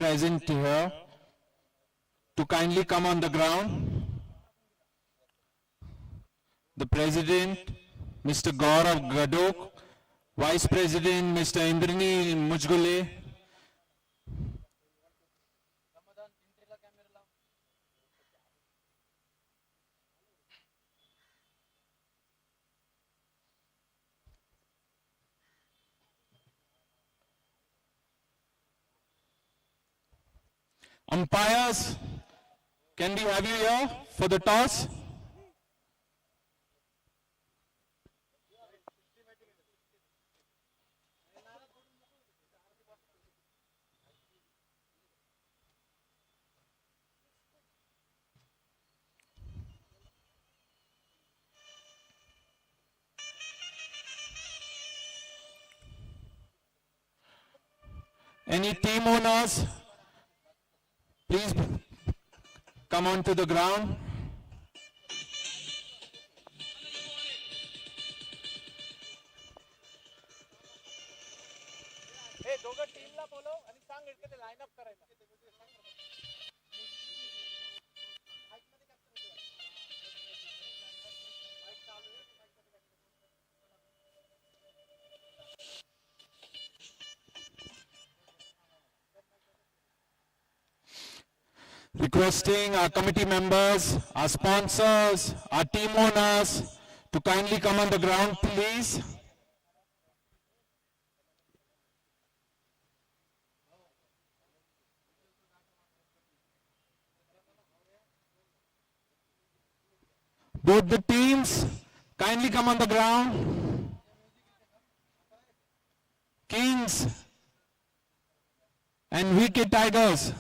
present here to kindly come on the ground. The President, Mr. Gaurav Gadok, Vice President, Mr. Indranil Mujgule, umpires, can we have you here for the toss? Any team owners, please come on to the ground. Requesting our committee members, our sponsors, our team owners to kindly come on the ground, please. Both the teams, kindly come on the ground. Kings and VK Tigers.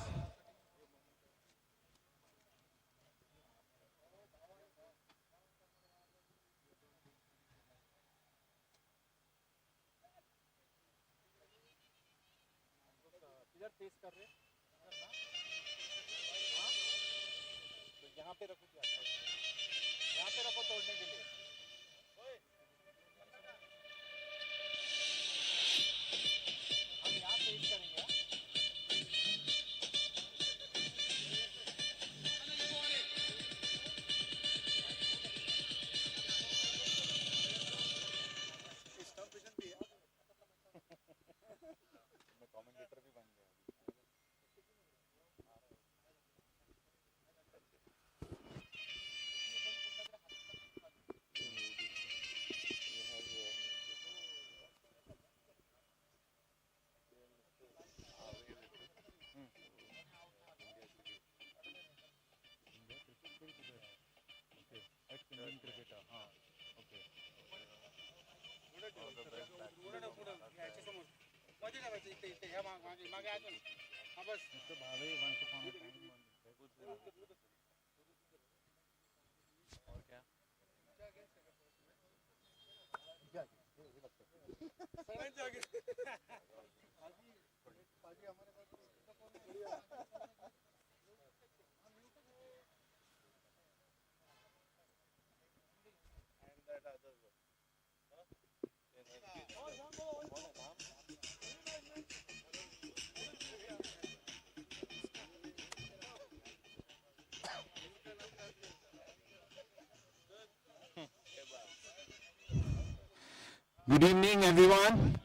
Good evening, everyone,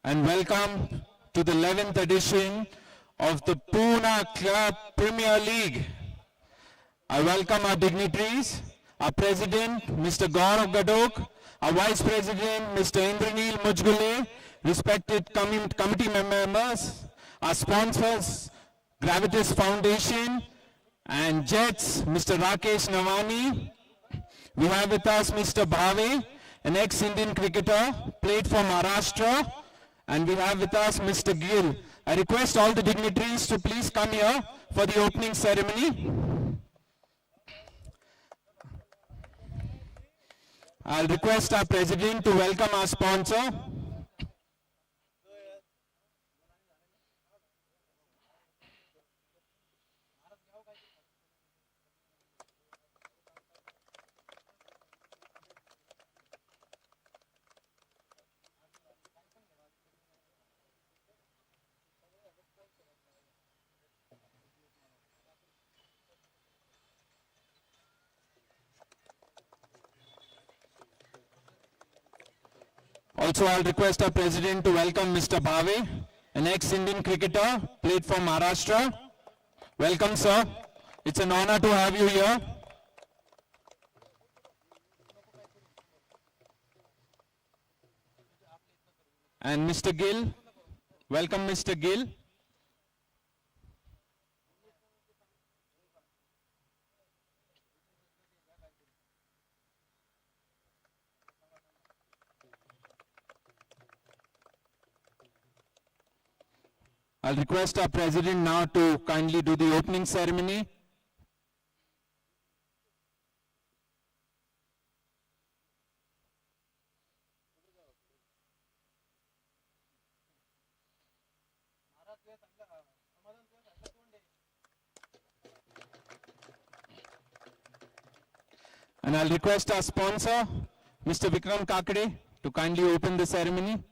and welcome to the 11th edition of the Pune Club Premier League. I welcome our dignitaries, our President, Mr. Gaurav Gadok, our Vice President, Mr. Indranil Mujgule, respected committee members, our sponsors, Gravitas Foundation, and Jets, Mr. Rakesh Navani. We have with us Mr. Bhave, an ex-Indian cricketer, played for Maharashtra, and we have with us Mr. Gill. I request all the dignitaries to please come here for the opening ceremony. I'll request our President to welcome our sponsor. Also, I'll request our president to welcome Mr. Bhave, an ex-Indian cricketer, played for Maharashtra. Welcome, sir. It's an honor to have you here. And Mr. Gill, welcome Mr. Gill. I'll request our president now to kindly do the opening ceremony. And I'll request our sponsor, Mr. Vikram Kakade, to kindly open the ceremony.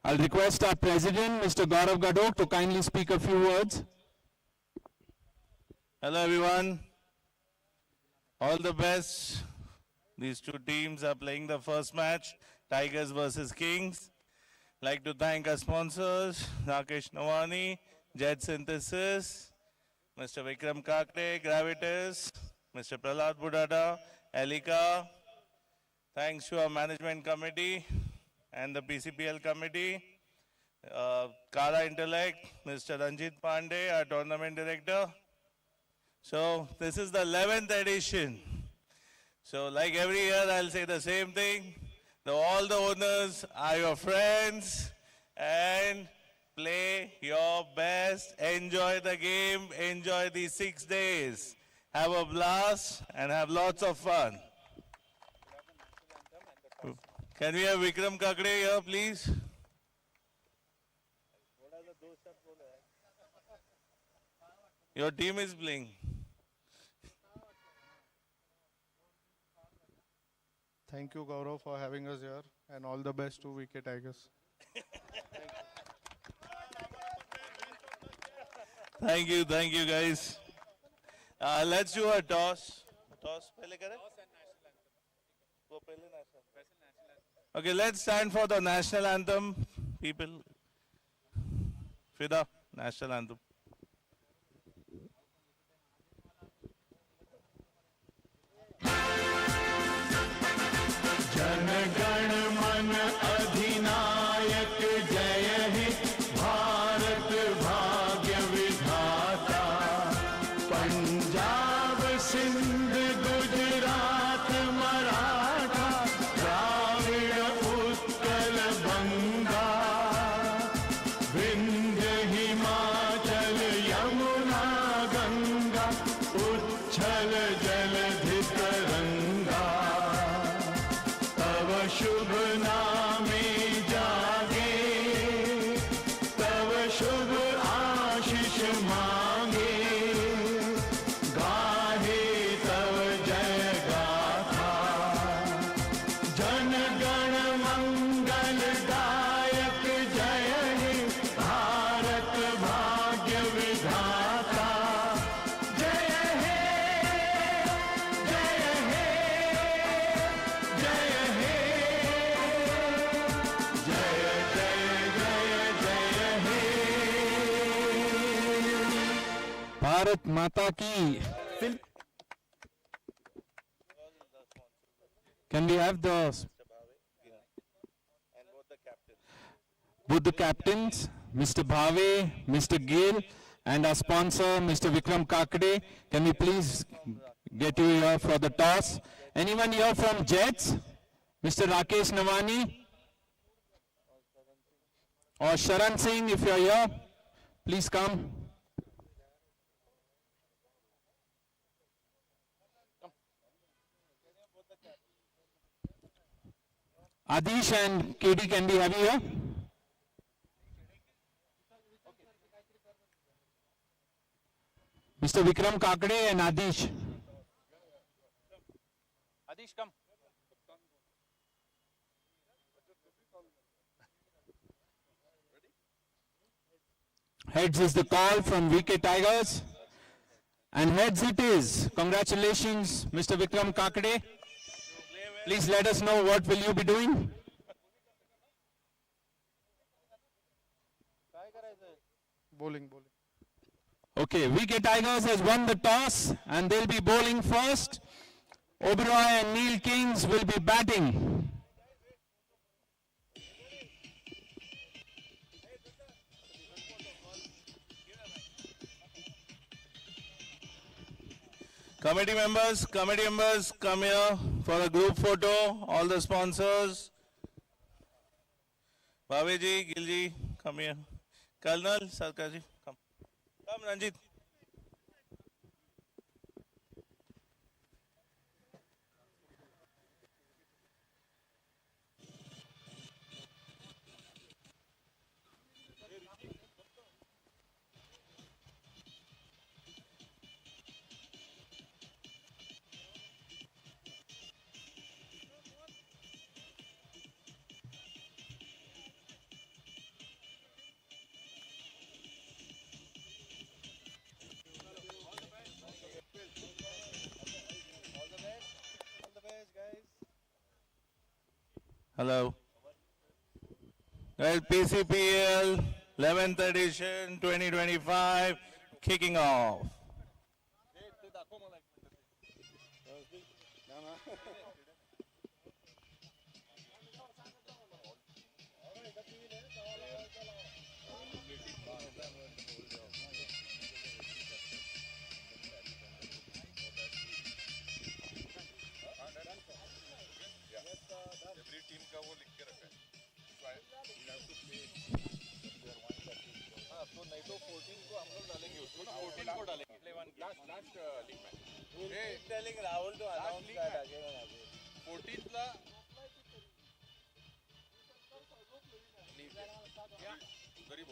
I'll request our president, Mr. Gaurav Gadok, to kindly speak a few words. Hello everyone, all the best. These two teams are playing the first match, Tigers versus Kings. Like to thank our sponsors, Rakesh Nawani, Jet Synthesis, Mr. Vikram Kakde, Gravitas, Mr. Prahlad Budada, Elika. Thanks to our management committee and the Pcpl committee, Kara Intellect, Mr. Ranjit Pandey, our tournament director. So this is the 11th edition. So like every year, I'll say the same thing. All the owners are your friends and play your best. Enjoy the game. Enjoy these 6 days. Have a blast and have lots of fun. Can we have Vikram Kakade here, please? Your team is playing. Thank you, Gaurav, for having us here, and all the best to VK Tigers. Thank you, guys. Let's do a toss. Okay, let's stand for the national anthem, people. Fida, national anthem. जनगण मन अधिनायक जय हे भारत भाग्य विधाता पंजाब सिंध गुजरात मराठा द्राविड़ उत्कल बंगा विंध्य हिमाचल यमुना गंगा उच्छल जलधि तरंगा शुभ नामे जागे तब शुभ आशीष मांगे गाहे तब जय गाथा जन गण मंगल दायक जय हे भारत भाग्य विधाता जय हे जय हे जय हे भारत माता की. Can we have both the captains, Mr. Bhave, Mr. Gill, and our sponsor, Mr. Vikram Kakade? Can we please get you here for the toss? Anyone here from Jets? Mr. Rakesh Nawani? Or Sharan Singh, if you're here, please come. Adish and KD, can we have you here? Mr. Vikram Kakade and Adish. Adish, come. Heads is the call from VK Tigers. And heads it is. Congratulations, Mr. Vikram Kakade. Please let us know what will you be doing. Bowling. Okay, VK Tigers has won the toss and they'll be bowling first. Oberoi and Neil Kings will be batting. Committee members, come here for a group photo. All the sponsors. Bhaveji, Gilji, come here. Colonel, Sarkarji, come. Come, Ranjit. Hello. Well, Pcpl 11th edition 2025 kicking off. Telling Rahul to announce that again. 14th la very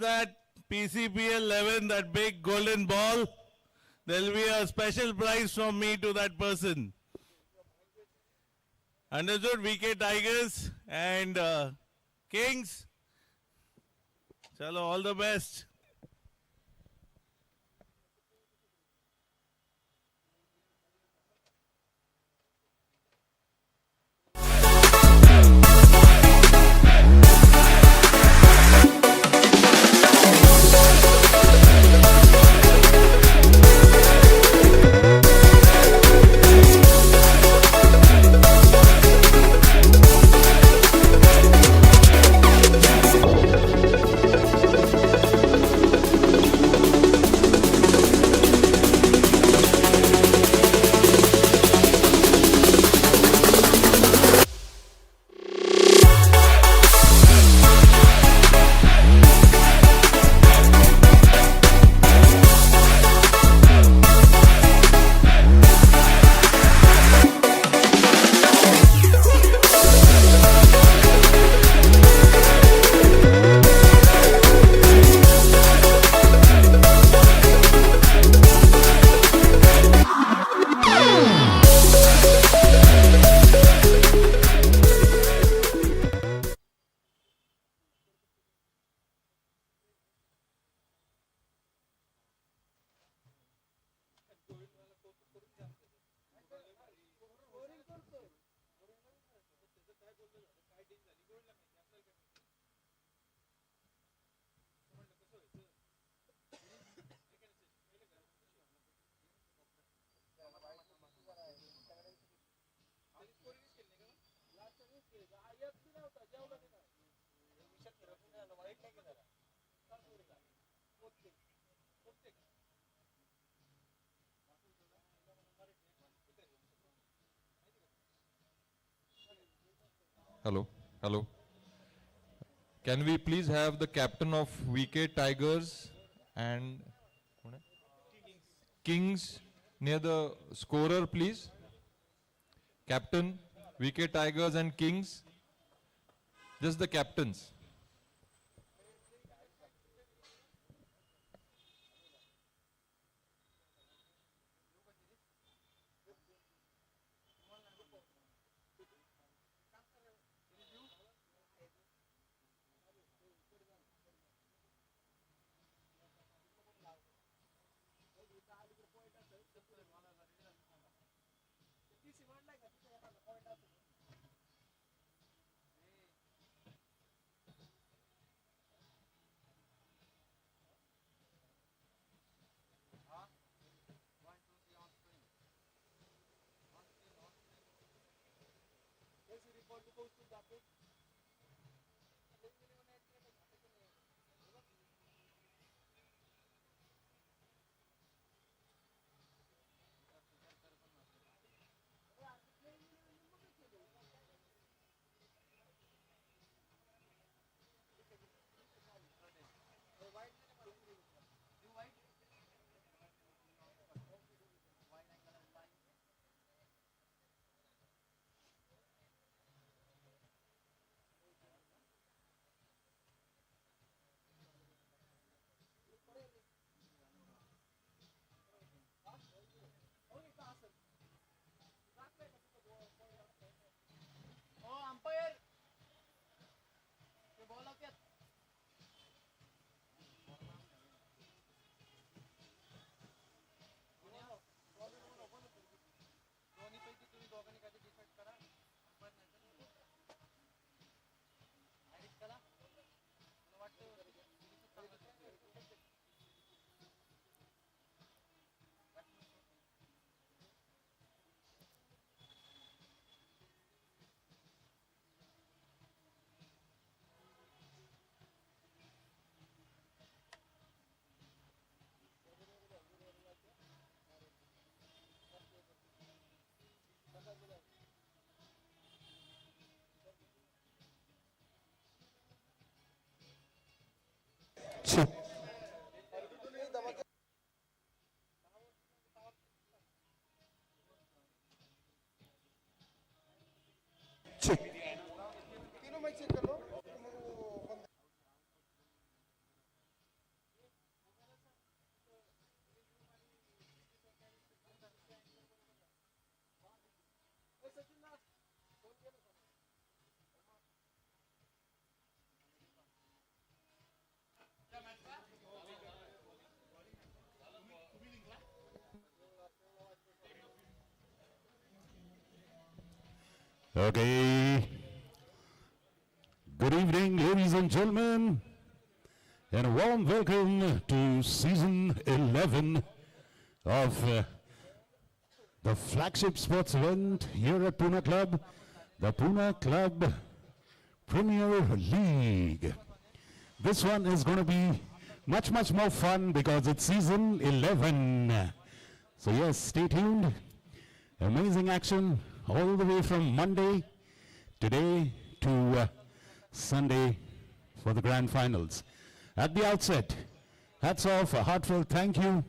that PCPL 11, that big golden ball, there'll be a special prize from me to that person. Understood? VK Tigers and Kings. Chalo, all the best. Hello, hello. Can we please have the captain of VK Tigers and Kings near the scorer, please? Captain, VK Tigers and Kings. Just the captains. Okay. Good evening, ladies and gentlemen, and a warm welcome to season 11 of the flagship sports event here at Pune Club, the Pune Club Premier League. This one is going to be much more fun because it's season 11. So yes, stay tuned. Amazing action all the way from Monday today to Sunday for the grand finals. At the outset, hats off, a heartfelt thank you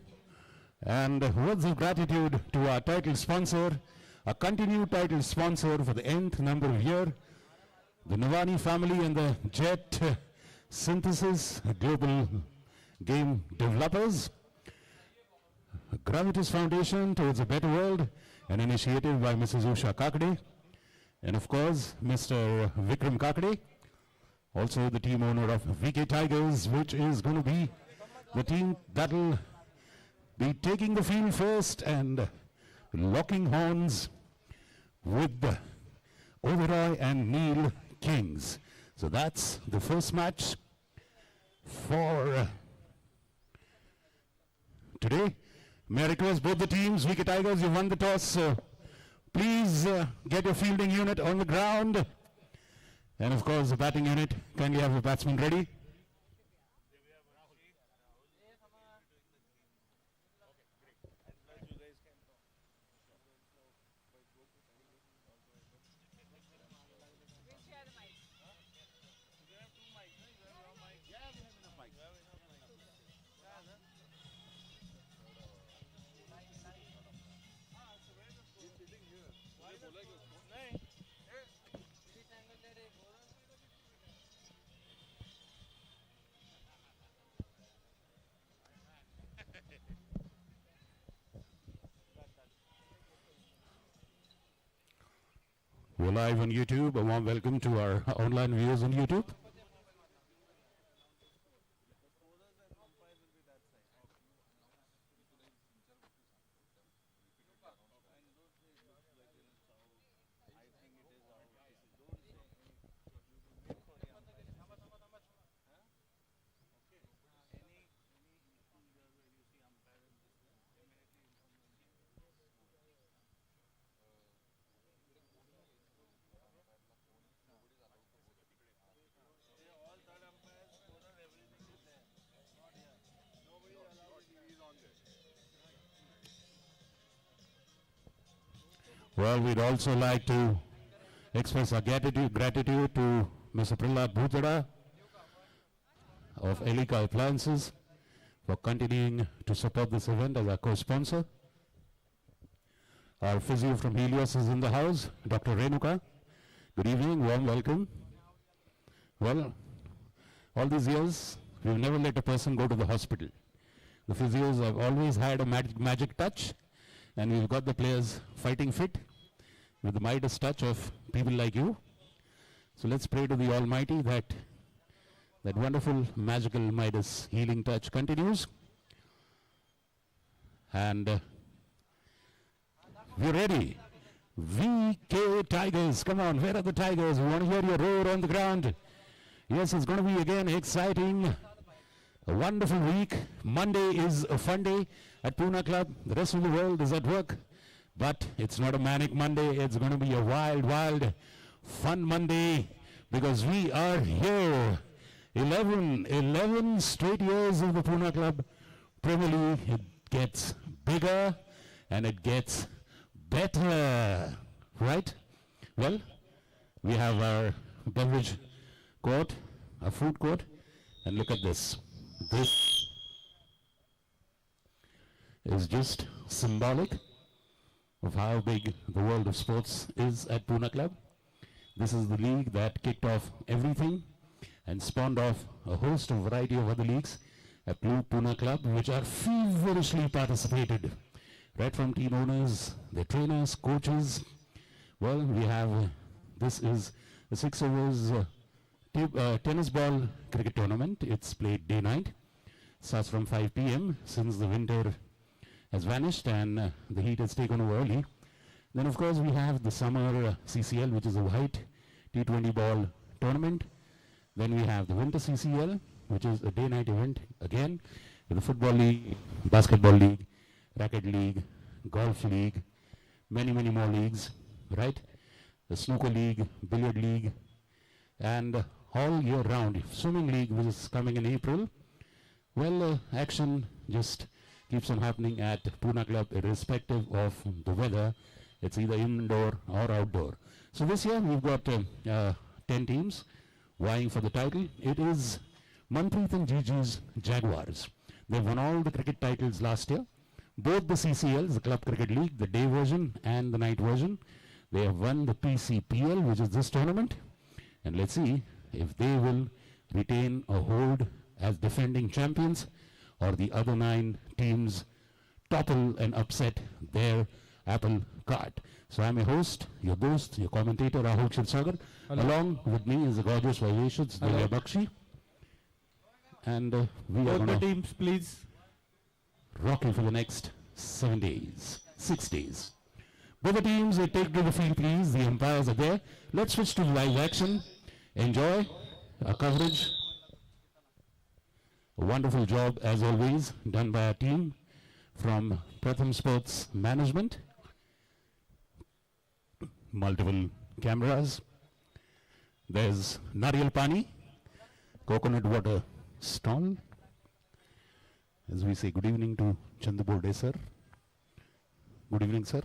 and words of gratitude to our title sponsor, a continued title sponsor for the nth number of year, the Navani family and the Jet Synthesis Global Game Developers, Gravitas Foundation Towards a Better World, an initiative by Mrs. Usha Kakade, and of course, Mr. Vikram Kakade, also the team owner of VK Tigers, which is going to be the team that'll be taking the field first and locking horns with the Oberoi and Neil Kings. So that's the first match for today. May I request both the teams, VK Tigers, you won the toss, so please get your fielding unit on the ground. And of course, the batting unit, kindly have the batsman ready. We're live on YouTube. A warm welcome to our online viewers on YouTube. Well, we'd also like to express our gratitude to Mr. Prahlad Bhutada of Elika Appliances for continuing to support this event as our co-sponsor. Our physio from Helios is in the house, Dr. Renuka. Good evening, warm welcome. Well, all these years, we've never let a person go to the hospital. The physios have always had a magic touch, and we've got the players fighting fit with the Midas touch of people like you. So let's pray to the Almighty that that wonderful magical Midas healing touch continues. And we're ready. VK Tigers, come on, where are the Tigers? We want to hear your roar on the ground. Yes, it's going to be again exciting. A wonderful week. Monday is a fun day at Pune Club. The rest of the world is at work. But it's not a manic Monday. It's going to be a wild, fun Monday because we are here. 11 straight years of the Pune Club Premier League. It gets bigger and it gets better, right? Well, we have our beverage court, our food court, and look at this. This is just symbolic of how big the world of sports is at Pune Club. This is the league that kicked off everything and spawned off a host of variety of other leagues at Pune Club, which are feverishly participated, right from team owners, their trainers, coaches, Well, we have, this is a 6 overs tennis ball cricket tournament. It's played day-night. Starts from 5 p.m. since the winter has vanished and the heat has taken over early. Then, of course, we have the summer CCL, which is a white T20 ball tournament. Then we have the winter CCL, which is a day-night event again with the football league, basketball league, racket league, golf league, many more leagues, right? The snooker league, billiard league, and all year round swimming league, which is coming in April. Well, action just keeps on happening at Pune Club irrespective of the weather. It's either indoor or outdoor. So this year we've got 10 teams vying for the title. It is Manpreet and Gigi's Jaguars. They won all the cricket titles last year. Both the CCLs, the Club Cricket League, the day version and the night version. They have won the Pcpl, which is this tournament. And let's see if they will retain a hold as defending champions or the other 9 teams topple and upset their apple cart. So I'm your host, your ghost, your commentator, Rahul Shivsagar. Along with me is the gorgeous vivacious Divya Bakshi. And we are going to teams, please. rock you for the next 7 days, 6 days. Both the teams take to the field, please. The umpires are there. Let's switch to live action. Enjoy our coverage. A wonderful job, as always, done by our team from Pratham Sports Management. Multiple cameras. There's Nariyal Pani, coconut water stall. As we say, good evening to Chandu Borde, sir. Good evening, sir.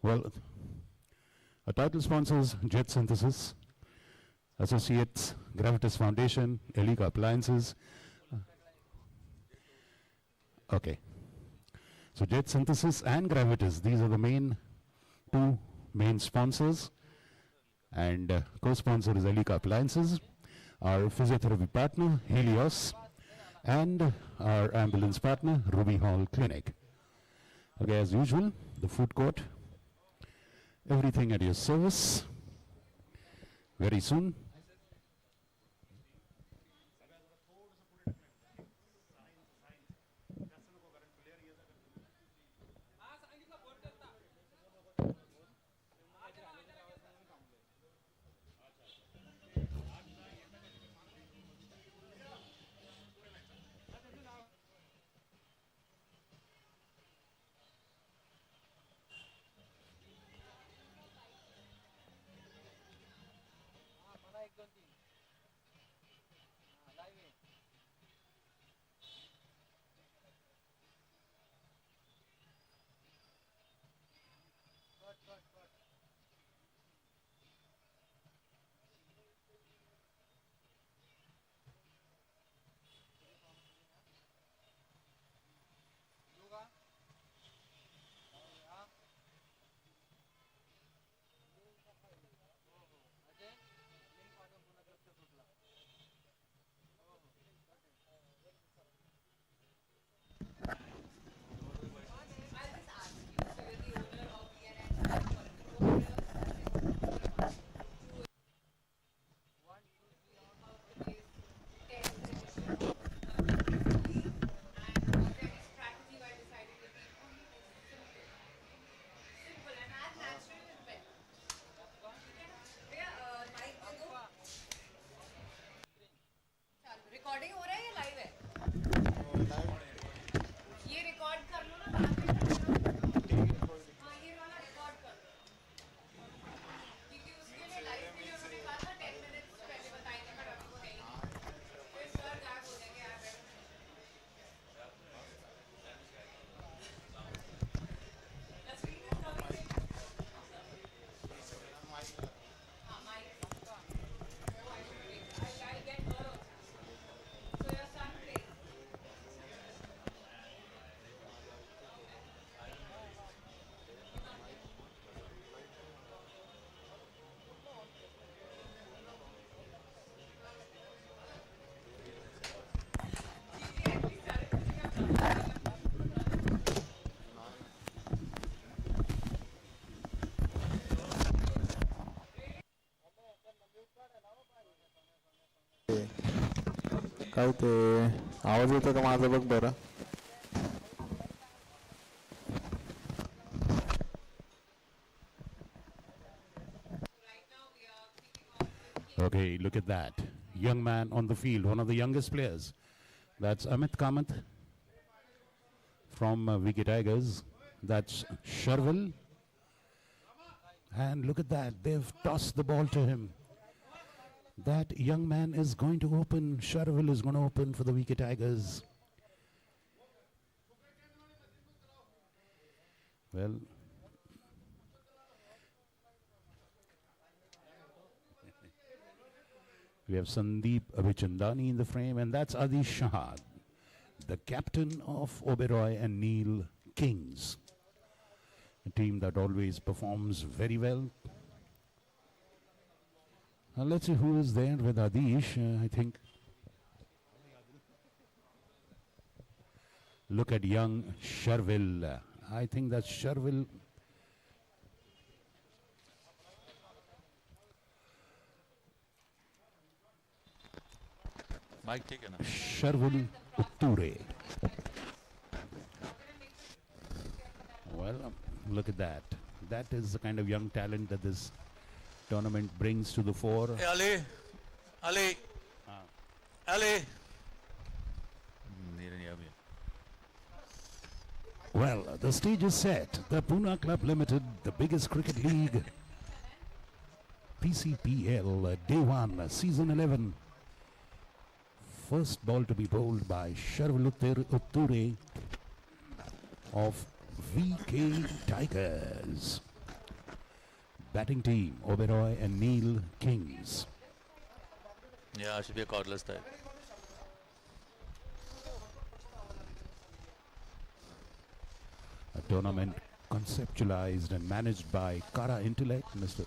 Well, our title sponsors, Jet Synthesis, Associates, Gravitas Foundation, Elica Appliances. Okay. So Jet Synthesis and Gravitas, these are the two main sponsors. And co-sponsor is Elica Appliances, our physiotherapy partner, Helios, and our ambulance partner, Ruby Hall Clinic. Okay, as usual, the food court. Everything at your service very soon. काय ते आवाज येतो का माझा बघ बरं. Okay, look at that. Young man on the field, one of the youngest players. That's Amit Kamath from VK Tigers. That's Sharvil. And look at that. They've tossed the ball to him. That young man is going to open. Sharvil is going to open for the VK Tigers. Well, we have Sandeep Abhichandani in the frame, and that's Adi Shah, the captain of Oberoi and Neil Kings, a team that always performs very well. Let's see who is there with Adish. I think. Look at young Sharvil. I think that's Sharvil. Mike, take it. Sharvil Utture. Well, look at that. That is the kind of young talent that this tournament brings to the fore. Hey, Ali. Well, the stage is set. The Pune Club Limited, the biggest cricket league, Pcpl, Day 1, Season 11. First ball to be bowled by Sharvil Utture of VK Tigers. Batting team, Oberoi and Neil Kings. Yeah, should be a cordless type. A tournament conceptualized and managed by Kara Intellect, Mr.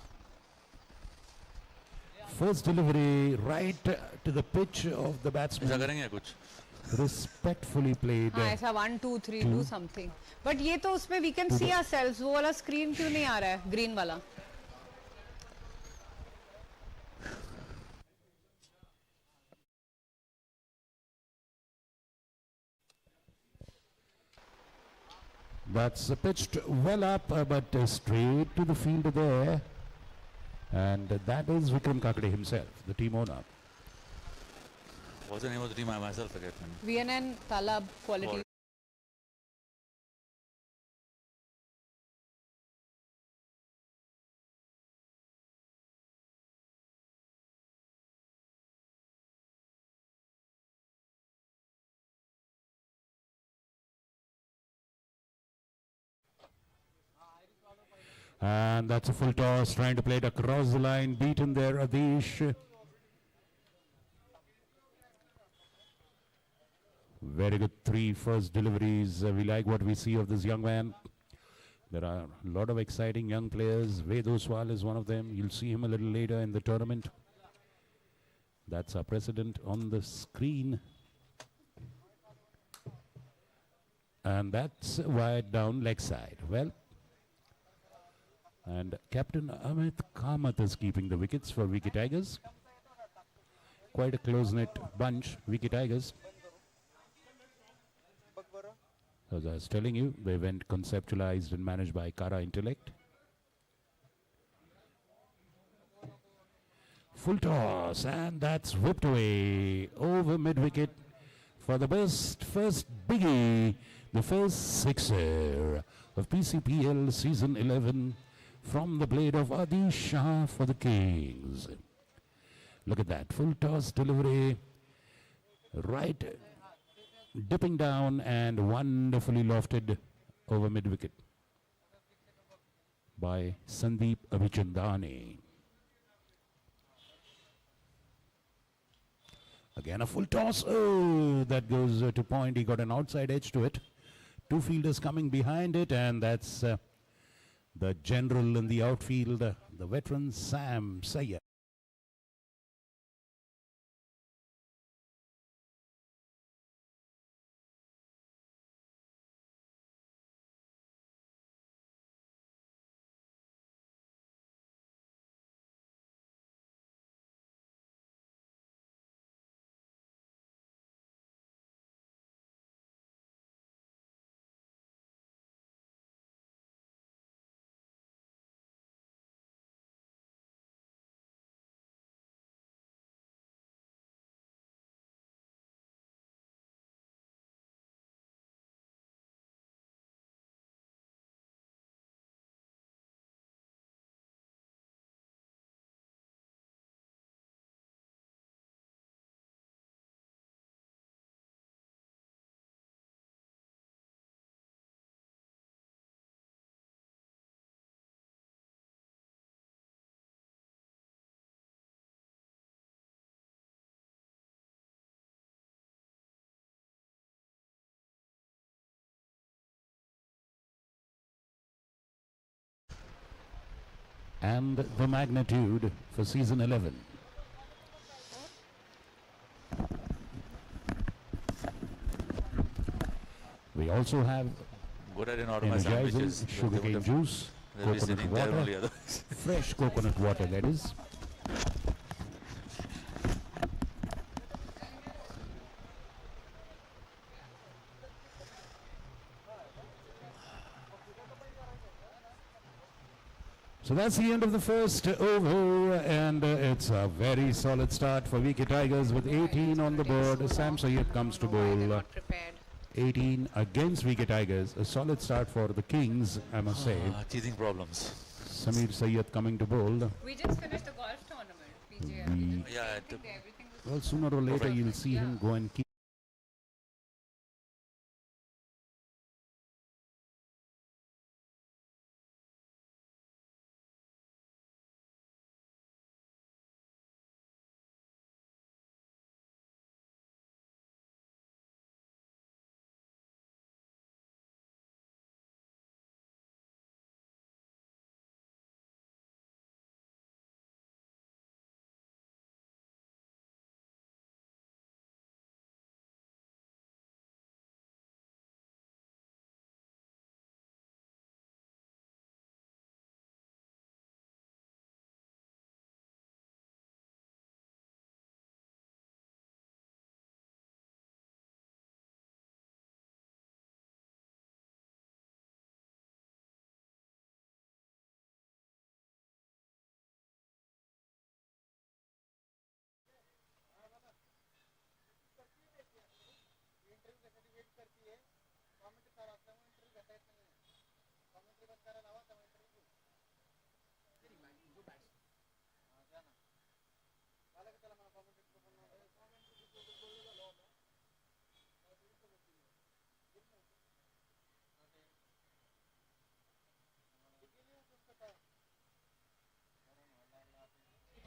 First delivery right to the pitch of the batsman. ऐसा करेंगे कुछ? Respectfully played. हाँ ऐसा 1 2 3 do something. But ये तो उसमें we can see ourselves. वो वाला screen क्यों नहीं आ रहा है? Green वाला. That's pitched well up, but straight to the field there. And that is Vikram Kakade himself, the team owner. What's the name of the team? I myself forget. VNN Talab quality. And that's a full toss, trying to play it across the line, beaten there, Adish. Very good 3 first deliveries. We like what we see of this young man. There are a lot of exciting young players. Ved Oswal is one of them. You'll see him a little later in the tournament. That's our president on the screen. And that's wide down leg side. Well, and Captain Amit Kamath is keeping the wickets for VK Tigers. Quite a close-knit bunch, VK Tigers. As I was telling you, they went conceptualized and managed by Kara Intellect. Full toss, and that's whipped away over mid-wicket for the first biggie, the first sixer of PCPL Season 11 from the blade of Adi Shah for the Kings. Look at that, full toss delivery, right, dipping down and wonderfully lofted over mid-wicket by Sandeep Abhichandani. Again a full toss, oh, that goes to point, he got an outside edge to it. 2 fielders coming behind it, and that's the general in the outfield, the veteran Sam Sayed. and the magnitude for season 11. We also have Good, I didn't order my energizing sandwiches. sugarcane juice, They'll be coconut sitting there water, only otherwise. fresh coconut water that is. So that's the end of the first over, and it's a very solid start for VK Tigers with 18 on the board. Sam Sayyed comes to bowl. 18 against VK Tigers. A solid start for the Kings, I must say. Teething problems. Samir Sayyed coming to bowl. We just finished the golf tournament, PJ. Yeah, Everything was Well, sooner or later you'll see him go and keep.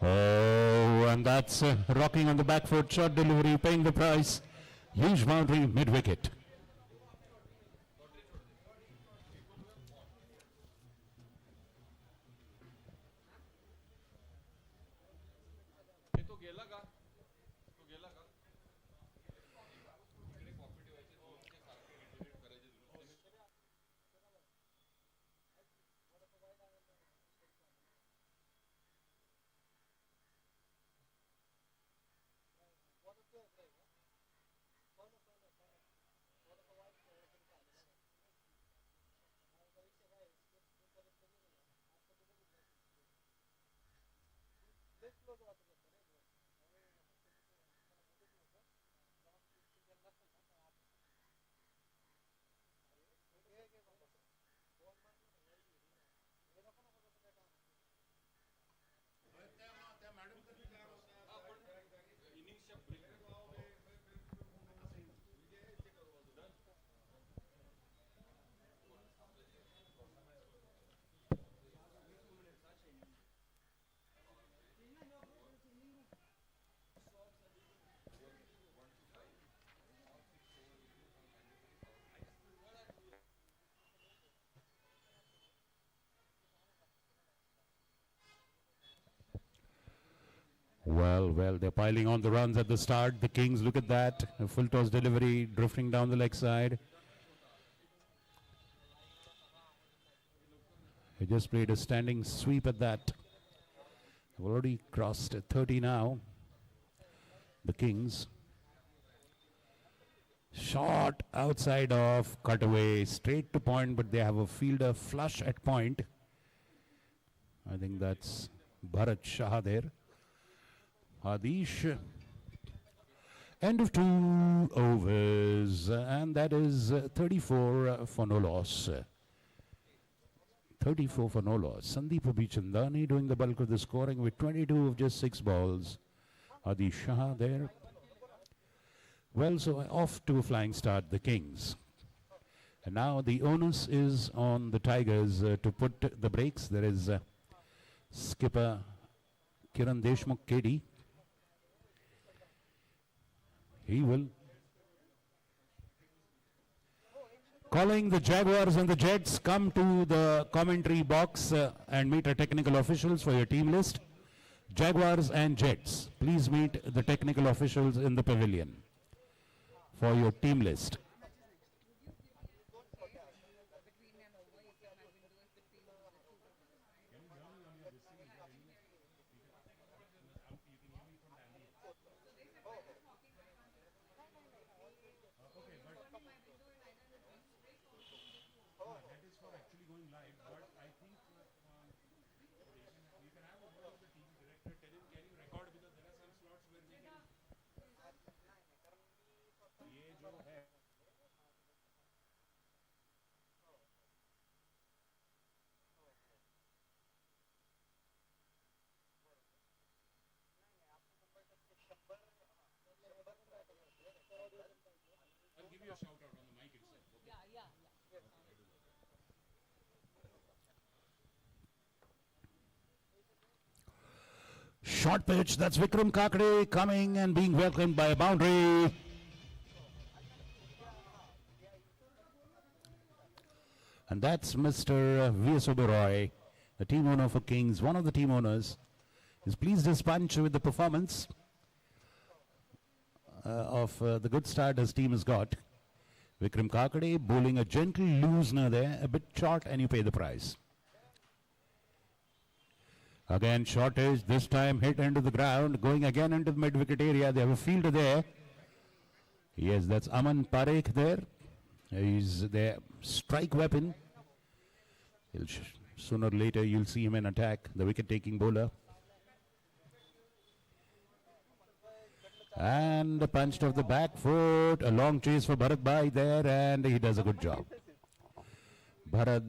Oh, and that's rocking on the back foot, short delivery, paying the price. Huge boundary, mid-wicket. Well, they're piling on the runs at the start. The Kings, look at that. A full toss delivery, drifting down the leg side. He just played a standing sweep at that. They've already crossed 30 now. The Kings. Shot outside off, cut away, straight to point, but they have a fielder flush at point. I think that's Bharat Shah there. Hadish. End of 2 overs, and that is 34 for no loss. 34 for no loss. Sandeep Abhichandani doing the bulk of the scoring with 22 of just 6 balls. Hadish Shah there. Well, so off to a flying start, the Kings. And now the onus is on the Tigers to put the brakes. There is skipper Kiran Deshmukh KD. He will Calling the Jaguars and the Jets, come to the commentary box and meet our technical officials for your team list. Jaguars and Jets, please meet the technical officials in the pavilion for your team list. Short pitch, that's Vikram Kakade coming and being welcomed by a boundary. And that's Mr. V.S. Oberoi, the team owner for Kings, one of the team owners. Is pleased his punch with the performance of the good start his team has got. Vikram Kakade bowling a gentle loosener there, a bit short, and you pay the price. Again, shortage, this time hit into the ground, going again into the mid-wicket area. They have a fielder there. Yes, that's Aman Parekh there. He's their strike weapon. Sooner or later, you'll see him in attack, the wicket-taking bowler. And punched off the back foot. A long chase for Bharat Bhai there, and he does a good job. Bharat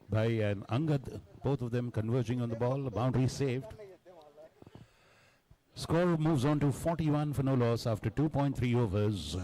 Bhai and Angad, both of them converging on the ball. A boundary saved. Score moves on to 41 for no loss after 2.3 overs.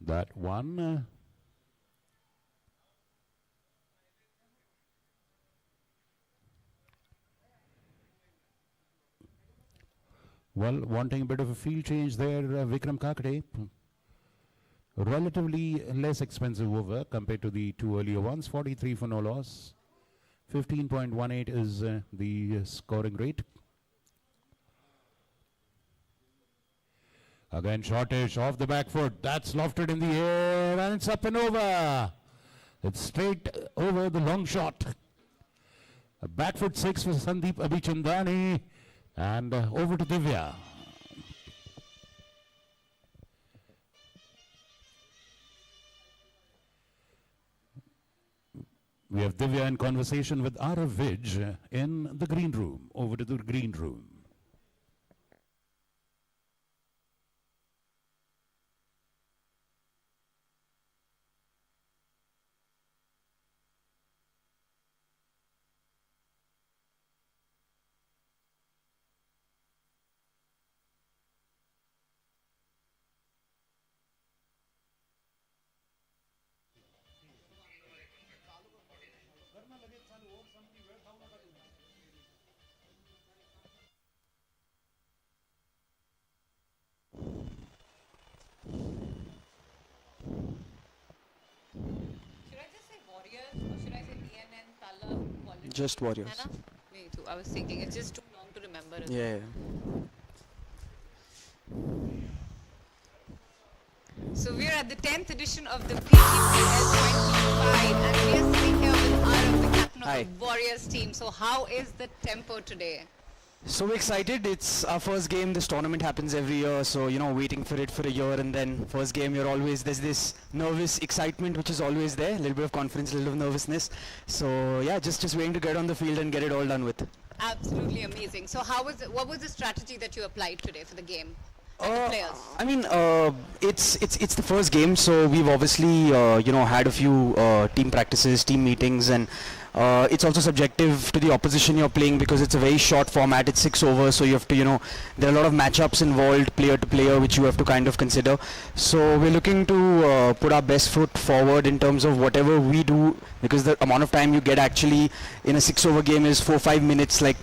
That one. Well, wanting a bit of a field change there, Vikram Kakade. Relatively less expensive over compared to the two earlier ones. 43 for no loss. 15.18 is the scoring rate. Again, shortish off the back foot. That's lofted in the air and it's up and over. It's straight over the long shot. A back foot six for Sandeep Abhichandani and over to Divya. We have Divya in conversation with Arav Vij in the green room. Over to the green room. Just Warriors. Me too. I was thinking it's just too long to remember. Yeah. So we're at the 10th edition of the Pcpl 25 and we're sitting here with Arav, the captain of the Warriors team. So how is the tempo today? So excited. It's our first game. This tournament happens every year, so waiting for it for a year, and then first game there's this nervous excitement which is always there, a little bit of confidence, a little bit of nervousness. So yeah, just waiting to get on the field and get it all done with. Absolutely amazing. So what was the strategy that you applied today for the game? players? I mean, it's the first game, so we've obviously had a few team practices, team meetings, and it's also subjective to the opposition you're playing because it's a very short format. It's 6 overs, so you have to there are a lot of matchups involved, player to player, which you have to kind of consider. So we're looking to put our best foot forward in terms of whatever we do, because the amount of time you get actually in a 6-over game is 4-5 minutes, like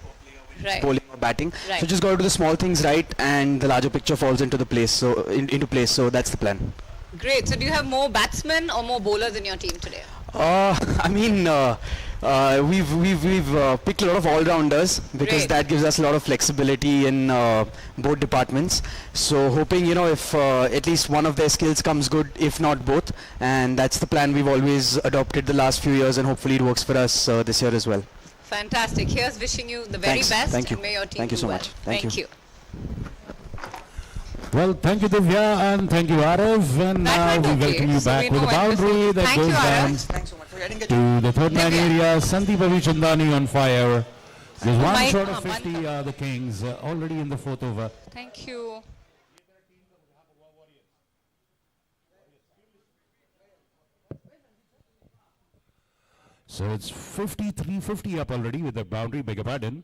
Right. bowling or batting. Right. So just got to do the small things right, and the larger picture falls into the place. So into place. So that's the plan. Great. So do you have more batsmen or more bowlers in your team today? I mean, we've picked a lot of all-rounders because Great. that gives us a lot of flexibility in both departments. So hoping if at least one of their skills comes good, if not both, and that's the plan we've always adopted the last few years, and hopefully it works for us this year as well. Fantastic. Here's wishing you the very Thanks. best. Thank you. And may your team Thank you do so well. much. Thank you. Well, thank you, Divya, and thank you, Arav. And now we welcome you back with a boundary that goes down to the third man area. Sandeep Avichandani on fire. There's one short of 50, the Kings, already in the fourth over. Thank you. So it's 53-50 up already with the boundary, beg your pardon.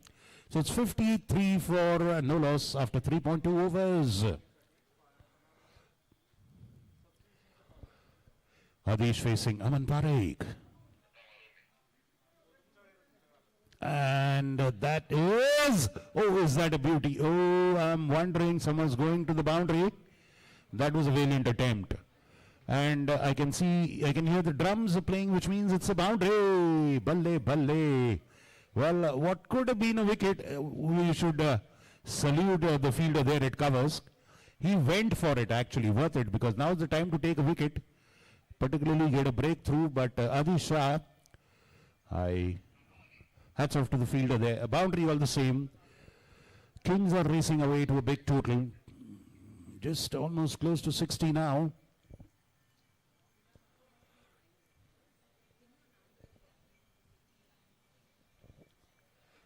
So it's 53 for no loss after 3.2 overs. Adish facing Aman Parekh. And that is that a beauty? Oh, I'm wondering, someone's going to the boundary. That was a valiant attempt. And I can hear the drums playing, which means it's a boundary. Balle, balle. Well, what could have been a wicket, we should salute the fielder there at covers. He went for it, actually, worth it, because now's the time to take a wicket, particularly get a breakthrough. But Adi Shah, hats off to the fielder there. A boundary all the same. Kings are racing away to a big total. Just almost close to 60 now.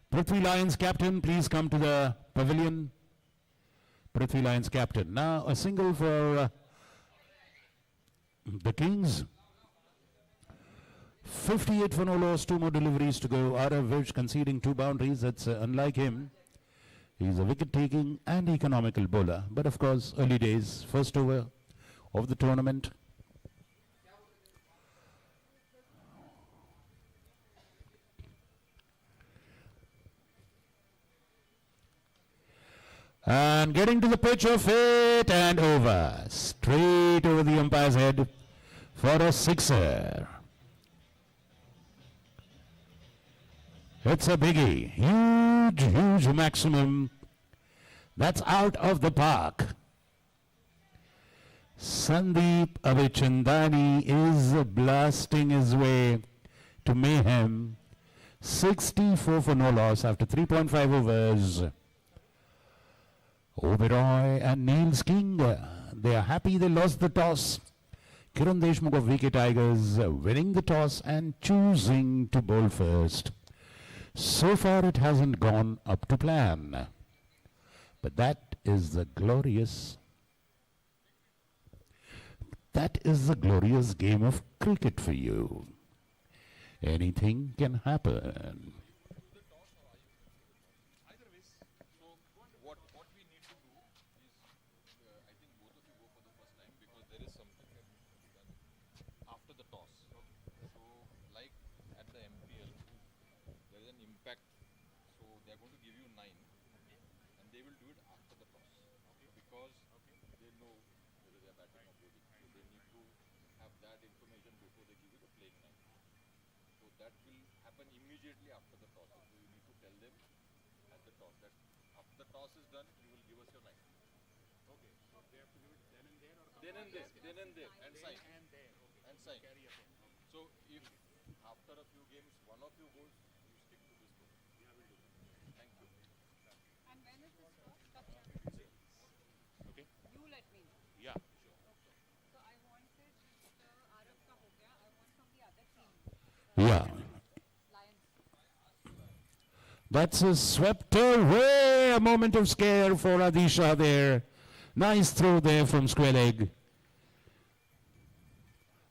Prithvi Lions captain, please come to the pavilion. Prithvi Lions captain. Now a single for the Kings. 58 for no loss, 2 more deliveries to go. Arav conceding 2 boundaries. That's unlike him. He's a wicket-taking and economical bowler. But of course, early days, first over of the tournament. And getting to the pitch of it and over. Straight over the umpire's head for a sixer. It's a biggie. Huge maximum. That's out of the park. Sandeep Avichandani is blasting his way to mayhem. 64 for no loss after 3.5 overs. Oberoi and Niels King, they are happy they lost the toss. Kiran Deshmukh of VK Tigers winning the toss and choosing to bowl first. So far it hasn't gone up to plan. But that is the glorious game of cricket for you. Anything can happen. Yeah. That's a swept away. A moment of scare for Adisha there. Nice throw there from square leg.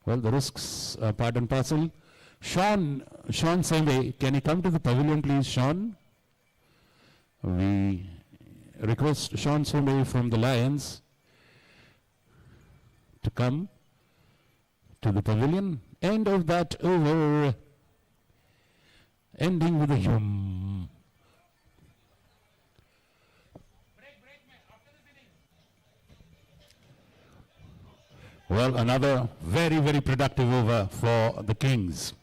Well, the risks are part and parcel. Sean Sembe, can you come to the pavilion, please, Sean? We request Sean Sembe from the Lions to come to the pavilion. End of that over. Ending with a yum. Well, another very, very productive over for the Kings.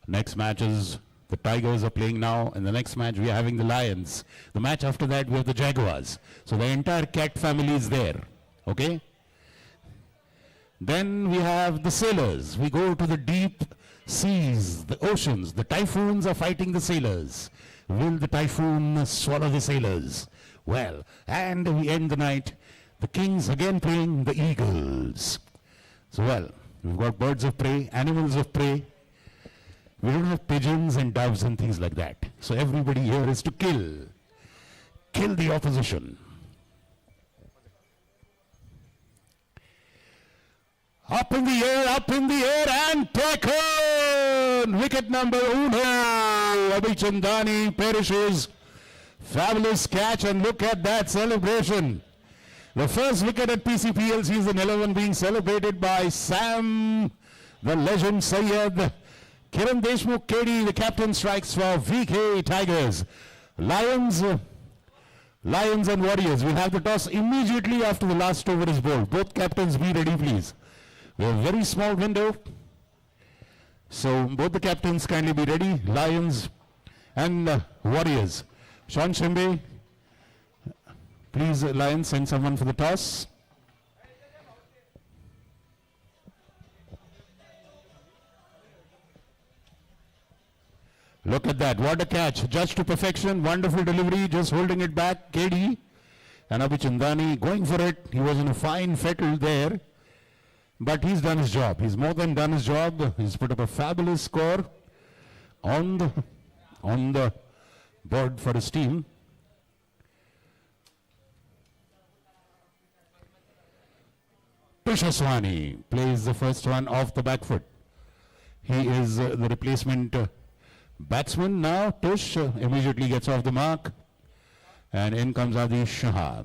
Next match is the Tigers are playing now. In the next match, we are having the Lions. The match after that, we have the Jaguars. So the entire cat family is there. Okay? Then we have the sailors. We go to the deep seas, the oceans. The typhoons are fighting the sailors. Will the typhoon swallow the sailors? Well, and we end the night. The Kings again playing the Eagles. So, well, we've got birds of prey, animals of prey. We don't have pigeons and doves and things like that. So everybody here is to kill the opposition. Up in the air, and taken! Wicket number uno. Abhichandani perishes. Fabulous catch, and look at that celebration. The first wicket at PCPL season 11 being celebrated by Sam, the legend Syed. Kiran Deshmukh KD, the captain, strikes for VK Tigers. Lions and Warriors will have the toss immediately after the last over is bowled. Both captains be ready, please. We have a very small window. So both the captains kindly be ready. Lions and Warriors. Sean Shembe, please, Lions, send someone for the toss. Look at that, what a catch, judged to perfection, wonderful delivery, just holding it back, KD. And Abhichandani going for it, he was in a fine fettle there, but he's done his job, he's more than done his job, he's put up a fabulous score on the board for his team. Tushaswani plays the first one off the back foot. He is the replacement batsman now. Tush immediately gets off the mark, and in comes Adi Shah.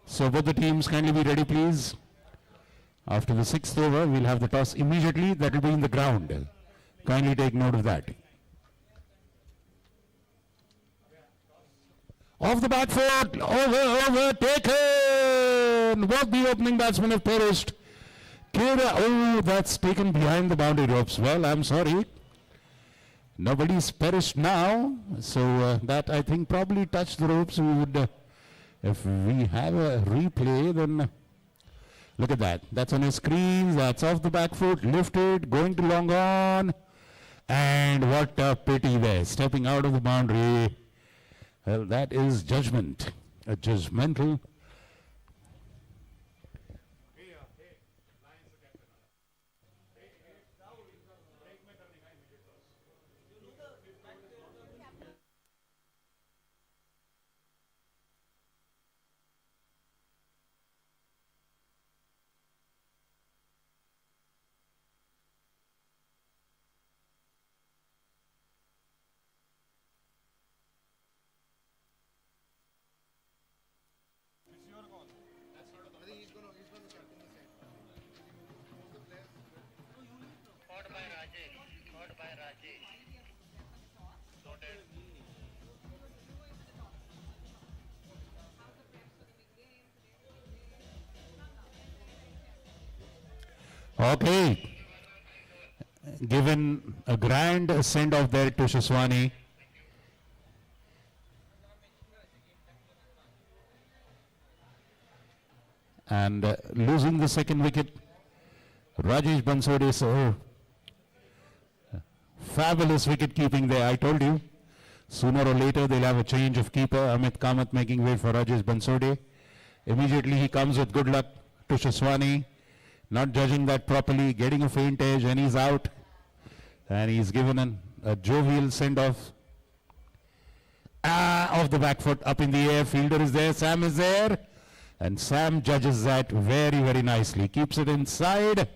So both the teams kindly be ready, please. After the sixth over, we'll have the toss immediately. That will be in the ground. Kindly take note of that. Off the back foot, over, taken. Both the opening batsmen have perished. Oh, that's taken behind the boundary ropes. Well, I'm sorry. Nobody's perished now, so that I think probably touched the ropes. We would, if we have a replay, then look at that. That's on your screen. That's off the back foot, lifted, going to long on, and what a pity there, stepping out of the boundary. Well, that is judgment, a judgmental. Okay, given a grand send-off there to Shaswani. And losing the second wicket, Rajesh Bansode, so fabulous wicket keeping there. I told you, sooner or later they'll have a change of keeper. Amit Kamath making way for Rajesh Bansode. Immediately he comes with good luck to Shaswani. Not judging that properly, getting a faint edge, and he's out. And he's given a jovial send-off. Off the back foot, up in the air. Fielder is there, Sam is there. And Sam judges that very, very nicely. Keeps it inside.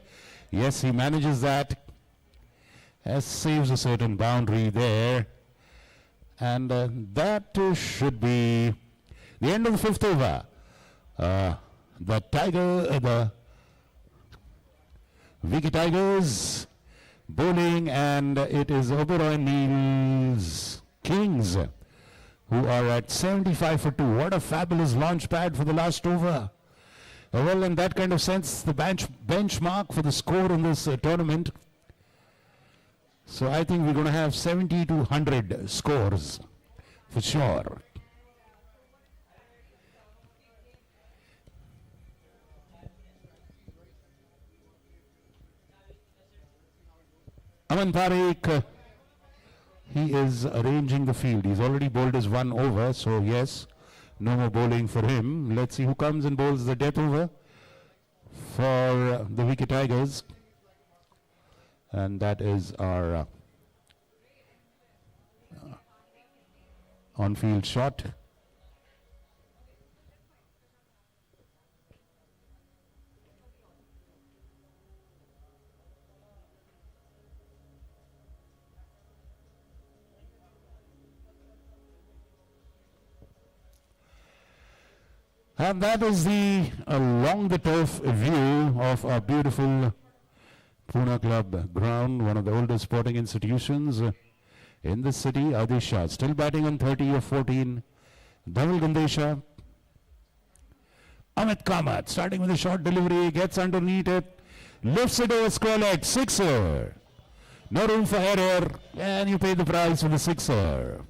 Yes, he manages that. Saves a certain boundary there. And that should be the end of the 5th over. The Vicky Tigers bowling, and it is Oberoi Neil's Kings who are at 75 for 2. What a fabulous launch pad for the last over. Well, in that kind of sense, the benchmark for the score in this tournament. So I think we're going to have 70 to 100 scores for sure. Aman Parekh, he is arranging the field. He's already bowled his 1 over, so yes, no more bowling for him. Let's see who comes and bowls the death over for the Wicket Tigers. And that is our on-field shot. And that is the along the turf view of our beautiful Pune Club ground, one of the oldest sporting institutions in the city. Adisha still batting on 30 of 14. Dhaval Gandesha. Amit Kamath starting with a short delivery, gets underneath it, lifts it over square leg, sixer. No room for error, and you pay the price for the sixer.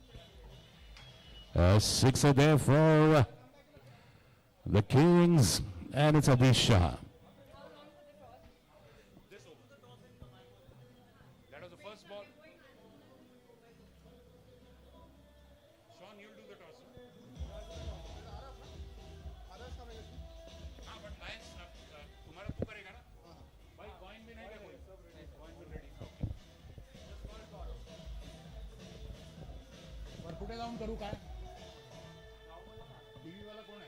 A sixer there for the Kings, and it's Adisha. That was the first ball. Sean, you'll do the toss. हाँ, but Lions, तुम्हारा तू करेगा ना? भाई coin भी नहीं क्या कोई? Coin भी ready. पर पुटे डाउन करूँ काय? टीवी वाला कौन है?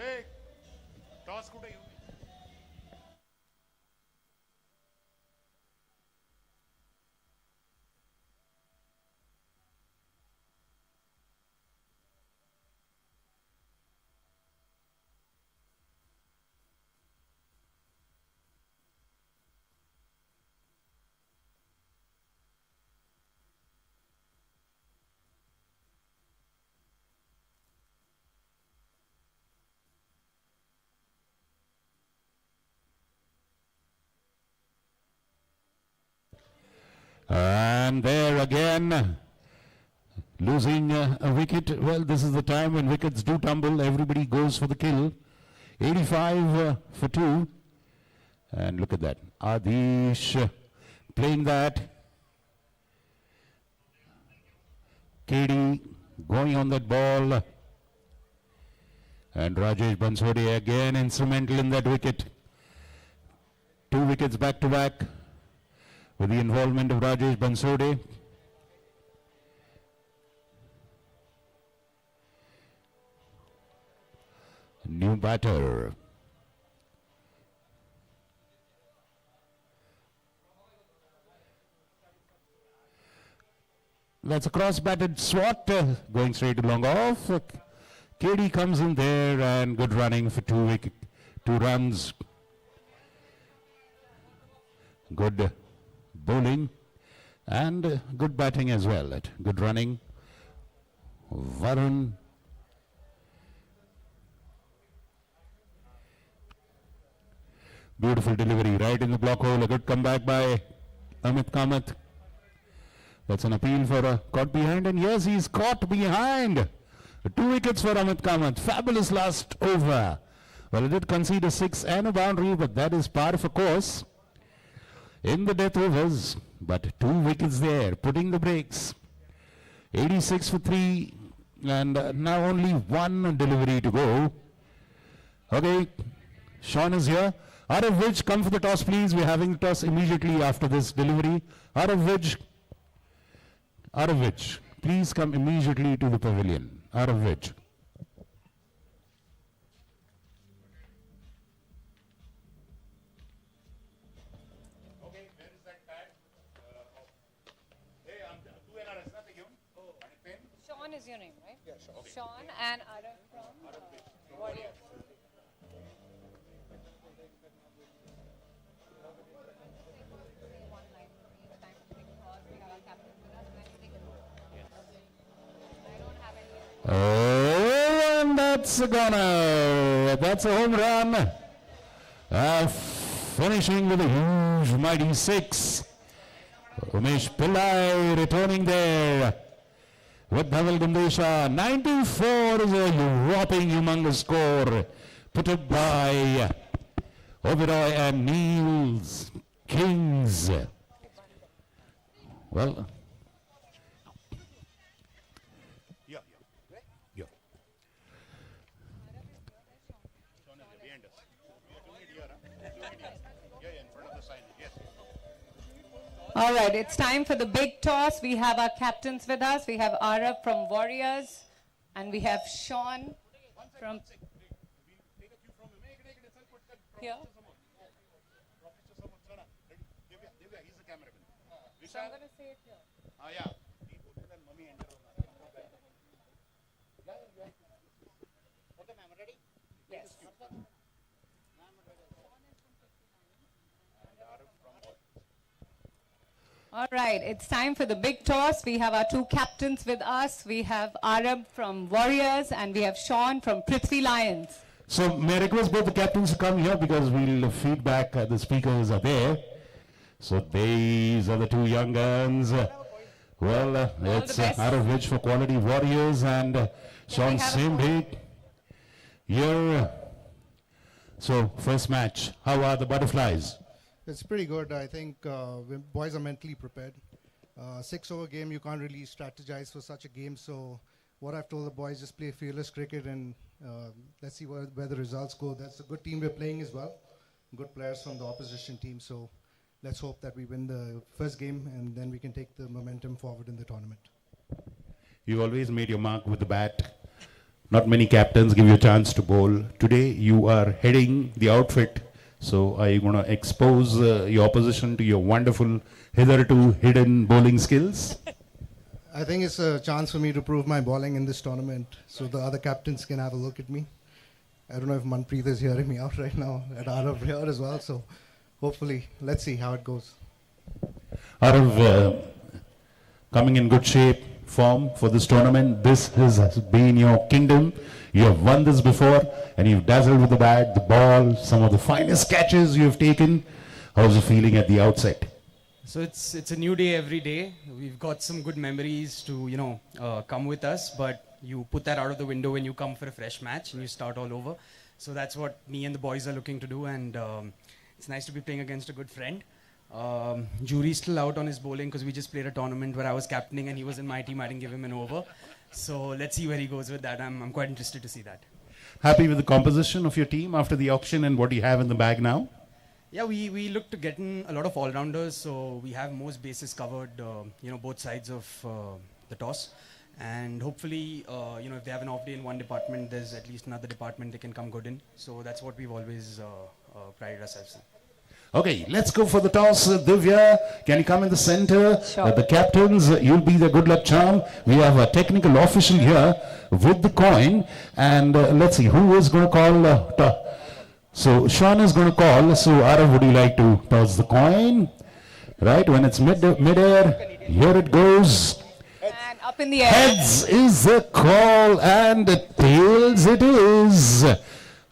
Hey, toss कुठे येऊ? And there again, losing a wicket. Well, this is the time when wickets do tumble. Everybody goes for the kill. 85 for 2. And look at that. Adish playing that. KD going on that ball. And Rajesh Bansode again instrumental in that wicket. 2 wickets back to back, with the involvement of Rajesh Bansode. New batter. That's a cross-batted swat, going straight to long off. KD comes in there, and good running for 2 runs. Good bowling and good batting as well. Good running. Varun. Beautiful delivery right in the block hole. A good comeback by Amit Kamath. That's an appeal for a caught behind, and yes, he's caught behind. 2 wickets for Amit Kamath. Fabulous last over. Well, he did concede a 6 and a boundary, but that is par for course in the death overs. But 2 wickets there, putting the brakes. 86 for 3, and now only 1 delivery to go. Okay, Sean is here. Out of which, come for the toss, please. We're having toss immediately after this delivery. Out of which, please come immediately to the pavilion. Out of which. Sean is your name, right? Yeah, Sean. Okay. Sean and Arab from Warriors. Oh, and that's a home run. Finishing with a huge mighty 6. Umesh Pillai returning there with Dhaval Gandesha. 94 is a whopping humongous score put up by Oberoi and Niels Kings. Well, All right, it's time for the big toss. We have our captains with us. We have Arab from Warriors, and we have Sean from here. So I'm going to say it here. Yes. All right, it's time for the big toss. We have our two captains with us. We have Arab from Warriors and we have Sean from Prithvi Lions. so may I request both the captains to come here because we'll feedback. The speakers are there. So these are the two young guns. Well, it's out of which for Quality Warriors and Sean same date here. So first match, how are the butterflies? It's pretty good. I think boys are mentally prepared. 6-over game, you can't really strategize for such a game. So what I've told the boys, just play fearless cricket and let's see where the results go. That's a good team we're playing as well. Good players from the opposition team. So let's hope that we win the first game and then we can take the momentum forward in the tournament. You always made your mark with the bat. Not many captains give you a chance to bowl. Today you are heading the outfit. So are you going to expose your opposition to your wonderful, hitherto hidden bowling skills? I think it's a chance for me to prove my bowling in this tournament so the other captains can have a look at me. I don't know if Manpreet is hearing me out right now at Arav here as well. So hopefully, let's see how it goes. Arav, coming in good shape, form for this tournament. This has been your kingdom. You have won this before and you've dazzled with the bat, the ball, some of the finest catches you have taken. How's the feeling at the outset? So it's a new day every day. We've got some good memories to, come with us, but you put that out of the window when you come for a fresh match and you start all over. So that's what me and the boys are looking to do, and it's nice to be playing against a good friend. Jury's still out on his bowling because we just played a tournament where I was captaining and he was in my team. I didn't give him an over. So let's see where he goes with that. I'm quite interested to see that. Happy with the composition of your team after the auction and what you have in the bag now? Yeah, we look to get in a lot of all-rounders. So we have most bases covered, both sides of the toss. And hopefully, if they have an off day in one department, there's at least another department they can come good in. So that's what we've always prided ourselves in. Okay, let's go for the toss. Divya, can you come in the center? Sure. The captains, you'll be the good luck charm. We have a technical official here with the coin. And let's see, who is going to call? So Sean is going to call. So Arav, would you like to toss the coin? Right, when it's mid-air, here it goes. And up in the air. Heads is the call and tails it is.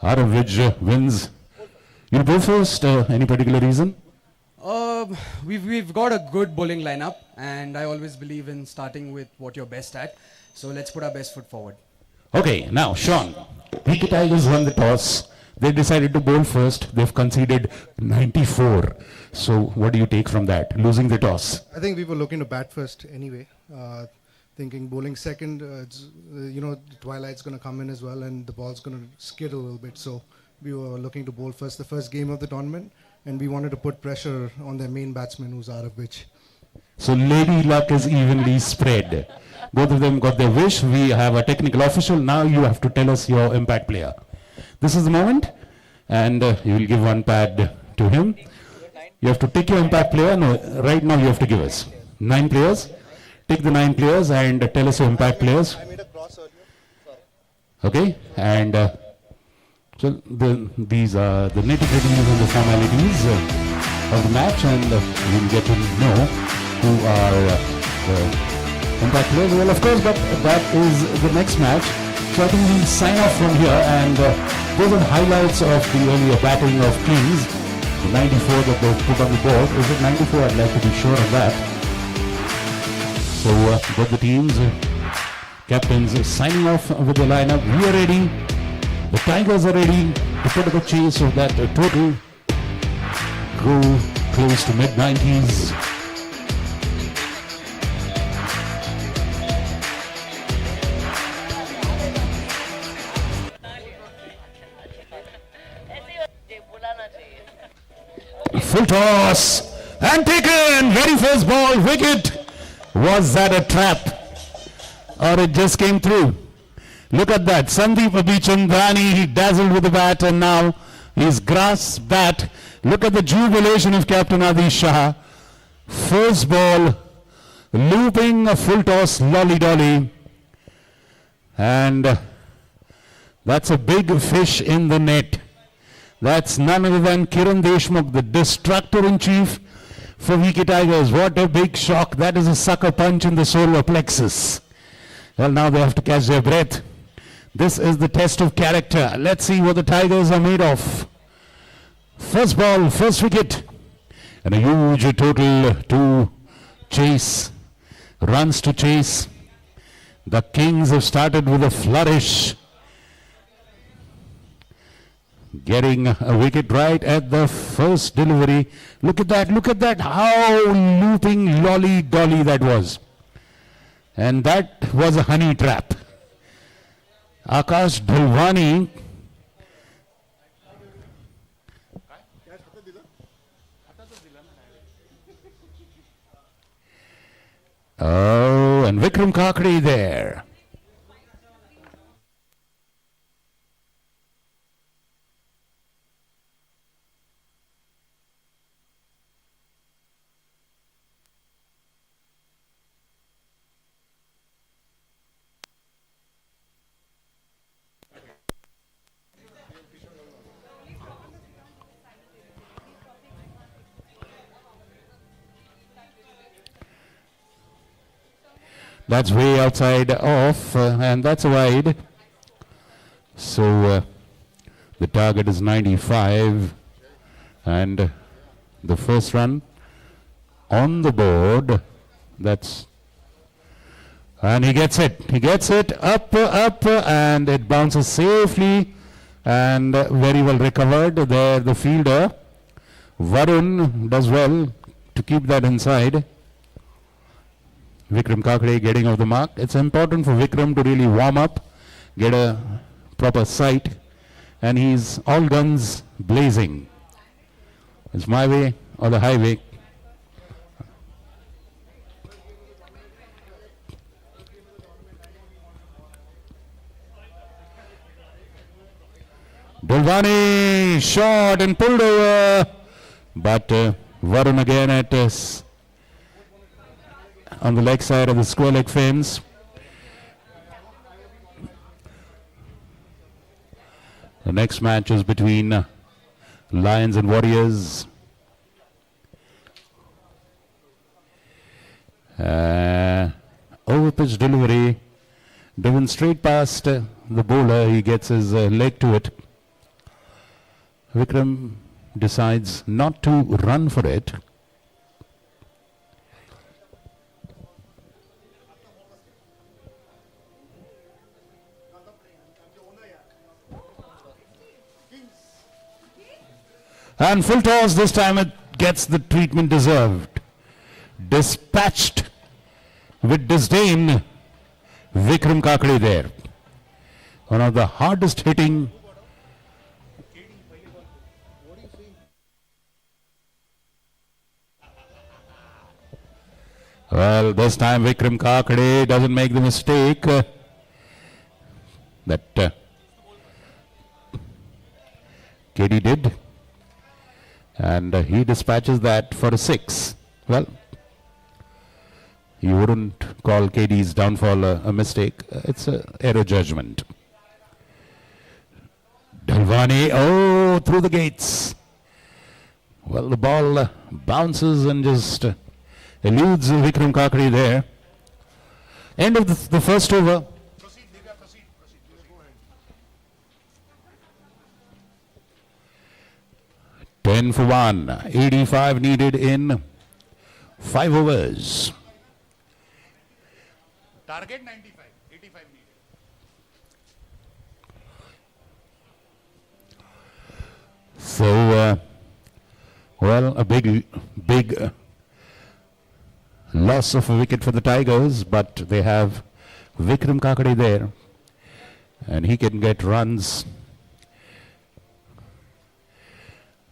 Arav, which wins? You'll go first. Any particular reason? We've got a good bowling lineup, and I always believe in starting with what you're best at. So let's put our best foot forward. Okay, now Sean, PK Tigers won the toss. They decided to bowl first. They've conceded 94. So what do you take from that, losing the toss? I think we were looking to bat first anyway. Thinking bowling second, the twilight's going to come in as well and the ball's going to skid a little bit. So we were looking to bowl first, the first game of the tournament, and we wanted to put pressure on their main batsman, who's out of which. So Lady Luck is evenly spread. Both of them got their wish. We have a technical official. Now you have to tell us your impact player. This is the moment, and you will give one pad to him. You have to take your impact player. No, right now you have to give us 9 players. Take the 9 players and tell us your impact players. Okay, and so these are the nitty-gritties and the formalities of the match, and we'll get to know who are the impact players. Well, of course, but that is the next match. So I think we'll sign off from here, and those are the highlights of the earlier batting of Kings. The 94 that they've put on the board. Is it 94? I'd like to be sure of that. So both the teams, captains signing off with the lineup. We are ready. The Tigers are ready to put up a chase of that total. Go close to mid-90s. Full toss and taken. Very first ball, wicket. Was that a trap or it just came through? Look at that. Sandeep Abhichandani, he dazzled with the bat, and now he's grasped that. Look at the jubilation of Captain Adi Shah. First ball, looping a full toss, lolly-dolly. And that's a big fish in the net. That's none other than Kiran Deshmukh, the destructor-in-chief for VK Tigers. What a big shock. That is a sucker punch in the solar plexus. Well, now they have to catch their breath. This is the test of character. Let's see what the Tigers are made of. First ball, first wicket. And a huge total to chase. Runs to chase. The Kings have started with a flourish. Getting a wicket right at the first delivery. Look at that, how looping lolly-dolly that was. And that was a honey trap. Akash Dhulwani. Oh, and Vikram Kakri there. That's way outside off, and that's wide. So the target is 95, and the first run on the board. And he gets it. He gets it up, and it bounces safely, and very well recovered. There, the fielder Varun does well to keep that inside. Vikram Kakre getting off the mark. It's important for Vikram to really warm up, get a proper sight, and he's all guns blazing. It's my way or the highway. Dhulwani shot and pulled over, but Varun again at on the leg side of the square leg fence. The next match is between Lions and Warriors. Over pitch delivery, driven straight past the bowler. He gets his leg to it. Vikram decides not to run for it. And full toss, this time it gets the treatment deserved. Dispatched with disdain, Vikram Kakre there. One of the hardest hitting Well, this time Vikram Kakade doesn't make the mistake that KD did. And he dispatches that for a 6. Well, you wouldn't call KD's downfall a mistake. It's an error judgment. Dalwani, oh, through the gates. Well, the ball bounces and just eludes Vikram Kakade there. End of the first over. 10 for 1. 85 needed in 5 overs. Target 95, 85 needed. So, well, a big loss of a wicket for the Tigers, but they have Vikram Kakade there, and he can get runs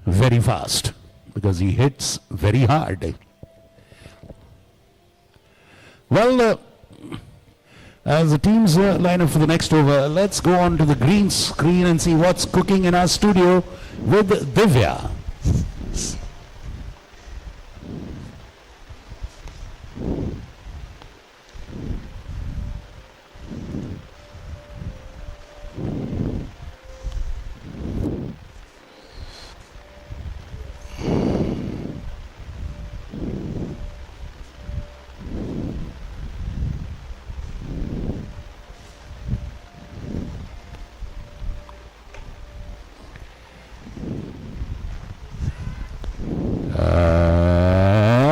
very fast because he hits very hard. Well, as the teams line up for the next over, let's go on to the green screen and see what's cooking in our studio with Divya.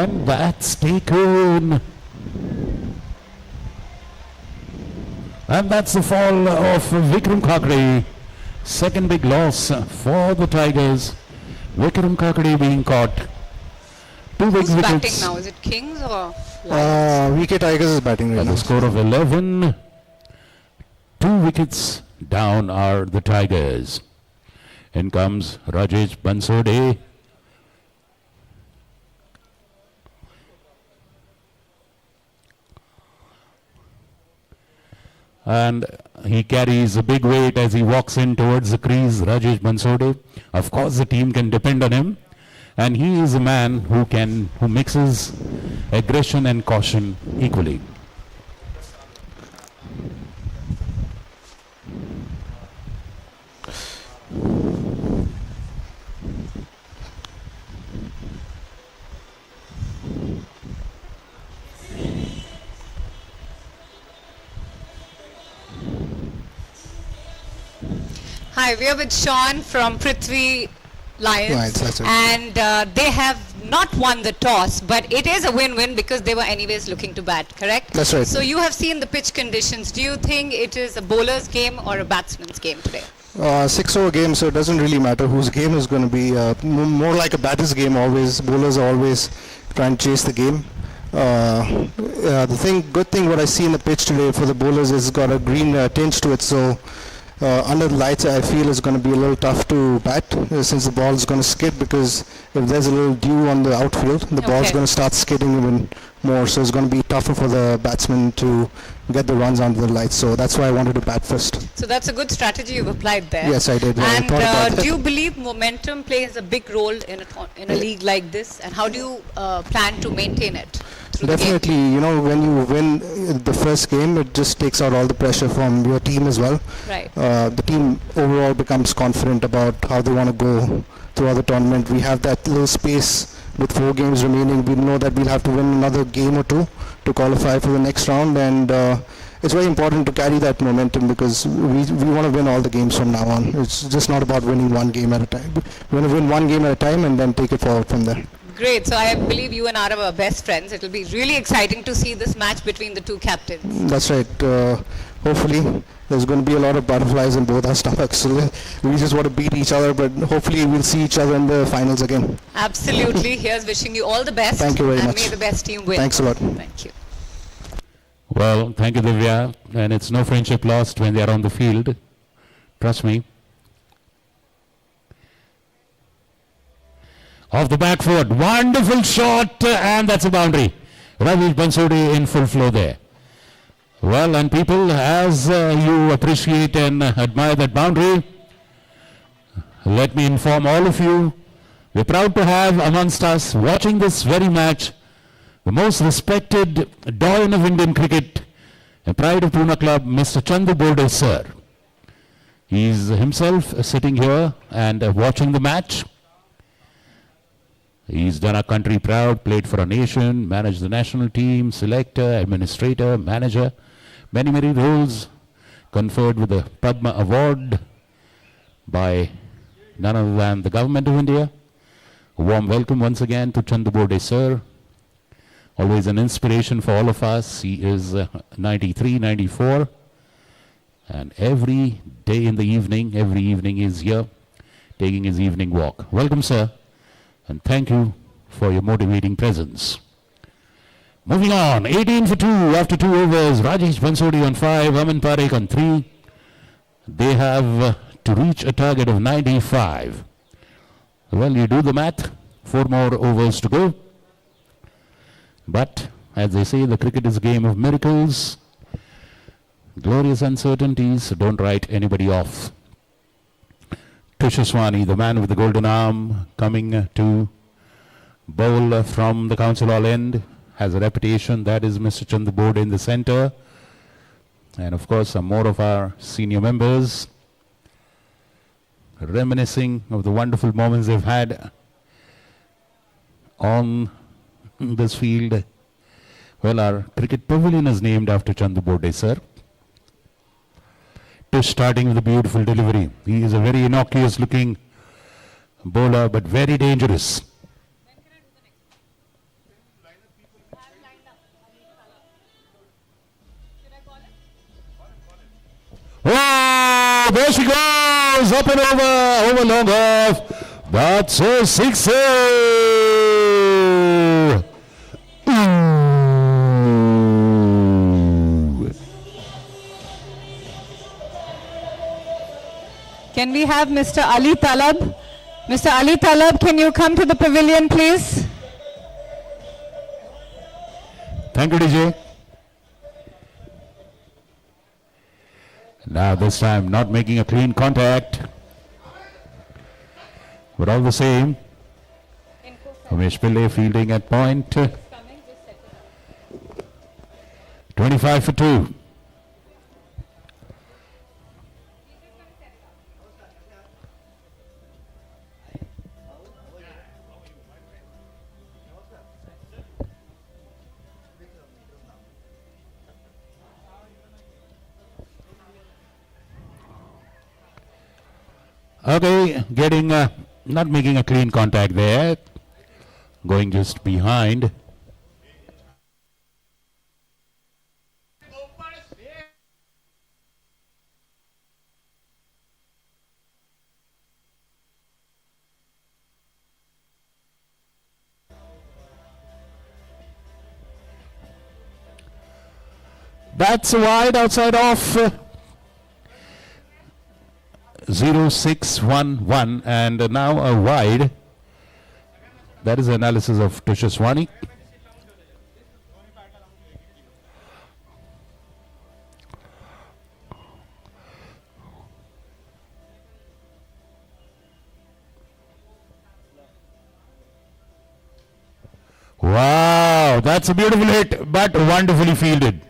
And that's taken. And that's the fall of Vikram Kakade. Second big loss for the Tigers. Vikram Kakade being caught. Two big Who's wickets. batting now? Is it Kings or VK Tigers is batting right At now. the score of 11. 2 wickets down are the Tigers. In comes Rajesh Bansode. And he carries a big weight as he walks in towards the crease, Rajesh Bansode. Of course, the team can depend on him. And he is a man who mixes aggression and caution equally. Hi, we are with Sean from Prithvi Lions, Right, that's right. and they have not won the toss, but it is a win-win because they were anyways looking to bat, correct? That's right. So you have seen the pitch conditions. Do you think it is a bowler's game or a batsman's game today? 6-over game, so it doesn't really matter whose game is going to be. More like a batter's game always. Bowlers are always trying to chase the game. Good thing what I see in the pitch today for the bowlers is got a green tinge to it, so under the lights I feel it's going to be a little tough to bat since the ball is going to skid, because if there's a little dew on the outfield, the ball's going to start skidding even more, so it's going to be tougher for the batsmen to get the runs under the lights, so that's why I wanted to bat first. So that's a good strategy you've applied there. Yes, I did. I And thought about do that. you believe momentum plays a big role in a league like this? And how do you plan to maintain it through the game? Definitely, you know, when you win the first game, it just takes out all the pressure from your team as well. Right. The team overall becomes confident about how they want to go throughout the tournament. We have that little space with 4 games remaining. We know that we'll have to win another game or 2 to qualify for the next round, and it's very important to carry that momentum because we want to win all the games from now on. It's just not about winning one game at a time. We want to win one game at a time and then take it forward from there. Great. So I believe you and Arav are best friends. It will be really exciting to see this match between the two captains. That's right. Hopefully, there's going to be a lot of butterflies in both our stomachs. So we just want to beat each other, but hopefully we'll see each other in the finals again. Absolutely. Here's wishing you all the best. Thank you very and much. may the best team win. Thanks a lot. Thank you. Well, thank you, Divya. And it's no friendship lost when they are on the field. Trust me. Off the back foot. Wonderful shot, and that's a boundary. Rajesh Bansodi in full flow there. Well, and people, as you appreciate and admire that boundary, let me inform all of you, we're proud to have amongst us, watching this very match, the most respected doyen of Indian cricket, a pride of Pune Club, Mr. Chandu Borde, sir. He's himself sitting here and watching the match. He's done our country proud, played for our nation, managed the national team, selector, administrator, manager, many, many roles, conferred with the Padma Award by none other than the Government of India. A warm welcome once again to Chandu Borde, sir. Always an inspiration for all of us. He is 93, 94. And every day in the evening, every evening he's here, taking his evening walk. Welcome, sir. And thank you for your motivating presence. Moving on, 18 for 2 after 2 overs. Rajesh Bansodi on 5, Aman Parekh on 3. They have to reach a target of 95. Well, you do the math, 4 more overs to go. But, as they say, the cricket is a game of miracles. Glorious uncertainties don't write anybody off. Tushaswani, the man with the golden arm, coming to bowl from the council hall end, has a reputation. That is Mr. Chandu Borde in the center. And of course, some more of our senior members reminiscing of the wonderful moments they've had on this field. Well, our cricket pavilion is named after Chandu Borde, sir. Tush starting with a beautiful delivery. He is a very innocuous looking bowler, but very dangerous. Oh, there she goes, up and over long off. That's a sixer. Can we have Mr. Ali Talab? Mr. Ali Talab, can you come to the pavilion, please? Thank you, DJ. Now this time not making a clean contact. But all the same, Umesh Pillai fielding at point. 25 for 2. Okay, getting, not making a clean contact there. Going just behind. That's wide outside off. 0611 and now a wide. That is analysis of Tushaswani. Wow, that's a beautiful hit, but wonderfully fielded.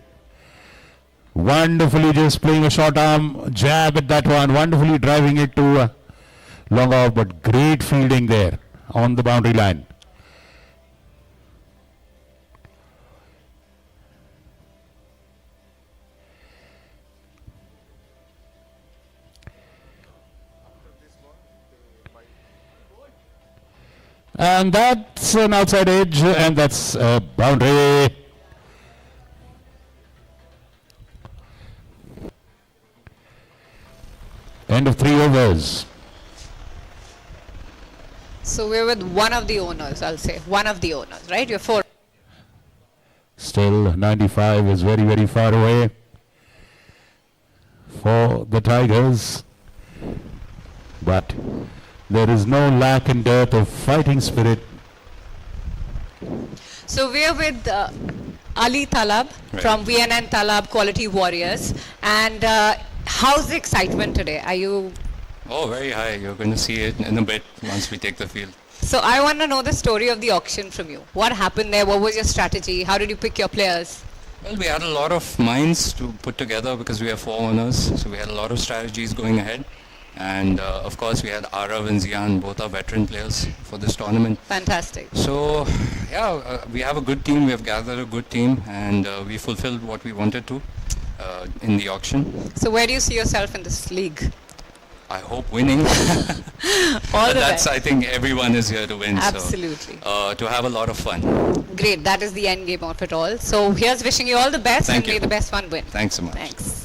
Wonderfully just playing a short arm jab at that one, wonderfully driving it to long off, but great fielding there on the boundary line. And that's an outside edge, and that's a boundary. End of 3 overs. So we're with one of the owners, I'll say. One of the owners, right? You're 4. Still 95 is very, very far away for the Tigers. But There is no lack and dearth of fighting spirit. So we're with Ali Talab from VNN Talab Quality Warriors. And how's the excitement today? Are you... Oh, very high. You're going to see it in a bit once we take the field. So I want to know the story of the auction from you. What happened there? What was your strategy? How did you pick your players? Well, we had a lot of minds to put together because we have 4 owners. So we had a lot of strategies going ahead. And of course, we had Arav and Zian, both are veteran players for this tournament. Fantastic. So, yeah, we have a good team. We have gathered a good team. And we fulfilled what we wanted to in the auction. So where do you see yourself in this league? I hope winning. All the That's, best. I think everyone is here to win. Absolutely. So, to have a lot of fun. Great. That is the end game of it all. So here's wishing you all the best. Thank and may you. the best one win. Thanks so much. Thanks.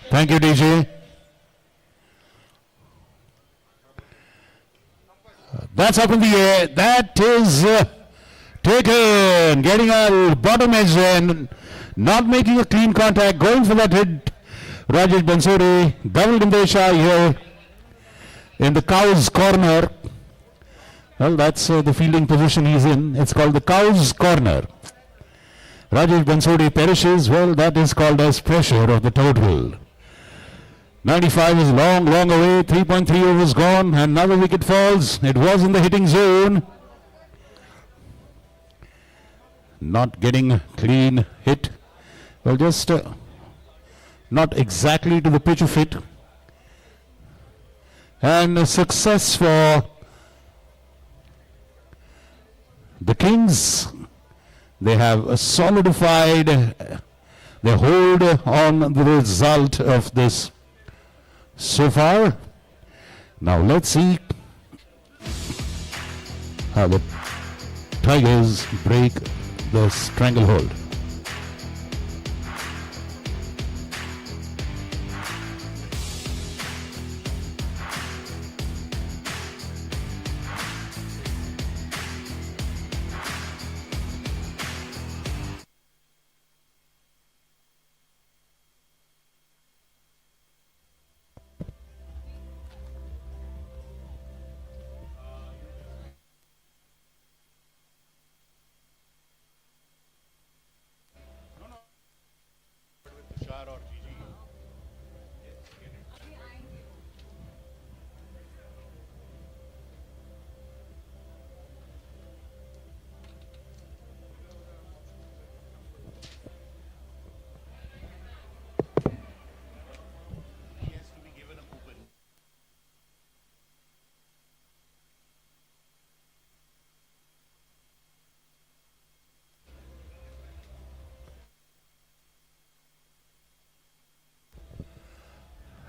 Thank you, DJ. That's up in the air. That is taken. Getting a bottom edge and not making a clean contact. Going for that hit. Rajesh Bansuri. Double Dimdesha here in the cow's corner. Well, that's the fielding position he's in. It's called the cow's corner. Rajesh Bansuri perishes. Well, that is called as pressure of the total. 95 is long, long away. 3.3 overs gone. Another wicket falls. It was in the hitting zone. Not getting a clean hit. Well, just not exactly to the pitch of it. And a success for the Kings. They have solidified their hold on the result of this so far. Now let's see how the Tigers break the stranglehold.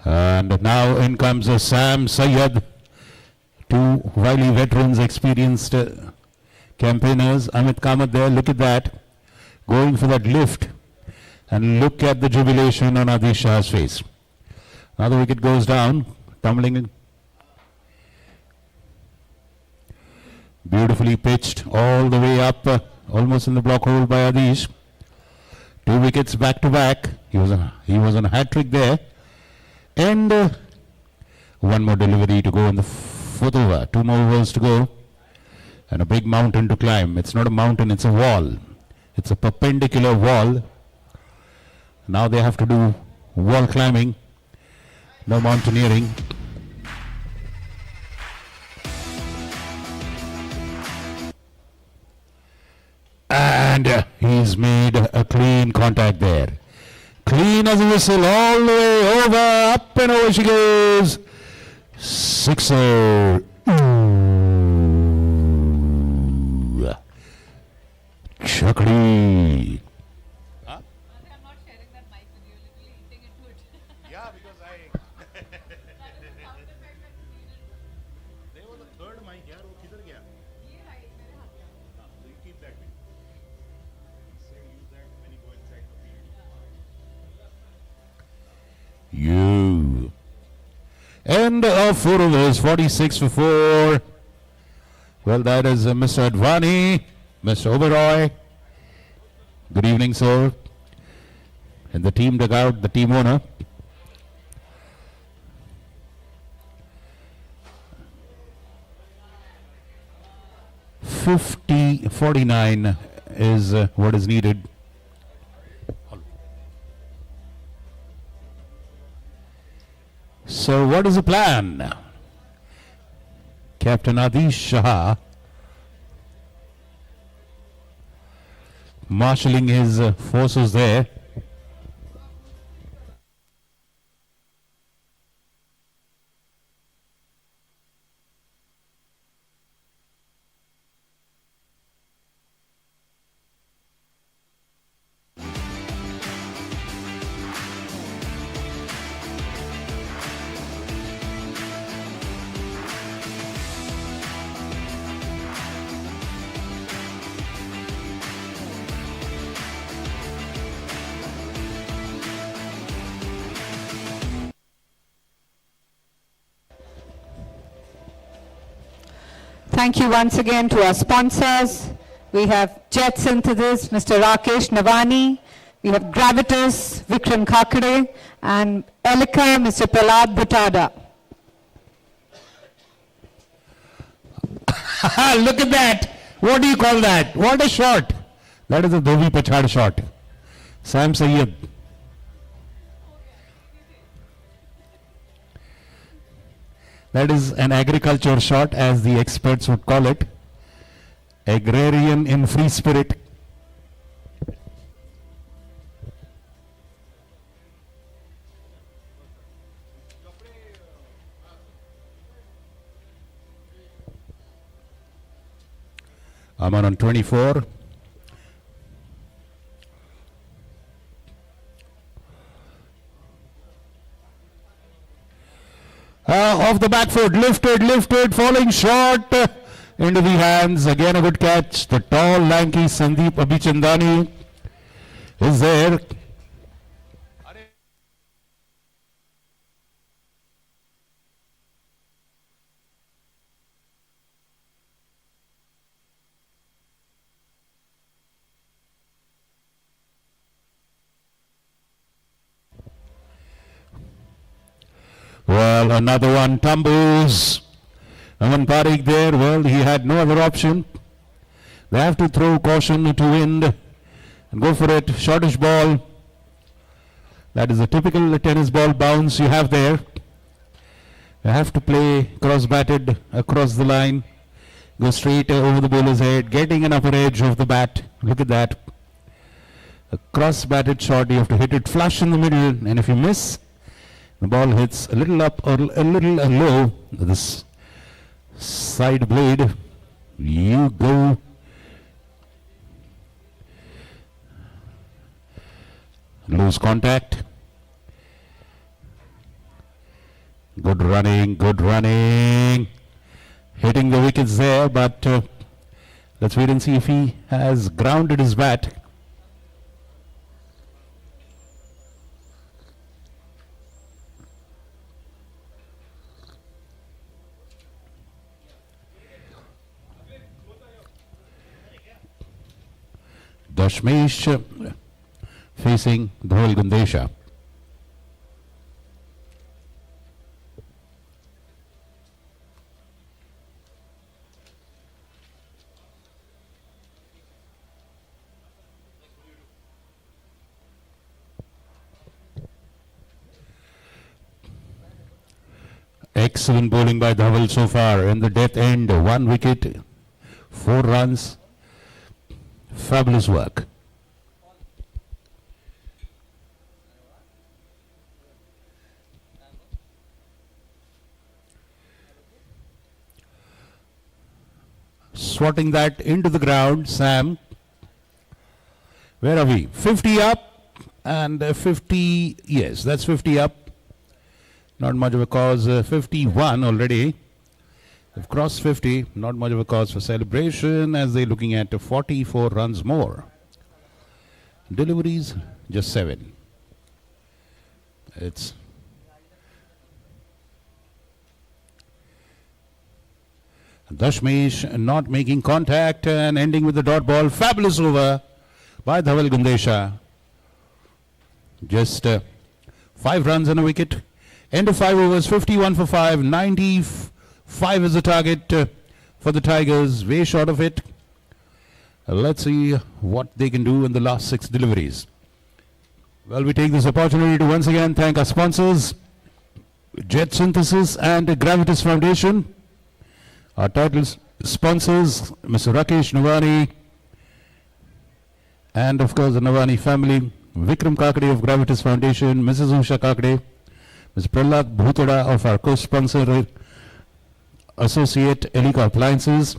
And now in comes Sam Syed, 2 wily veterans, experienced campaigners. Amit Kamath there, look at that, going for that lift. And look at the jubilation on Adish Shah's face. Now the wicket goes down, tumbling in. Beautifully pitched all the way up, almost in the block hole by Adish. 2 wickets back to back. He was on a hat trick there. And one more delivery to go in the fourth over. 2 more overs to go. And a big mountain to climb. It's not a mountain, it's a wall. It's a perpendicular wall. Now they have to do wall climbing. No mountaineering. And he's made a clean contact there. Clean as a whistle, all the way over, up and over she goes. Sixer. Ooh. Chakri. Huh? I'm not sharing that mic with you, literally eating into it. Yeah, because There was a third mic here. वो किधर गया? ये right, मेरे हाथ में. So you keep that. Say use that when you go inside the field. You. End of 4 overs, 46 for 4. Well, that is Mr. Advani, Mr. Oberoi. Good evening, sir. And the team dugout, the team owner. $50.49 is what is needed. So what is the plan? Captain Adish Shah marshalling his forces there. Thank you once again to our sponsors. We have Jet Synthesis, Mr. Rakesh Navani. We have Gravitas, Vikram Kakade, and Elika, Mr. Prahlad Bhutada. Look at that. What do you call that? What a shot. That is a Dhobi Pachad shot. Sam Sayyed. That is an agriculture shot, as the experts would call it. Agrarian in free spirit. Aman on 24. Off the back foot, lifted, falling short into the hands. Again a good catch. The tall, lanky Sandeep Abhichandani is there. Well, another one tumbles. Aman Parikh there, well, he had no other option. They have to throw caution to wind and go for it. Shortish ball. That is a typical tennis ball bounce you have there. You have to play cross-batted across the line. Go straight over the bowler's head, getting an upper edge of the bat. Look at that. A cross-batted shot, you have to hit it flush in the middle, and if you miss, the ball hits a little up or a little low. This side blade, you go. Lose contact. Good running. Hitting the wickets there, but let's wait and see if he has grounded his bat. Dashmesh facing Dhawal Gundesha. Excellent bowling by Dhawal so far in the death end. 1 wicket, 4 runs. Fabulous work. Swatting that into the ground, Sam. Where are we? 50 up and 50, yes, that's 50 up. Not much of a cause, 51 already. They've crossed 50, not much of a cause for celebration as they're looking at 44 runs more. Deliveries, just 7. It's Dashmesh not making contact and ending with the dot ball. Fabulous over by Dhawal Gundesha. Just 5 runs and a wicket. End of 5 overs, 51 for 5, 95 is the target for the Tigers, way short of it. Let's see what they can do in the last 6 deliveries. Well, we take this opportunity to once again thank our sponsors, Jet Synthesis and Gravitas Foundation. Our title sponsors, Mr. Rakesh Navani, and of course the Navani family, Vikram Kakade of Gravitas Foundation, Mrs. Usha Kakade, Mr. Prahlad Bhutada of our co-sponsor associate Elika Appliances,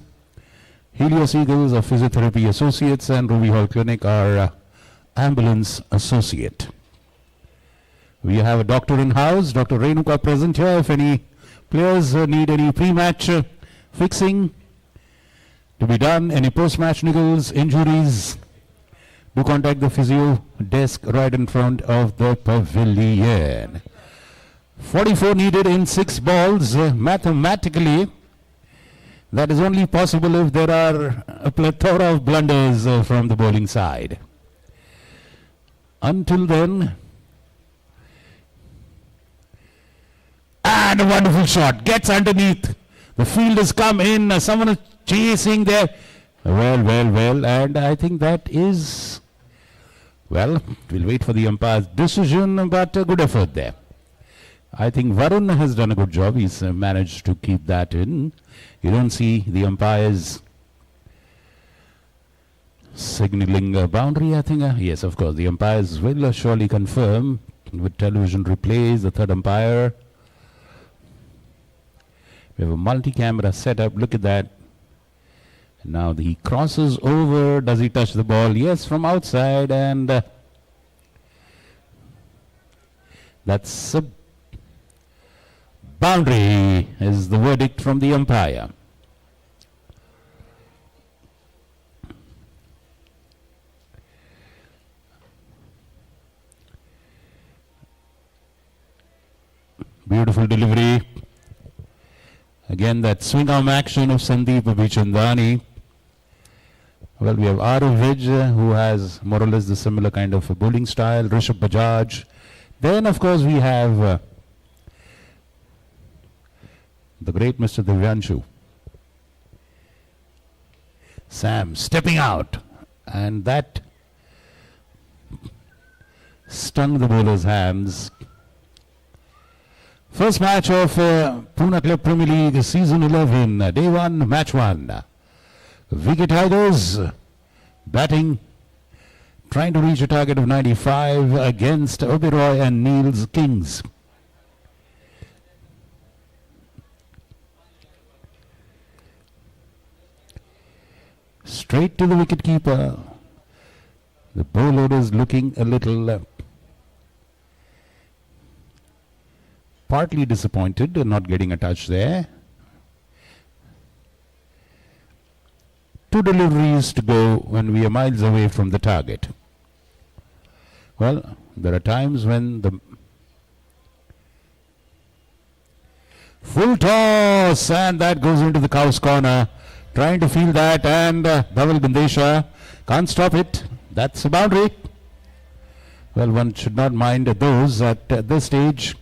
Helios Eagles of Physiotherapy Associates, and Ruby Hall Clinic, our ambulance associate. We have a doctor in house, Dr. Renuka present here. If any players need any pre-match fixing to be done, any post-match niggles, injuries, do contact the physio desk right in front of the pavilion. 44 needed in 6 balls. Mathematically, that is only possible if there are a plethora of blunders from the bowling side. Until then, and a wonderful shot. Gets underneath. The field has come in. Someone is chasing there. Well. And I think that is, well, we'll wait for the umpire's decision, but a good effort there. I think Varun has done a good job. He's managed to keep that in. You don't see the umpires signaling a boundary, I think. Yes, of course. The umpires will surely confirm with television replays. The third umpire. We have a multi-camera setup. Look at that. Now he crosses over. Does he touch the ball? Yes, from outside. And that's a boundary is the verdict from the umpire. Beautiful delivery. Again, that swing arm action of Sandeep Abhichandani. Well, we have Arav who has more or less the similar kind of a bowling style. Rishabh Bajaj. Then, of course, we have the great Mr. Divyanshu. Sam stepping out, and that stung the bowler's hands. First match of Pune Club Premier League Season 11, Day 1, Match 1. Vicky Tigers batting, trying to reach a target of 95 against Oberoi and Neil's Kings. Straight to the wicketkeeper. The bowler is looking a little partly disappointed not getting a touch there. 2 deliveries to go when we are miles away from the target. Well, there are times when the full toss, and that goes into the cow's corner. Trying to feel that, and Dhawal Gundesha can't stop it. That's a boundary. Well, one should not mind those at this stage.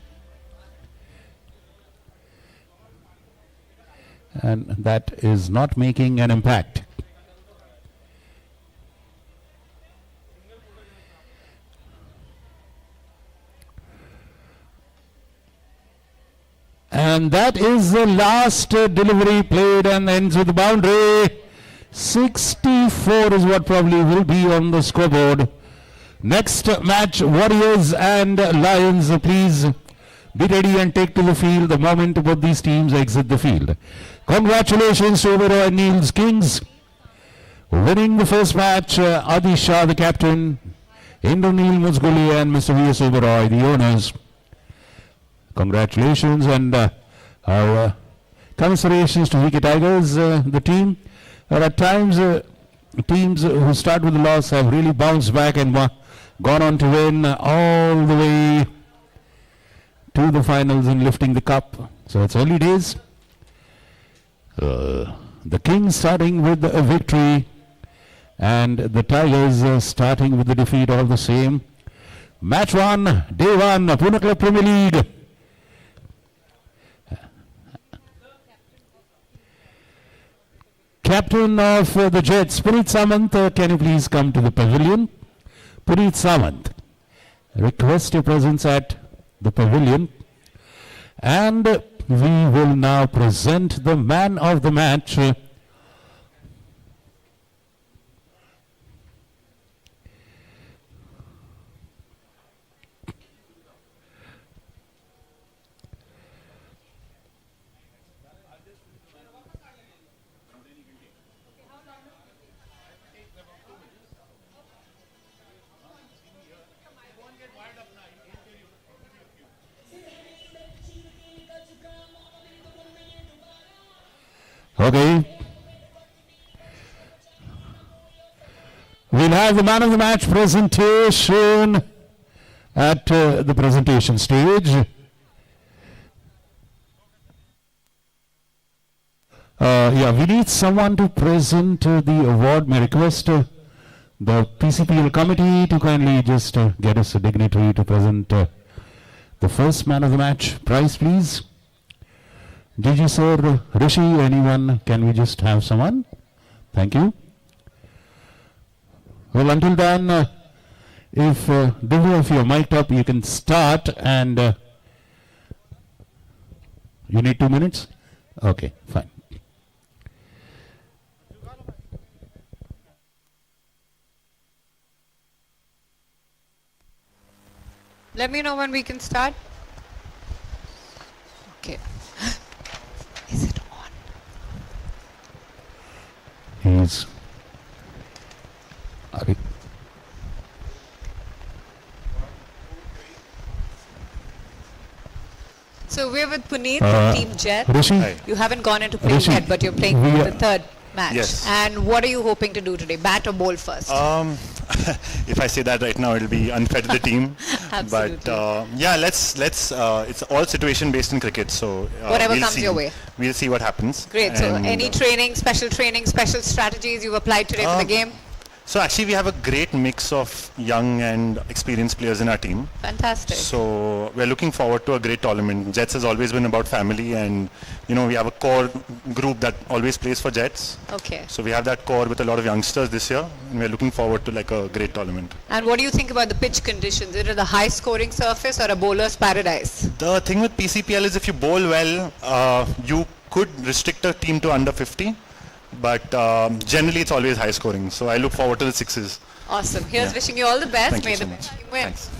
And that is not making an impact. And that is the last delivery played and ends with the boundary. 64 is what probably will be on the scoreboard. Next match, Warriors and Lions, please be ready and take to the field the moment both these teams exit the field. Congratulations to Oberoi and Niels Kings. Winning the first match, Adi Shah, the captain, Indranil Muzguli and Mr. V.S. Oberoi, the owners. Congratulations and our commiserations to Wicket Tigers, the team. At times, teams who start with a loss have really bounced back and gone on to win all the way to the finals and lifting the cup. So it's early days. The Kings starting with a victory and the Tigers starting with the defeat all the same. Match 1, day 1, Pune Club Premier League. Captain of the Jets, Puneet Samant, can you please come to the pavilion? Puneet Samant, request your presence at the pavilion. And we will now present the man of the match. Okay. We'll have the man of the match presentation at the presentation stage. Yeah, we need someone to present the award. May I request the Pcpl committee to kindly just get us a dignitary to present the first man of the match prize, please. GG sir, Rishi, anyone? Can we just have someone? Thank you. Well, until then, if you're mic'd up, you can start and you need 2 minutes? Okay, fine. Let me know when we can start. Okay. Is it on? He's... Okay. So we're with Puneet from Team Jet. Rishi? You haven't gone into playing yet, but you're playing the third match. Yes. And what are you hoping to do today? Bat or bowl first? If I say that right now, it'll be unfair to the team. Absolutely. But yeah, let's. It's all situation based in cricket, so whatever we'll comes see. your way. We'll see what happens. Great. So any training, special strategies you've applied today for the game? So actually, we have a great mix of young and experienced players in our team. Fantastic. So we're looking forward to a great tournament. Jets has always been about family, and we have a core group that always plays for Jets. Okay. So we have that core with a lot of youngsters this year, and we're looking forward to like a great tournament. And what do you think about the pitch conditions? Is it a high scoring surface or a bowler's paradise? The thing with Pcpl is if you bowl well, you could restrict a team to under 50. But generally it's always high scoring, so I look forward to the sixes. Awesome. Here's wishing you all the best. Thank May you so the much. team win. Thanks.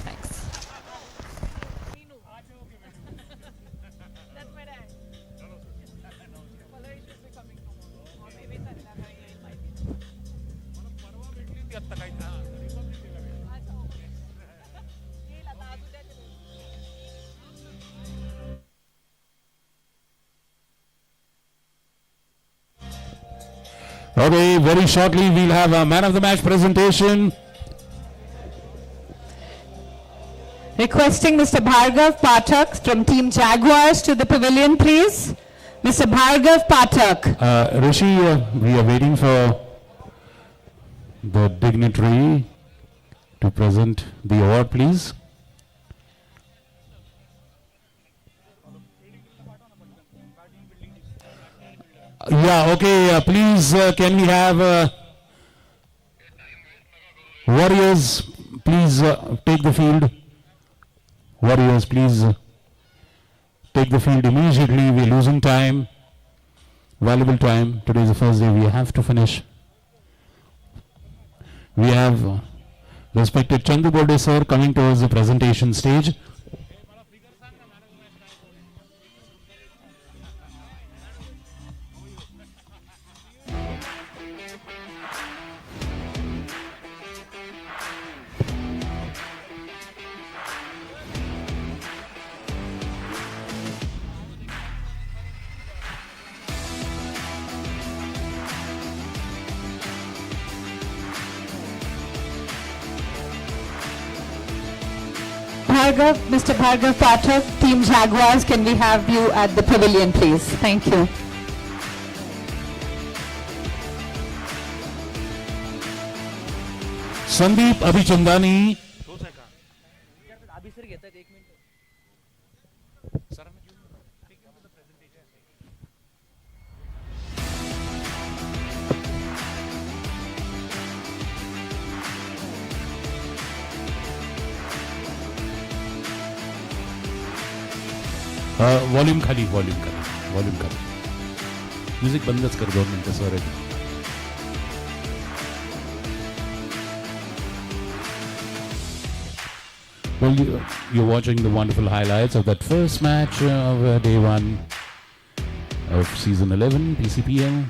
Okay, very shortly we'll have a man of the match presentation. Requesting Mr. Bhargav Pathak from Team Jaguars to the pavilion, please. Mr. Bhargav Pathak. Rishi, we are waiting for the dignitary to present the award, please. Yeah, okay, please, can we have Warriors, please take the field. Warriors, please take the field immediately. We're losing time, valuable time. Today is the first day. We have to finish. We have respected Chandu Borde sir coming towards the presentation stage. Bhargav, Mr. Bhargav Pathak, Team Jaguars, can we have you at the pavilion, please? Thank you. Sandeep Abhichandani. Volume खाली music बंदच कर 2 मिनिटं sir. Well, you're watching the wonderful highlights of that first match of day 1 of season 11 Pcpl.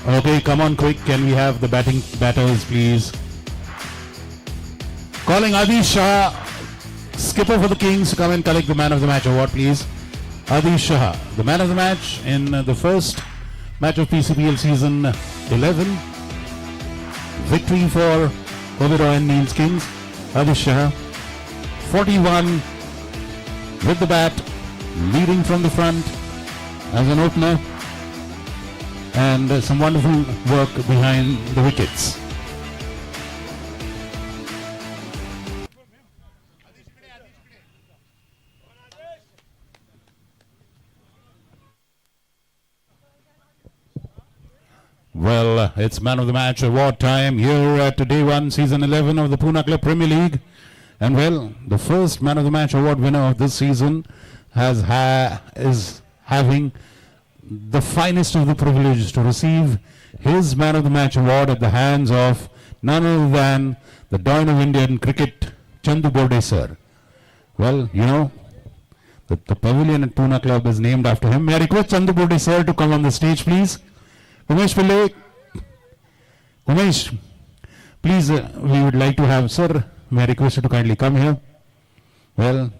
Okay, come on quick. Can we have the batters, please? Calling Adi Shah, skipper for the Kings, to come and collect the man of the match award, please. Adi Shah, the man of the match in the first match of PCPL season 11. Victory for Oberoi and Neils Kings. Adi Shah, 41 with the bat, leading from the front as an opener. And some wonderful work behind the wickets. Well, it's man of the match award time here at day 1, season 11 of the Pune Club Premier League. And well, the first man of the match award winner of this season is having the finest of the privilege to receive his man of the match award at the hands of none other than the Dawn of Indian cricket, Chandu Borde sir. Well, you know, the pavilion at Pune Club is named after him. May I request Chandu Borde sir to come on the stage, please? Umesh Pillai. Umesh, please, we would like to have, sir, may I request you to kindly come here? Well,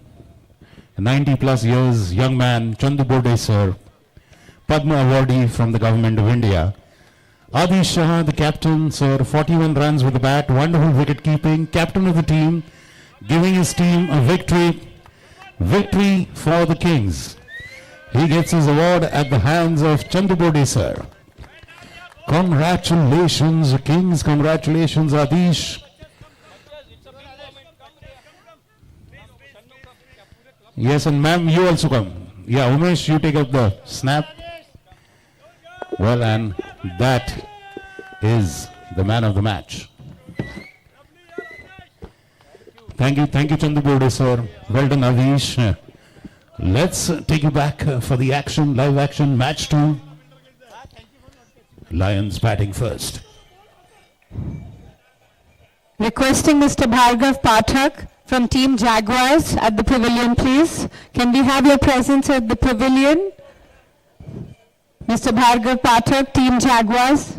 90 plus years, young man, Chandu Borde sir, Padma awardee from the Government of India. Adi Shah, the captain, sir, 41 runs with the bat, wonderful wicket keeping, captain of the team, giving his team a victory for the Kings. He gets his award at the hands of Chandu Borde sir. Congratulations, Kings, congratulations, Adish. Yes, and ma'am, you also come. Yeah, Umesh, you take up the snap. Well, and that is the man of the match. Thank you, Chandu Borde sir. Well done, Avish. Let's take you back for the action, live action, match 2. Lions batting first. Requesting Mr. Bhargav Pathak from Team Jaguars at the pavilion, please. Can we have your presence at the pavilion? Mr. Bhargav Pathak, Team Jaguars.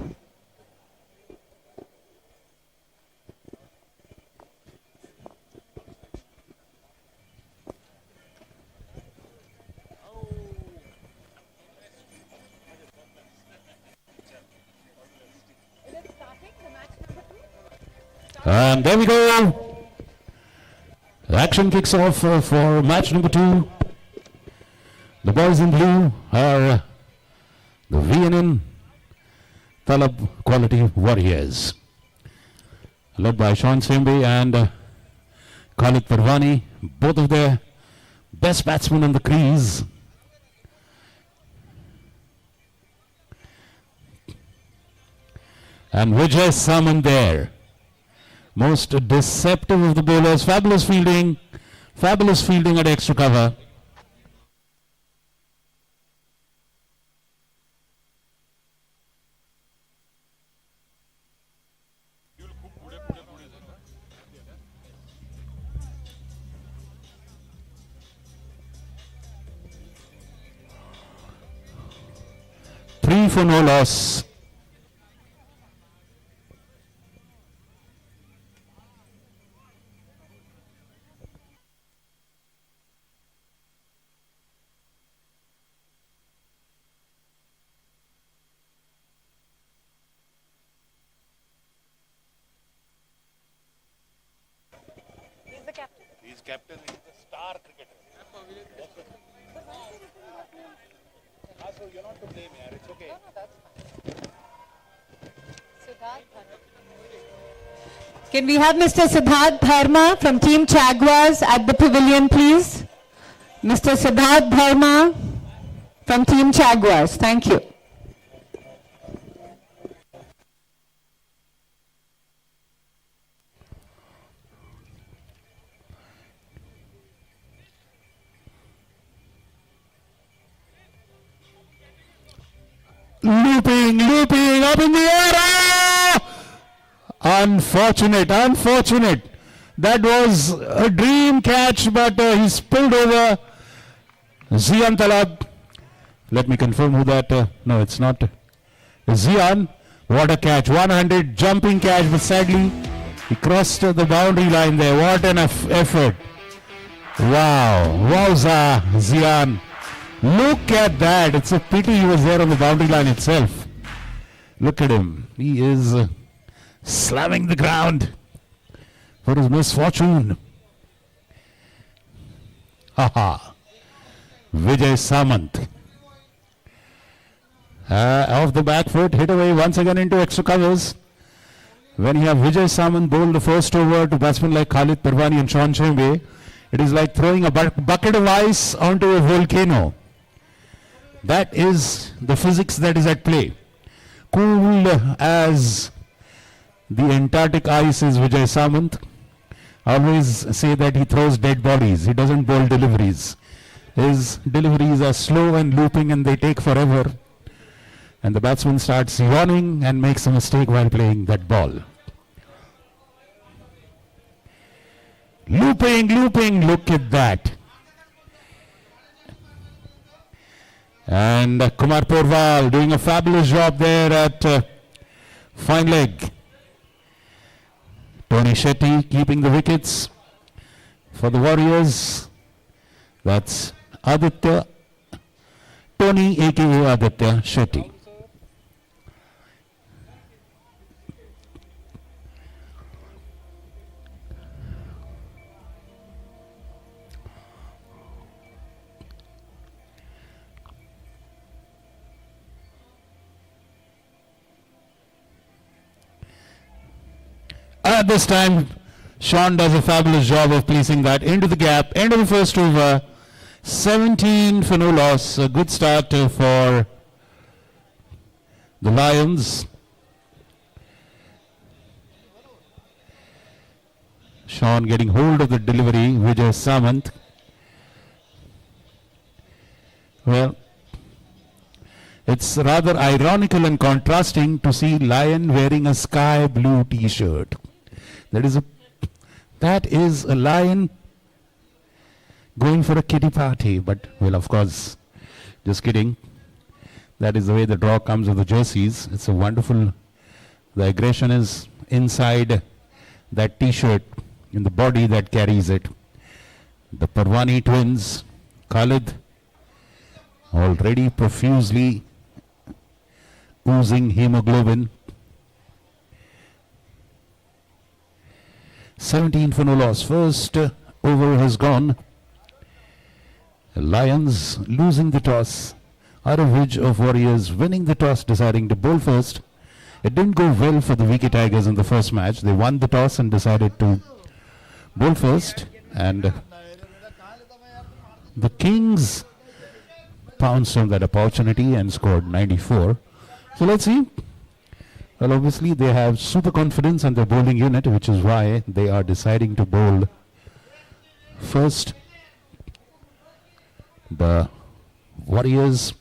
And there we go. The action kicks off for match number 2. The boys in blue are the VNN Talab Quality Warriors, led by Sean Sembe and Khalid Parvani, both of their best batsmen on the crease. And Vijay Samant there, most deceptive of the bowlers. Fabulous fielding at extra cover. Three for no loss. He's captain, he's the star cricketer. So you're not to blame, yaar. It's okay. Can we have Mr. Siddharth Dharma from Team Jaguars at the pavilion, please? Mr. Siddharth Dharma from Team Jaguars. Thank you. Looping up in the air. Ah! Unfortunate. That was a dream catch, but he spilled over. Zian Talab. Let me confirm who that. No, it's not. Zian. What a catch. 100 jumping catch, but sadly he crossed the boundary line there. What an effort. Wow. Wowza, Zian. Look at that. It's a pity he was there on the boundary line itself. Look at him. He is slamming the ground for his misfortune. Haha. Vijay Samant. Off the back foot, hit away once again into extra covers. When you have Vijay Samant bowl the first over to batsmen like Khalid Parvani and Sean Chembe, it is like throwing a bucket of ice onto a volcano. That is the physics that is at play. Cool as the Antarctic ice is Vijay Samant. I always say that he throws dead bodies. He doesn't bowl deliveries. His deliveries are slow and looping and they take forever. And the batsman starts yawning and makes a mistake while playing that ball. Looping, look at that. And Kumar Porwal doing a fabulous job there at fine leg. Tony Shetty keeping the wickets for the Warriors. That's Aditya, Tony aka Aditya Shetty. At this time, Sean does a fabulous job of placing that into the gap. End of the first over. 17 for no loss. A good start for the Lions. Sean getting hold of the delivery. Vijay Samant. Well, it's rather ironical and contrasting to see Lion wearing a sky blue t-shirt. That is a That is a lion going for a kitty party, but, well, of course, just kidding. That is the way the draw comes with the jerseys. It's a wonderful, the aggression is inside that t-shirt, in the body that carries it. The Parwani twins, Khalid, already profusely oozing hemoglobin. 17 for no loss. First over has gone. Lions losing the toss. Aravij of Warriors winning the toss, deciding to bowl first. It didn't go well for the VK Tigers in the first match. They won the toss and decided to bowl first. And the Kings pounced on that opportunity and scored 94. So let's see. Well, obviously they have super confidence on their bowling unit, which is why they are deciding to bowl first. The Warriors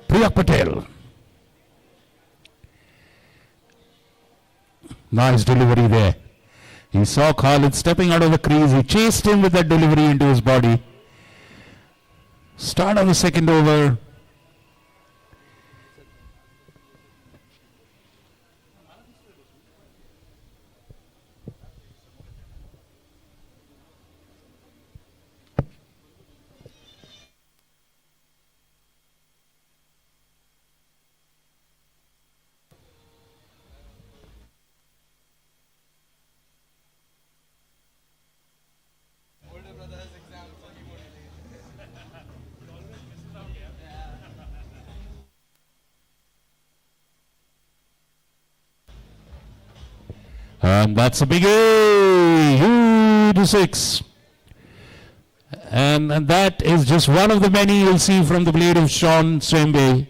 Pcpl. Nice delivery there. He saw Khalid stepping out of the crease. He chased him with that delivery into his body. Start of the second over. And that's a big huge six. And that is just one of the many you'll see from the blade of Sean Swembe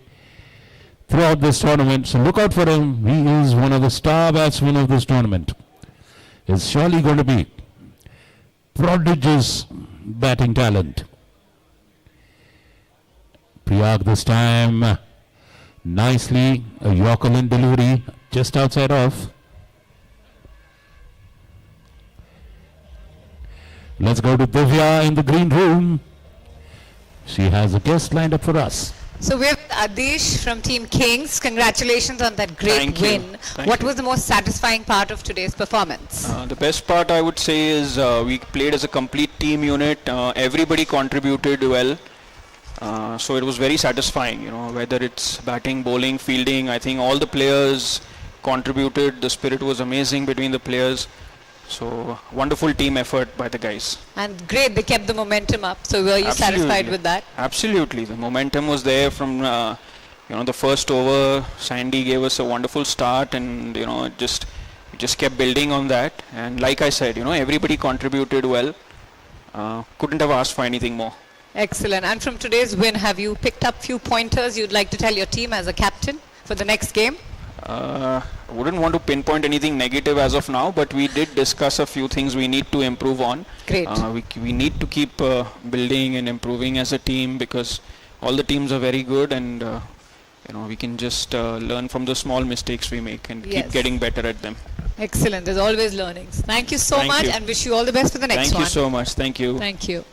throughout this tournament. So look out for him. He is one of the star batsmen of this tournament. Is surely going to be prodigious batting talent. Priyag this time nicely, a Yorker delivery just outside off. Let's go to Divya in the green room. She has a guest lined up for us. So we have Adish from Team Kings. Congratulations on that great win. What was the most satisfying part of today's performance? The best part I would say is we played as a complete team unit. Everybody contributed well. So it was very satisfying, whether it's batting, bowling, fielding. I think all the players contributed. The spirit was amazing between the players. So wonderful team effort by the guys. And great, they kept the momentum up. So were you satisfied with that? Absolutely. The momentum was there from the first over. Sandy gave us a wonderful start, and it just kept building on that. And like I said, everybody contributed well. Couldn't have asked for anything more. Excellent. And from today's win, have you picked up few pointers you'd like to tell your team as a captain for the next game? I wouldn't want to pinpoint anything negative as of now, but we did discuss a few things we need to improve on. Great. We need to keep building and improving as a team, because all the teams are very good, and we can just learn from the small mistakes we make and keep getting better at them. Excellent. There's always learnings. Thank you so much, and wish you all the best for the next one. Thank you so much. Thank you. Thank you.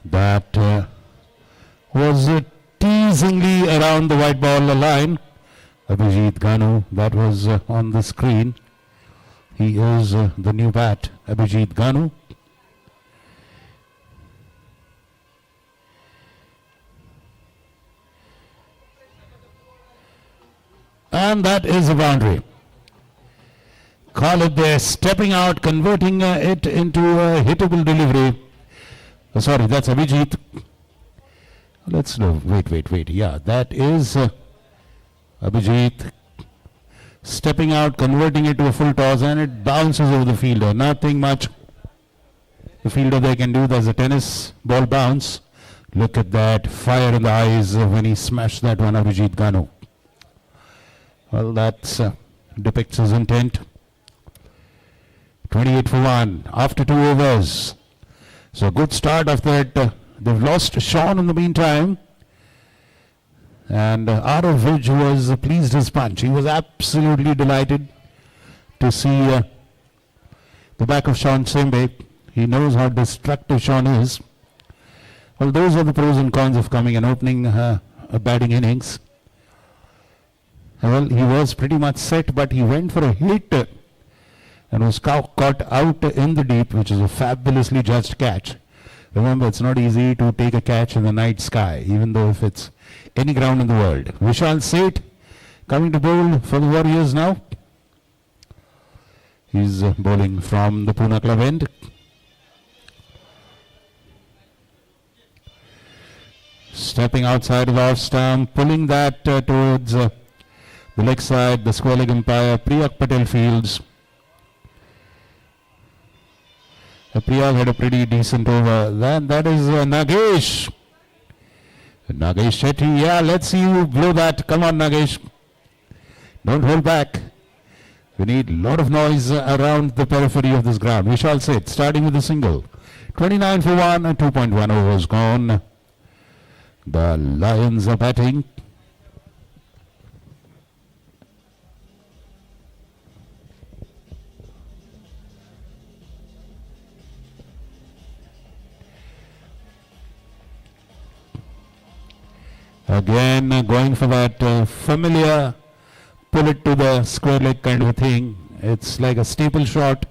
That was teasingly around the white ball line. Abhijit Ganu, that was on the screen. He is the new bat, Abhijit Ganu. And that is a boundary. Call it there, stepping out, converting it into a hittable delivery. Sorry, that's Abhijit. Let's know. Wait. Yeah, that is Abhijit stepping out, converting it to a full toss, and it bounces over the fielder. Nothing much the fielder there can do. There's a tennis ball bounce. Look at that fire in the eyes when he smashed that one, Abhijit Ganu. Well, that depicts his intent. 28 for 1 after 2 overs. So good start of that. They've lost Sean in the meantime. And Arav Vij was pleased his punch. He was absolutely delighted to see the back of Sean Sembe. He knows how destructive Sean is. Well, those are the pros and cons of coming and opening a batting innings. Well, he was pretty much set, but he went for a hit and was caught out in the deep, which is a fabulously judged catch. Remember, it's not easy to take a catch in the night sky, even though if it's any ground in the world. Vishal Seth coming to bowl for the Warriors now. He's bowling from the Pune club end. Stepping outside of the off stump, pulling that towards the leg side, the square leg umpire, Pcpl fields. Priya had a pretty decent over. Then that is Nagesh. Nagesh Shetty, yeah, let's see you blow that. Come on, Nagesh. Don't hold back. We need a lot of noise around the periphery of this ground. We shall say it, starting with a single. 29 for 1 and 2.1 overs gone. The Lions are batting. Again, going for that familiar pull it to the square leg kind of a thing. It's like a staple shot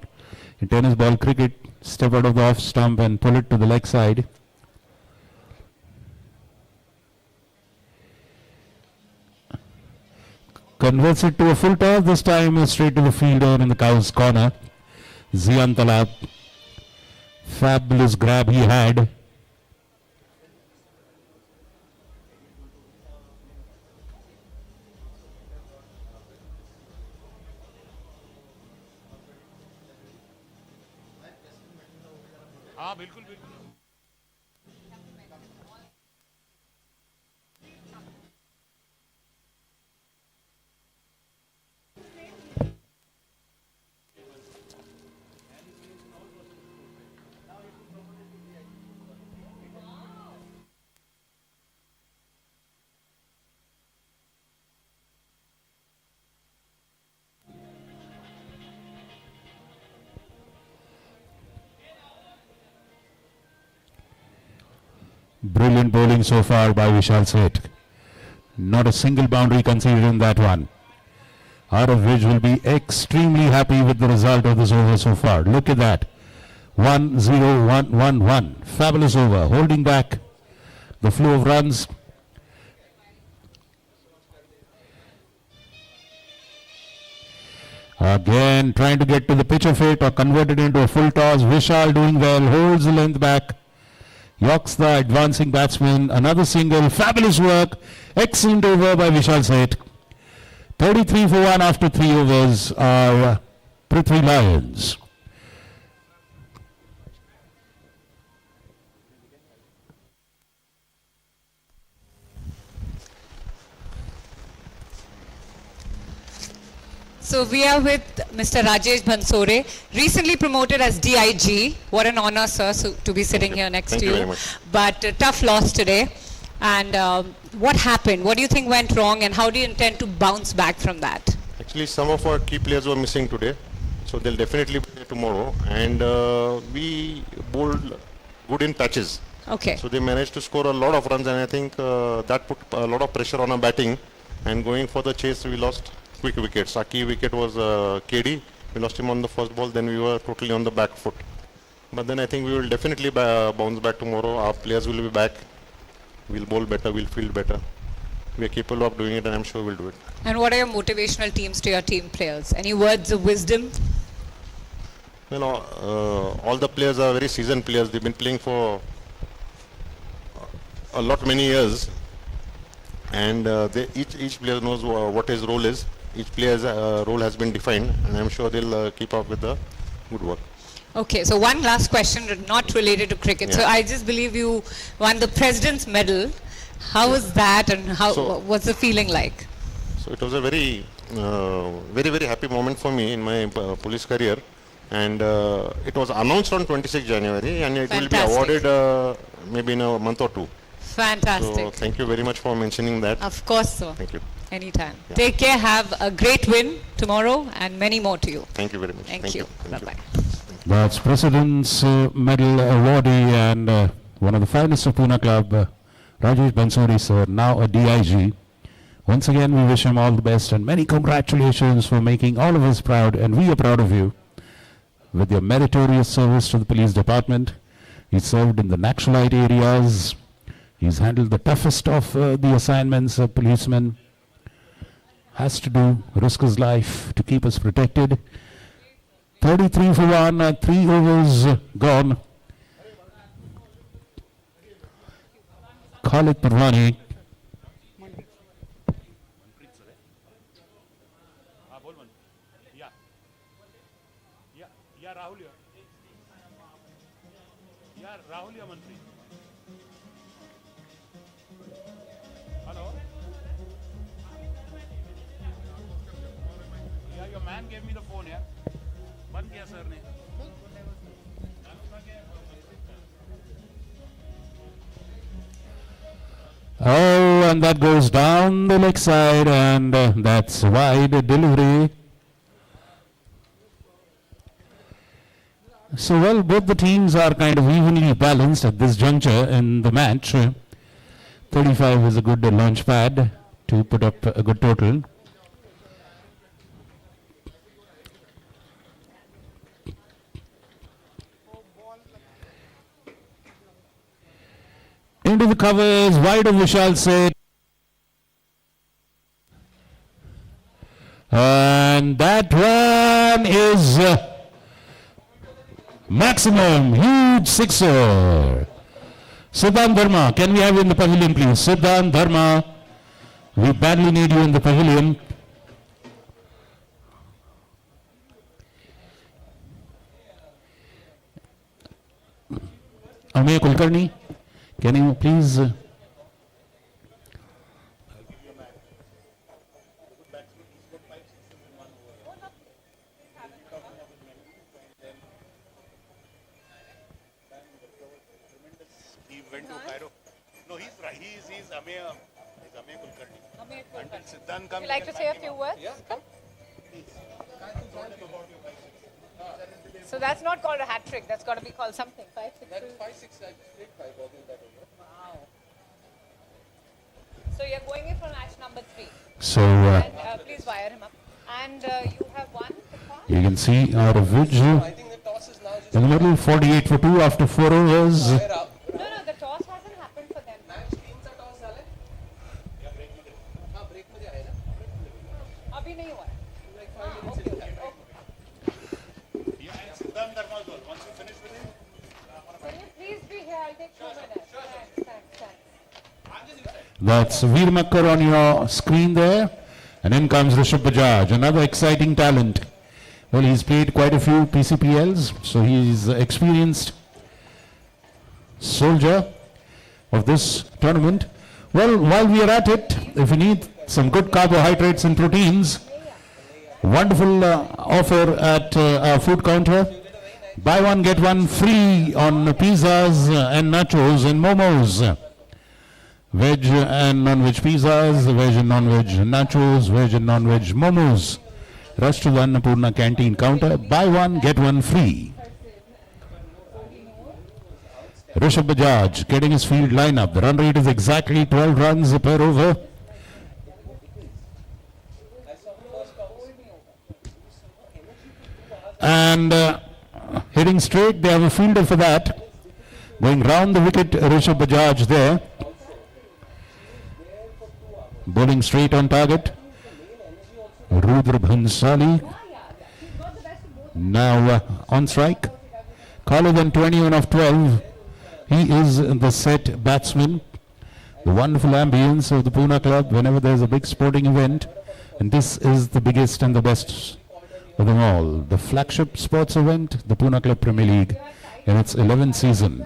in tennis ball cricket. Step out of the off stump and pull it to the leg side. Converts it to a full toss, this time straight to the fielder in the cow's corner. Zian Talab. Fabulous grab he had. हाँ बिल्कुल बिल्कुल Brilliant bowling so far by Vishal Seth. Not a single boundary conceded in that one. Arav Vij will be extremely happy with the result of this over so far. Look at that. 1-0-1-1-1. Fabulous over. Holding back the flow of runs. Again, trying to get to the pitch of it or convert it into a full toss. Vishal doing well. Holds the length back. Yorks the advancing batsman. Another single. Fabulous work. Excellent over by Vishal Seth. 33 for 1 after 3 overs are Prithvi Lions. So we are with Mr. Rajesh Bansore, recently promoted as DIG. What an honor, sir, to be sitting here next to you. Thank you very much. But tough loss today. And what happened? What do you think went wrong, and how do you intend to bounce back from that? Actually, some of our key players were missing today, so they'll definitely play tomorrow. And we bowled good in patches. Okay. So they managed to score a lot of runs, and I think that put a lot of pressure on our batting. And going for the chase, we lost quick wickets. Our key wicket was KD. We lost him on the first ball, then we were totally on the back foot. But then I think we will definitely bounce back tomorrow. Our players will be back. We'll bowl better, we'll field better. We are capable of doing it, and I'm sure we'll do it. And what are your motivational teams to your team players? Any words of wisdom? You know, all the players are very seasoned players. They've been playing for many years, and each player knows what his role is. Each player's role has been defined, and I'm sure they'll keep up with the good work. Okay, so one last question not related to cricket. Yeah. So I just believe you won the President's Medal. How was that, and what's the feeling like? So it was a very, very happy moment for me in my police career, and it was announced on 26 January, and it will be awarded maybe in a month or two. Fantastic. So thank you very much for mentioning that. Of course, sir. Thank you. Anytime. Yeah. Take care. Have a great win tomorrow, and many more to you. Thank you very much. Thank you. Bye-bye. That's President's Medal awardee and one of the finest of Pune Club, Rajesh Bansuri, sir, now a DIG. Once again, we wish him all the best and many congratulations for making all of us proud, and we are proud of you with your meritorious service to the police department. He served in the Naxalite areas. He's handled the toughest of the assignments a policeman has to do, risk his life to keep us protected. 33 for 1, 3 overs gone. Khalid Parwani. Yeah, Rahul here. Yeah, Rahul here, Mantri. Hello? Yeah, your man gave me the phone, yeah? बंद किया sir ने Oh, and that goes down the leg side, and that's wide delivery. So, well, both the teams are kind of evenly balanced at this juncture in the match. 35 is a good launch pad to put up a good total. Into the covers, wide of Vishal Seth. And that one is maximum, huge sixer. Siddhant Dharma, can we have you in the pavilion, please? Siddhant Dharma, we badly need you in the pavilion. Amey Kulkarni, can you please? He went to Cairo. No, he's right. He's Amey Kulkarni. Until Siddhant comes. Would you like to say a few words? Yeah, come. So that's not called a hat trick. That's got to be called something. 5, 6. That's 5, 6. I played 5 balls in that over. Wow. So you're going in for match number 3. So, and, please wire him up. And you have won the pass? You can see our Vij in the middle, 48 for 2 after 4 overs. No, the toss hasn't happened for them. अभी नहीं हुआ है. Once you finish with him, Can you please be here? I'll take 2 minutes. Thanks. That's Veer Makkar on your screen there. And in comes Rishabh Bajaj, another exciting talent. Well, he's played quite a few PCPLs, so he's experienced soldier of this tournament. Well, while we are at it, if you need some good carbohydrates and proteins, wonderful offer at our food counter. Buy one, get one free on pizzas and nachos and momos. Veg and non-veg pizzas, veg and non-veg nachos, veg and non-veg momos. Rush to the Annapurna canteen counter. Buy one, get one free. Rishabh Bajaj getting his field lineup. The run rate is exactly 12 runs per over. And hitting straight, they have a fielder for that. Going round the wicket, Rishabh Bajaj there. bowling straight on target. Rudra Bhansali now on strike. Caller than 21 of 12. He is the set batsman. The wonderful ambience of the Pune club whenever there's a big sporting event. And this is the biggest and the best of them all. The flagship sports event, the Pune Club Premier League in its 11th season.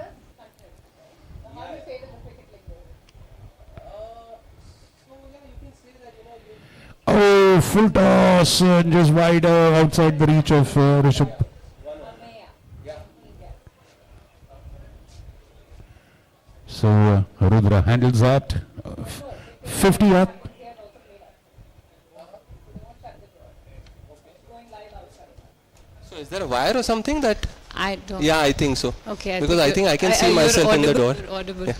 Oh, full toss, just wide outside the reach of Rishabh. So Rudra handles that. 50 up. So is there a wire or something that? I don't. Yeah, I think so. Okay. Because I think I can see myself in the door. Audible. Yeah.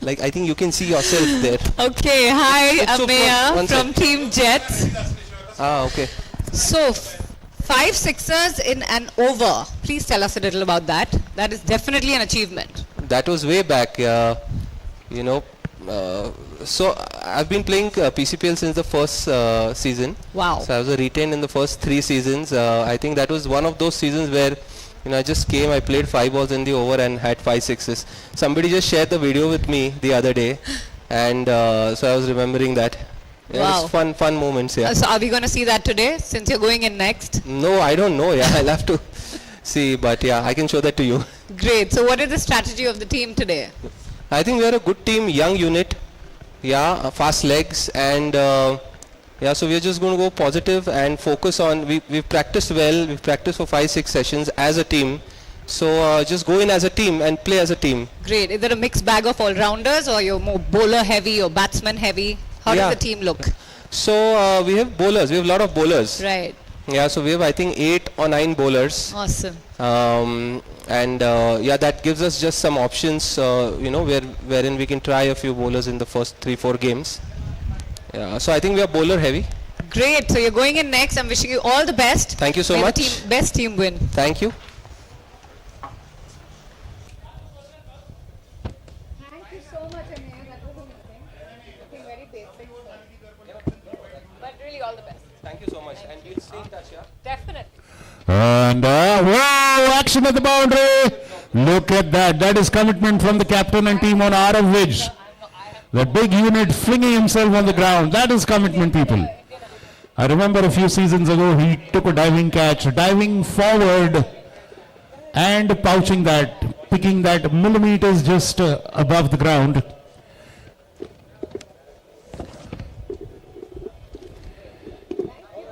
Like I think you can see yourself there. Okay. Hi, So Ameya one from Team Jets. Ah, okay. So, 5 sixers in an over. Please tell us a little about that. That is definitely an achievement. That was way back. You know. So I've been playing PCPL since the first season. Wow. So I was retained in the first 3 seasons. I think that was one of those seasons where I just came, I played 5 balls in the over and had 5 sixes. Somebody just shared the video with me the other day, and so I was remembering that. Yeah, Wow. it's fun moments. Yeah. So, are we going to see that today since you're going in next? No, I don't know. Yeah, I'll have to see, but yeah, I can show that to you. Great. So, what is the strategy of the team today? I think we are a good team, young unit. Yeah, fast legs, and yeah, so we're just going to go positive and focus on. We've practiced well. We've practiced for 5-6 sessions as a team. So just go in as a team and play as a team. Great. Is there a mixed bag of all-rounders, or you're more bowler heavy or batsman heavy? How Yeah. does the team look? So we have bowlers. We have a lot of bowlers. Right. Yeah, so we have I think 8 or 9 bowlers. Awesome. And yeah, that gives us just some options. Wherein we can try a few bowlers in the first 3-4 games. Yeah, so I think we are bowler heavy. Great. So you're going in next. I'm wishing you all the best. Thank you so May the much. best team win. Thank you. Thank you so much, Ameya. That was amazing. Looking very basic. But really all the best. Thank you so much. And we'll stay in touch, yeah? Definitely. And wow, action at the boundary. Look at that. That is commitment from the captain and team on Arav Vidge. That big unit flinging himself on the ground. That is commitment, people. I remember a few seasons ago, he took a diving catch, diving forward and pouching that, picking that millimeters just above the ground.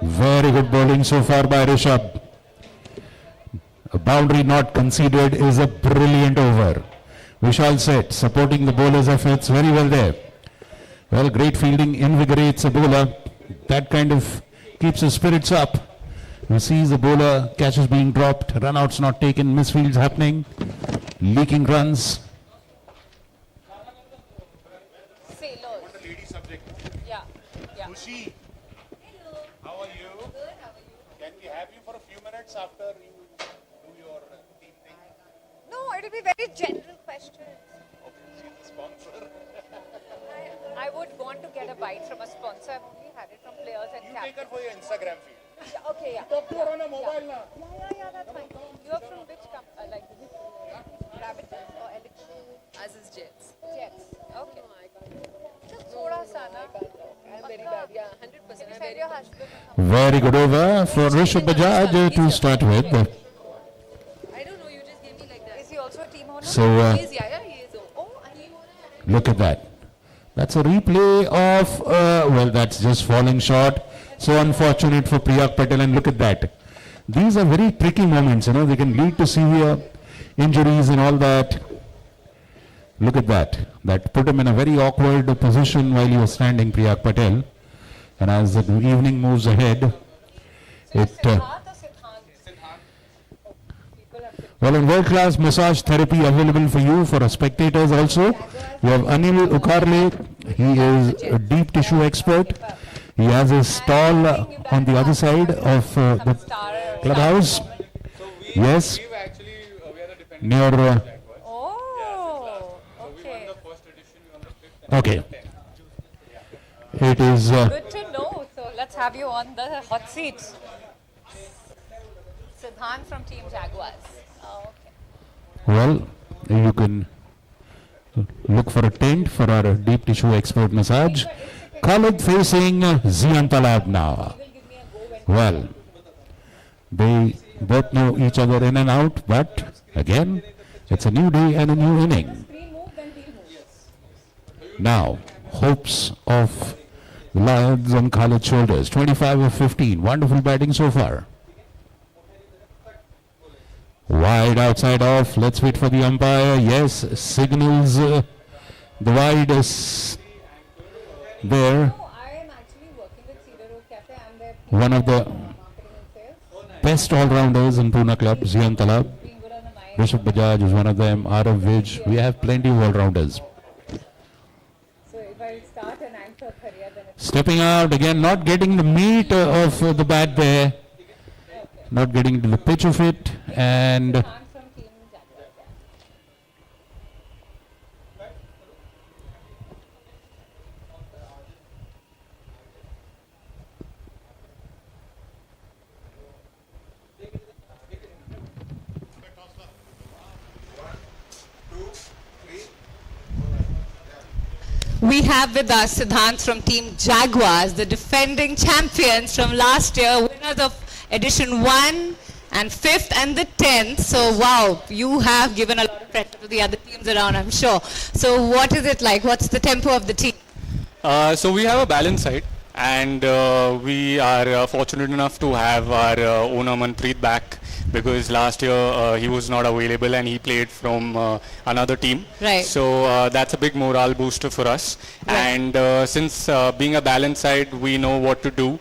Very good bowling so far by Rishabh. A boundary not conceded is a brilliant over. Vishal Seth supporting the bowler's efforts very well there. Well, great fielding invigorates a bowler. That kind of keeps his spirits up. We see the bowler catches being dropped, run-outs not taken, misfields happening, leaking runs. Yeah. Khushi, how are you? Good, how are you? Can we have you for a few minutes after you do your team thing? No, it'll be very general questions. Okay, she's the sponsor. I would want to get a bite from a sponsor. I've only had it from players and You captains. take her for your Instagram feed. Yeah, okay, yeah. Talk to her on a mobile now. Yeah, that's fine. You're from which company? Like Gravitas or Elixir? As is Jets. Jets. Okay. Just thoda sa na. I'm very bad. Yeah, 100%. I'm very your husband. Very good over for Rishabh Bajaj to start with. I don't know. You just gave me like that. Is he also a team owner? So, he is. Yeah, he is. Oh, and he Look at that. That's a replay of, well, that's just falling short. So unfortunate for Priyak Patel, and look at that. These are very tricky moments, they can lead to severe injuries and all that. Look at that. That put him in a very awkward position while he was standing, Priyak Patel. And as the evening moves ahead, well, in world-class massage therapy available for you, for our spectators also. We have Anil Ukarle. He is a deep tissue expert. He has his stall on the other side of the clubhouse. Yes. Near. Okay. It is Good to know. So let's have you on the hot seat. Siddhant from Team Jaguars. Oh, okay. well, you can look for a tent for our deep tissue expert massage. Khalid facing Zian Talab now. Well, they both know each other in and out, but again, it's a new day and a new inning. Now, hopes of the Lions on Khalid's shoulders. 25 of 15. Wonderful batting so far. Wide outside off. Let's wait for the umpire. Yes, signals the wide is there. One of the best all-rounders in Pune Club, Zian Talab. Rishabh Bajaj is one of them. Arav Vij. We have plenty of all-rounders. Stepping out again, not getting the meat of the bat there. Not getting to the pitch of it, and We have with us Siddhant from Team Jaguars, the defending champions from last year, winners of edition 1 and 5th and the 10th. So wow, you have given a lot of pressure to the other teams around, I'm sure. So what is it like? What's the tempo of the team? So we have a balanced side, and we are fortunate enough to have our owner Manpreet back, because last year he was not available and he played from another team. Right. So that's a big morale booster for us. Right. And since being a balanced side, we know what to do,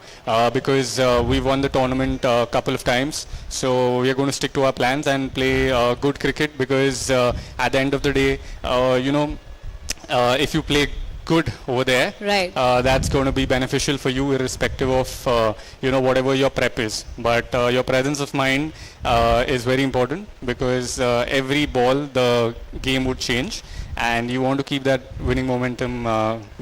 because we've won the tournament a couple of times. So we are going to stick to our plans and play good cricket, because at the end of the day, if you play good over there, right, that's going to be beneficial for you irrespective of whatever your prep is. But your presence of mind is very important, because every ball the game would change, and you want to keep that winning momentum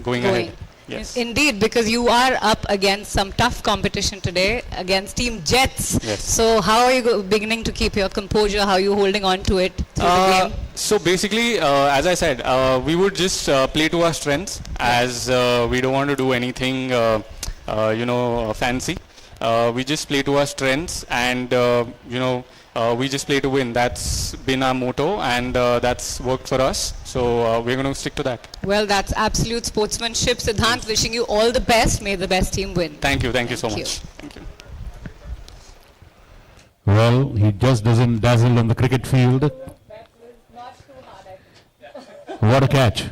going ahead. Yes. Indeed, because you are up against some tough competition today against Team Jets. Yes. So how are you beginning to keep your composure? How are you holding on to it through the game? So basically, as I said, we would just play to our strengths, as we don't want to do anything fancy. We just play to our strengths, and we just play to win. That's been our motto, and that's worked for us. So we're going to stick to that. Well, that's absolute sportsmanship. Siddhant, wishing you all the best. May the best team win. Thank you so much. Thank you. well, he just doesn't dazzle on the cricket field. What a catch.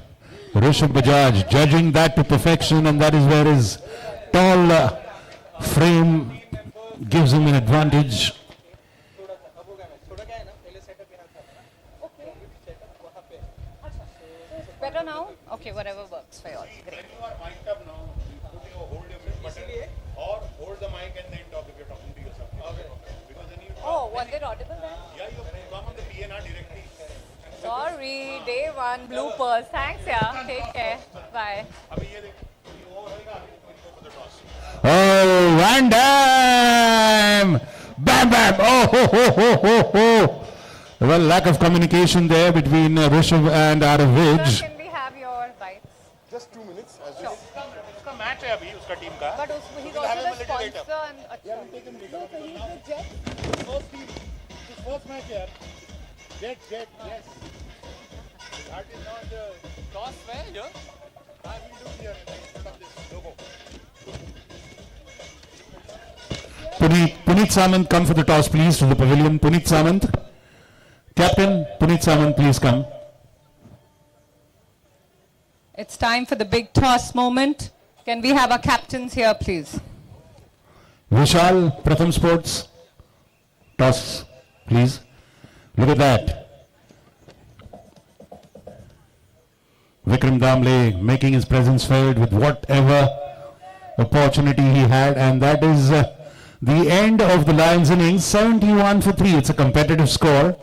Rishabh Bajaj judging that to perfection, and that is where his tall frame gives him an advantage. Better now? Okay, whatever works for you all. Great. When you are mic'd up now, hold your mute button or hold the mic and then talk if you're talking to yourself. Okay. Because then you Oh, was it audible then? Yeah, you come on the PNR directly. Sorry, day one, bloopers. Thanks, yeah. Take care. Bye. Oh, Van Dam! Bam, bam! Oh, ho, ho, ho, ho, ho! Well, lack of communication there between Rishabh and Arav Vij. Can we have your bites? Just 2 minutes. Sure. उसका match है अभी उसका team का. But he's also the sponsor and Yeah, we'll take him later. No, so he's the Jet. First team. His first match here. Jet, yes. That is not the toss where here. I will do here instead of this logo. Puneet Samant, come for the toss, please, to the pavilion. Puneet Samant. Captain, Puneet Samant, please come. it's time for the big toss moment. Can we have our captains here, please? Vishal, Pratham Sports. Toss, please. Look at that. Vikram Damle making his presence felt with whatever opportunity he had, and that is the end of the Lions innings. 71 for 3. It's a competitive score.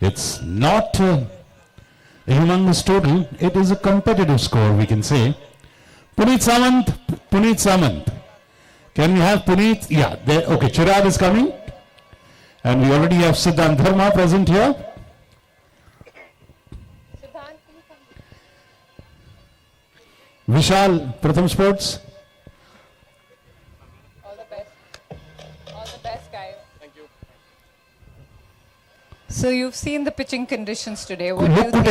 It's not a humongous total. It is a competitive score, we can say. Puneet Samant. Puneet Samant. Can we have Puneet? Yeah, there. Okay, Chirag is coming. And we already have Siddhant Dharma present here. Vishal, Pratham Sports. All the best. All the best, guys. Thank you. So you've seen the pitching conditions today. What do you think?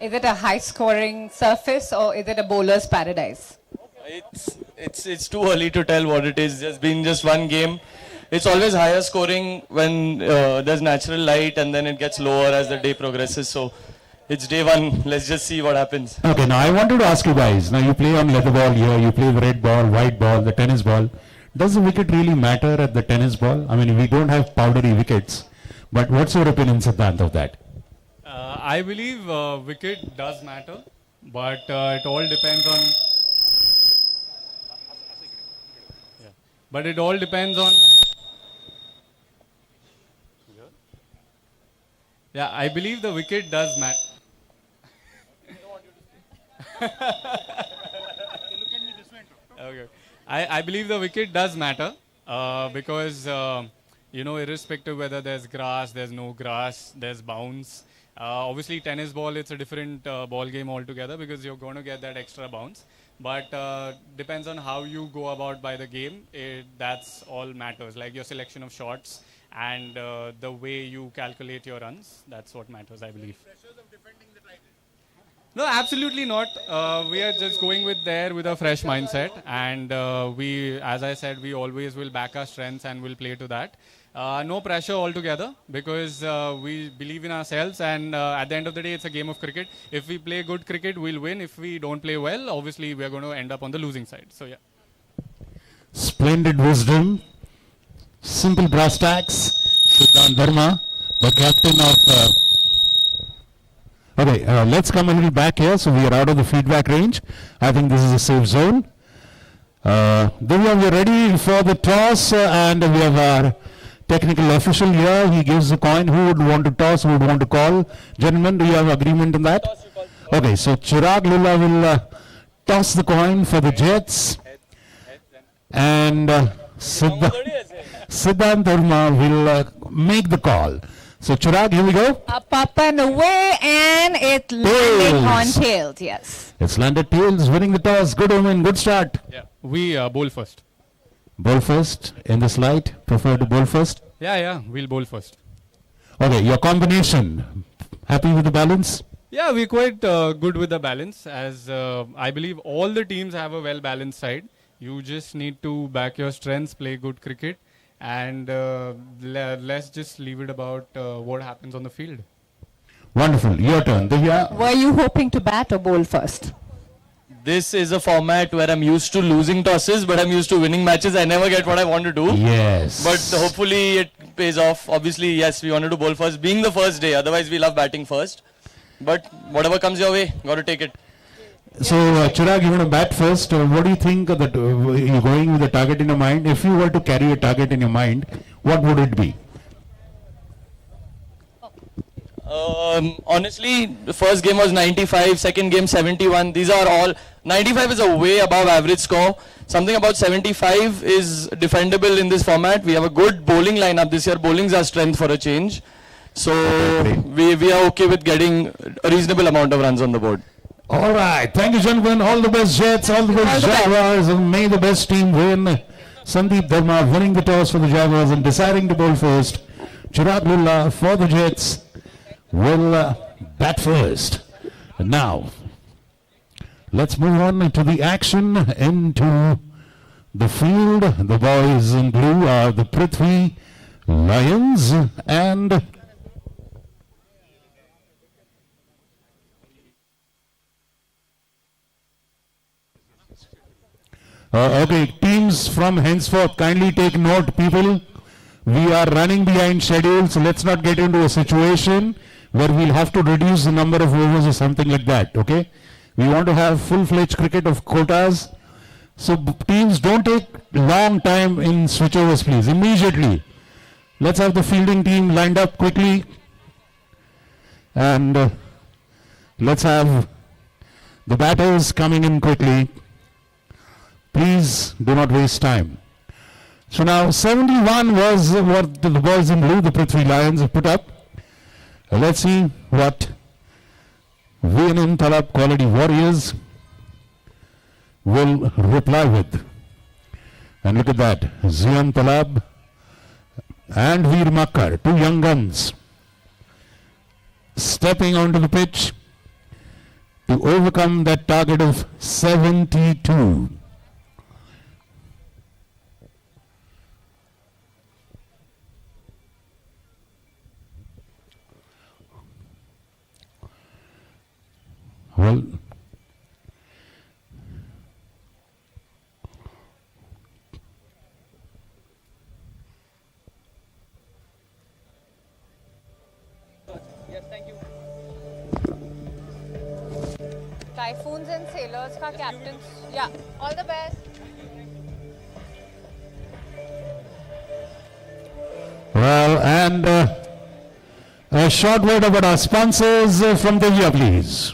Is it a high-scoring surface or is it a bowler's paradise? It's too early to tell what it is. Just been just one game. It's always higher scoring when there's natural light, and then it gets lower as the day progresses. So it's day one. Let's just see what happens. Okay, now I wanted to ask you guys. Now you play on leather ball here, you play the red ball, white ball, the tennis ball. Does the wicket really matter at the tennis ball? I mean, we don't have powdery wickets. But what's your opinion, Siddhant, of that? I believe wicket does matter, but it all depends on. Yeah. But it all depends on. Yeah, I believe the wicket does matter. Okay. I believe the wicket does matter because irrespective whether there's grass, there's no grass, there's bounce. Obviously, tennis ball, it's a different ball game altogether because you're going to get that extra bounce. But depends on how you go about by the game. That's all matters. Like your selection of shots and the way you calculate your runs. That's what matters, I believe. No, absolutely not. We are just going with a fresh mindset, and as I said, we always will back our strengths and will play to that. No pressure altogether because we believe in ourselves, and at the end of the day, it's a game of cricket. If we play good cricket, we'll win. If we don't play well, obviously, we're going to end up on the losing side. So, yeah. Splendid wisdom, simple brass tacks. Siddhant Dharma, the captain of. Okay, let's come a little back here. So we are out of the feedback range. I think this is a safe zone. Divya, we are ready for the toss, and we have our technical official here. He gives the coin. Who would want to toss? Who would want to call? Gentlemen, do you have agreement on that? Okay, so Chirag Lulla will toss the coin for the Jets, and Siddhant Dharma will make the call. So Chirag, here we go. Up and away, and it landed on tails. Yes. It's landed tails, winning the toss. Good omen, good start. Yeah, we bowl first. Bowl first in this light. Prefer to bowl first. Yeah, we'll bowl first. Okay, your combination. Happy with the balance? Yeah, we're quite good with the balance, as I believe all the teams have a well-balanced side. You just need to back your strengths, play good cricket, and let's just leave it about what happens on the field. Wonderful. Your turn. Divya. Were you hoping to bat or bowl first? This is a format where I'm used to losing tosses, but I'm used to winning matches. I never get what I want to do. Yes. But hopefully it pays off. Obviously, yes, we wanted to bowl first, being the first day. Otherwise, we love batting first. But whatever comes your way, got to take it. So, Chirag, you want to bat first. What do you think that you're going with a target in your mind? If you were to carry a target in your mind, what would it be? Honestly, the first game was 95, second game 71. These are all 95 is a way above average score. Something about 75 is defendable in this format. We have a good bowling lineup this year. Bowling's our strength for a change. So we are okay with getting a reasonable amount of runs on the board. All right. Thank you, gentlemen. All the best, Jets. All the best, Jaguars. And may the best team win. Sandeep Dharma winning the toss for the Jaguars and deciding to bowl first. Chirag Lulla for the Jets will bat first. And now, let's move on to the action into the field. The boys in blue are the Prithvi Lions, and okay, teams from henceforth, kindly take note, people. We are running behind schedule, so let's not get into a situation where we'll have to reduce the number of overs or something like that, okay? We want to have full-fledged cricket of quotas. So teams, don't take long time in switchovers, please, immediately. Let's have the fielding team lined up quickly. And let's have the batters coming in quickly. Please do not waste time. So now 71 was what the boys in blue, the Prithvi Lions, have put up. Let's see what VNM Talab Quality Warriors will reply with. And look at that, Zian Talab and Veer Makkar, two young guns, stepping onto the pitch to overcome that target of 72. Well, Yes, thank you. Typhoons and Sailors ka captains. Yeah, all the best. well, and a short word about our sponsors from Divya, please.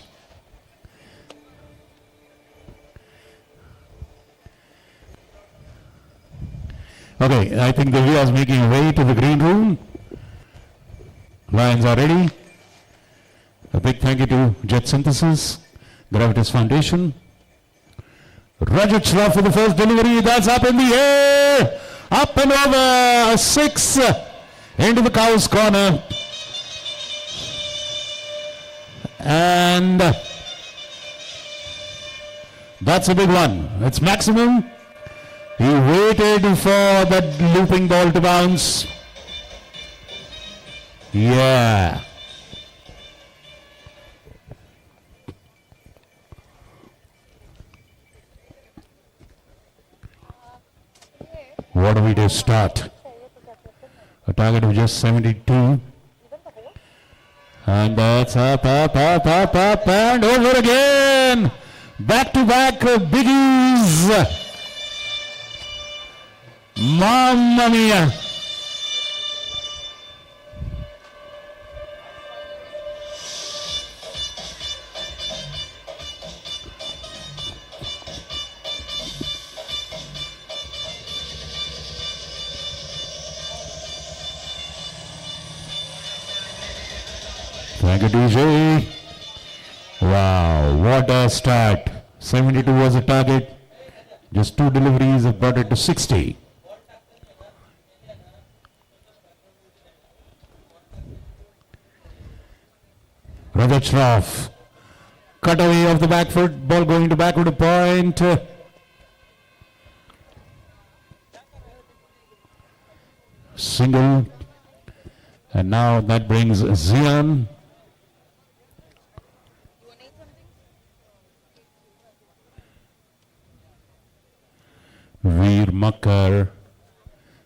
Okay, I think Divya is making way to the green room. Lions are ready. A big thank you to Jet Synthesis, Gravitas Foundation. Rajat Shroff for the first delivery. That's up in the air. Up and over. 6 into the Cows corner. And that's a big one. It's maximum. He waited for that looping ball to bounce. Yeah. What do we do start? A target of just 72. And that's up, and over again. Back-to-back biggies. Mamma mia. Thank you, DJ. Wow, what a start. 72 was the target. Just 2 deliveries have brought it to 60. Rajat Shroff. Cut away off the back foot. Ball going to backward point. Single. And now that brings Zian. Veer Makkar.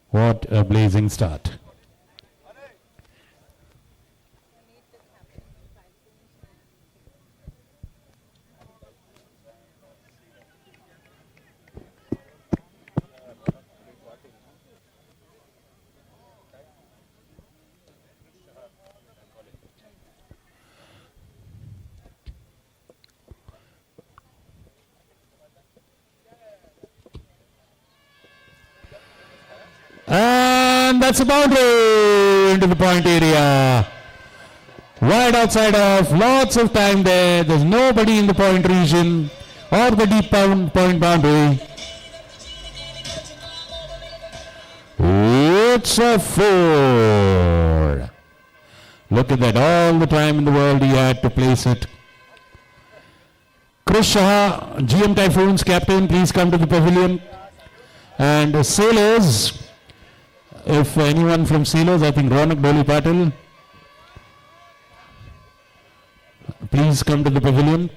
What a blazing start. And that's a boundary into the point area. Wide outside of, lots of time there. There's nobody in the point region or the deep point boundary. It's a 4. Look at that, all the time in the world he had to place it. Chris Shah, GM Typhoons captain, please come to the pavilion. And Sailors, if anyone from Sailors, I think Ronak Doli Patil, please come to the pavilion.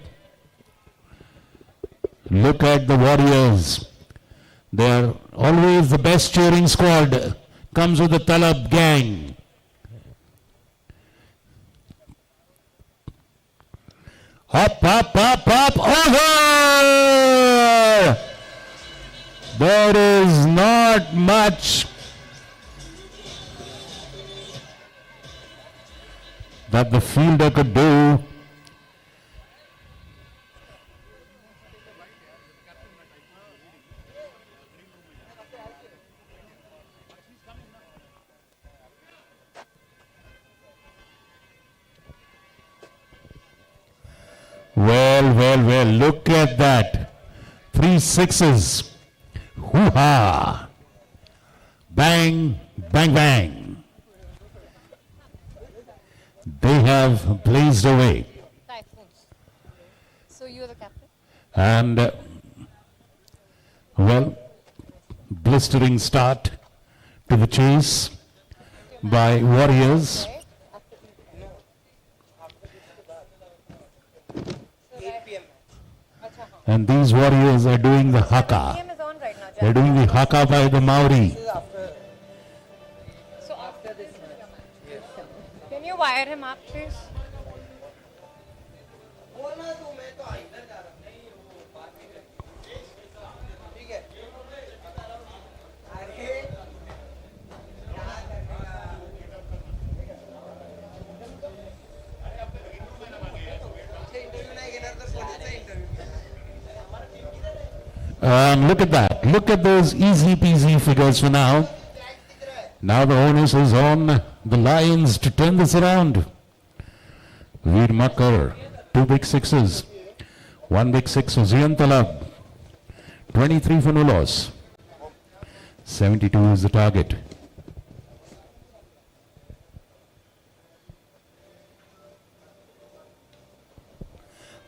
Look at the Warriors. They are always the best cheering squad. Comes with the Talab gang. Up, over! There is not much that the fielder could do. Well, look at that. 3 sixes. Hoo-ha. Bang, bang, bang. They have blazed away. So you're the captain? And, well, blistering start to the chase by Warriors. And these Warriors are doing the haka. They're doing the haka by the Maori. So after this can you wire him up, please? And look at that. Look at those easy peasy figures for now. Now the onus is on the Lions to turn this around. Veer Makkar, 2 big sixes. 1 big six for Ziyan Talab. 23 for no loss. 72 is the target.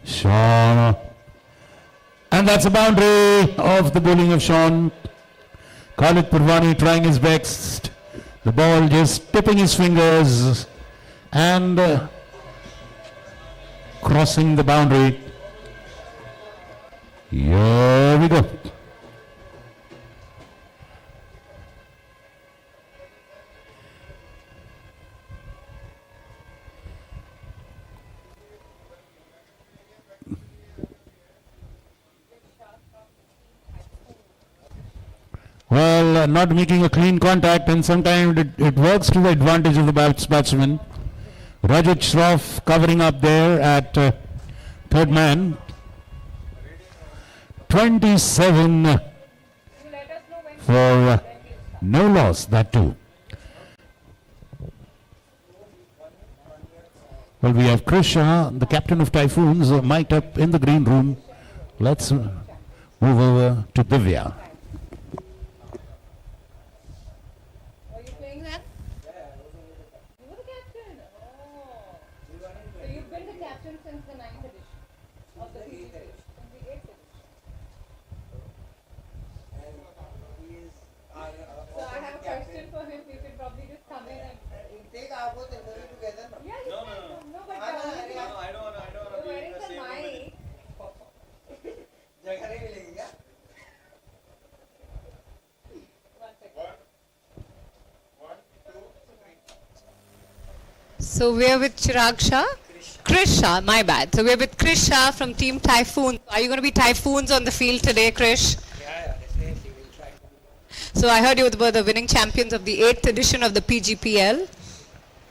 Sean. And that's a boundary of the bowling of Sean. Khalid Purwani trying his best. The ball just tipping his fingers and crossing the boundary. Here we go. Well, not making a clean contact, and sometimes it works to the advantage of the batsman. Rajat Shroff covering up there at third man. 27 for no loss, that too. Well, we have Krish Shah, the captain of Typhoons, mic'd up in the green room. Let's move over to Divya. So we're with Chirag Shah? Krish Shah, my bad. So we're with Krish Shah from Team Typhoon. Are you going to be Typhoons on the field today, Krish? Yeah, definitely. We'll try. So I heard you were the winning champions of the 8th edition of the Pcpl.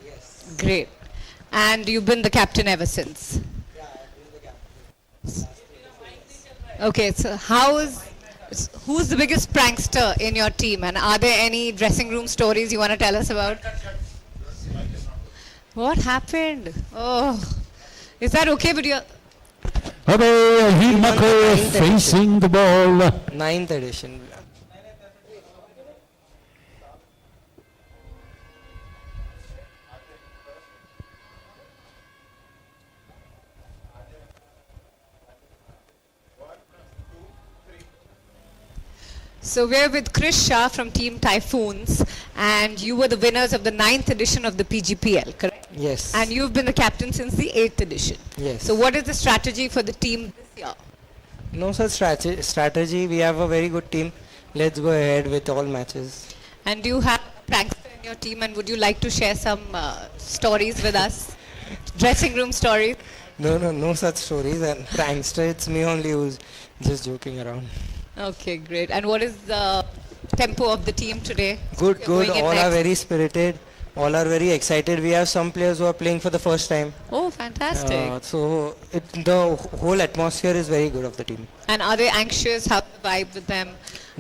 Yes. Great. And you've been the captain ever since? Yeah, I've been the captain. Okay, so who's the biggest prankster in your team? And are there any dressing room stories you want to tell us about? What happened? Oh, is that okay? But you're... Okay, Veer Makkar facing the ball. 9th edition. So we're with Krish Shah from Team Typhoons, and you were the winners of the 9th edition of the PGPL, correct? Yes. And you've been the captain since the 8th edition. Yes. So what is the strategy for the team this year? No such strategy. We have a very good team. Let's go ahead with all matches. And do you have a prankster in your team, and would you like to share some stories with us? Dressing room stories? No such stories. And prankster, it's me only who's just joking around. Okay, great. And what is the tempo of the team today? Good. Going in All are next. very spirited. All are very excited. We have some players who are playing for the first time. Oh, fantastic. So the whole atmosphere is very good of the team. And are they anxious? How's the vibe with them?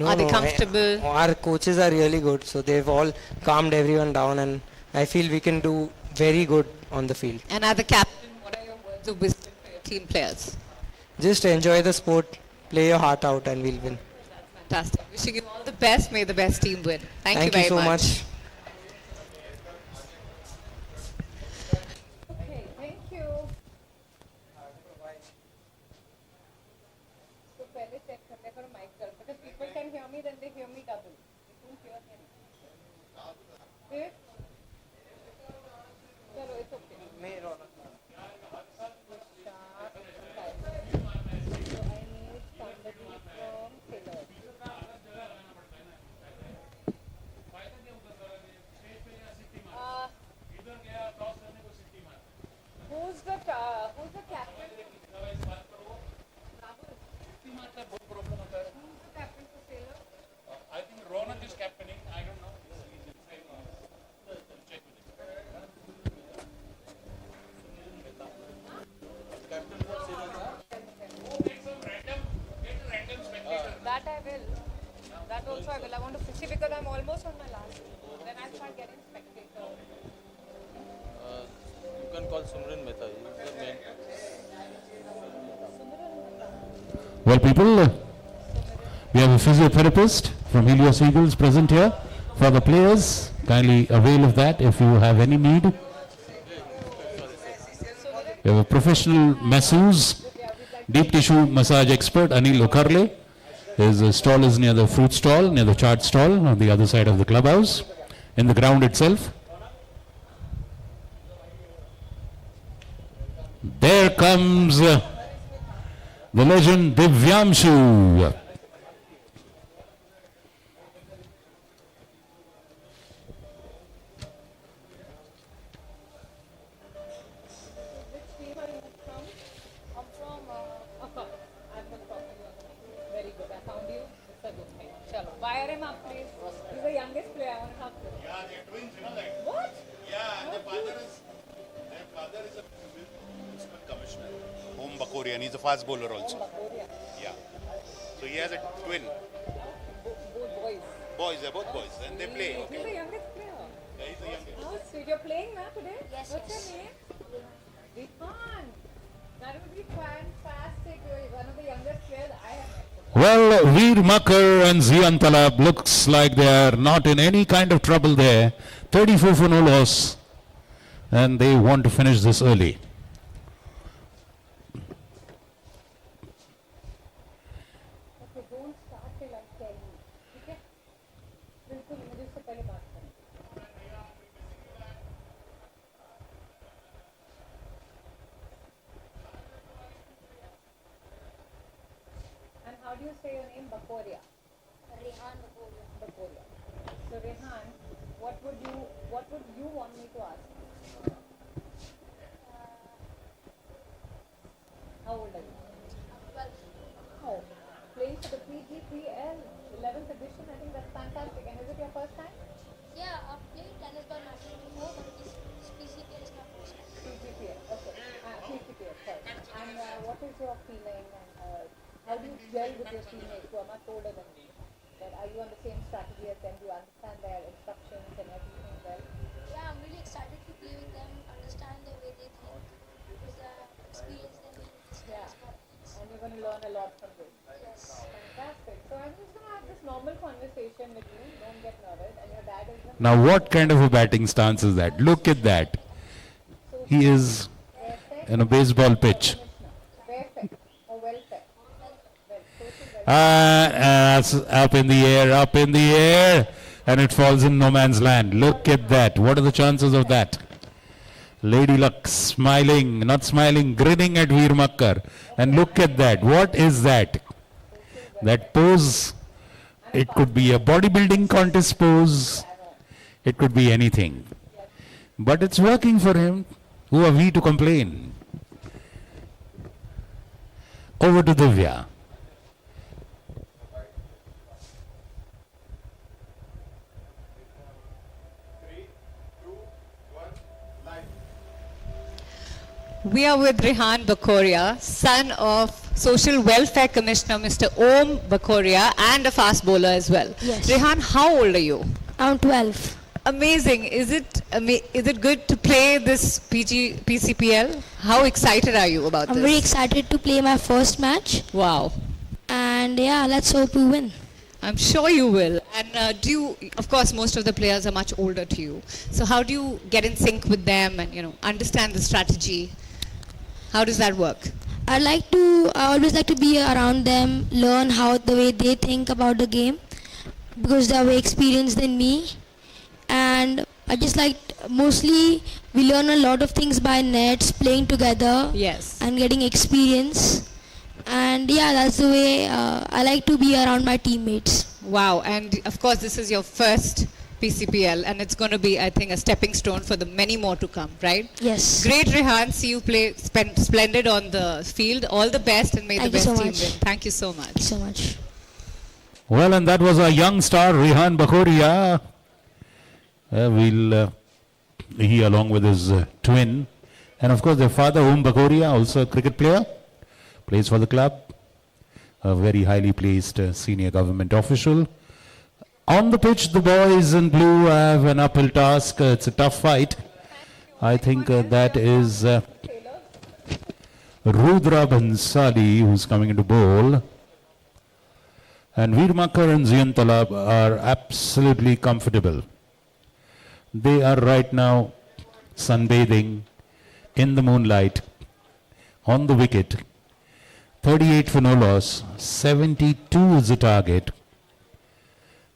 Are they comfortable? Our coaches are really good. So they've all calmed everyone down, and I feel we can do very good on the field. And as a captain, what are your words of wisdom for your team players? Just enjoy the sport, play your heart out, and we'll win. Fantastic. Wishing you all the best. May the best team win. Thank you very so much. much. Okay, thank you. So पहले check करने पर mic कर, because people can hear me, then they hear me double. They don't hear me. फिर? चलो, it's okay. So I need somebody from Taylor. Who's the captain? I think Ronak is captaining. I don't know. Check with him. That I will. That also I will. I want to see because I'm almost on my last. Then I'll start getting spectators. You can call Sumran Mehta. He's the main. Well, people, we have a physiotherapist from Helios Eagles present here for the players. Kindly avail of that if you have any need. We have a professional masseuse, deep tissue massage expert, Anil Okarle. His stall is near the fruit stall, near the chart stall on the other side of the clubhouse, in the ground itself. There comes the legend Divyamshu. Very good. I found you. It's a good thing. Chalo. Wire him up, please. He's the youngest player. I want to talk to him. Yeah, they're twins, you know that. What? Yeah, and their father is a municipal commissioner, Om Bakoria, and he's a fast bowler also. Yeah. So he has a twin. Both boys. Boys, they're both boys, and they play. He's the youngest player. Yeah, he's the youngest. Oh, sweet. You're playing now today? Yes. What's your name? Rihan. That would be fantastic. You're one of the youngest players I have met. Well, Veer Makar and Zian Talab looks like they are not in any kind of trouble there. 34 for no loss. And they want to finish this early. Okay, don't start till I tell you. Okay? बिल्कुल मुझे उससे पहले बात करें. And how do you say your name? Bakoria. Rehan Bakoria. Bakoria. So Rehan, what would you want me to ask? How old are you? 12. Oh, playing for the Pcpl 11th edition. I think that's fantastic. And is it your first time? Yeah, I've played tennis by myself before, but this Pcpl is my first time. Pcpl, okay. Pcpl, first. And what is your feeling and how do you gel with your teammates who are much older than you? That are you on the same strategy as them? Do you understand their instructions and everything well? Yeah, I'm really excited to play with them, understand the way they think, because I experienced them in this tennis competition. And you're going to learn a lot from this. Yes. Fantastic. So I'm just going to have this normal conversation with you. Don't get nervous. And your dad is going to... Now, what kind of a batting stance is that? Look at that. He is in a baseball pitch. Welfare or welfare? Up in the air, and it falls in no man's land. Look at that. What are the chances of that? Lady Luck smiling, not smiling, grinning at Veer Makkar. And look at that. What is that? That pose, it could be a bodybuilding contest pose. It could be anything. But it's working for him. Who are we to complain? Over to Divya. We are with Rehan Bakoria, son of Social Welfare Commissioner Mr. Om Bakoria and a fast bowler as well. Yes. Rehan, how old are you? I'm 12. Amazing. Is it good to play this PCPL? How excited are you about I'm this? very excited to play my first match. Wow. And yeah, let's hope we win. I'm sure you will. And of course, most of the players are much older to you. So how do you get in sync with them and, understand the strategy? How does that work? I always like to be around them, learn the way they think about the game, because they are way experienced than me. And I just mostly we learn a lot of things by nets, playing together. Yes. And getting experience. And yeah, that's the way I like to be around my teammates. Wow. And of course, this is your first PCPL, and it's going to be, I think, a stepping stone for the many more to come, right? Yes. Great, Rehan. See you play splendid on the field. All the best, and may the best team win. Thank you so much. Thank you so much. Well, and that was our young star, Rehan Bakhoria. He along with his twin, and of course their father, Bakhoria, also a cricket player, plays for the club, a very highly placed senior government official. On the pitch, the boys in blue have an uphill task. It's a tough fight. I think that is Rudra Bhansali who's coming into bowl. And Veermakar and Ziyan Talab are absolutely comfortable. They are right now sunbathing in the moonlight on the wicket. 38 for no loss, 72 is the target.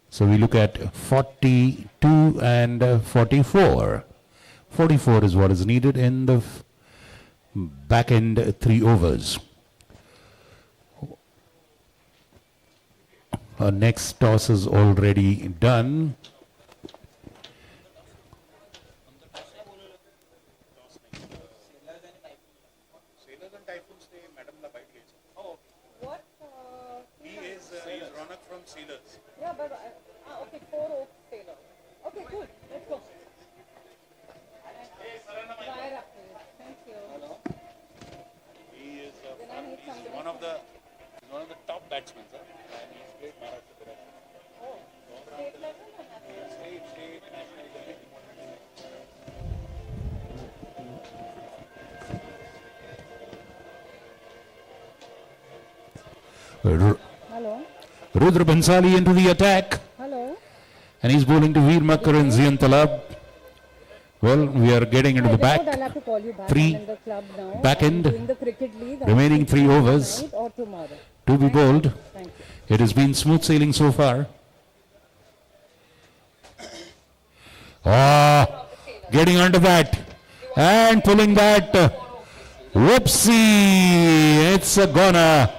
So we look at 42 and 44. 44 is what is needed in the back end 3 overs. Our next toss is already done. Yeah, but okay, 4 Oaks Taylor. Okay, good. Let's go. Thank you. He is one of the top batsmen, sir. And he's played Maharashtra. Oh, state level or national? State, Hello. Rudra Bhansali into the attack. Hello. And he's bowling to Veermakar and Ziyan Talab. Well, we are getting into the back. I'll have to call you back. 3 I'm in the club now. back end. I'm doing the cricket league. Remaining 3 overs Tonight or tomorrow. to be bowled. Thank you. It has been smooth sailing so far. Getting under that and pulling that. Whoopsie! It's a goner.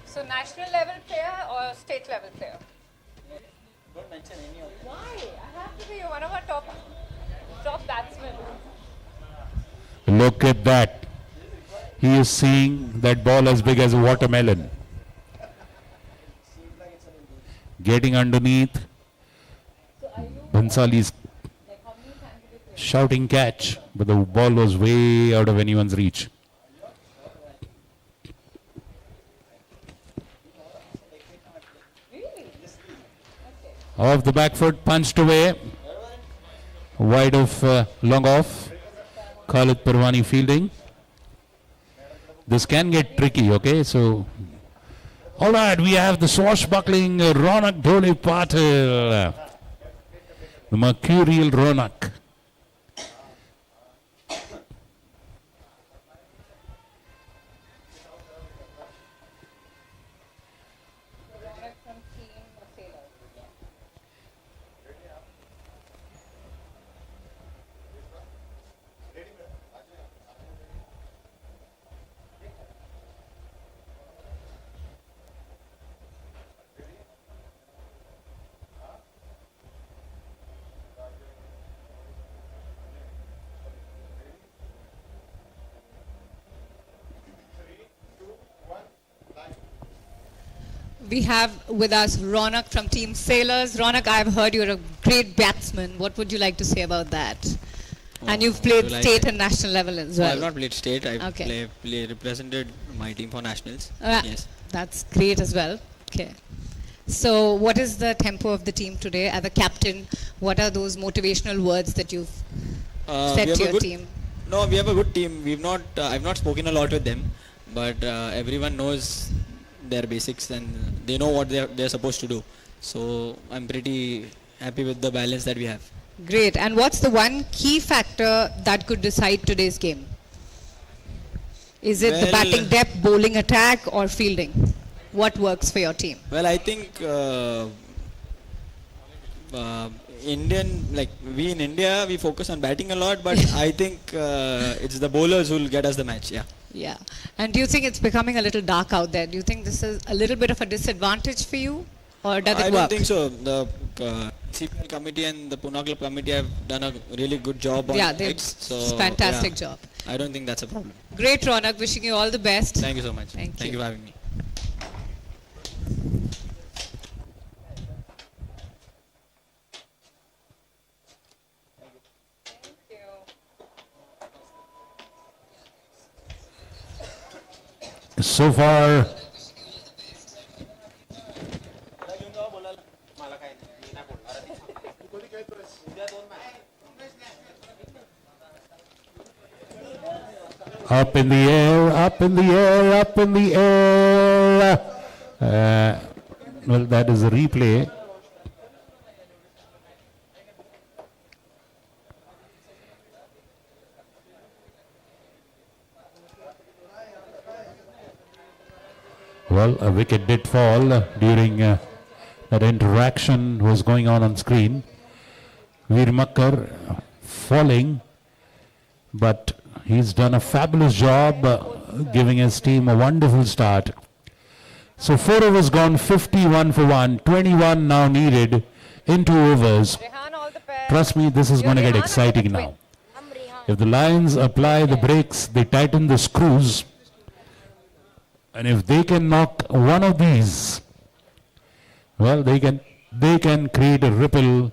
So national level player or state level player? Don't mention any of them. Why? I have to be one of our top batsmen. Look at that. He is seeing that ball as big as a watermelon. Getting underneath. Bhansali's shouting catch, but the ball was way out of anyone's reach. Off the back foot, punched away. Wide of, long off. Khalid Parwani fielding. This can get tricky, okay? So, all right, we have the swashbuckling Ronak Dhole Patil. The mercurial Ronak. We have with us Ronak from Team Sailors. Ronak, I've heard you're a great batsman. What would you like to say about that? And you've played state and national level as well. I've not played state. I've Okay. represented my team for nationals. Yes. Yes. That's great as well. Okay. So what is the tempo of the team today? As a captain, what are those motivational words that you've said to your team? No, we have a good team. I've not spoken a lot with them, but everyone knows their basics and they know what they're supposed to do. So I'm pretty happy with the balance that we have. Great. And what's the one key factor that could decide today's game? Is it the batting depth, bowling attack, or fielding? What works for your team? Well, I think we in India, we focus on batting a lot, but I think it's the bowlers who will get us the match. Yeah. Yeah. And do you think it's becoming a little dark out there? Do you think this is a little bit of a disadvantage for you? Or does it work? I don't think so. The Pcpl committee and the Pune Club committee have done a really good job on fantastic job. I don't think that's a problem. Great, Ronak. Wishing you all the best. Thank you so much. Thank you for having me. So far, up in the air, up in the air, up in the air. Well, that is a replay. Well, a wicket did fall during that interaction was going on screen. Veer Makkar falling, but he's done a fabulous job giving his team a wonderful start. So 4 overs gone, 51 for 1, 21 now needed in 2 overs. Trust me, this is going to get exciting now. If the Lions apply the brakes, they tighten the screws, and if they can knock one of these, well, they can create a ripple.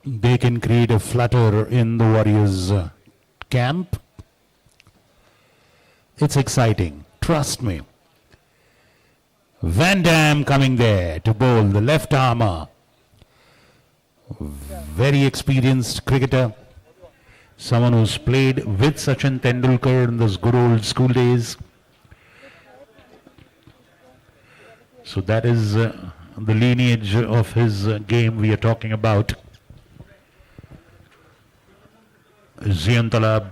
They can create a flutter in the Warriors camp. It's exciting, trust me. Van Dam coming there to bowl, the left armer. Very experienced cricketer. Someone who's played with Sachin Tendulkar in those good old school days. So that is the lineage of his game we are talking about. Zian Talab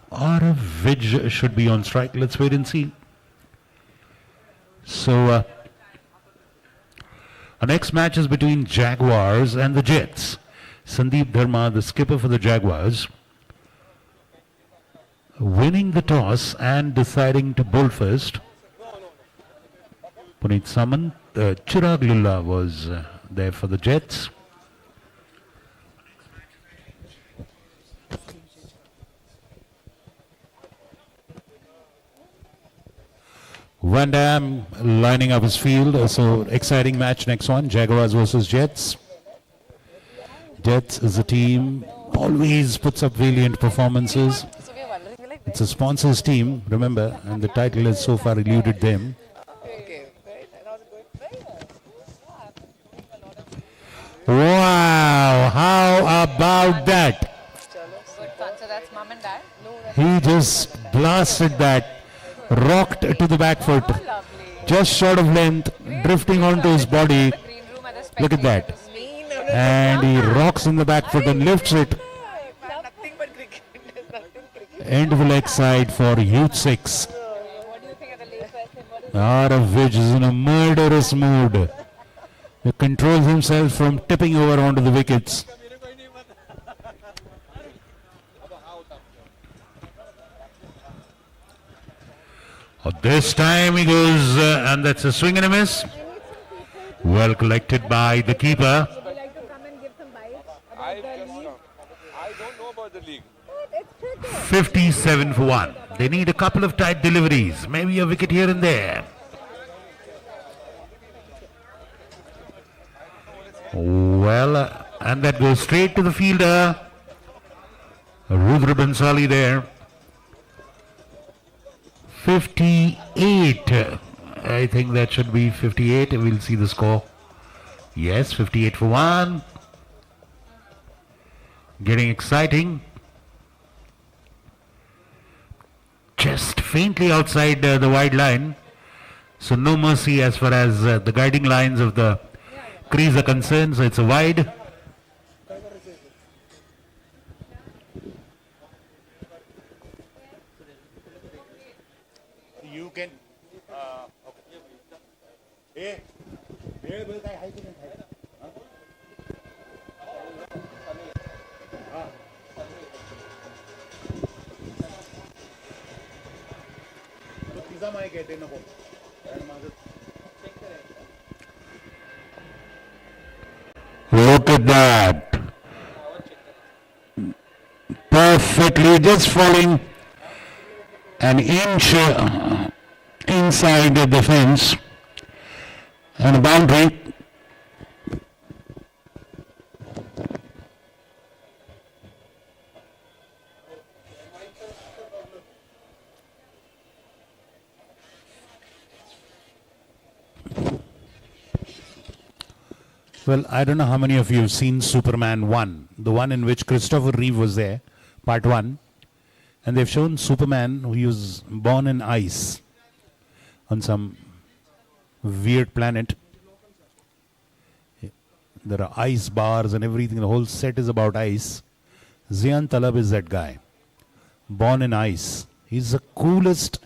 or Vij should be on strike. Let's wait and see. So our next match is between Jaguars and the Jets. Sandeep Dharma, the skipper for the Jaguars, winning the toss and deciding to bowl first. Puneet Samant, Chirag Lulla was there for the Jets. Van Dam lining up his field, so exciting match next one, Jaguars versus Jets. Jets is a team, always puts up valiant performances. It's a sponsors team, remember, and the title has so far eluded them. Wow, how about that? He just blasted that, rocked to the back foot, just short of length, drifting onto his body. Look at that. And he rocks in the back foot and lifts it into the leg side for youth 6. Arav Vij is in a murderous mood. He controls himself from tipping over onto the wickets. This time he goes, and that's a swing and a miss. Well collected by the keeper. I don't know about the league. 57 for 1. They need a couple of tight deliveries, maybe a wicket here and there. Well, and that goes straight to the fielder. Rudra Bansali there. 58 I think that should be 58. We'll see the score. Yes, 58 for 1. Getting exciting. Just faintly outside the wide line. So no mercy as far as the guiding lines of the crease are concerned. So it's a wide. You can. Okay. Look at that. Perfectly, just falling an inch inside the fence and a boundary. Well, I don't know how many of you have seen Superman 1, the one in which Christopher Reeve was there, part 1. And they've shown Superman who was born in ice on some weird planet. There are ice bars and everything. The whole set is about ice. Zian Talab is that guy. Born in ice. He's the coolest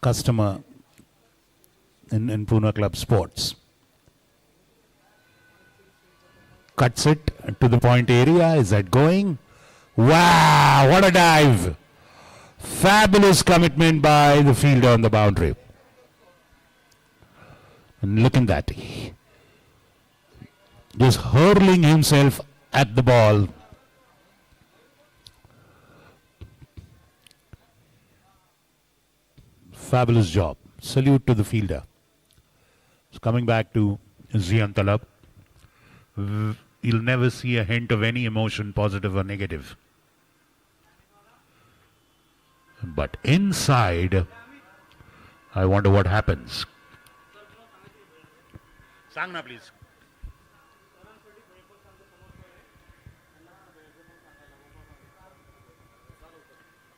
customer in Pune Club Sports. Cuts it to the point area. Is that going? Wow, what a dive. Fabulous commitment by the fielder on the boundary. And look at that. Just hurling himself at the ball. Fabulous job. Salute to the fielder. So coming back to Zian Talab. You'll never see a hint of any emotion, positive or negative. But inside, I wonder what happens. Sang na please.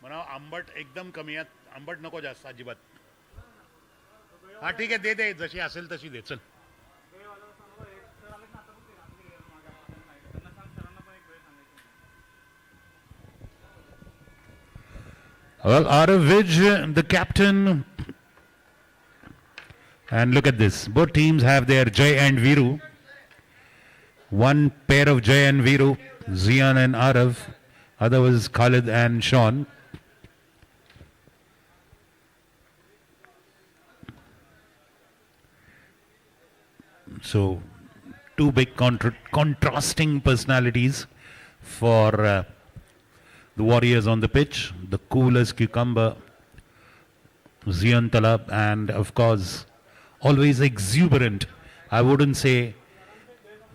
म्हणा आंबट एकदम कमी आहे. आंबट नको जास्त अजिबात. हा ठीक आहे, दे जशी असेल तशी दे. चल. Well, Arav, the captain. And look at this. Both teams have their Jay and Viru. One pair of Jay and Viru, Zian and Arav. Other was Khalid and Sean. So, two big contrasting personalities for the Warriors on the pitch. The cool as cucumber, Zian Talab, and of course, always exuberant. I wouldn't say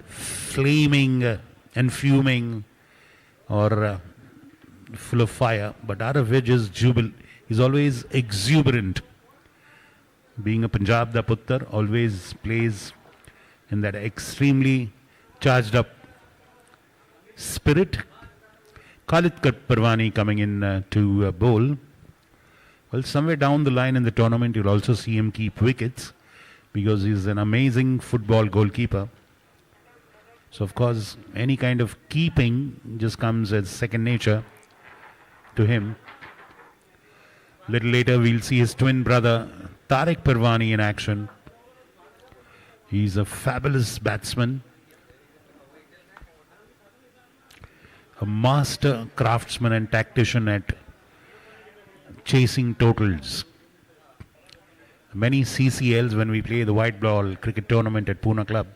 flaming and fuming or full of fire, but Arav is jubilant. He's always exuberant. Being a Punjab da Puttar, always plays in that extremely charged up spirit. Khalid Parwani coming in to bowl. Well, somewhere down the line in the tournament, you'll also see him keep wickets because he's an amazing football goalkeeper. So, of course, any kind of keeping just comes as second nature to him. Little later, we'll see his twin brother, Tariq Parwani, in action. He's a fabulous batsman, a master craftsman and tactician at chasing totals. Many CCLs, when we play the white ball cricket tournament at Pune Club,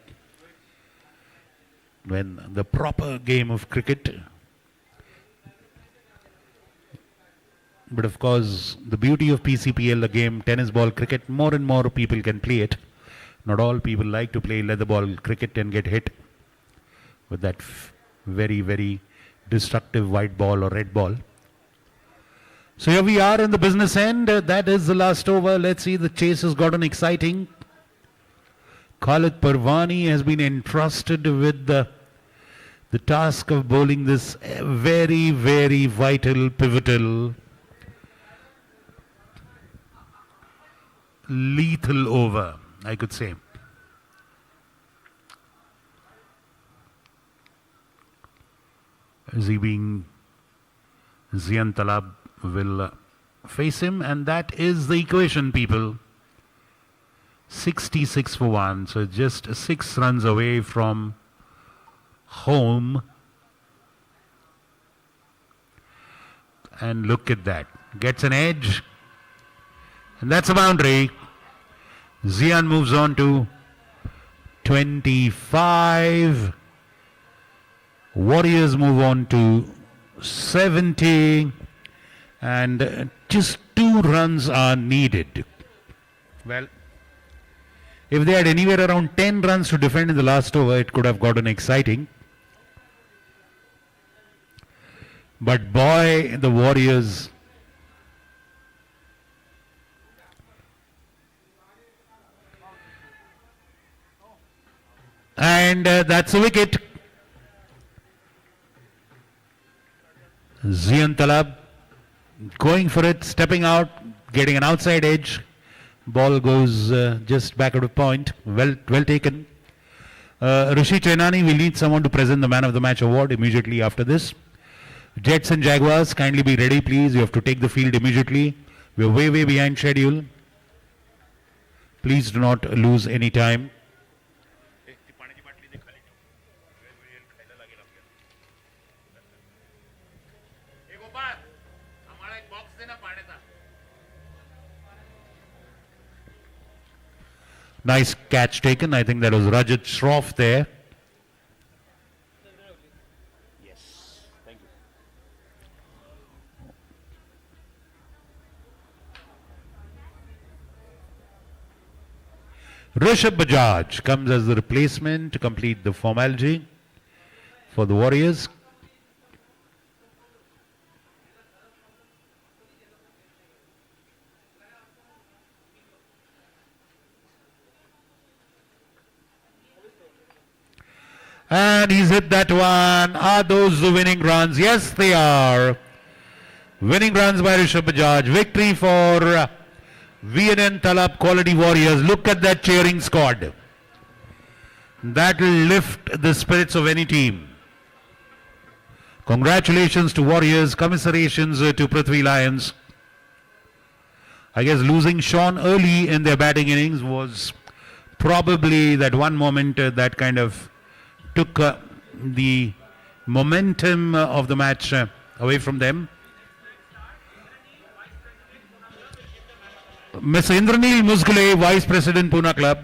when the proper game of cricket, but of course the beauty of Pcpl, the game tennis ball cricket, more and more people can play it. Not all people like to play leather ball cricket and get hit with that very, very destructive white ball or red ball. So here we are in the business end. That is the last over. Let's see, the chase has gotten exciting. Khalid Parvani has been entrusted with the task of bowling this very, very vital, pivotal, lethal over, I could say. Zian Talab will face him, and that is the equation, people. 66 for 1, so just 6 runs away from home. And look at that, gets an edge, and that's a boundary. Zian moves on to 25. Warriors move on to 70, and just 2 runs are needed. Well, if they had anywhere around 10 runs to defend in the last over, it could have gotten exciting. But boy, the Warriors and that's a wicket. Zian Talab going for it, stepping out, getting an outside edge. Ball goes just back out of point. Well taken. Rishi Chainani will need someone to present the Man of the Match award immediately after this. Jets and Jaguars, kindly be ready, please. You have to take the field immediately. We're way behind schedule. Please do not lose any time. Nice catch taken. I think that was Rajat Shroff there. Yes, thank you. Rishabh Bajaj comes as the replacement to complete the formality for the Warriors. And he's hit that one. Are those the winning runs? Yes, they are. Winning runs by Rishabh Bajaj. Victory for VNN Talab Quality Warriors. Look at that cheering squad. That will lift the spirits of any team. Congratulations to Warriors. Commiserations to Prithvi Lions. I guess losing Sean early in their batting innings was probably that one moment that kind of took the momentum of the match away from them. Mr. Indranil Musgale, Vice President, Pune Club.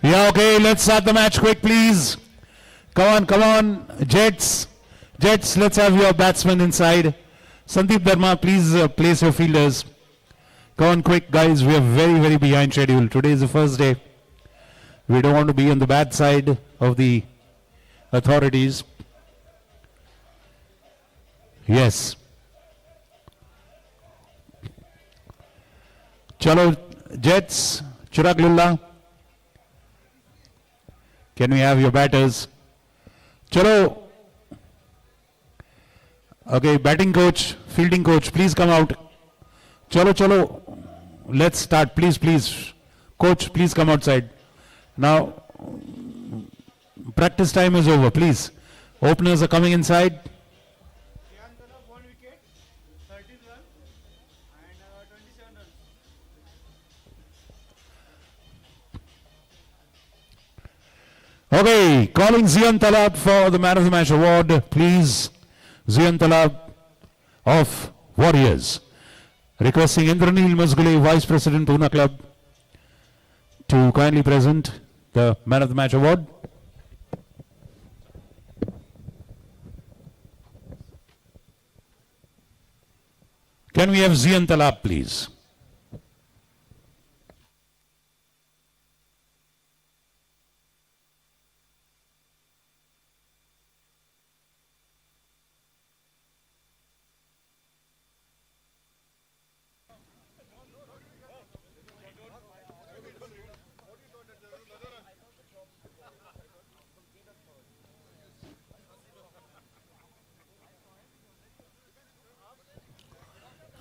Yeah, okay, let's start the match quick, please. Come on, Jets. Let's have your batsmen inside. Sandeep Dharma, please place your fielders. Come on, quick, guys. We are very behind schedule. Today is the first day. We don't want to be on the bad side of the authorities. Yes. Chalo, Jets, Chirag Lulla. Can we have your batters? Chalo. Okay, batting coach, fielding coach, please come out. Chalo, chalo. Let's start. Please, please. Coach, please come outside. Now, practice time is over. Please. Openers are coming inside. Okay, calling Zian Talab for the Man of the Match award. Please, Zian Talab of Warriors. Requesting Indranil Mazgule, Vice President, Pune Club, to kindly present the Man of the Match award. Can we have Zian Talab, please?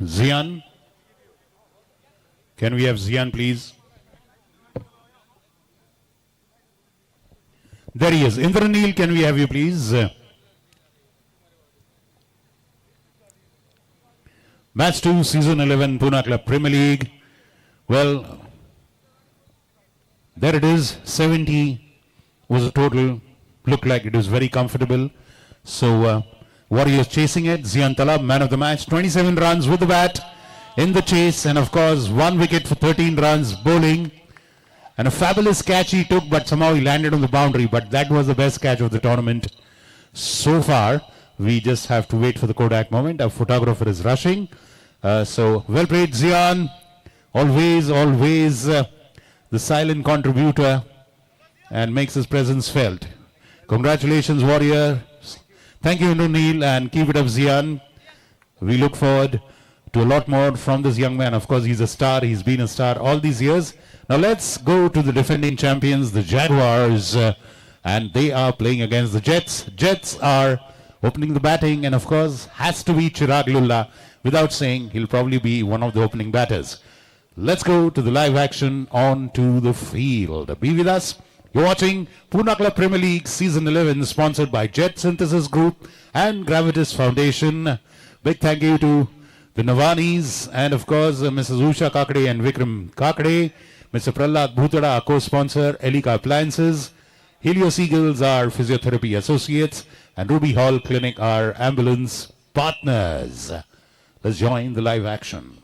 Zian. Can we have Zian, please? There he is. Indranil, can we have you, please? Match 2, Season 11, Pune Club Premier League. Well, there it is. 70 was the total. Looked like it was very comfortable. So, Warriors chasing it. Zian Talab, man of the match. 27 runs with the bat in the chase. And of course, 1 wicket for 13 runs bowling. And a fabulous catch he took, but somehow he landed on the boundary. But that was the best catch of the tournament so far. We just have to wait for the Kodak moment. Our photographer is rushing. So, well played, Zian. Always the silent contributor and makes his presence felt. Congratulations, Warrior. Thank you, Indranil, and keep it up, Zian. We look forward to a lot more from this young man. Of course, he's a star. He's been a star all these years. Now let's go to the defending champions, the Jaguars, and they are playing against the Jets. Jets are opening the batting, and of course, has to be Chirag Lulla. Without saying, he'll probably be one of the opening batters. Let's go to the live action onto the field. Be with us. You're watching Pune Club Premier League Season 11, sponsored by Jet Synthesis Group and Gravitas Foundation. Big thank you to the Navanis and of course Mrs. Usha Kakade and Vikram Kakade, Mr. Prahlad Bhutada, our co-sponsor, Elika Appliances, Helios Eagles, our physiotherapy associates, and Ruby Hall Clinic, our ambulance partners. Let's join the live action.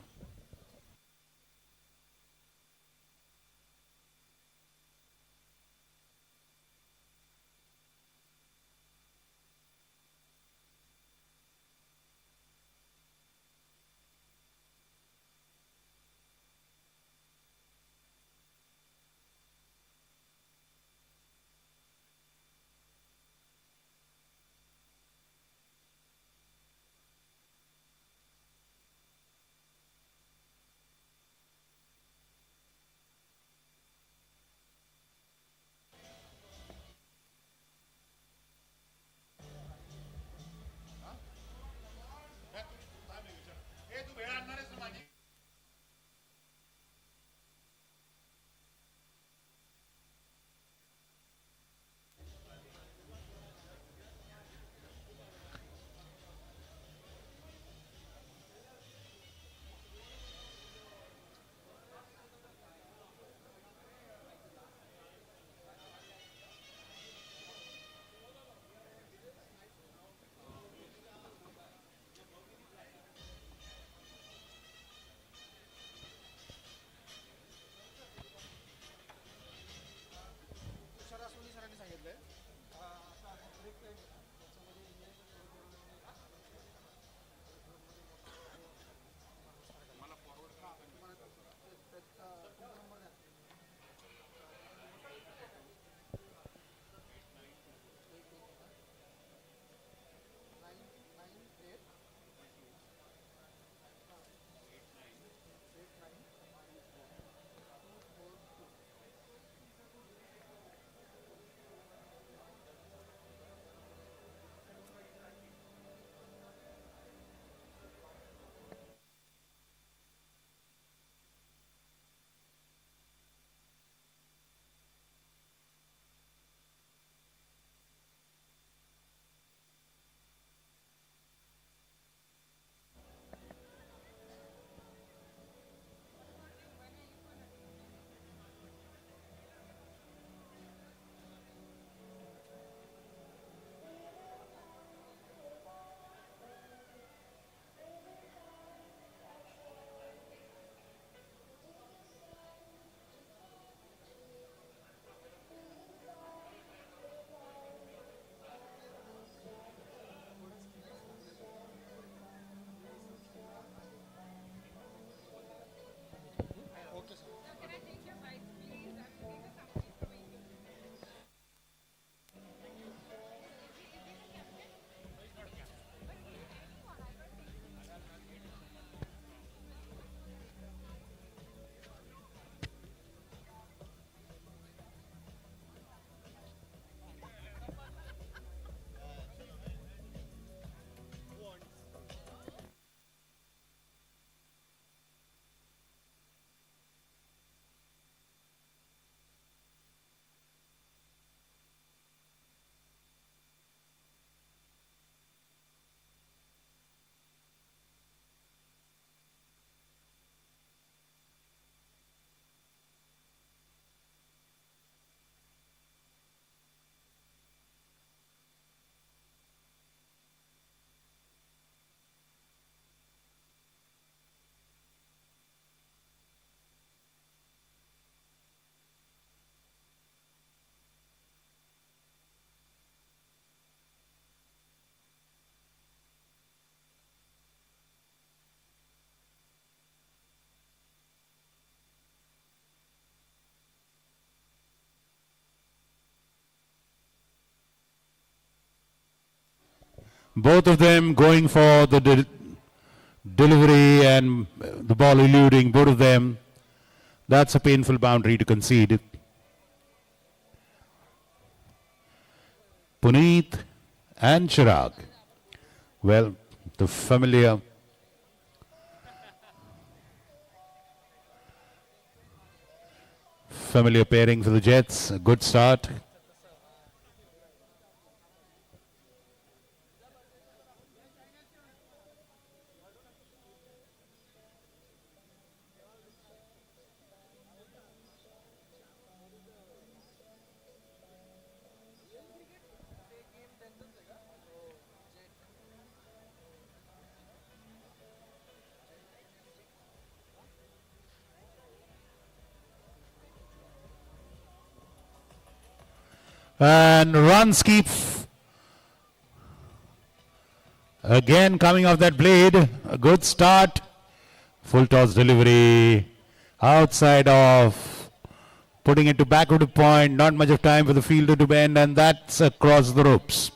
Both of them going for the delivery and the ball eluding, both of them. That's a painful boundary to concede. Puneet and Chirag. Well, the familiar pairing for the Jets. A good start. And runs keep again coming off that blade. A good start. Full toss delivery. Outside off. Putting it to backward to point. Not much of time for the fielder to bend, and that's across the ropes.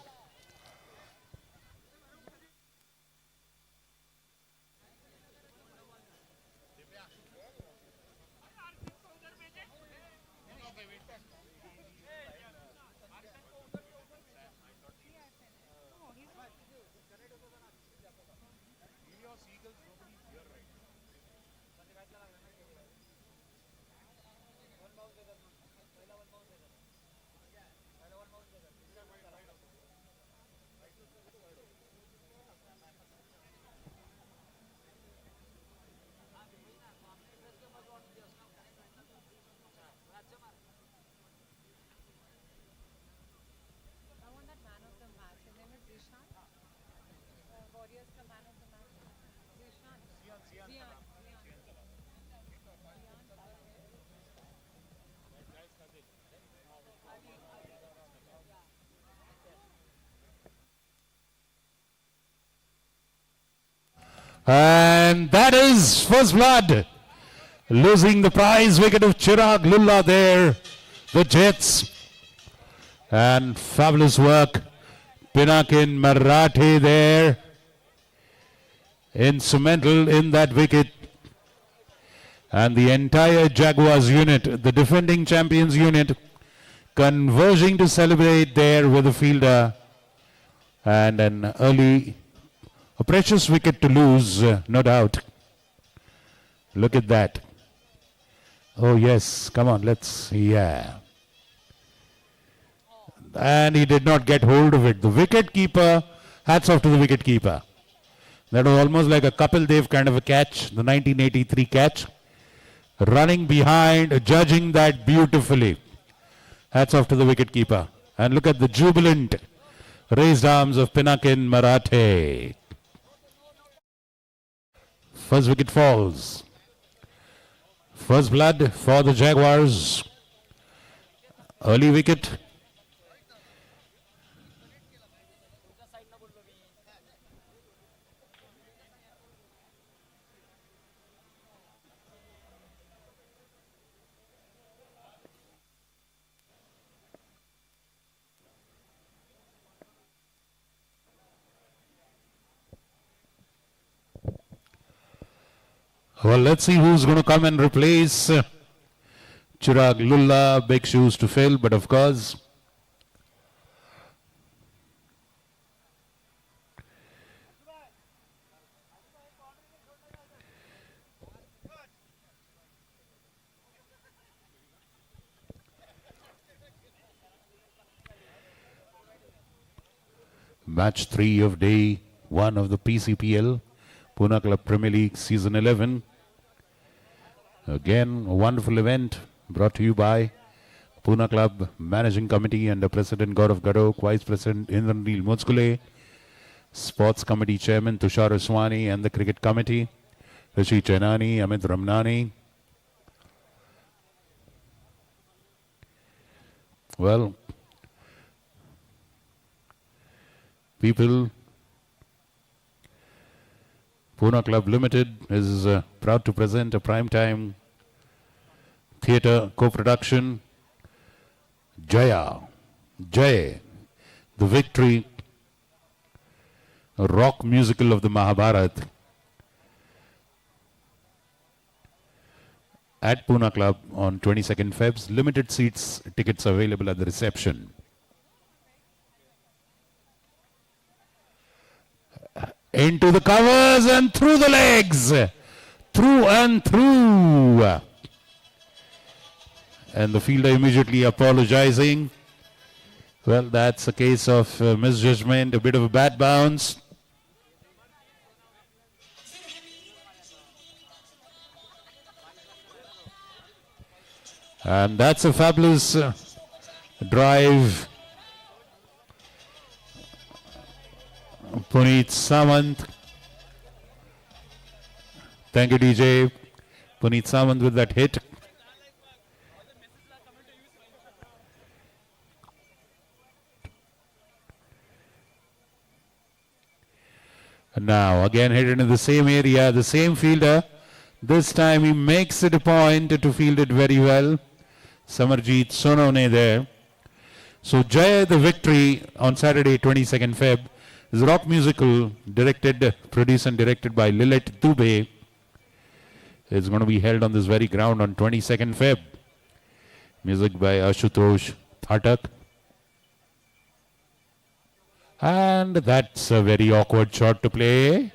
And that is first blood. Losing the prize wicket of Chirag Lulla there. The Jets. And fabulous work. Pinakin Marathe there. Instrumental in that wicket. And the entire Jaguars unit, the defending champions unit, converging to celebrate there with the fielder. And an early, a precious wicket to lose, no doubt. Look at that. Oh yes, come on, let's, yeah. And he did not get hold of it. The wicket keeper, hats off to the wicket keeper. That was almost like a Kapil Dev kind of a catch, the 1983 catch. Running behind, judging that beautifully. Hats off to the wicket keeper. And look at the jubilant raised arms of Pinakin Marathe. First wicket falls. First blood for the Jaguars. Early wicket. Well, let's see who's going to come and replace Chirag Lulla. Big shoes to fill, but of course, match 3 of day 1 of the PCPL, Pune Club Premier League Season 11. Again, a wonderful event brought to you by Pune Club Managing Committee under President Gaurav Gadok, Vice President Indranil Mutskule, Sports Committee Chairman Tushar Uswani, and the Cricket Committee, Rishi Chainani, Amit Ramnani. Well, people, Pune Club Limited is proud to present a prime-time theatre co-production, Jai, The Victory, rock musical of the Mahabharata at Pune Club on 22nd Febs. Limited seats, tickets available at the reception. Into the covers and through the legs. Through and through. And the fielder immediately apologizing. Well, that's a case of misjudgment, a bit of a bad bounce. And that's a fabulous drive. Puneet Samant. Thank you, DJ. Puneet Samant with that hit. And now again headed in the same area, the same fielder. This time he makes it a point to field it very well. Samarjeet Sonone there. So Jaya, the victory on Saturday, 22nd Feb, is a rock musical directed, produced and directed by Lilith Dubey. It's going to be held on this very ground on 22nd Feb. Music by Ashutosh Thatak. And that's a very awkward shot to play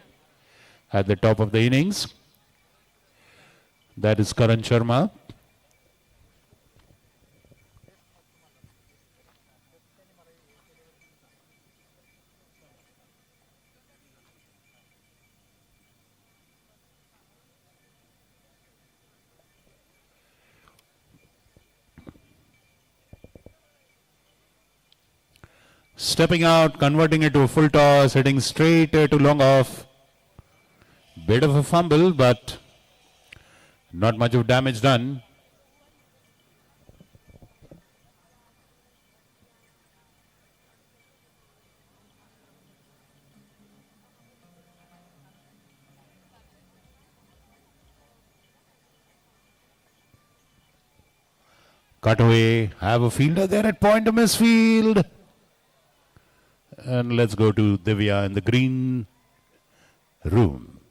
at the top of the innings. That is Karan Sharma. Stepping out, converting it to a full toss, heading straight to long off. Bit of a fumble, but not much of damage done. Cut away, have a fielder there at point of misfield. And let's go to Divya in the green room.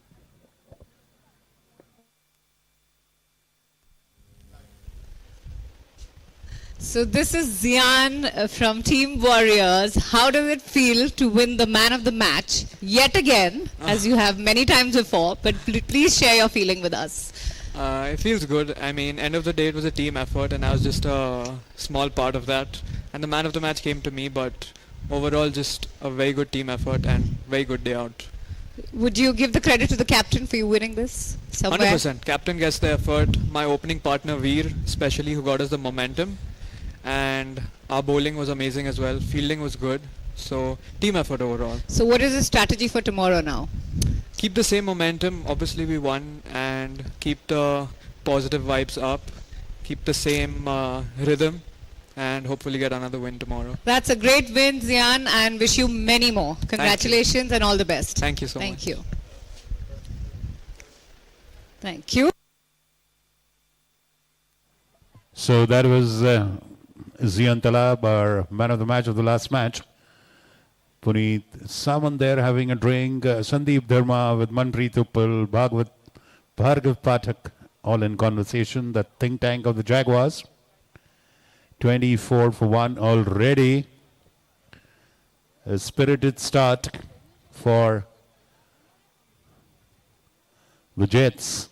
So this is Zian from Team Warriors. How does it feel to win the man of the match yet again, as you have many times before? But please share your feeling with us. It feels good. I mean, end of the day, it was a team effort, and I was just a small part of that. And the man of the match came to me, but overall, just a very good team effort and very good day out. Would you give the credit to the captain for you winning this somewhere? 100%. Captain gets the effort. My opening partner, Veer, especially, who got us the momentum. And our bowling was amazing as well. Fielding was good. So, team effort overall. So, what is the strategy for tomorrow now? Keep the same momentum. Obviously, we won. And keep the positive vibes up. Keep the same rhythm. And hopefully get another win tomorrow. That's a great win, Zian, and wish you many more. Congratulations and all the best. Thank you so much. Thank you. Thank you. So that was Zian Talab, our man of the match of the last match. Puneet Samant there having a drink. Sandeep Dharma with Manpreet Uppal, Bhargav Pathak, all in conversation. The think tank of the Jaguars. 24 for 1 already. A spirited start for the Jets.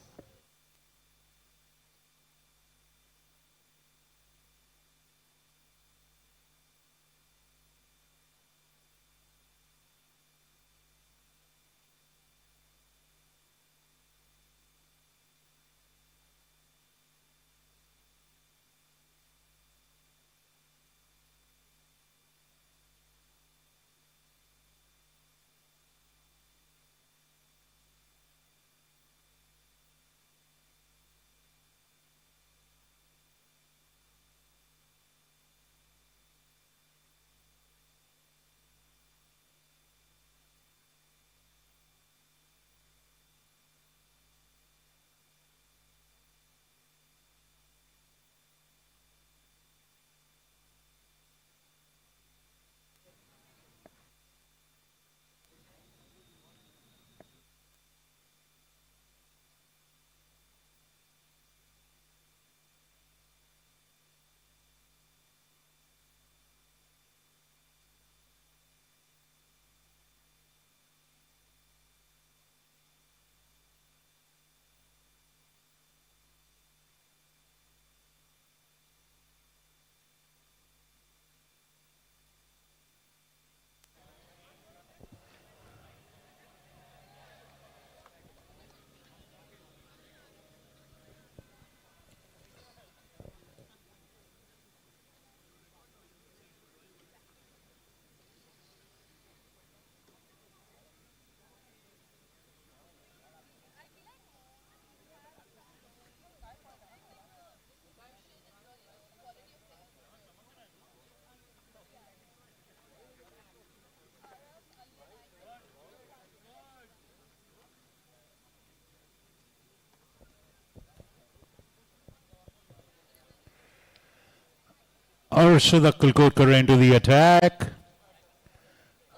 Arshad Kulkotkar into the attack.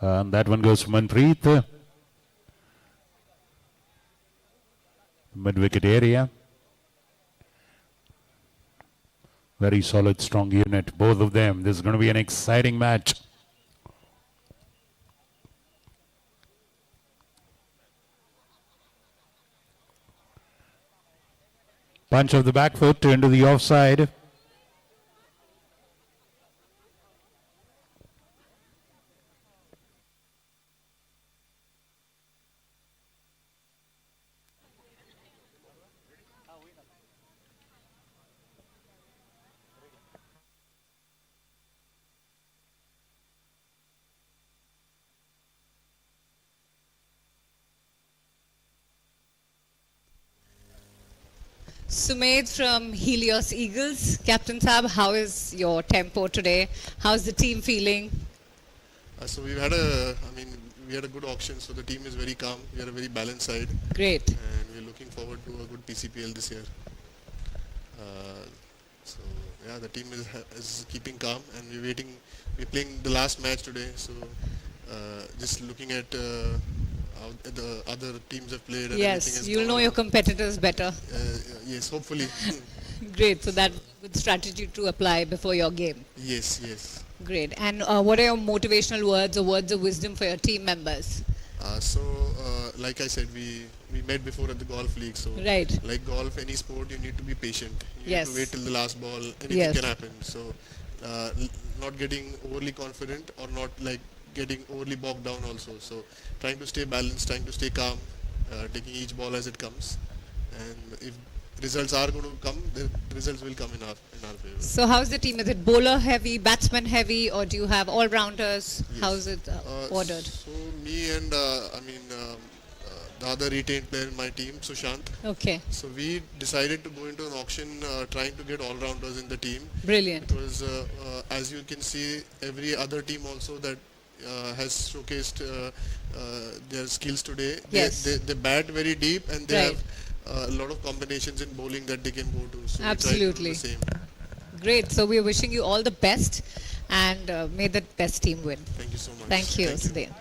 And that one goes to Manpreet. Mid-wicket area. Very solid, strong unit, both of them. This is going to be an exciting match. Punch of the back foot into the offside. Sumed from Helios Eagles. Captain Saab, how is your tempo today? How's the team feeling? So we've had we had a good auction, so the team is very calm. We are a very balanced side. Great. And we're looking forward to a good Pcpl this year. So yeah, the team is keeping calm, and we're waiting. We're playing the last match today, so just looking at how the other teams have played. And Yes, you'll know your competitors better. Yes, hopefully. Great, so that's a good strategy to apply before your game. Yes, yes. Great. And what are your motivational words or words of wisdom for your team members? Like I said, we met before at the golf league. So, Right. like golf, any sport, you need to be patient. You Yes. need to wait till the last ball. Anything Yes. can happen. So, not getting overly confident or not like getting overly bogged down also. So, trying to stay balanced, trying to stay calm, taking each ball as it comes. And if results are going to come, the results will come in our favor. So how's the team? Is it bowler heavy, batsman heavy, or do you have all-rounders? How's it ordered? So me and the other retained player in my team, Sushant. Okay. So we decided to go into an auction trying to get all-rounders in the team. Brilliant. Because as you can see, every other team also that has showcased their skills today. Yes. They bat very deep, and they Right. have a lot of combinations in bowling that they can go to. So Absolutely. we try to do the same. Great. So we're wishing you all the best, and may the best team win. Thank you so much. Thank you, Thank you. Sudhir.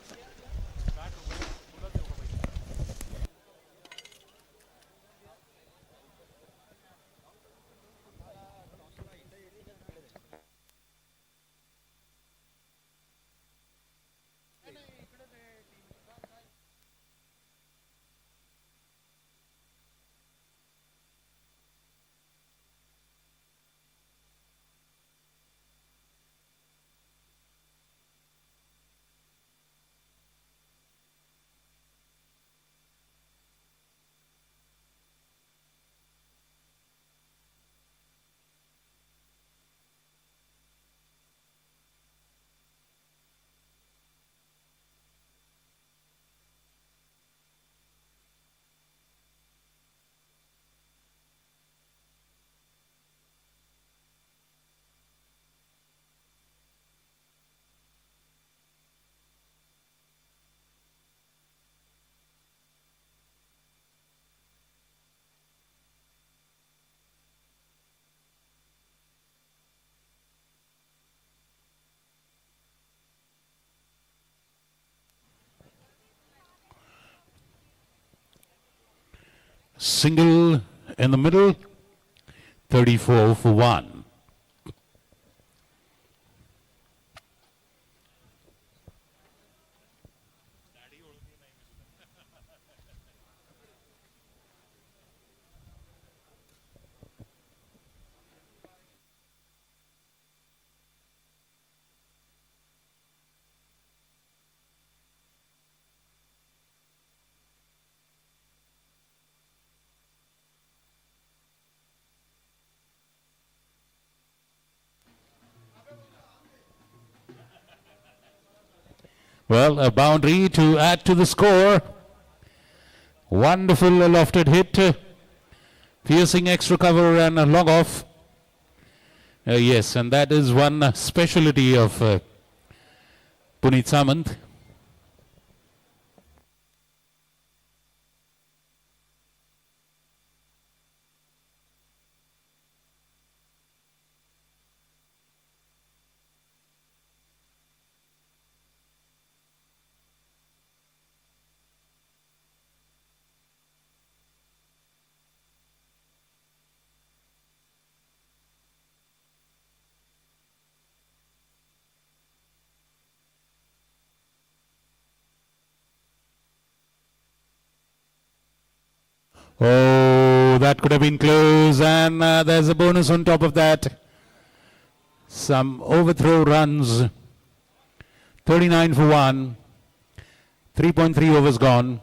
Single in the middle, 34 for 1. Well, a boundary to add to the score. Wonderful lofted hit. Piercing extra cover and a long off. Yes, and that is one specialty of Puneet Samant. Oh, that could have been close, and there's a bonus on top of that. Some overthrow runs. 39 for 1. 3.3 overs gone.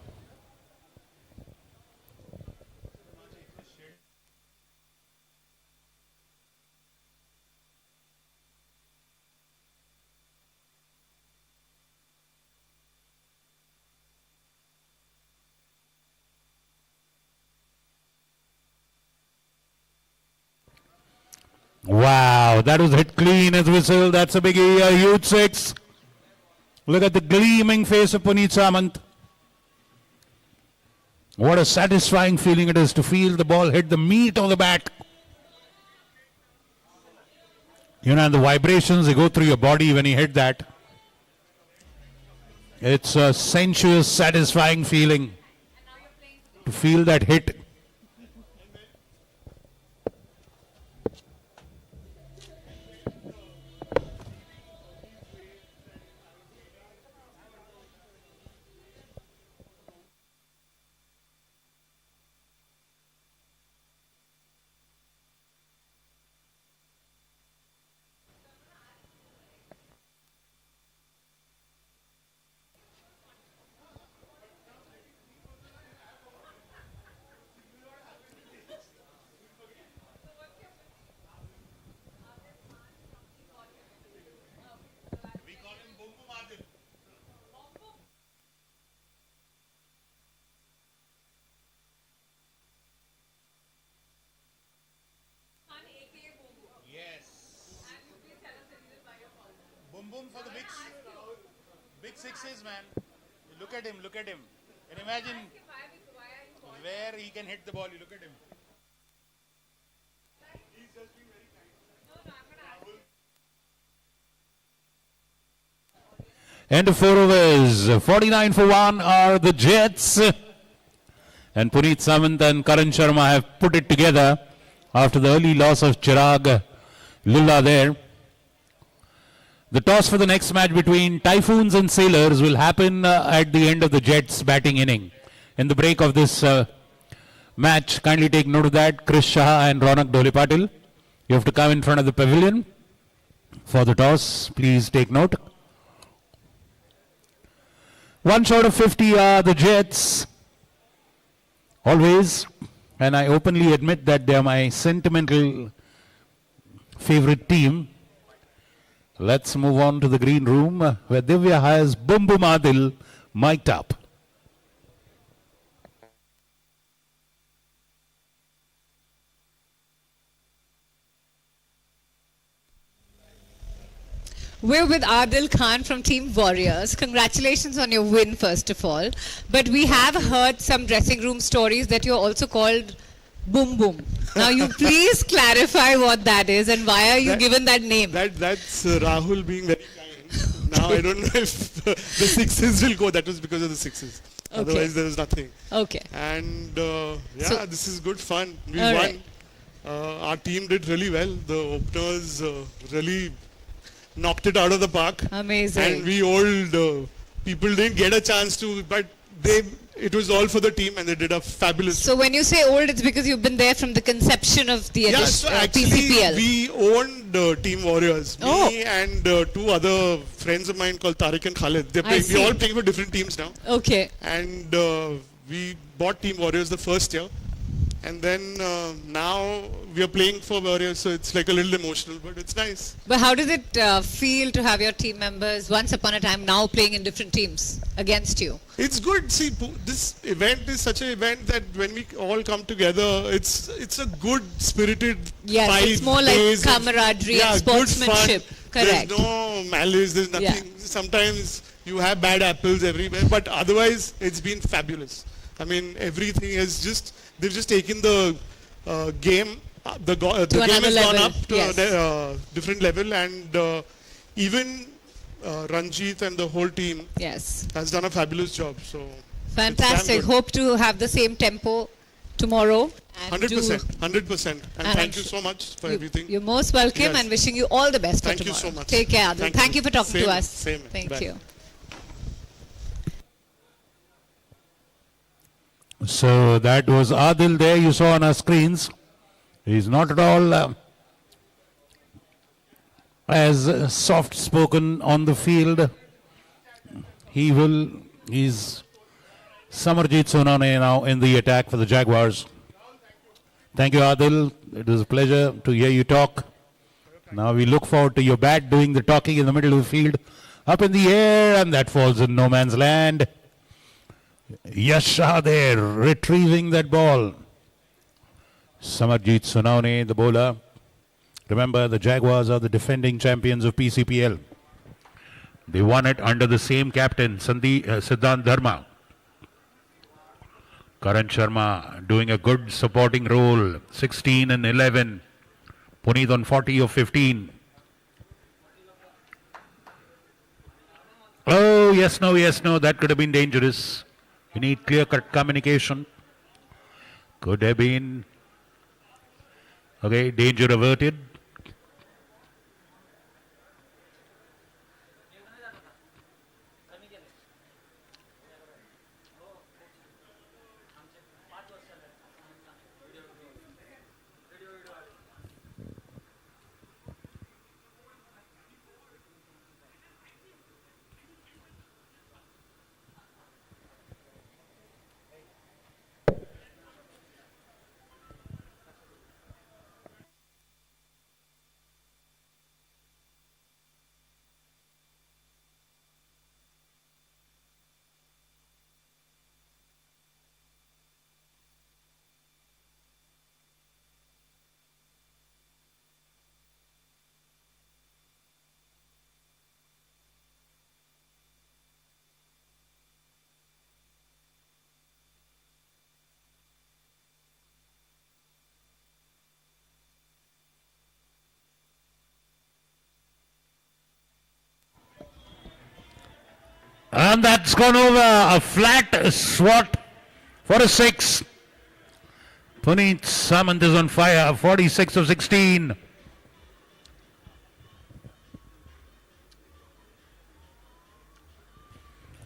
Wow, that was hit clean as whistle. That's a biggie, a huge 6. Look at the gleaming face of Puneet Samant. What a satisfying feeling it is to feel the ball hit the meat of the bat. You know, and the vibrations that go through your body when you hit that. It's a sensuous, satisfying feeling to feel that hit. Boom boom for the big sixes, man. Look at him, look at him. And imagine where he can hit the ball. You look at him. End of 4 overs. 49 for 1 are the Jets. And Puneet Samant and Karan Sharma have put it together after the early loss of Chirag Lulla there. The toss for the next match between Typhoons and Sailors will happen at the end of the Jets batting inning. In the break of this match, kindly take note of that. Chris Shah and Ronak Dhole Patil, you have to come in front of the pavilion for the toss. Please take note. 1 short of 50 are the Jets. Always. And I openly admit that they are my sentimental favorite team. Let's move on to the green room where Divya has Boom Boom Adil mic'd up. We're with Adil Khan from Team Warriors. Congratulations on your win, first of all. But we have heard some dressing room stories that you're also called Boom Boom. Now, you please clarify what that is and why are you given that name? That's Rahul being very kind. Now, I don't know if the sixes will go. That was because of the sixes. Okay. Otherwise, there was nothing. Okay. And So- this is good fun. We All won. right. Our team did really well. The openers really knocked it out of the park. Amazing. And we old people didn't get a chance to, but it was all for the team and they did a fabulous So when you say old, it's because you've been there from the conception of the so actually Pcpl. we owned Team Warriors. Me and 2 other friends of mine called Tariq and Khalid. We're all playing for different teams now. Okay. And we bought Team Warriors the first year. And then now we are playing for Warriors, so it's like a little emotional, but it's nice. But how does it feel to have your team members once upon a time now playing in different teams against you? It's good. See, this event is such an event that when we all come together, it's a good spirited Yes, 5 it's more like days of- camaraderie and good sportsmanship. fun. Correct. There's no malice, there's nothing. Sometimes you have bad apples everywhere, but otherwise it's been fabulous. I mean, everything has they've just taken the game, the game has gone up to a different level, and even Ranjit and the whole team has done a fabulous job. So Fantastic. Hope to have the same tempo tomorrow. 100%, 100%. And thank you so much for everything. You're most welcome Yes. and wishing you all the best Thank for you tomorrow. so much. Take care, Adil. Thank you for talking to Same, us. same. Thank Bye. you. So that was Adil there, you saw on our screens. He's not at all as soft-spoken on the field. He's Samarjit Sonane now in the attack for the Jaguars. Thank you, Adil. It was a pleasure to hear you talk. Now we look forward to your bat doing the talking in the middle of the field. Up in the air, and that falls in no man's land. Yash Shah there, retrieving that ball. Samarjit Sonane, the bowler. Remember, the Jaguars are the defending champions of Pcpl. They won it under the same captain, Siddhant Dharma. Karan Sharma doing a good supporting role, 16 and 11. Puneet on 40 of 15. Oh, yes, no, that could have been dangerous. You need clear-cut communication. Could have been. Okay, danger averted. And that's gone over. A flat swat for a 6. Puneet Samant is on fire. 46 of 16.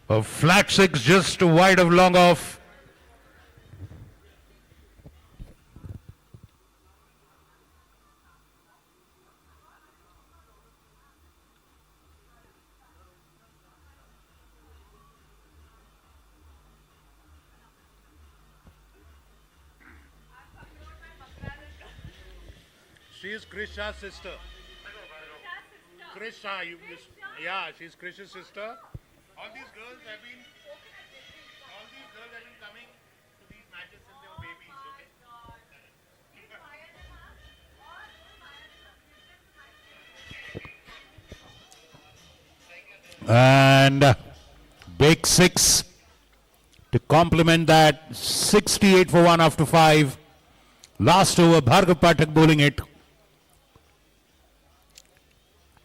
A flat 6 just wide of long off. She is Krish Shah's sister. Krish Shah, yeah, she's Krish's sister. All these girls have been coming to these matches since they were babies, okay? And big 6 to complement that. 68 for 1 after 5. Last over, Bhargav Pathak bowling it.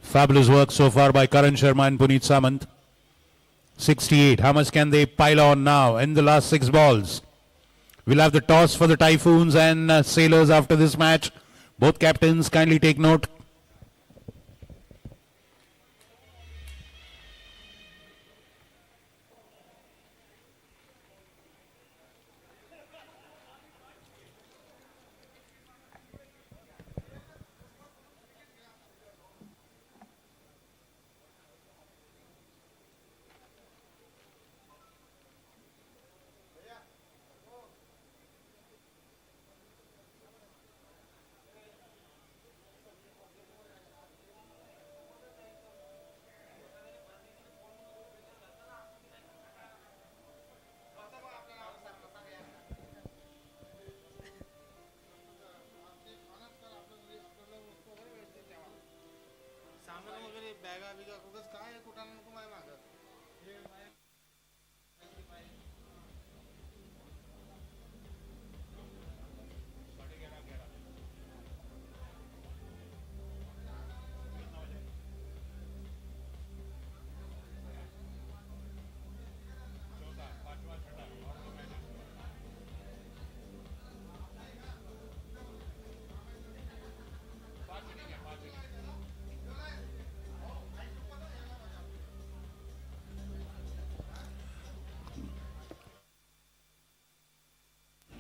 Fabulous work so far by Karan Sharma and Puneet Samant. 68. How much can they pile on now in the last 6 balls? We'll have the toss for the Typhoons and Sailors after this match. Both captains kindly take note.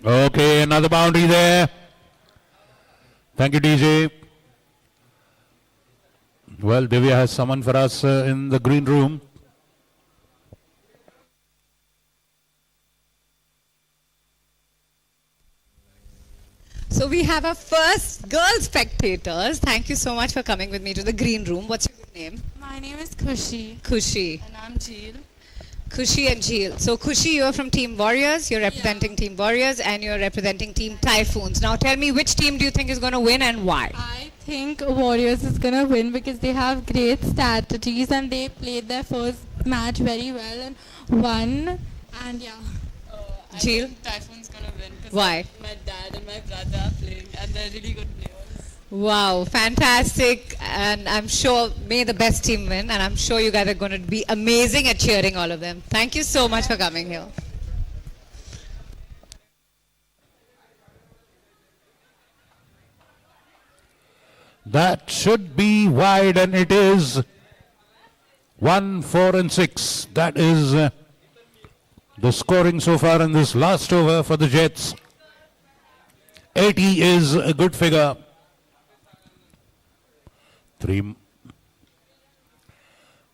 Okay, another boundary there. Thank you, DJ. Well, Divya has someone for us in the green room. So we have our first girl spectators. Thank you so much for coming with me to the green room. What's your good name? My name is Khushi. Khushi. And I'm Jeel. Khushi and Jeel. So Khushi, you're from Team Warriors, you're representing Team Warriors, and you're representing Team Typhoons. Now tell me, which team do you think is going to win and why? I think Warriors is gonna win because they have great strategies and they played their first match very well and won. And yeah. Jeel? I think Typhoon's gonna win because Why? my dad and my brother are playing and they're really good players. Wow, fantastic. And I'm sure, may the best team win. And I'm sure you guys are going to be amazing at cheering all of them. Thank you so much for coming here. That should be wide, and it is 1, 4, and 6. That is the scoring so far in this last over for the Jets. 80 is a good figure. 3.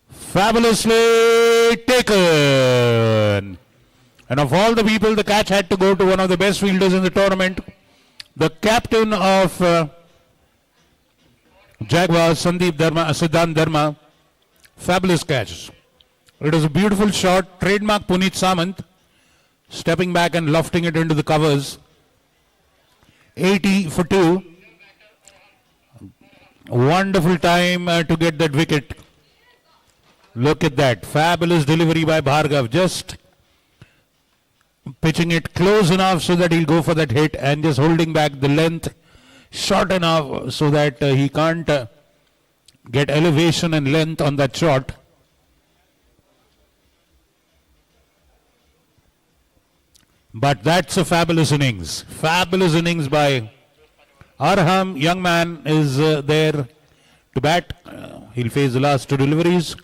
Fabulously taken. And of all the people, the catch had to go to one of the best fielders in the tournament, the captain of Jaguars, Siddhant Dharma. Fabulous catch. It was a beautiful shot. Trademark Puneet Samant, stepping back and lofting it into the covers. 80 for 2. Wonderful time to get that wicket. Look at that. Fabulous delivery by Bhargav. Just pitching it close enough so that he'll go for that hit and just holding back the length short enough so that he can't get elevation and length on that shot. But that's a fabulous innings. Fabulous innings by Arham. Young man is there to bat. He'll face the last 2 deliveries.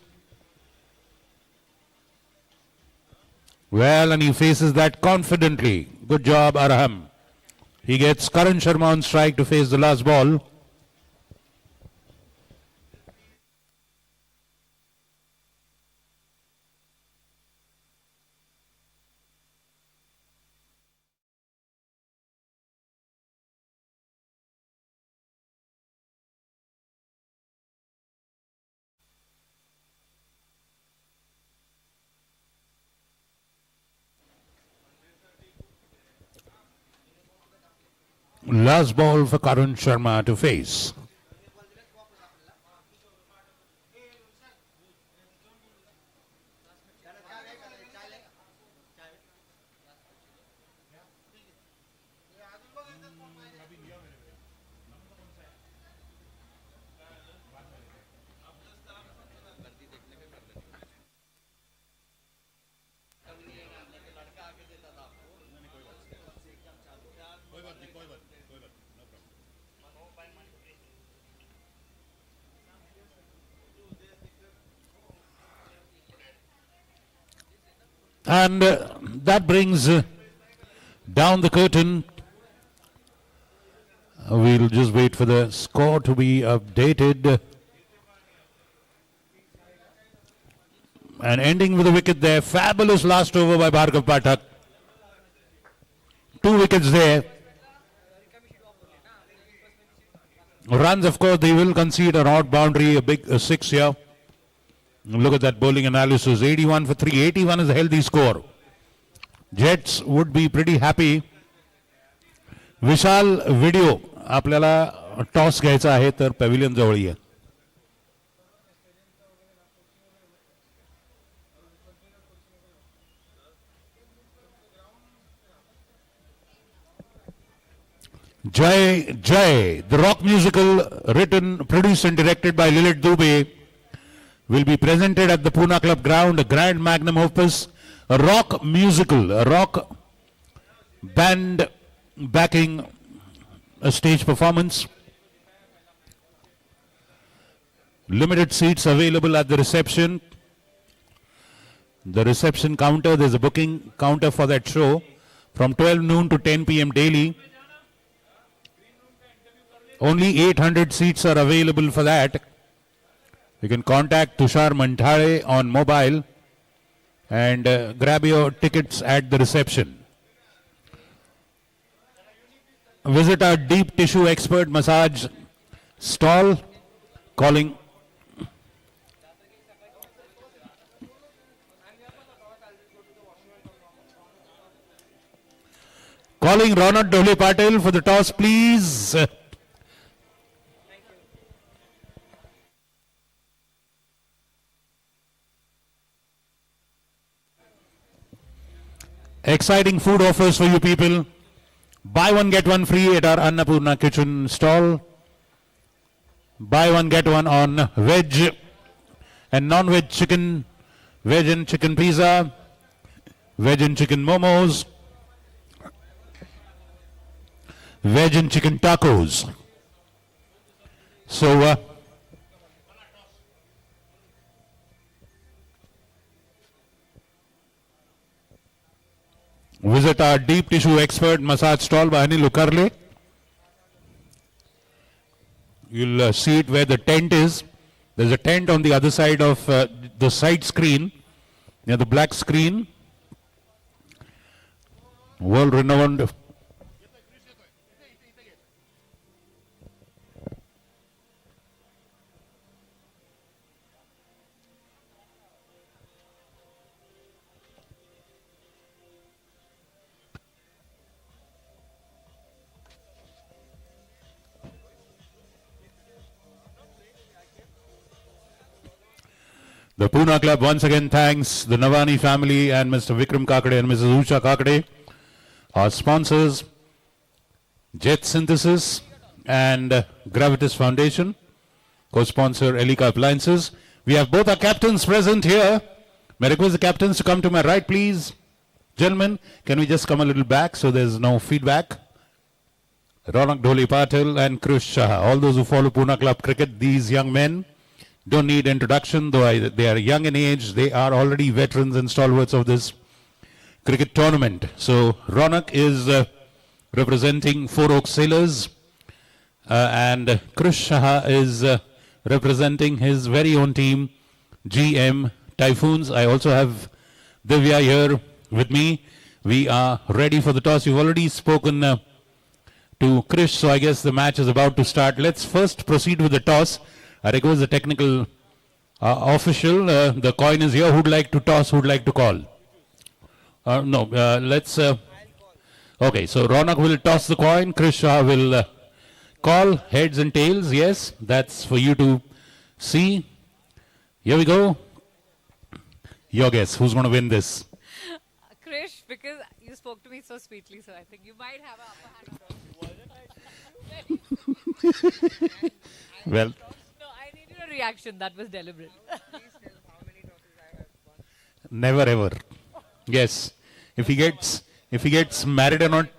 Well, and he faces that confidently. Good job, Arham. He gets Karan Sharma on strike to face the last ball. Last ball for Karan Sharma to face. And that brings down the curtain. We'll just wait for the score to be updated. And ending with a wicket there. Fabulous last over by Bhargav Pathak. 2 wickets there. Runs, of course, they will concede an odd boundary, a big 6 here. Look at that bowling analysis. 81 for 3. 81 is a healthy score. Jets would be pretty happy. Vishal video आपल्याला toss घ्यायचा आहे तर pavilion जवळ ये. Jai Jai, the rock musical written, produced and directed by Lilith Dubey, will be presented at the Pune Club ground, a grand magnum opus, a rock musical, a rock band backing a stage performance. Limited seats available at the reception. The reception counter, there's a booking counter for that show. from 12 noon to 10 p.m. daily. Only 800 seats are available for that. You can contact Tushar Manthare on mobile and grab your tickets at the reception. Visit our deep tissue expert massage stall, calling Ronak Dole Patil for the toss, please. Exciting food offers for you people. Buy one, get one free at our Annapurna kitchen stall. Buy one, get one on veg and non-veg chicken, veg and chicken pizza, veg and chicken momos, veg and chicken tacos. So, visit our deep tissue expert massage stall by Anil Ukarle. You'll see it where the tent is. There's a tent on the other side of the side screen, near the black screen. World renowned. The Pune Club once again thanks the Navani family and Mr. Vikram Kakade and Mrs. Usha Kakade, our sponsors, Jet Synthesis and Gravitas Foundation, co-sponsor Elika Appliances. We have both our captains present here. May I request the captains to come to my right, please. Gentlemen, can we just come a little back so there's no feedback? Ronak Dole Patil and Krish Shah. All those who follow Pune Club cricket, these young men don't need introduction, though they are young in age. They are already veterans and stalwarts of this cricket tournament. So Ronak is representing Four Oaks Sailors and Krish Shah is representing his very own team, GM Typhoons. I also have Divya here with me. We are ready for the toss. You've already spoken to Krish, so I guess the match is about to start. Let's first proceed with the toss. I request the technical official. The coin is here. Who'd like to toss? Who'd like to call? No, let's. Okay, so Ronak will toss the coin. Krish Shah will call heads and tails. Yes, that's for you to see. Here we go. Your guess. Who's going to win this? Krish, because you spoke to me so sweetly, so I think you might have an upper hand. Well. Reaction that was deliberate. Never ever. Yes. If he gets married or not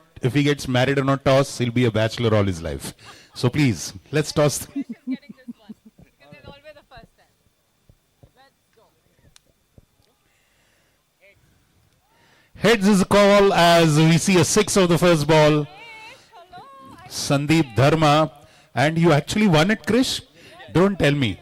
toss, he'll be a bachelor all his life. So please, let's toss. Heads is a call as we see a 6 of the first ball. Sandeep Dharma. And you actually won it, Krish? Don't tell me.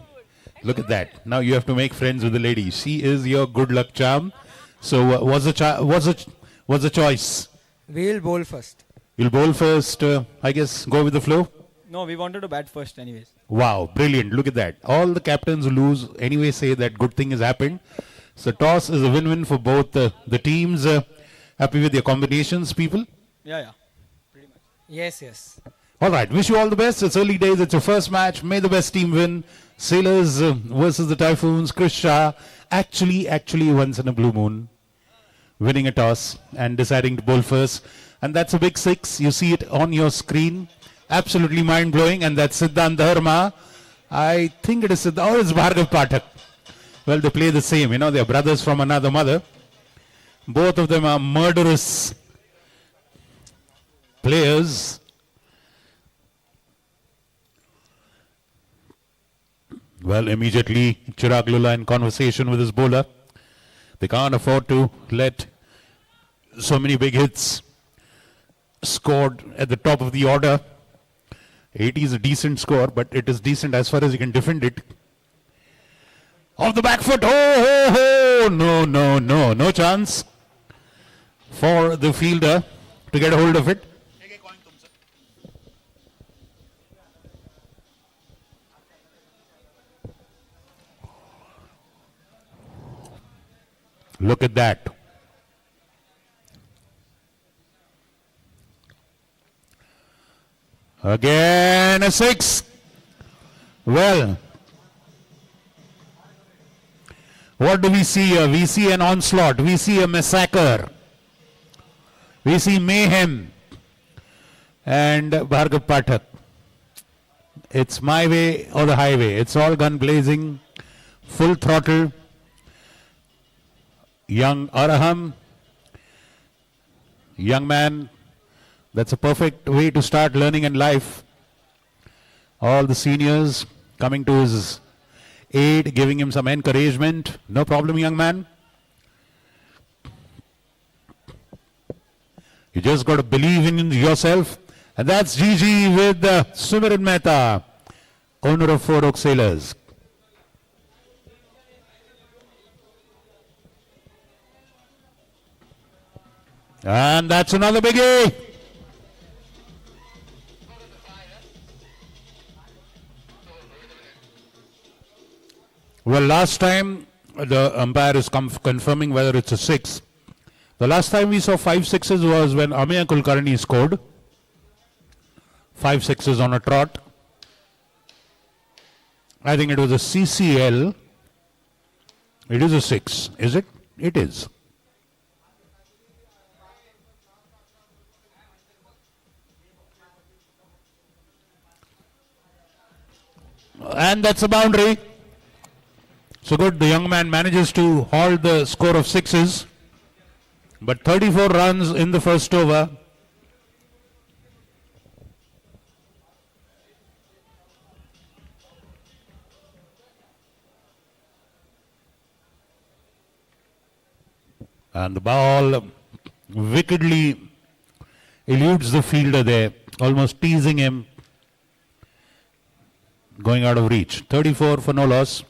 Look at that. Now you have to make friends with the lady. She is your good luck charm. So what's the choice? We'll bowl first. You'll bowl first. I guess go with the flow. No, we wanted to bat first anyways. Wow, brilliant. Look at that. All the captains who lose anyway say that good thing has happened. So toss is a win-win for both the teams. Happy with your combinations, people? Yeah. Pretty much. Yes. All right. Wish you all the best. It's early days. It's your first match. May the best team win. Sailors versus the Typhoons. Krish Shah actually once in a blue moon winning a toss and deciding to bowl first. And that's a big 6. You see it on your screen. Absolutely mind-blowing. And that's Siddhant Dharma. I think it is Siddhant. Or it's Bhargav Pathak. Well, they play the same. You know, they're brothers from another mother. Both of them are murderous players. Well, immediately Chirag Lula in conversation with his bowler. They can't afford to let so many big hits scored at the top of the order. 80 is a decent score, but it is decent as far as you can defend it. Off the back foot. Oh, no chance for the fielder to get a hold of it. Look at that. Again a 6. Well, what do we see here? We see an onslaught. We see a massacre. We see mayhem. And Bhargav Pathak. It's my way or the highway. It's all gun blazing, full throttle. Young Araham, young man, that's a perfect way to start learning in life. All the seniors coming to his aid, giving him some encouragement. No problem, young man. You just got to believe in yourself. And that's GG with Sumiran Mehta, owner of 4 Oak Sailors. And that's another biggie. Well, last time the umpire is confirming whether it's a 6. The last time we saw 5 6s was when Ameya Kulkarni scored. 5 6s on a trot. I think it was a CCL. It is a 6, is it? It is. And that's a boundary. So good, the young man manages to hold the score of 6s. But 34 runs in the first over. And the ball wickedly eludes the fielder there, almost teasing him, going out of reach. 34 for no loss.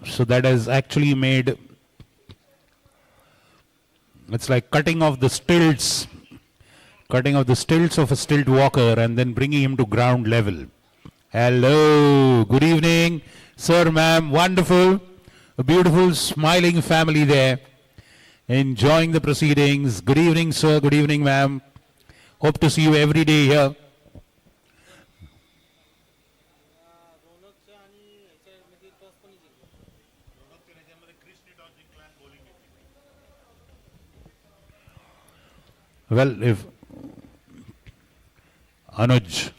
So that has actually made, it's like cutting off the stilts of a stilt walker and then bringing him to ground level. Hello, good evening, sir, ma'am, wonderful, a beautiful smiling family there, enjoying the proceedings. Good evening, sir, good evening, ma'am. Hope to see you every day here. Well, if Anuj,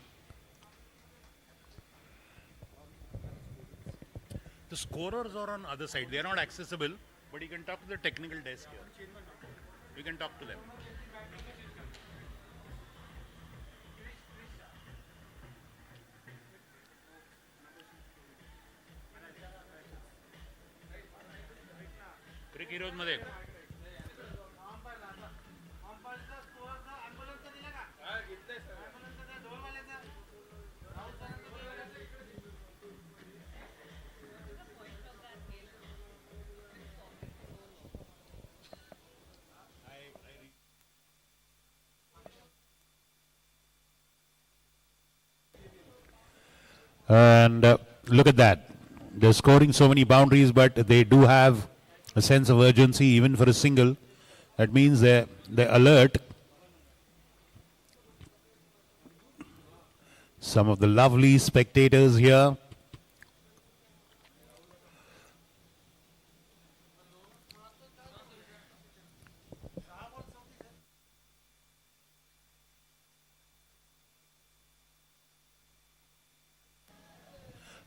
the scorers are on other side. They are not accessible, but you can talk to the technical desk here. You can talk to them. Cricket Heroes मध्ये And look at that. They're scoring so many boundaries, but they do have a sense of urgency even for a single. That means they're alert. Some of the lovely spectators here.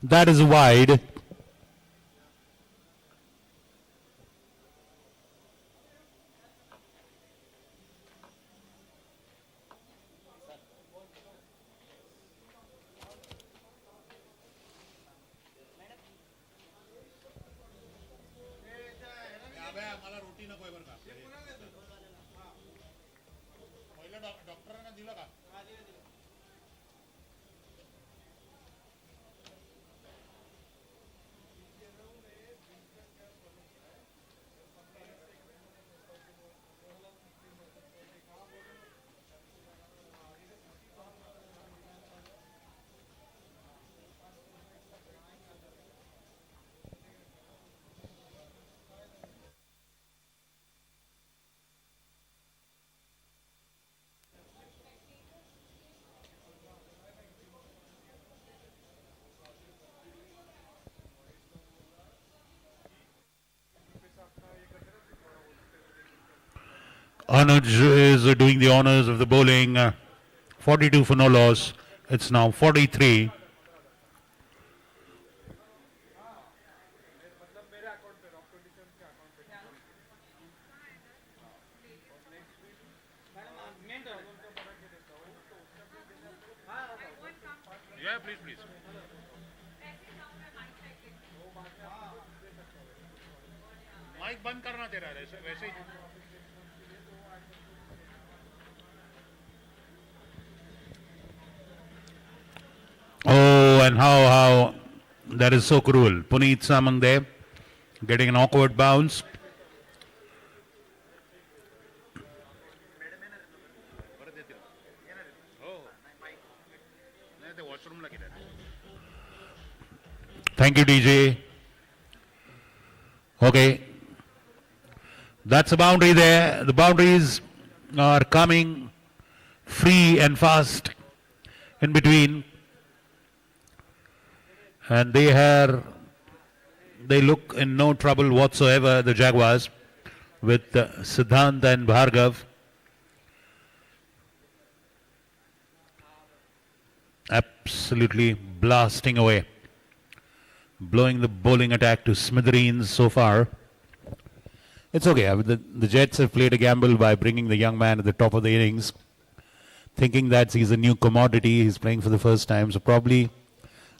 That is wide. Anuj is doing the honors of the bowling. 42 for no loss. It's now 43. Yeah, please, please. Mic बंद करना दे रहा है वैसे ही. Oh, and how that is so cruel. Puneet Samant there, getting an awkward bounce. Thank you, DJ. Okay. That's a boundary there. The boundaries are coming free and fast in between. And they look in no trouble whatsoever, the Jaguars, with Siddhant and Bhargav. Absolutely blasting away, blowing the bowling attack to smithereens so far. It's okay. The Jets have played a gamble by bringing the young man at the top of the innings, thinking that he's a new commodity. He's playing for the first time, so probably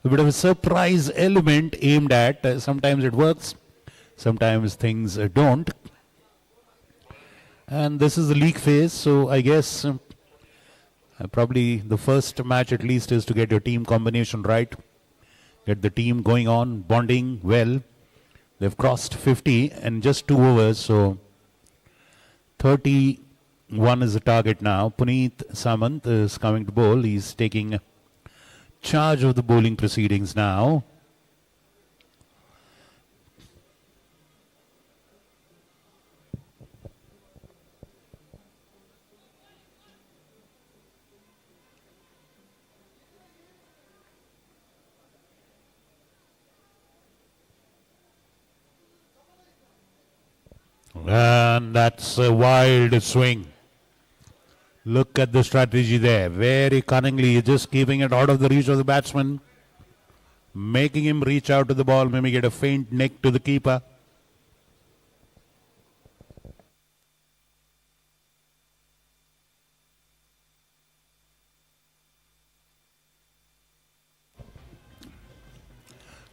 a bit of a surprise element aimed at. Sometimes it works, sometimes things don't. And this is the league phase, so I guess probably the first match at least is to get your team combination right, get the team going on, bonding well. They've crossed 50 in just 2 overs, so 31 is the target now. Puneet Samant is coming to bowl. He's taking charge of the bowling proceedings now. And that's a wild swing. Look at the strategy there. Very cunningly, just keeping it out of the reach of the batsman, making him reach out to the ball, maybe get a faint nick to the keeper.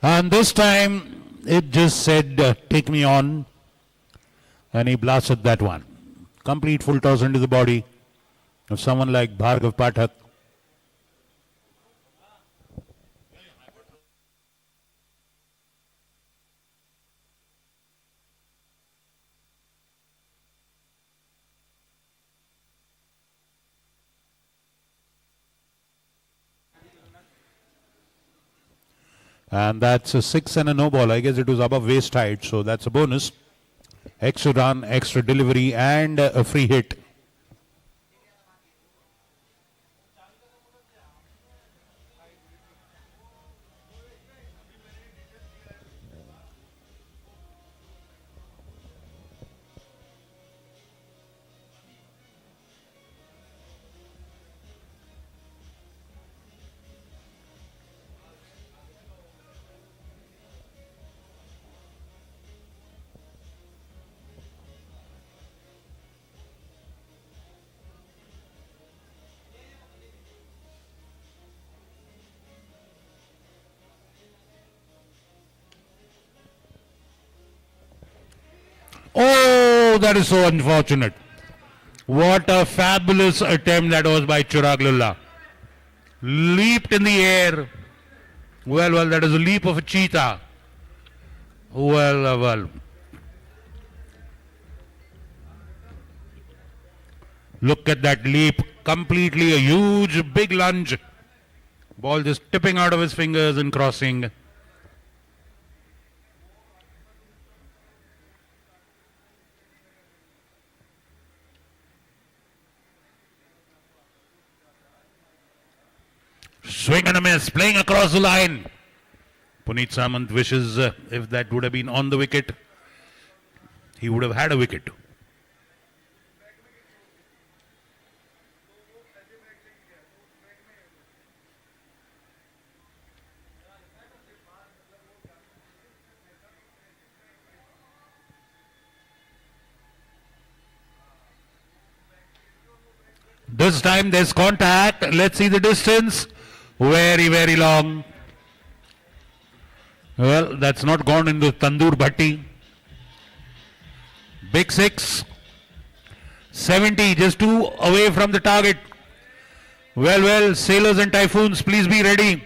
And this time, it just said, take me on. And he blasted that one. Complete full toss into the body of someone like Bhargav Pathak. And that's a 6 and a no ball. I guess it was above waist height, so that's a bonus. Extra run, extra delivery, and a free hit. Oh, that is so unfortunate. What a fabulous attempt that was by Chirag. Leaped in the air. Well, that is a leap of a cheetah. Well. Look at that leap. Completely a huge, big lunge. Ball just tipping out of his fingers and crossing. Swing and a miss, playing across the line. Puneet Samant wishes if that would have been on the wicket, he would have had a wicket. This time there's contact. Let's see the distance. Very, very long. Well, that's not gone into Tandoor Bhatti. Big six. 70, just 2 away from the target. Well, Sailors and Typhoons, please be ready.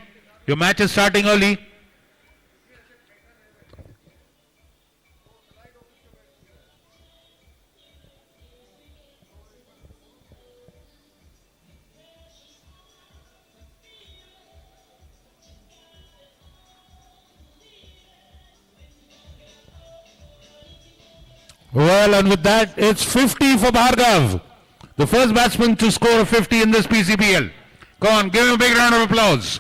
Your match is starting early. Well, and with that, it's 50 for Bhargav. The first batsman to score a 50 in this PCPL. Go on, give him a big round of applause.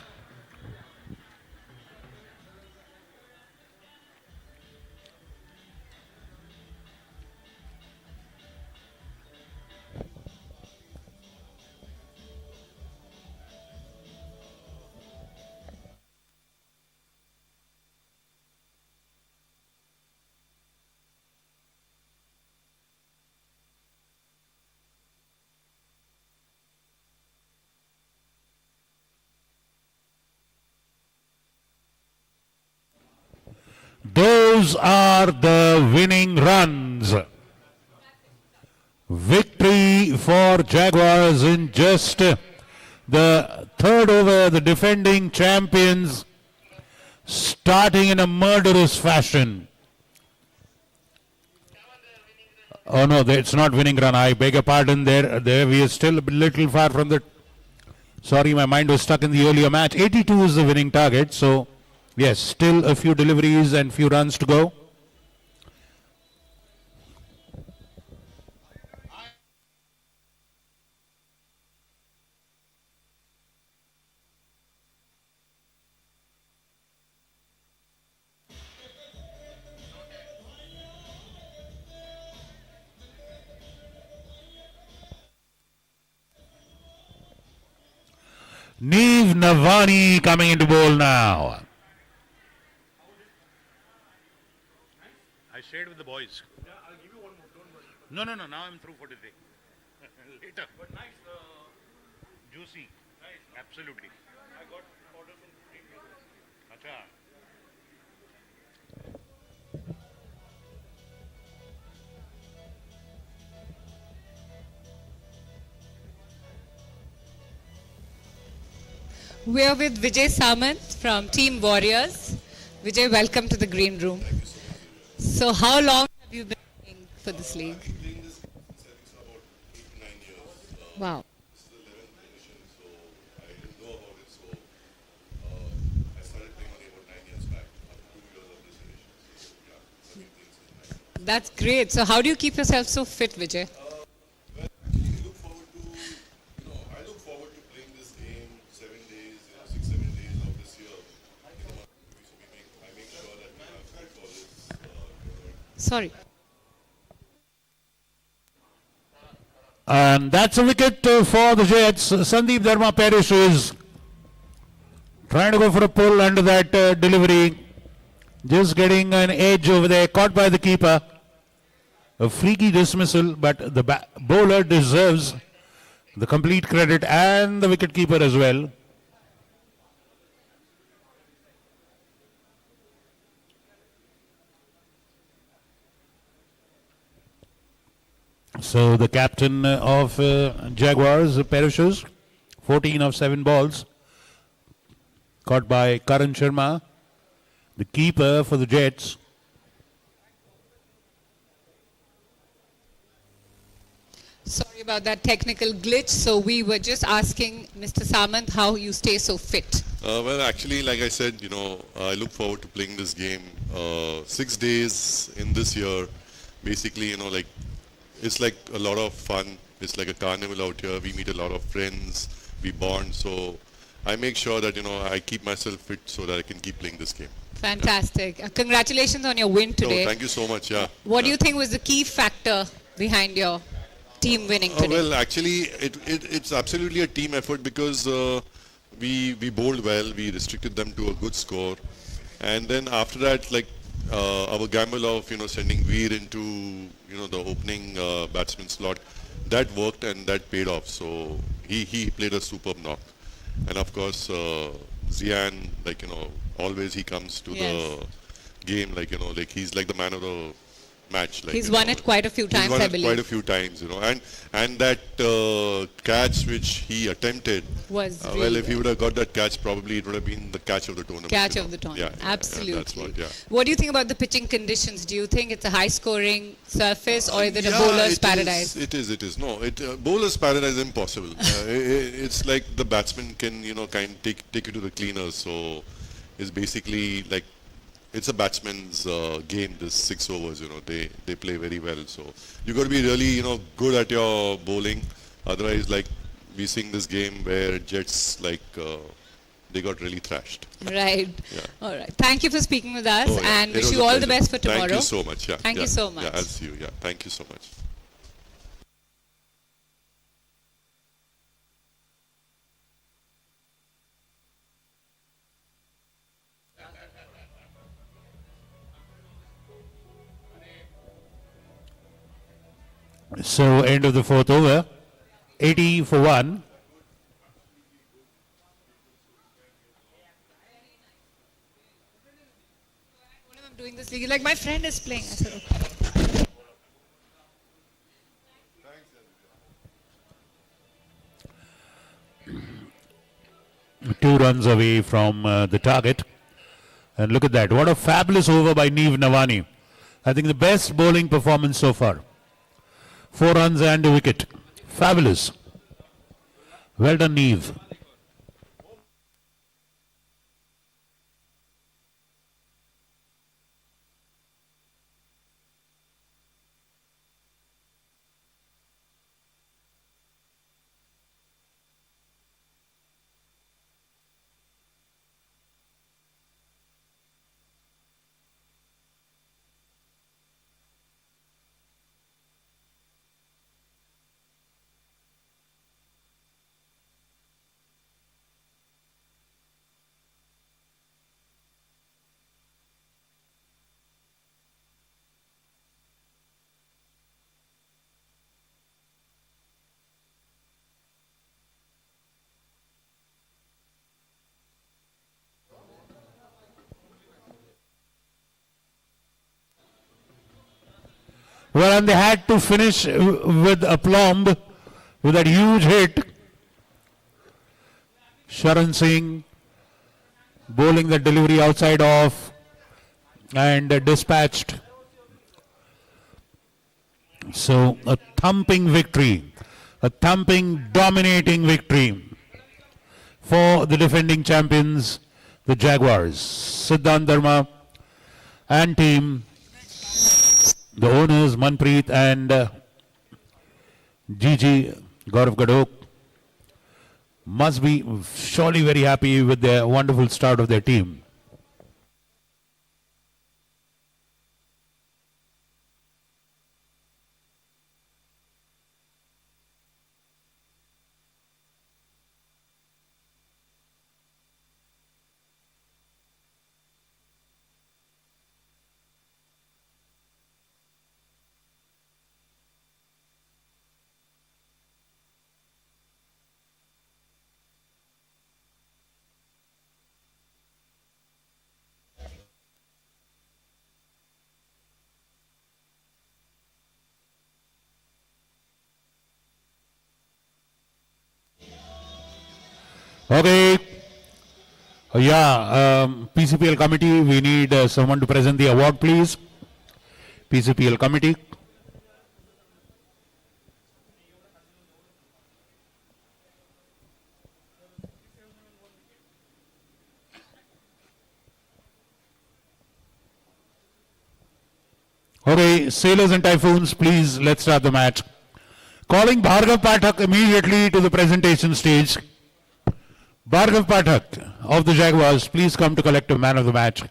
Those are the winning runs. Victory for Jaguars in just the third over. The defending champions starting in a murderous fashion. Oh no, it's not winning run. I beg your pardon. There we are still a little far from the. Sorry, my mind was stuck in the earlier match. 82 is the winning target. So. Yes, still a few deliveries and few runs to go. Neve Navani coming into bowl now. Shared with the boys. Yeah, I'll give you one more. Don't worry. No. Now I'm through for today. Later. But nice. Juicy. Nice. Absolutely. I got order from 3 people. Acha. We are with Vijay Samant from Team Warriors. Vijay, welcome to the green room. So how long have you been playing for this league? I've been playing this since I think about 8 to 9 years. Wow. This is the 11th edition, so I didn't know about it. So I started playing only about 9 years back, after 2 years of this edition. So yeah, I've been playing since 9 years. That's great. So how do you keep yourself so fit, Vijay? Well, actually, I look forward to playing this game 7 days, 6, 7 days of this year. I make sure that we have fit for this. Sorry. And that's a wicket for the Jets. Sandeep Dharma Parish is trying to go for a pull under that delivery. Just getting an edge over there, caught by the keeper. A freaky dismissal, but the bowler deserves the complete credit and the wicketkeeper as well. So the captain of Jaguars perishes, 14 of 7 balls, caught by Karan Sharma, the keeper for the Jets. Sorry about that technical glitch. So we were just asking Mr. Samant how you stay so fit. Well, actually, like I said, I look forward to playing this game 6 days in this year. Basically, it's like a lot of fun. It's like a carnival out here. We meet a lot of friends. We bond. So I make sure that, I keep myself fit so that I can keep playing this game. Fantastic. Congratulations on your win today. Oh, thank you so much. Yeah. What do you think was the key factor behind your team winning today? Well, actually, it's absolutely a team effort because we bowled well. We restricted them to a good score. And then after that, our gamble of, sending Veer into, the opening batsman slot, that worked and that paid off. So he played a superb knock. And of course, Zian, like, always he comes to the game, like, like he's like the man of the match. Like, He's won it quite a few times, he's won I it believe. quite a few times, and that catch which he attempted Was well, really if he would have got that catch, probably it would have been the catch of the tournament. Catch of the tournament, absolutely. That's what, What do you think about the pitching conditions? Do you think it's a high-scoring surface, or is it a bowler's paradise? It is. No, bowler's paradise is impossible. It's like the batsman can, take you to the cleaners. So it's basically like, it's a batsman's game, this 6 overs, they play very well. So you got to be really, good at your bowling. Otherwise, like, we sing this game where Jets, like, they got really thrashed. Right. Yeah. All right. Thank you for speaking with us, and It wish was you a all the pleasure. best for tomorrow. Thank you so much. Thank you so much. Yeah, I'll see you. Yeah, thank you so much. So end of the 4th over, 80 for 1. I'm doing this league. Like, my friend is playing. I said, okay. 2 runs away from the target. And look at that. What a fabulous over by Neve Navani. I think the best bowling performance so far. 4 runs and a wicket. Fabulous. Well done, Neve. Well, and they had to finish with aplomb with that huge hit. Sharan Singh bowling the delivery outside off and dispatched. So a thumping victory, a thumping, dominating victory for the defending champions, the Jaguars. Siddhant Dharma and team, the owners Manpreet and Gigi Gaurav Gadok must be surely very happy with the wonderful start of their team. Okay. PCPL committee, we need someone to present the award, please. PCPL committee. Okay, Sailors and Typhoons, please, let's start the match. Calling Bhargav Pathak immediately to the presentation stage. Bhargav Pathak of the Jaguars, please come to collect a man of the match.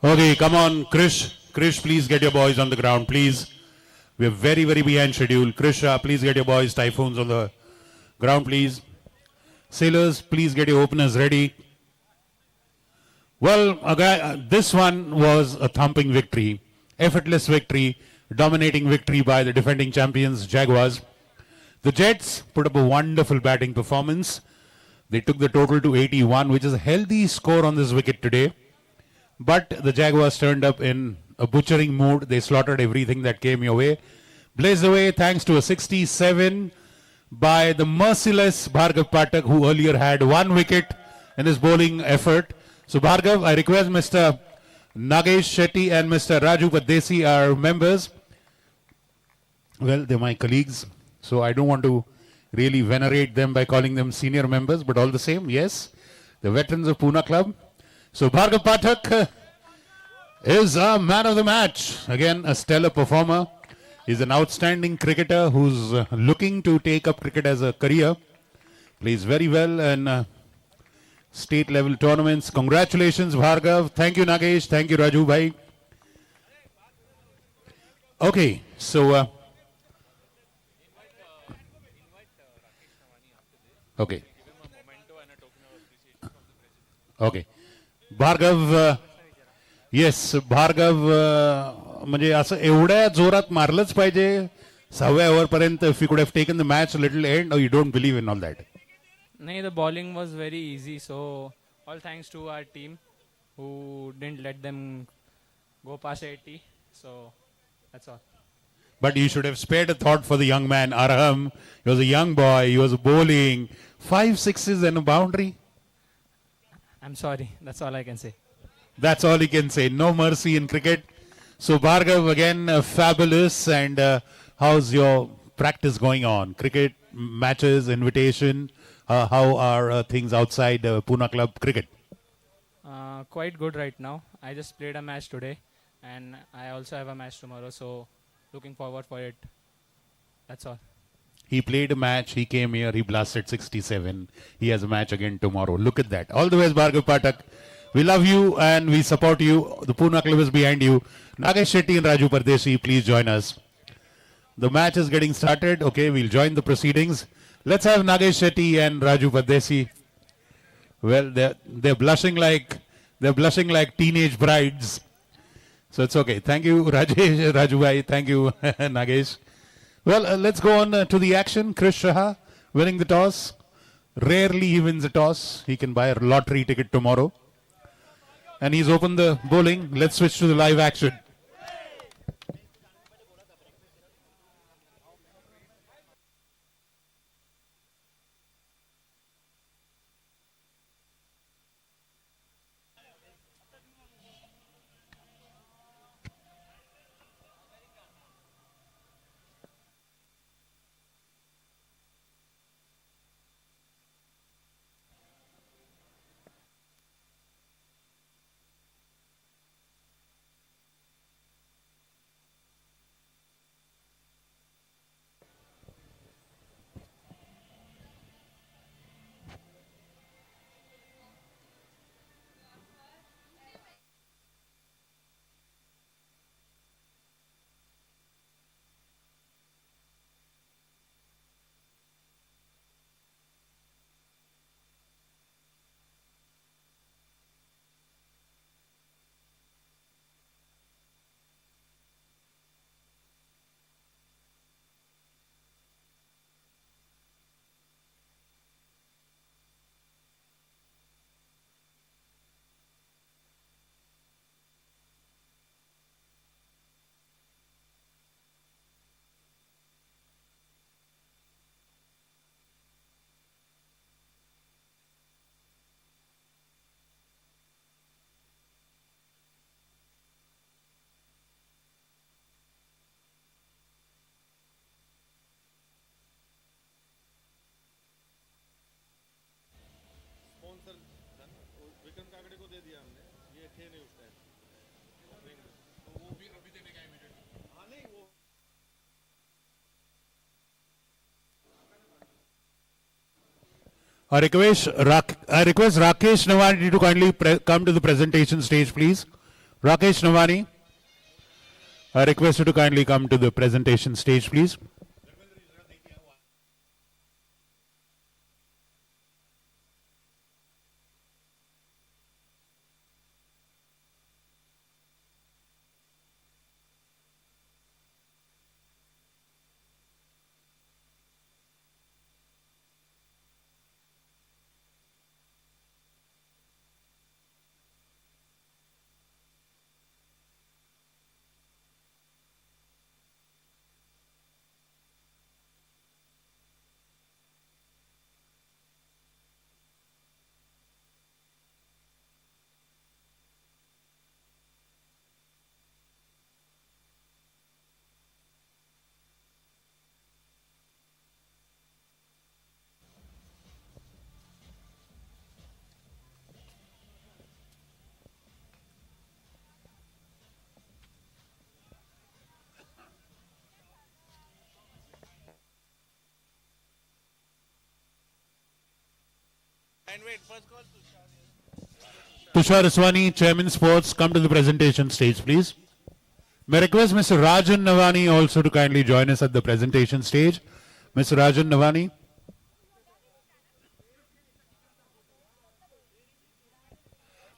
Okay, come on, Krish. Krish, please get your boys on the ground, please. We're very, very behind schedule. Krish, please get your boys, Typhoons, on the ground, please. Sailors, please get your openers ready. Well, this one was a thumping victory, effortless victory, dominating victory by the defending champions, Jaguars. The Jets put up a wonderful batting performance. They took the total to 81, which is a healthy score on this wicket today. But the Jaguars turned up in a butchering mood. They slaughtered everything that came your way. Blazed away thanks to a 67 by the merciless Bhargav Pathak, who earlier had 1 wicket in his bowling effort. So Bhargav, I request Mr. Nagesh Shetty and Mr. Raju Paddesi, our members. Well, they're my colleagues, so I don't want to really venerate them by calling them senior members, but all the same, yes, the veterans of Pune Club. So Bhargav Pathak is a man of the match. Again, a stellar performer. He's an outstanding cricketer who's looking to take up cricket as a career. Plays very well in state level tournaments. Congratulations, Bhargav. Thank you, Nagesh. Thank you, Raju bhai. Okay, so okay. Okay. Bhargav, yes, Bhargav, म्हणजे असं एवढ्या जोरात मारलंच पाहिजे 6व्या ओव्हरपर्यंत. if you could have taken the match a little end, or you don't believe in all that? No, the bowling was very easy, so all thanks to our team who didn't let them go past 80. So that's all. But you should have spared a thought for the young man, Arham. He was a young boy, he was bowling 5 sixes and a boundary. I'm sorry, that's all I can say. That's all he can say. No mercy in cricket. So Bhargav, again, fabulous. And how's your practice going on? Cricket, matches, invitation. How are things outside Pune Club cricket? Quite good right now. I just played a match today, and I also have a match tomorrow. So looking forward for it. That's all. He played a match. He came here. He blasted 67. He has a match again tomorrow. Look at that. All the best, Bhargav Pathak. We love you and we support you. The Pune Club is behind you. Nagesh Shetty and Raju Paddesi, please join us. The match is getting started. Okay, we'll join the proceedings. Let's have Nagesh Shetty and Raju Paddesi. Well, they're blushing like teenage brides. So it's okay. Thank you, Rajesh, Raju bhai. Thank you, Nagesh. Well, let's go on to the action. Krish Shah winning the toss. Rarely he wins a toss. He can buy a lottery ticket tomorrow. And he's opened the bowling. Let's switch to the live action. I request Rakesh Nawani to kindly come to the presentation stage, please. Rakesh Navani, I request you to kindly come to the presentation stage, please. Tushar Aswani, Chairman Sports, come to the presentation stage, please. May I request Mr. Rajan Navani also to kindly join us at the presentation stage. Mr. Rajan Navani.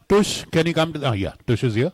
Tush, can you come to the... yeah, Tush is here.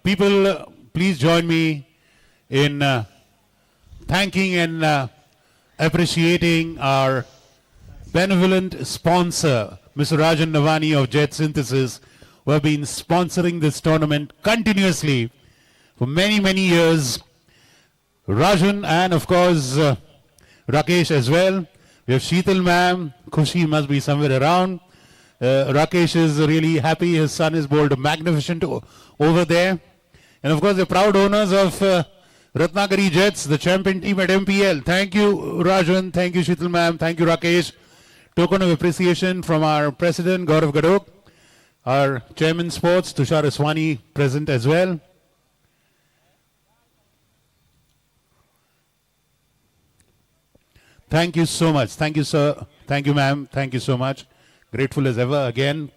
People, please join me in thanking and appreciating our benevolent sponsor, Mr. Rajan Navani of Jet Synthesis, who have been sponsoring this tournament continuously for many, many years. Rajan and of course Rakesh as well. We have Sheetal ma'am. Khushi must be somewhere around. Rakesh is really happy. His son is bowled magnificent over there. And of course the proud owners of Ratnagiri Jets, the champion team at MPL. Thank you Rajan, thank you Sheetal ma'am, thank you Rakesh. Token of appreciation from our President Gaurav Gadok, our Chairman Sports Tushar Aswani present as well. Thank you so much. Thank you sir. Thank you ma'am. Thank you so much. Grateful as ever again.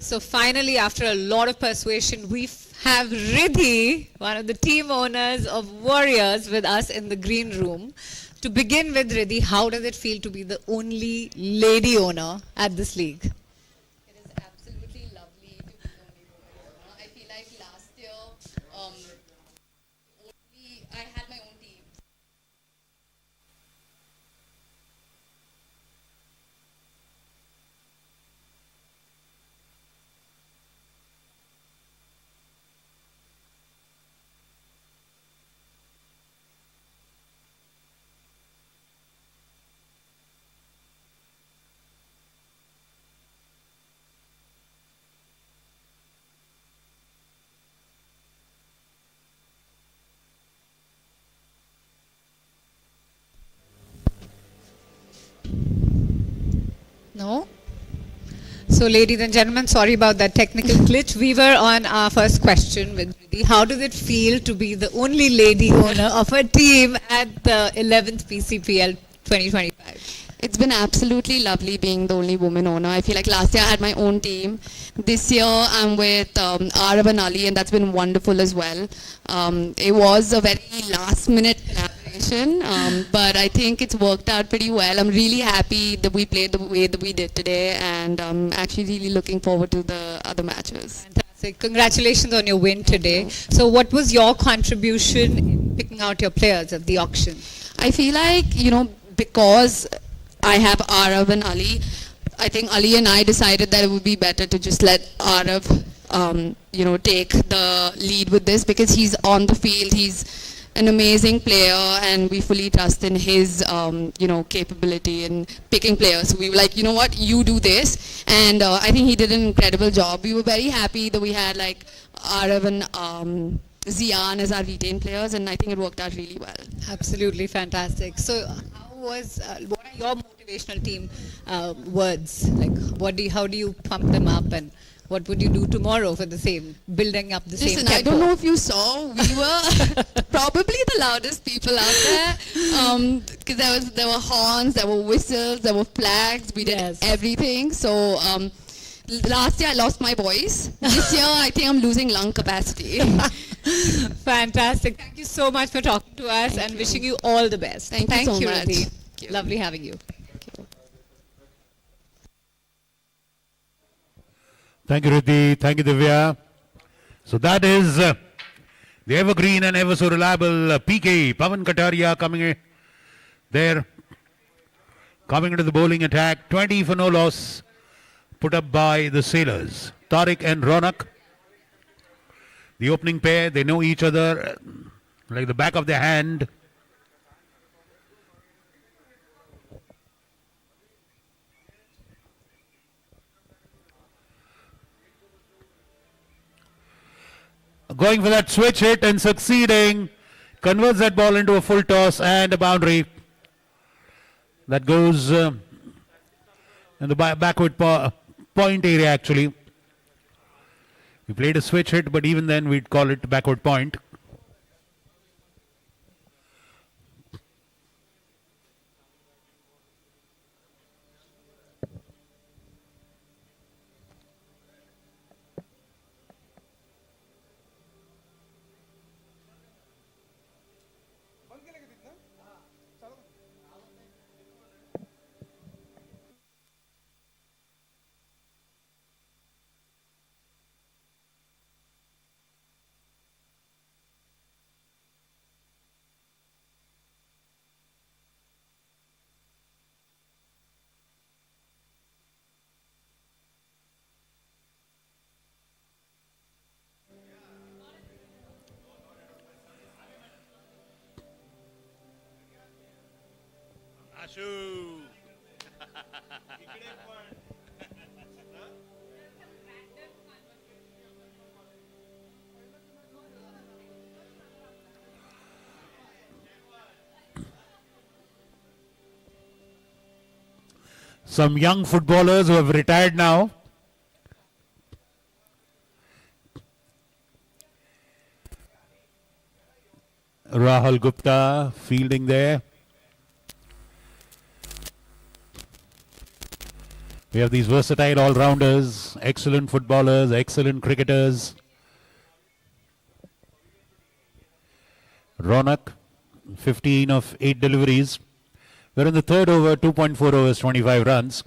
So finally, after a lot of persuasion, we have Riddhi, one of the team owners of Warriors, with us in the green room. To begin with, Riddhi, how does it feel to be the only lady owner at this league? It is absolutely lovely to be the only woman. I feel like last year, I had my own team. So, ladies and gentlemen, sorry about that technical glitch. We were on our first question with Riddhi. How does it feel to be the only lady owner of a team at the 11th PCPL 2025? It's been absolutely lovely being the only woman owner. I feel like last year I had my own team. This year I'm with Arab and Ali, and that's been wonderful as well. It was a very last minute collaboration, but I think it's worked out pretty well. I'm really happy that we played the way that we did today, and I'm actually really looking forward to the other matches. Fantastic. Congratulations on your win today. So what was your contribution in picking out your players at the auction? I feel like, because I have Arav and Ali, I think Ali and I decided that it would be better to just let Arav, take the lead with this, because he's on the field, he's an amazing player, and we fully trust in his, capability in picking players. So we were like, you know what, you do this, and I think he did an incredible job. We were very happy that we had like Arav and Zian as our retained players, and I think it worked out really well. Absolutely fantastic. So what are your motivational team words? Like, how do you pump them up, and what would you do tomorrow for the same, building up the same tempo? I don't know if you saw, we were probably the loudest people out there, because there were horns, there were whistles, there were flags, we did everything. So last year I lost my voice. This year I think I'm losing lung capacity. Fantastic. Thank you so much for talking to us, and wishing you all the best. Thank you so much. Riddhi. Lovely having you. Thank you, Riddhi. Thank you, Divya. So that is the evergreen and ever so reliable PK, Pavan Kataria, coming in there, coming into the bowling attack. 20 for no loss, put up by the Sailors. Tariq and Ronak, the opening pair, they know each other like the back of their hand. Going for that switch hit and succeeding, converts that ball into a full toss and a boundary. That goes in the backward point area actually. We played a switch hit, but even then we'd call it backward point. Some young footballers who have retired now. Rahul Gupta fielding there. We have these versatile all-rounders, excellent footballers, excellent cricketers. Ronak, 15 of 8 deliveries. We're in the third over, 2.4 overs, 25 runs.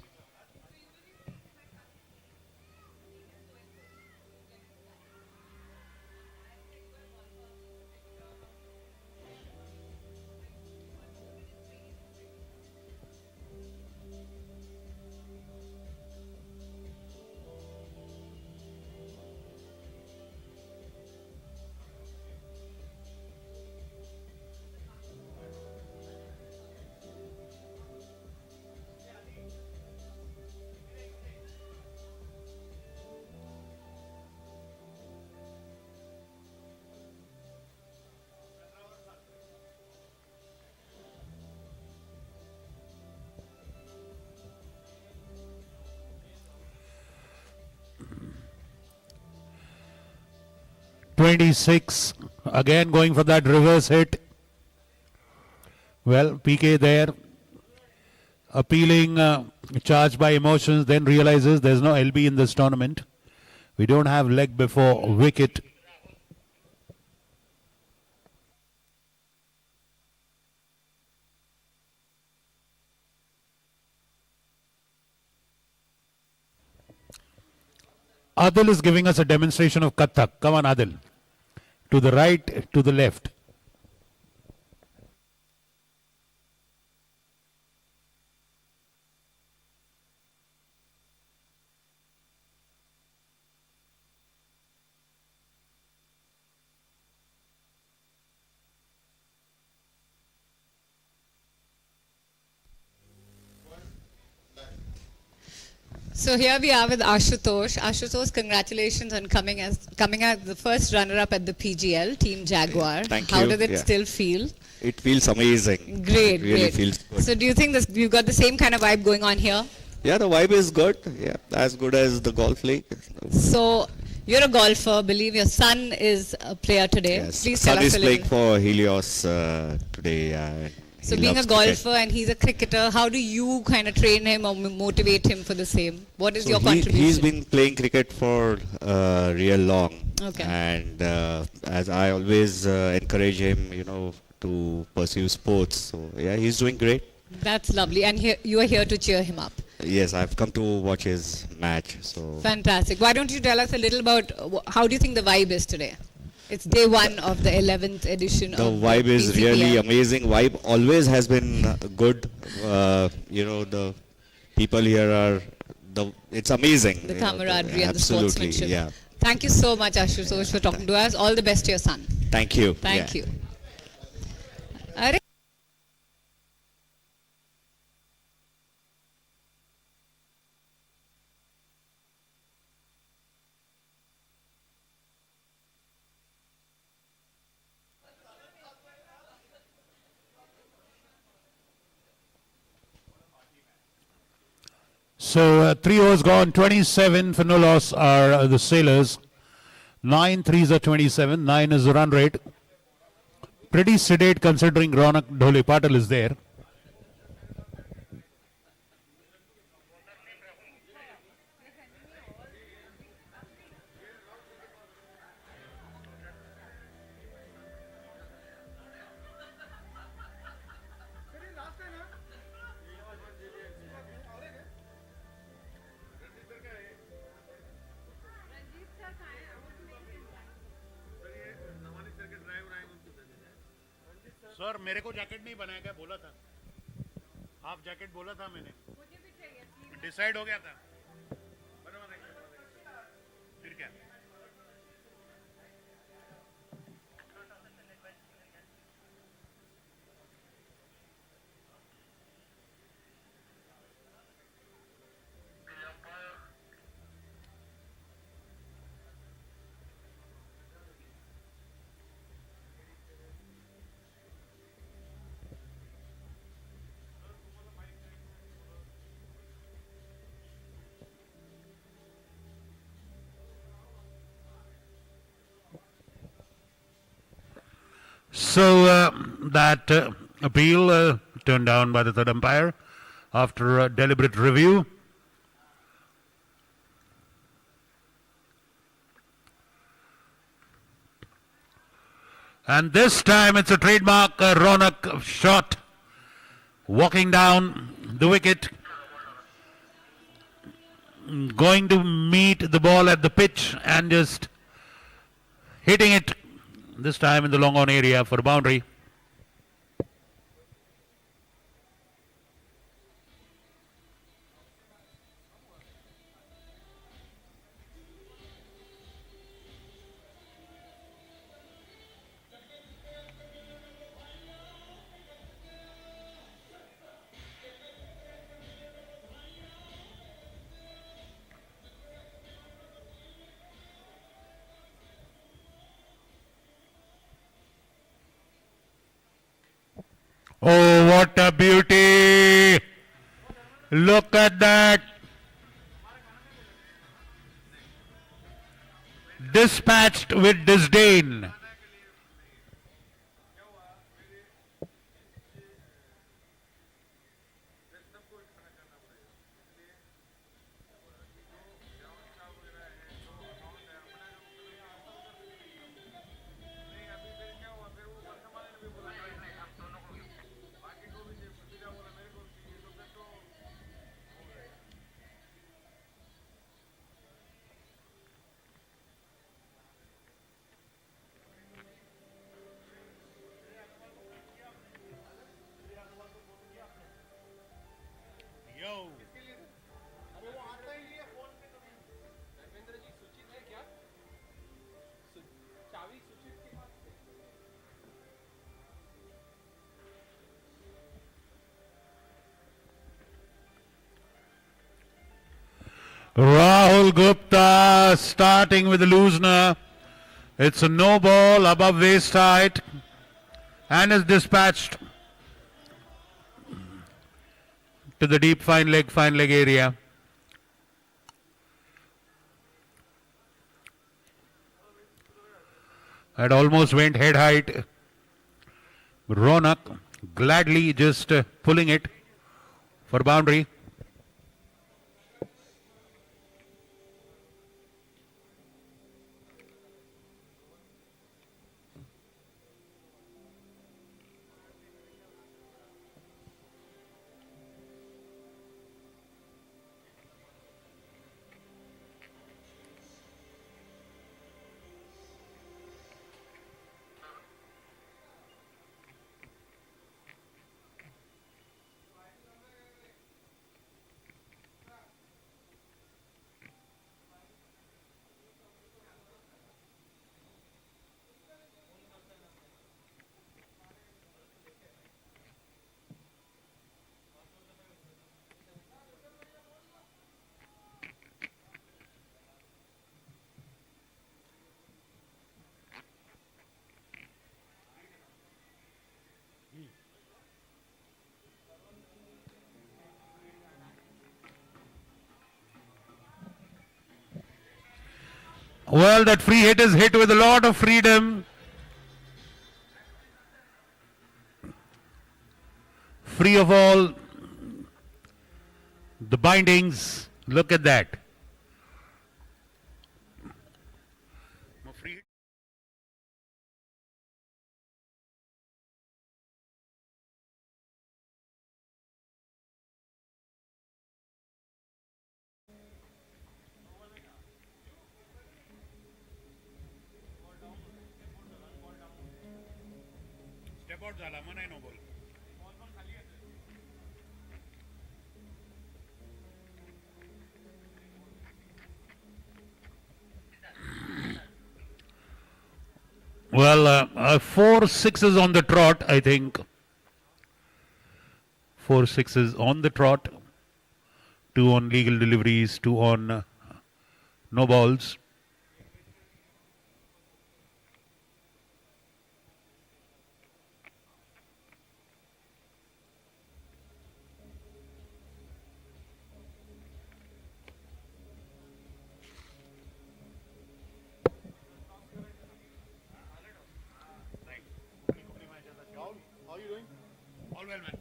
26. Again going for that reverse hit. Well, PK there. Appealing, charged by emotions, then realizes there's no LB in this tournament. We don't have leg before wicket. Adil is giving us a demonstration of Kathak. Come on, Adil. To the right, to the left. So here we are with Ashutosh. Ashutosh, congratulations on coming as the first runner-up at the PGL, Team Jaguar. Thank How you. did it Yeah. still feel? It feels amazing. Great, It really great. feels good. So do you think you've got the same kind of vibe going on here? Yeah, the vibe is good. Yeah, as good as the golf league. So you're a golfer. Believe your son is a player today. Yes. Please tell Son us is a playing little. for Helios today. So he being a loves cricket. golfer and he's a cricketer, how do you kind of train him or motivate him for the same? What is So your contribution? he's been playing cricket for real long. Okay. And as I always encourage him, to pursue sports. So yeah, he's doing great. That's lovely. And you are here to cheer him up. Yes, I've come to watch his match. So Fantastic. Why don't you tell us a little about how do you think the vibe is today? It's day one of the 11th edition the of vibe the is Pcpl. really amazing. Vibe always has been good. The people here are it's amazing. The camaraderie and the absolutely, sportsmanship. yeah. Thank you so much, Ashutosh, for talking to us. All the best to your son. Thank you. Thank Yeah. you. Arre. So 3 overs gone, 27 for no loss are the Sailors. 9 threes are 27, 9 is the run rate. Pretty sedate considering Ronak Dhole Patil is there. Sir मेरे को jacket नहीं बनाया क्या बोला था half jacket बोला था मैंने डिसाइड हो गया था फिर क्या So that appeal turned down by the third umpire after a deliberate review. And this time it's a trademark Ronak shot, walking down the wicket, going to meet the ball at the pitch and just hitting it. This time in the long on area for a boundary. Oh, what a beauty! Look at that! Dispatch. dispatched with disdain. Rahul Gupta starting with the loosener. It's a no ball above waist height and is dispatched to the deep fine leg area. It almost went head height. Ronak gladly just pulling it for boundary. Well, that free hit is hit with a lot of freedom. Free of all the bindings. Look at that. Well, 4 sixes on the trot, I think. 4 sixes on the trot. 2 on legal deliveries, 2 on no balls. How are you doing? All well, man.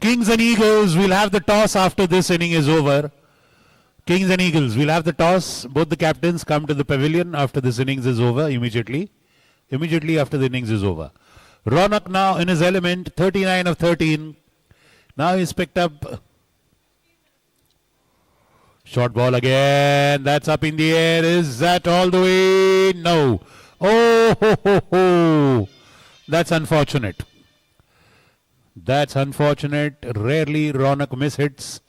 Kings and Eagles, we'll have the toss after this inning is over. Kings and Eagles, we'll have the toss. Both the captains come to the pavilion after this innings is over immediately. Immediately after the innings is over. Ronak now in his element, 39 of 13. Now he's picked up. Short ball again. That's up in the air. Is that all the way? No. Oh, ho, ho, ho. That's unfortunate. That's unfortunate. Rarely Ronak mishits.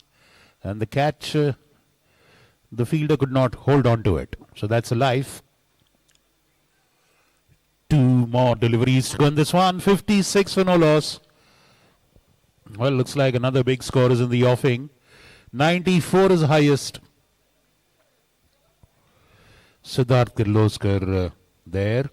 And the catch, the fielder could not hold on to it. So that's a life. 2 more deliveries to go in this one. 56 for no loss. Well, looks like another big score is in the offing. 94 is the highest. Siddharth Kirloskar there.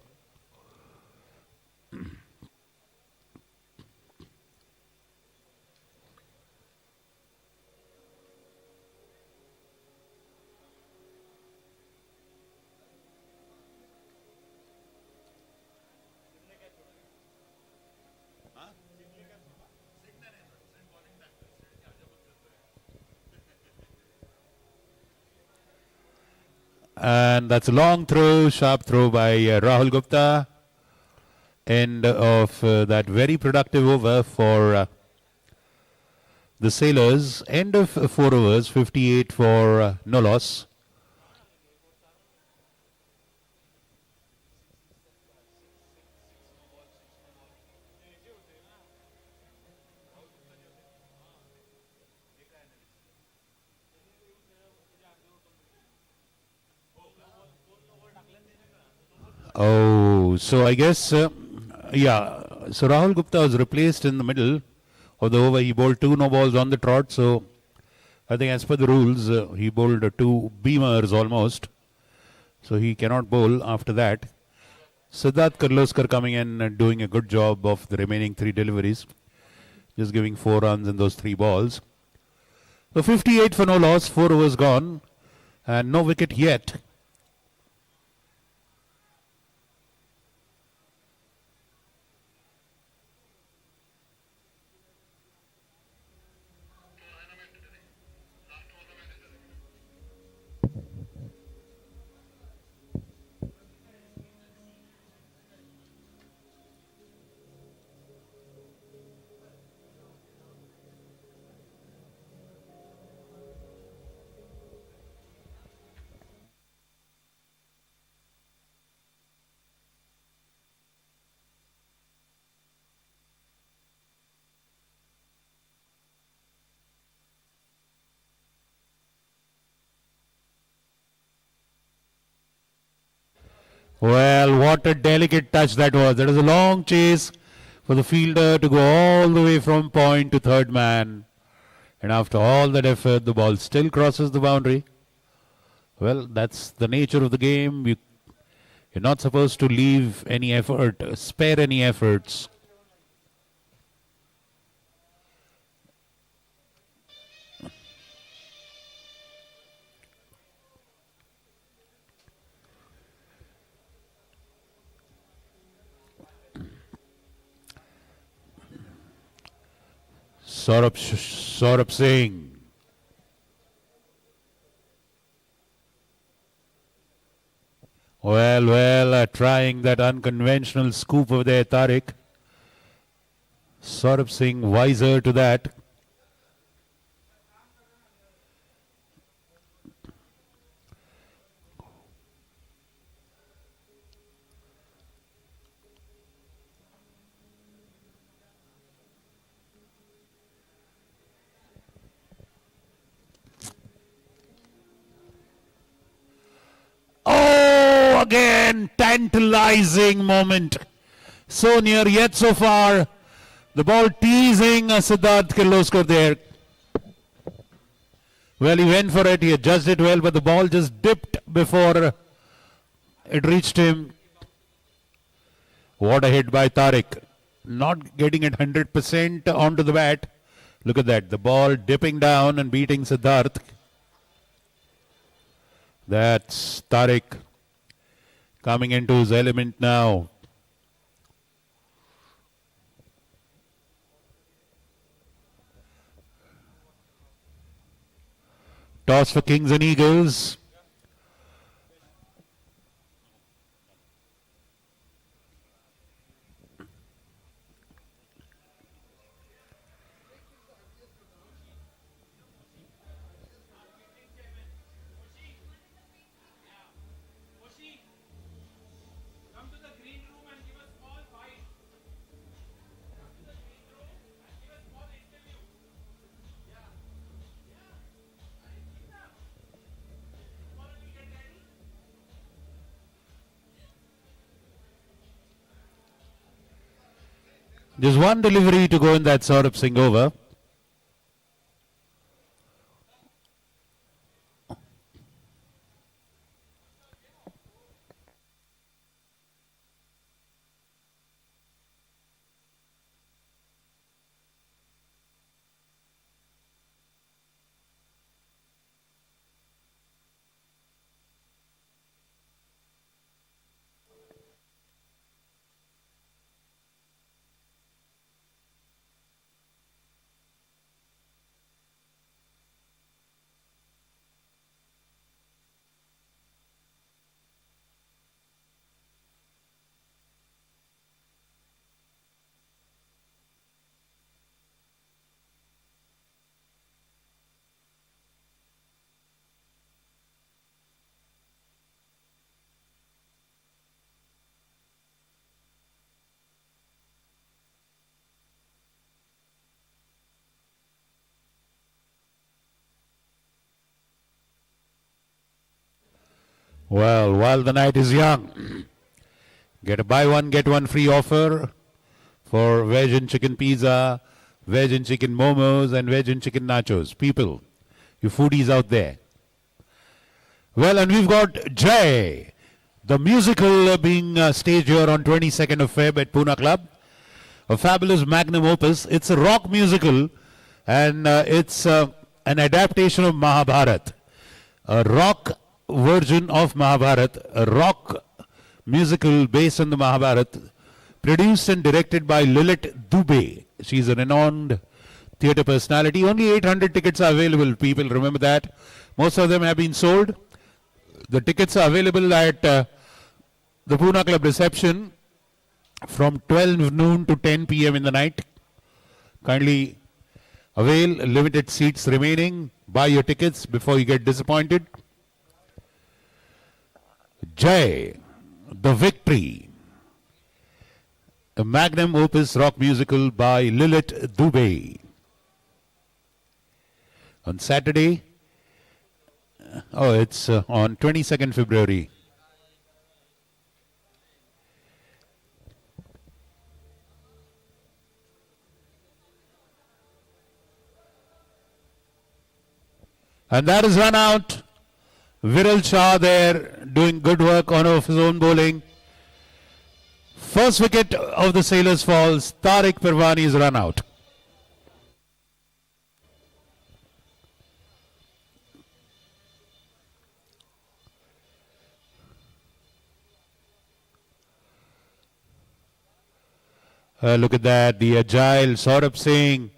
And that's a long throw, sharp throw by Rahul Gupta. End of that very productive over for the Sailors. End of 4 overs, 58 for no loss. Oh, so I guess, yeah. So Rahul Gupta was replaced in the middle of the over. He bowled 2 no balls on the trot. So I think as per the rules, he bowled 2 beamers almost. So he cannot bowl after that. Siddharth Kirloskar coming in and doing a good job of the remaining 3 deliveries. Just giving 4 runs in those 3 balls. So 58 for no loss, 4 overs gone. And no wicket yet. Well, what a delicate touch that was. That was a long chase for the fielder to go all the way from point to third man. And after all that effort, the ball still crosses the boundary. Well, that's the nature of the game. You're not supposed to leave any effort, spare any efforts. Saurabh Singh. Well, trying that unconventional scoop over there, Tariq. Saurabh Singh wiser to that. Oh, again, tantalizing moment. So near yet so far. The ball teasing Siddharth Kirloskar there. Well, he went for it. He adjusted it well, but the ball just dipped before it reached him. What a hit by Tariq. Not getting it 100% onto the bat. Look at that. The ball dipping down and beating Siddharth. That's Tariq coming into his element now. Toss for Kings and Eagles. Just one delivery to go in that Saurabh Singh over. Well, while the night is young, get a buy one, get one free offer for veg and chicken pizza, veg and chicken momos, and veg and chicken nachos. People, you foodies out there. Well, and we've got Jai, the musical being staged here on 22nd of Feb at Pune Club. A fabulous magnum opus. It's a rock musical, and it's an adaptation of Mahabharata. A rock version of Mahabharata, a rock musical based on the Mahabharata, produced and directed by Lilith Dubey. She's a renowned theatre personality. Only 800 tickets are available, people. Remember that. Most of them have been sold. The tickets are available at the Pune Club reception from 12 noon to 10 p.m. in the night. Kindly avail, limited seats remaining. Buy your tickets before you get disappointed. Jai, The Victory, a magnum opus rock musical by Lilith Dubey. On Saturday, it's on 22nd February. And that is run out. Viral Shah there doing good work on his own bowling. First wicket of the Sailors falls. Tariq Parwani is run out. Look at that, the agile Saurabh Singh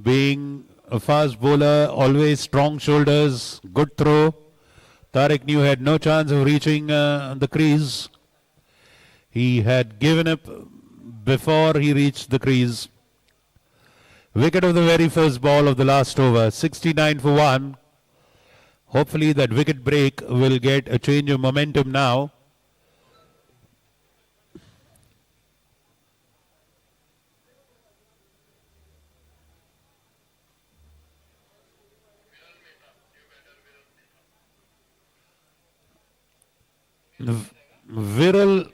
being a fast bowler, always strong shoulders, good throw. Tariq knew had no chance of reaching the crease. He had given up before he reached the crease. Wicket of the very first ball of the last over, 69 for 1. Hopefully that wicket break will get a change of momentum now. Viral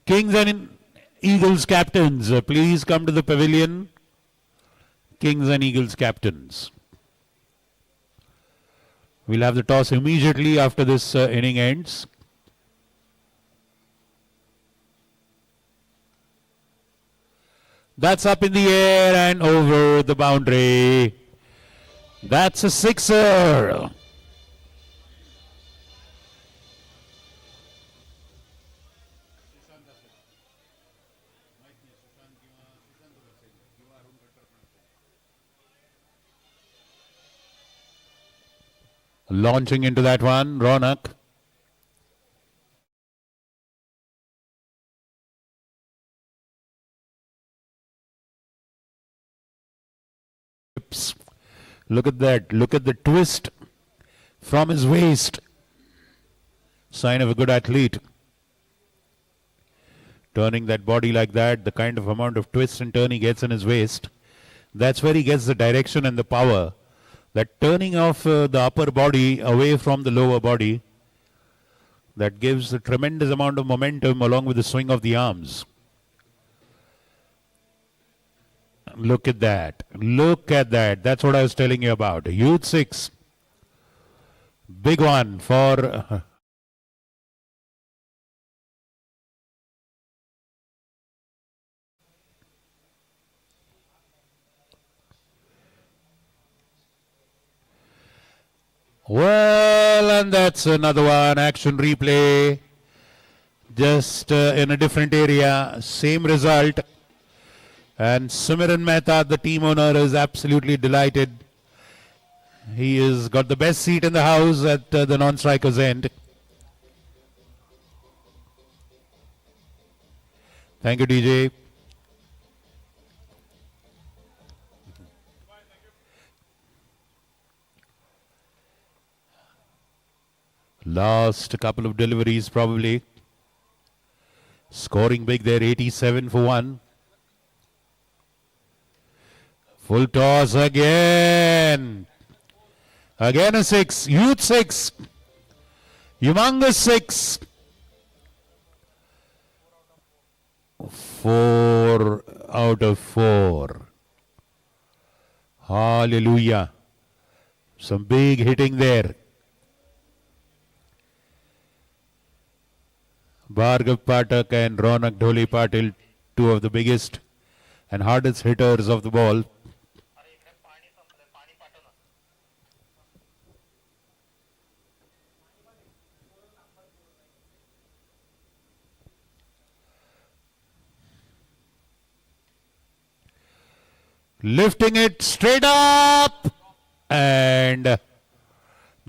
Kings and Eagles captains, please come to the pavilion. Kings and Eagles captains. We'll have the toss immediately after this inning ends. That's up in the air and over the boundary. That's a sixer. Launching into that one, Ronak. Look at that. Look at the twist from his waist. Sign of a good athlete. Turning that body like that, the kind of amount of twist and turn he gets in his waist. That's where he gets the direction and the power. That turning of the upper body away from the lower body, that gives a tremendous amount of momentum along with the swing of the arms. Look at that. Look at that. That's what I was telling you about. Youth 6. Big one for... Well, and that's another one. Action replay. Just in a different area. Same result. And Sumiran Mehta, the team owner, is absolutely delighted. He has got the best seat in the house at the non-striker's end. Thank you, DJ. Last couple of deliveries probably. Scoring big there, 87 for 1. Full toss again. Again a 6. Huge 6. Humongous 6. 4 out of 4. Hallelujah. Some big hitting there. Bhargav Pathak and Ronak Dholi Patil, two of the biggest and hardest hitters of the ball. Lifting it straight up and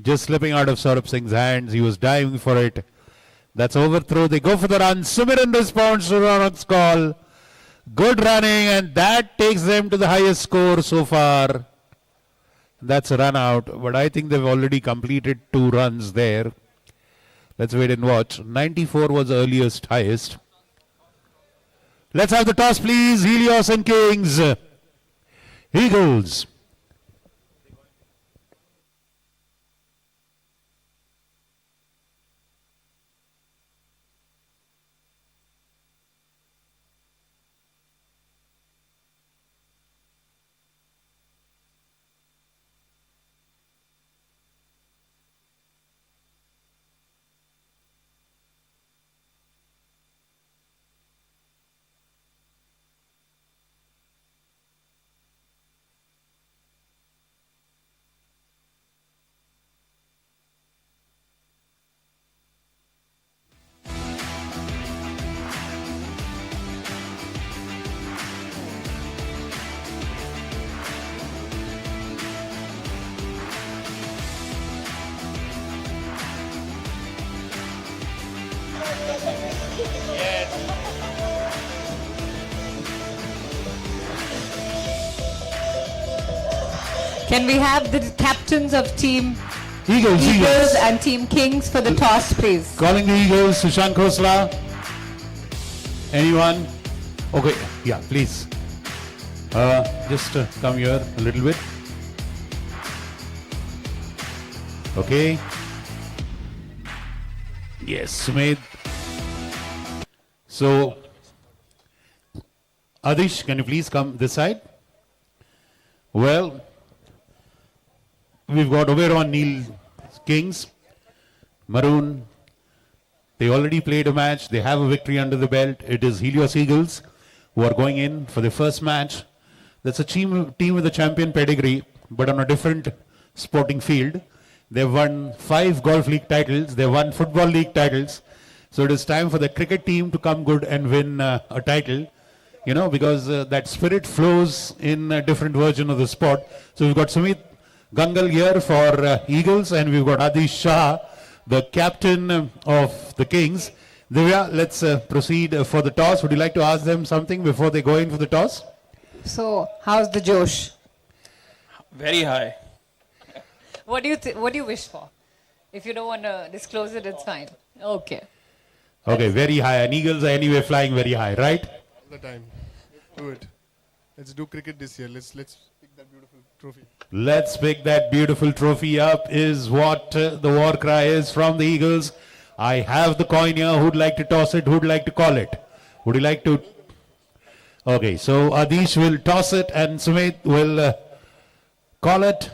just slipping out of Saurabh Singh's hands. He was diving for it. That's overthrow. They go for the run. Sumiran responds to Ronak's call. Good running, and that takes them to the highest score so far. That's a run out, but I think they've already completed 2 runs there. Let's wait and watch. 94 was the earliest highest. Let's have the toss, please. Helios and Kings. Eagles. Can we have the captains of Team Eagles. and Team Kings for the toss, please? Calling the Eagles, Sushant Khosla. Anyone? Okay, yeah, please. Just come here a little bit. Okay. Yes, Sumit. So, Adish, can you please come this side? Well, we've got Oberon, Neil, Kings, Maroon. They already played a match. They have a victory under the belt. It is Helios Eagles who are going in for the first match. That's a team with a champion pedigree, but on a different sporting field. They've won 5 golf league titles. They've won football league titles. So it is time for the cricket team to come good and win a title. You know, because that spirit flows in a different version of the sport. So we've got Sumit Gangal here for Eagles, and we've got Adish Shah, the captain of the Kings. Divya, let's proceed for the toss. Would you like to ask them something before they go in for the toss? So, how's the Josh? Very high. What do you wish for? If you don't want to disclose it, it's fine. Okay. Okay, very high. And Eagles are anyway flying very high, right? All the time. Do it. Let's do cricket this year. Let's pick that beautiful trophy. Let's pick that beautiful trophy up is what the war cry is from the Eagles. I have the coin here. Who'd like to toss it? Who'd like to call it? Would you like to? Okay, so Adish will toss it and Sumit will call it.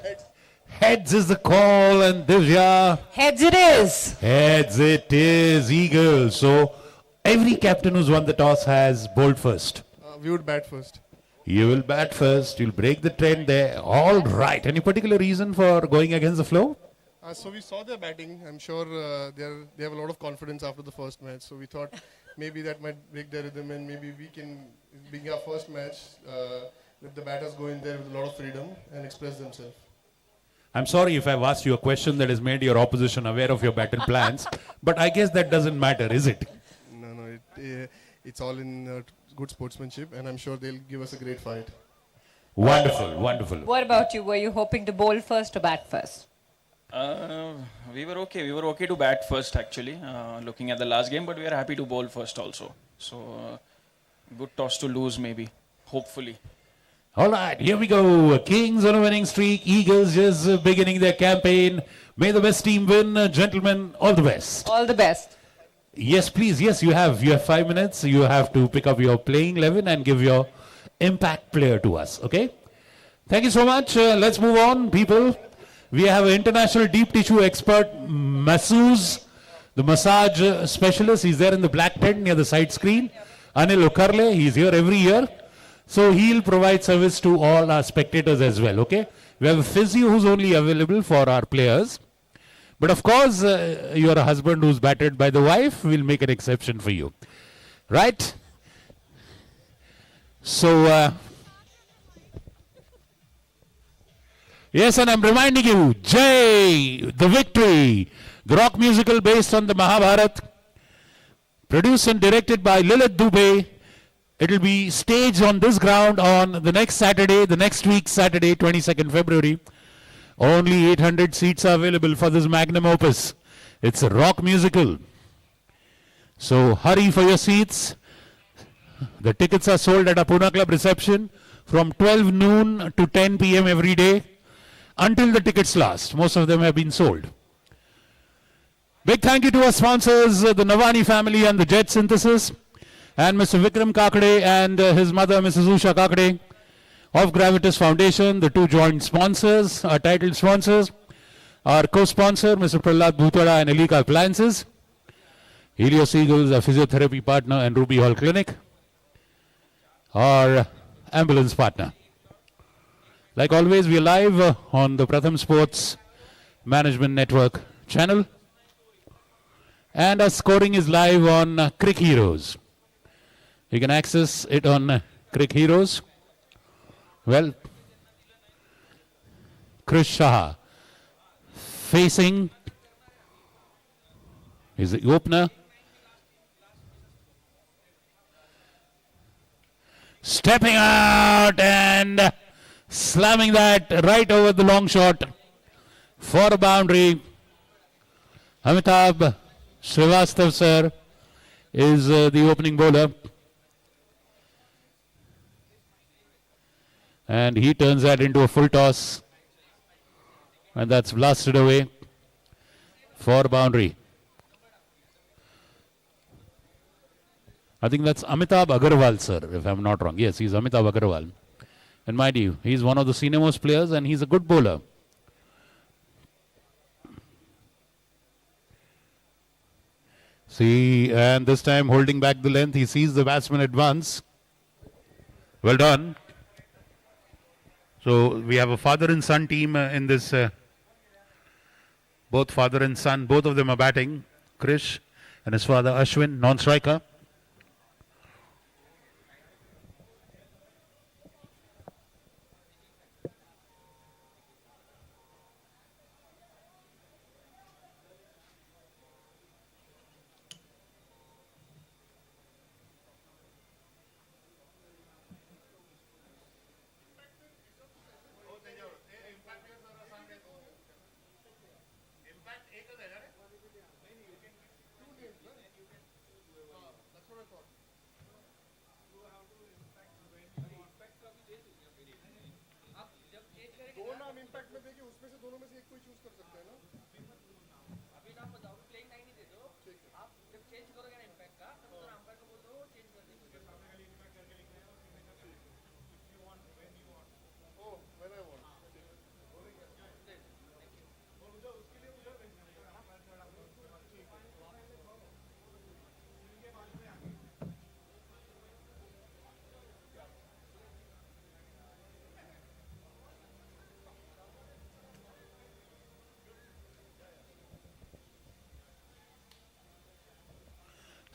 Heads is the call, and Divya. Heads it is. Heads it is, Eagles. So every captain who's won the toss has bowled first. We would bat first. You will bat first. You'll break the trend there. All right. Any particular reason for going against the flow? So we saw their batting. I'm sure they have a lot of confidence after the first match. So we thought maybe that might break their rhythm, and maybe we can bring our first match. Let the batters go in there with a lot of freedom and express themselves. I'm sorry if I've asked you a question that has made your opposition aware of your battle plans, but I guess that doesn't matter, is it? No, it's all in good sportsmanship, and I'm sure they'll give us a great fight. Wonderful, wonderful. What about you? Were you hoping to bowl first or bat first? We were okay. We were okay to bat first, actually, looking at the last game, but we are happy to bowl first also. So, good toss to lose, maybe, hopefully. All right, here we go. Kings on a winning streak. Eagles just beginning their campaign. May the best team win. Gentlemen, all the best. All the best. Yes, please. Yes, you have 5 minutes. You have to pick up your playing 11 and give your impact player to us. Okay? Thank you so much. Let's move on, people. We have an international deep tissue expert, masseuse, the massage specialist. He's there in the black tent near the side screen. Anil Okarle, he's here every year. So he'll provide service to all our spectators as well, okay? We have a physio who's only available for our players. But of course, you're a husband who's battered by the wife, we'll make an exception for you. Right? So, yes, and I'm reminding you, Jai, the victory, the rock musical based on the Mahabharat, produced and directed by Lilith Dubey. It will be staged on this ground on the next Saturday, the next week, Saturday, 22nd February. Only 800 seats are available for this magnum opus. It's a rock musical. So hurry for your seats. The tickets are sold at our Pune Club reception from 12 noon to 10 p.m. every day until the tickets last. Most of them have been sold. Big thank you to our sponsors, the Navani family and the Jet Synthesis, and Mr. Vikram Kakade and his mother, Mrs. Usha Kakade of Gravitas Foundation, the two joint sponsors, our title sponsors, our co-sponsor, Mr. Prahlad Bhutada and Elika Appliances, Helios Eagles, a physiotherapy partner, and Ruby Hall Clinic, our ambulance partner. Like always, we are live on the Pratham Sports Management Network channel, and our scoring is live on Crick Heroes. You can access it on Crick Heroes. Well, Krish Shah facing is the opener. Stepping out and slamming that right over the long shot for a boundary. Amitabh Srivastav sir is the opening bowler. And he turns that into a full toss. And that's blasted away for boundary. I think that's Amitabh Agarwal, sir, if I'm not wrong. Yes, he's Amitabh Agarwal. And mind you, he's one of the senior most players and he's a good bowler. See, and this time holding back the length, he sees the batsman advance. Well done. So we have a father and son team in this. Both father and son, both of them are batting. Krish and his father Ashwin, non-striker.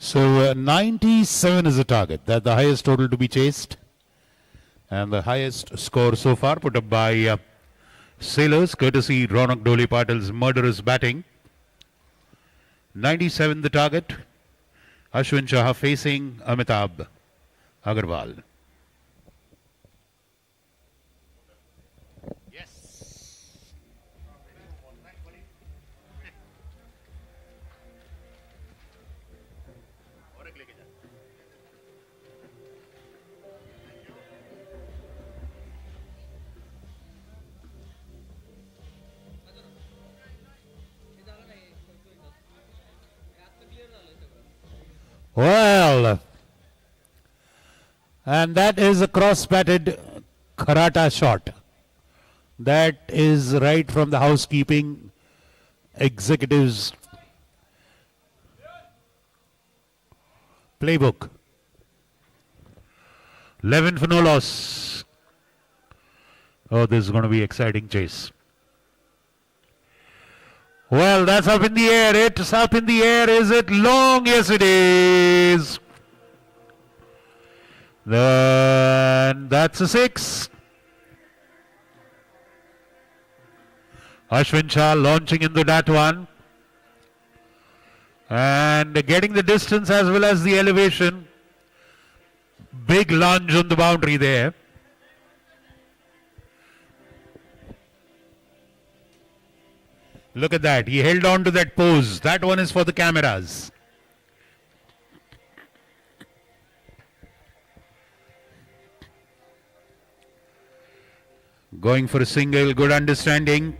So 97 is the target. That's the highest total to be chased. And the highest score so far put up by Sailors, courtesy Ronak Dole Patil's murderous batting. 97 the target. Ashwin Shah facing Amitabh Agarwal. Well, and that is a cross-batted karata shot. That is right from the housekeeping executives playbook. 11 for no loss. Oh, this is going to be exciting chase. Well, that's up in the air. It's up in the air. Is it long? Yes, it is. Then that's a 6. Ashwin Shah launching into that one. And getting the distance as well as the elevation. Big lunge on the boundary there. Look at that. He held on to that pose. That one is for the cameras. Going for a single. Good understanding.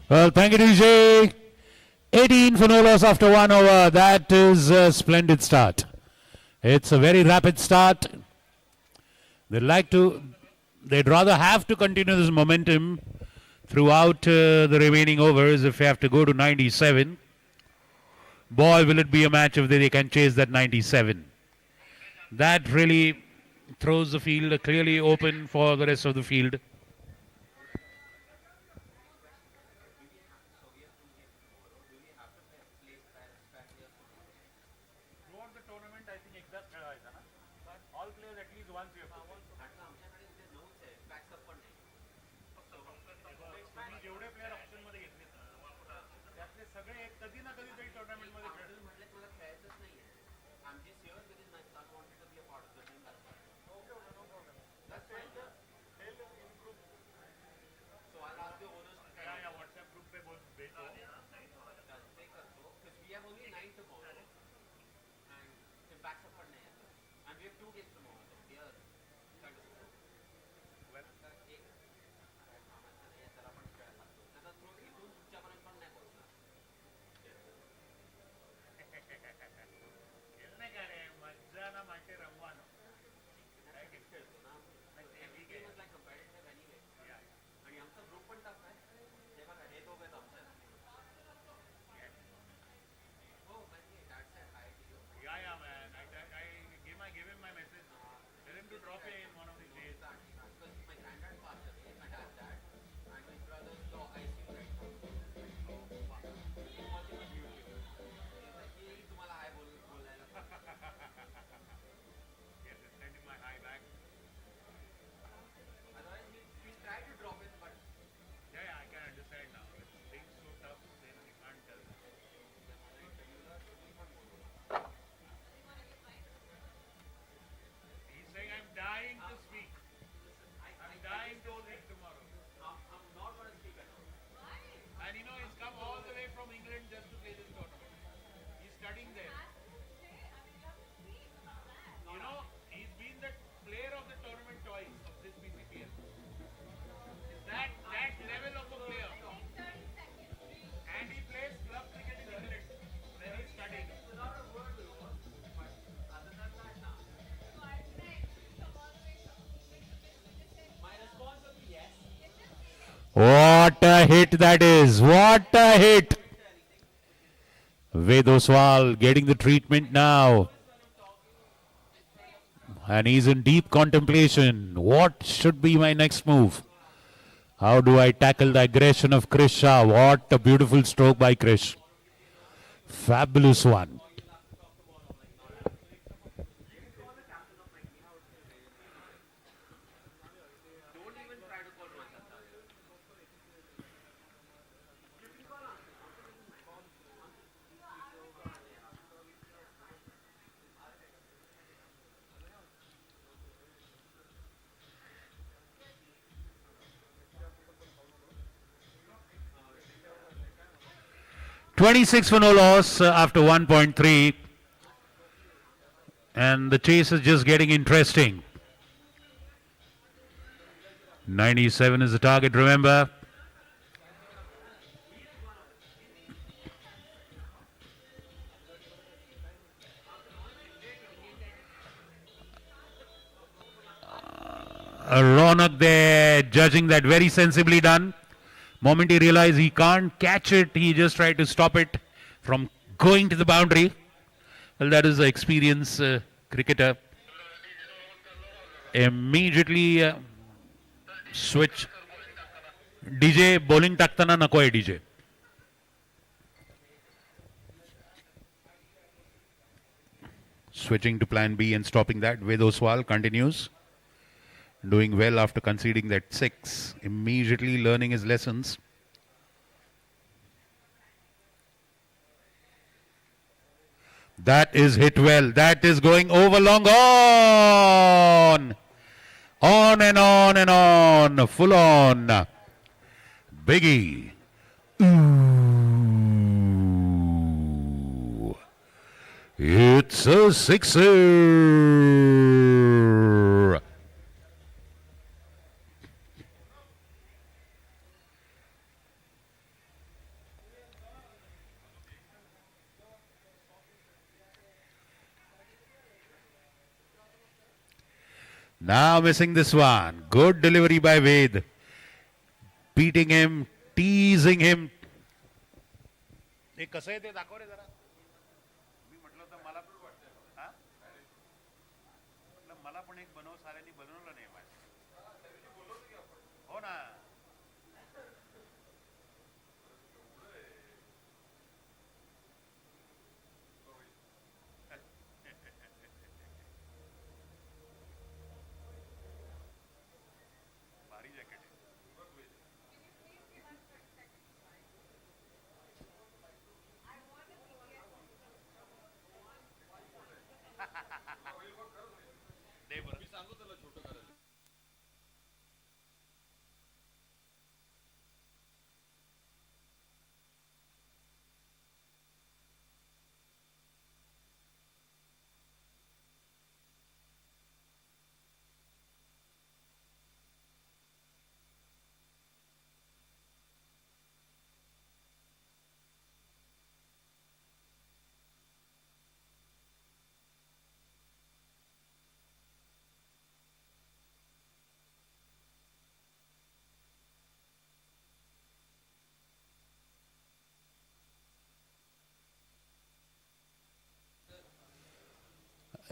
Well, thank you, DJ. 18 for no loss after 1 over. That is a splendid start. It's a very rapid start. They'd rather have to continue this momentum throughout the remaining overs if they have to go to 97. Boy, will it be a match if they can chase that 97. That really throws the field clearly open for the rest of the field. What a hit that is. What a hit. Vedoswal getting the treatment now. And he's in deep contemplation. What should be my next move? How do I tackle the aggression of Krish Shah? What a beautiful stroke by Krish. Fabulous one. $26 for no loss after 1.3. And the chase is just getting interesting. 97 is the target, remember. Ronak there, judging that very sensibly done. Moment he realized he can't catch it, he just tried to stop it from going to the boundary. Well, that is the experienced cricketer. Immediately switch. DJ bowling taktana nakoy DJ. Switching to plan B and stopping that. Vedoswal continues. Doing well after conceding that 6. Immediately learning his lessons. That is hit well. That is going over long on. On and on and on. Full on. Biggie. Ooh. It's a sixer. Now missing this one. Good delivery by Ved. Beating him, teasing him.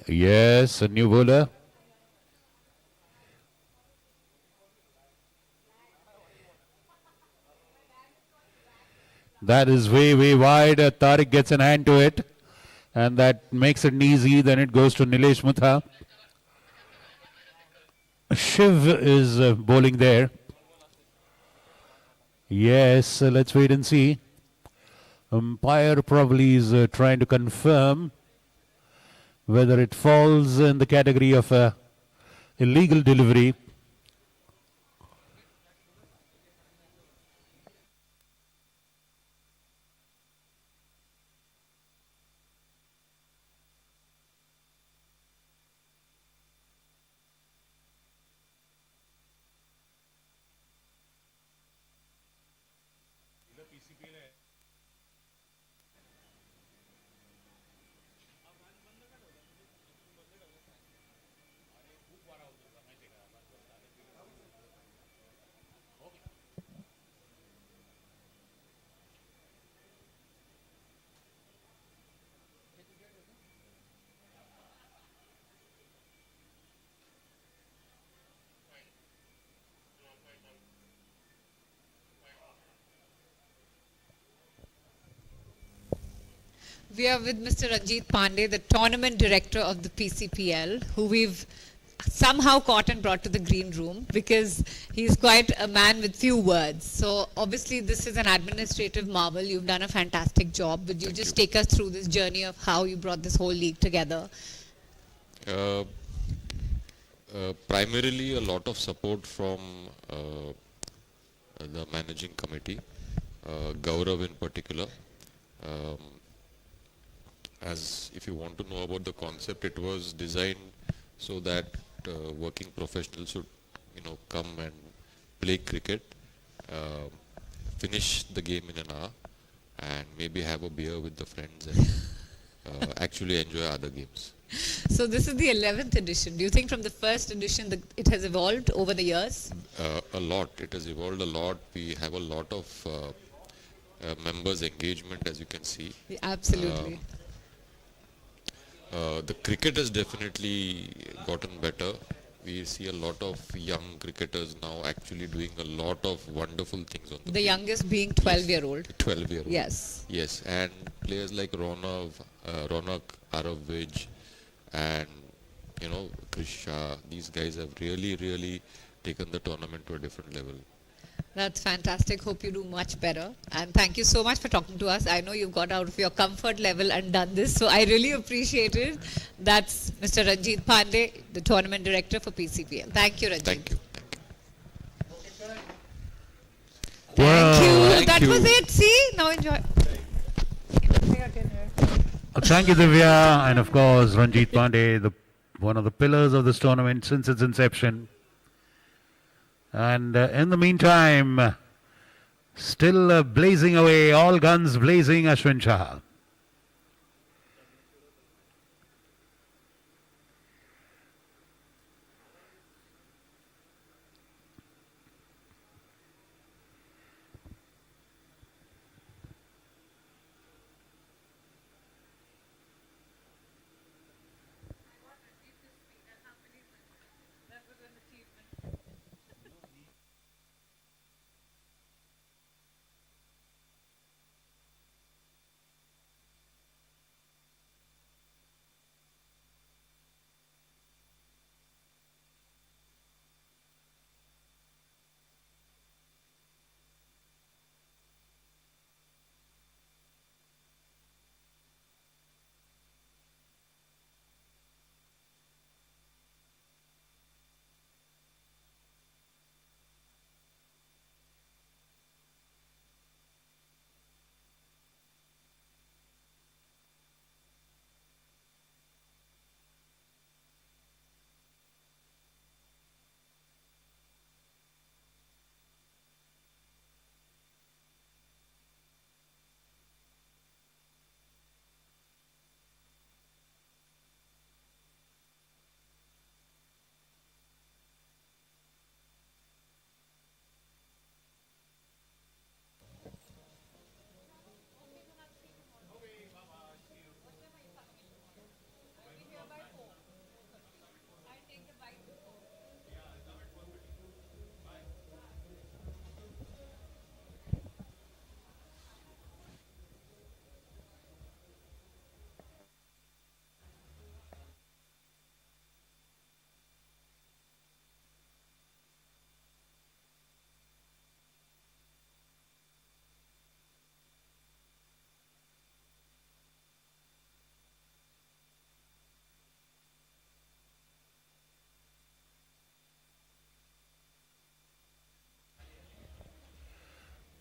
Yes, a new bowler. That is way wide. Tariq gets an hand to it. And that makes it easy. Then it goes to Nilesh Mutha. Shiv is bowling there. Yes, let's wait and see. Umpire probably is trying to confirm whether it falls in the category of illegal delivery. We are with Mr. Ranjit Pandey, the tournament director of the PCPL, who we've somehow caught and brought to the green room because he's quite a man with few words. So obviously this is an administrative marvel. You've done a fantastic job. Would you just take us through this journey of how you brought this whole league together? Primarily a lot of support from the managing committee, Gaurav in particular. As if you want to know about the concept, it was designed so that working professionals should, come and play cricket, finish the game in an hour, and maybe have a beer with the friends and actually enjoy other games. So this is the 11th edition. Do you think from the first edition that it has evolved over the years? A lot. It has evolved a lot. We have a lot of members' engagement, as you can see. Absolutely. The cricket has definitely gotten better. We see a lot of young cricketers now actually doing a lot of wonderful things on the The field. youngest being 12-year-old. 12-year-old. Yes. Yes, and players like Ronak, Arav Vij, and Krish Shah, these guys have really taken the tournament to a different level. That's fantastic. Hope you do much better. And thank you so much for talking to us. I know you've got out of your comfort level and done this, so I really appreciate it. That's Mr. Ranjit Pandey, the tournament director for PCPL. Thank you, Ranjit. Thank you. Thank you. Thank That you. was it. See? Now enjoy. Thank you, Divya, and of course, Ranjit Pandey, one of the pillars of this tournament since its inception. And in the meantime, still blazing away, all guns blazing, Ashwin Shah.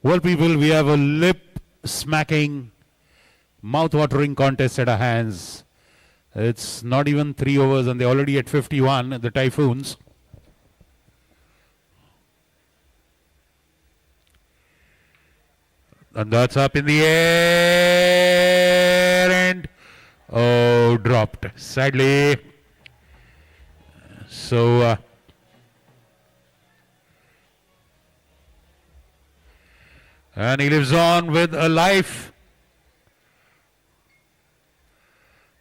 Well, people, we have a lip-smacking, mouth-watering contest at our hands. It's not even 3 overs and they're already at 51, the Typhoons. And that's up in the air and, oh, dropped, sadly. So, and he lives on with a life.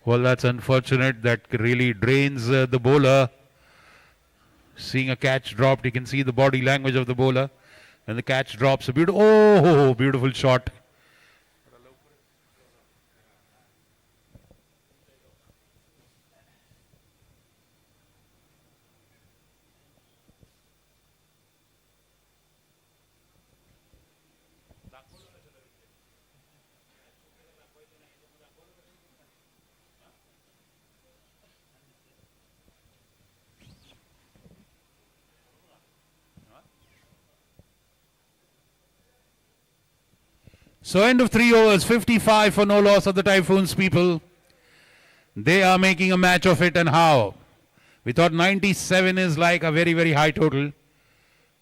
Well, that's unfortunate. That really drains the bowler. Seeing a catch dropped, you can see the body language of the bowler. And the catch drops. A beautiful, oh, beautiful shot. So end of 3 overs, 55 for no loss of the Typhoons people. They are making a match of it, and how? We thought 97 is like a very, very high total.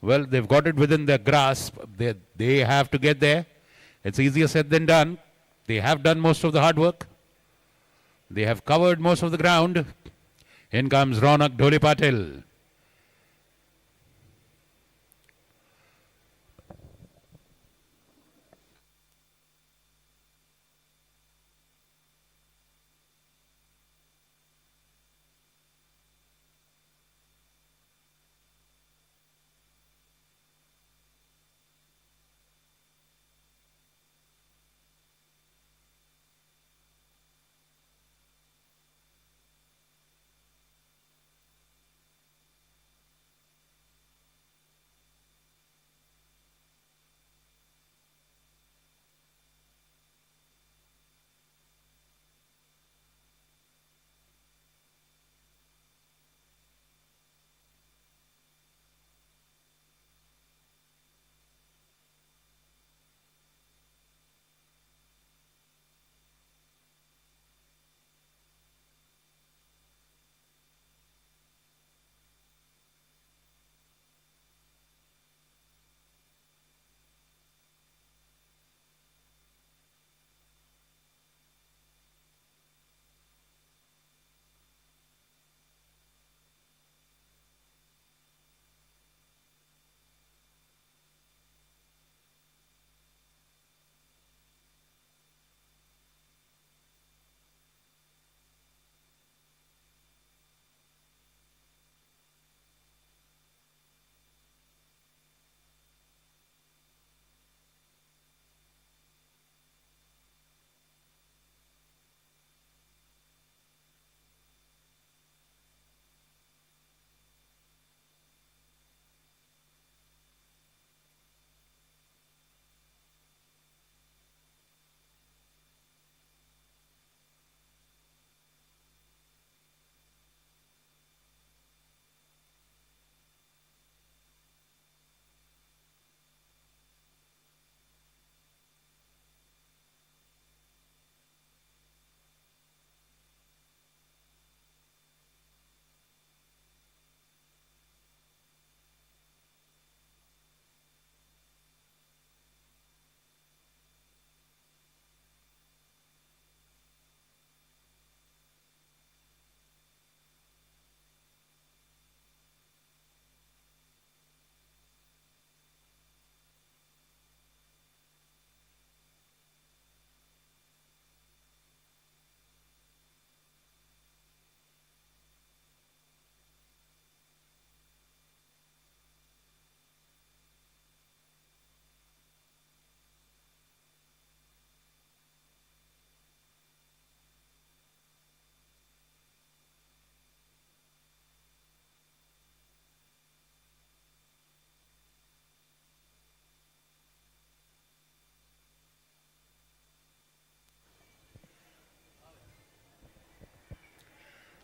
Well, they've got it within their grasp. They have to get there. It's easier said than done. They have done most of the hard work. They have covered most of the ground. In comes Ronak Patil.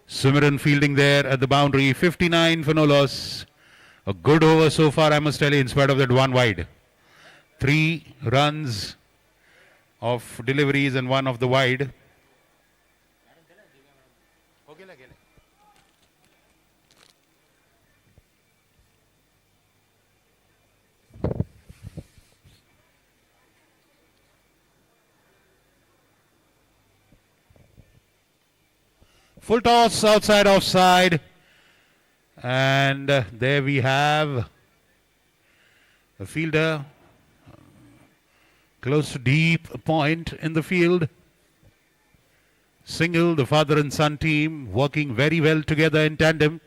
Simran fielding there at the boundary, 59 for no loss. A good over so far, I must tell you, in spite of that one wide. 3 runs of deliveries and 1 of the wide. Full toss outside offside. And there we have a fielder close to deep point in the field. Single, the father and son team working very well together in tandem.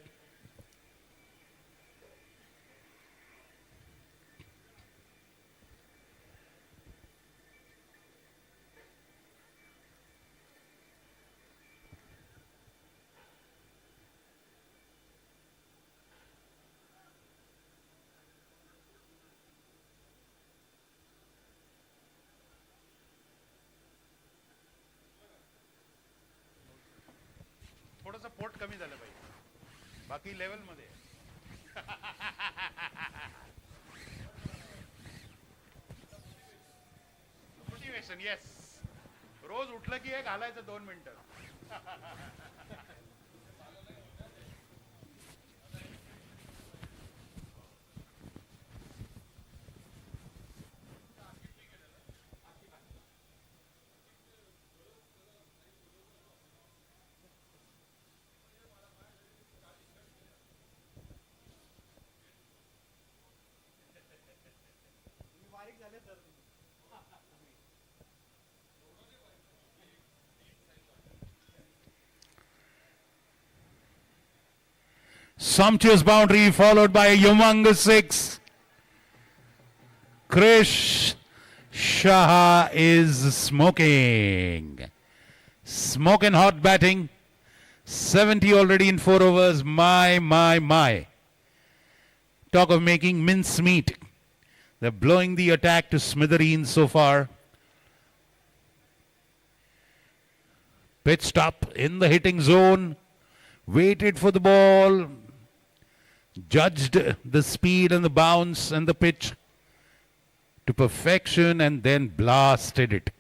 थोडासा pot कमी झालं पाहिजे बाकी level मध्ये Meditation, yes. रोज उठलं की एक घालायचं 2 मिनिटं. Sumptuous boundary followed by a humongous 6. Krish Shah is smoking. Smoking hot batting. 70 already in 4 overs. My. Talk of making mincemeat. They're blowing the attack to smithereens so far. Pitch stop in the hitting zone. Waited for the ball. Judged the speed and the bounce and the pitch to perfection and then blasted it.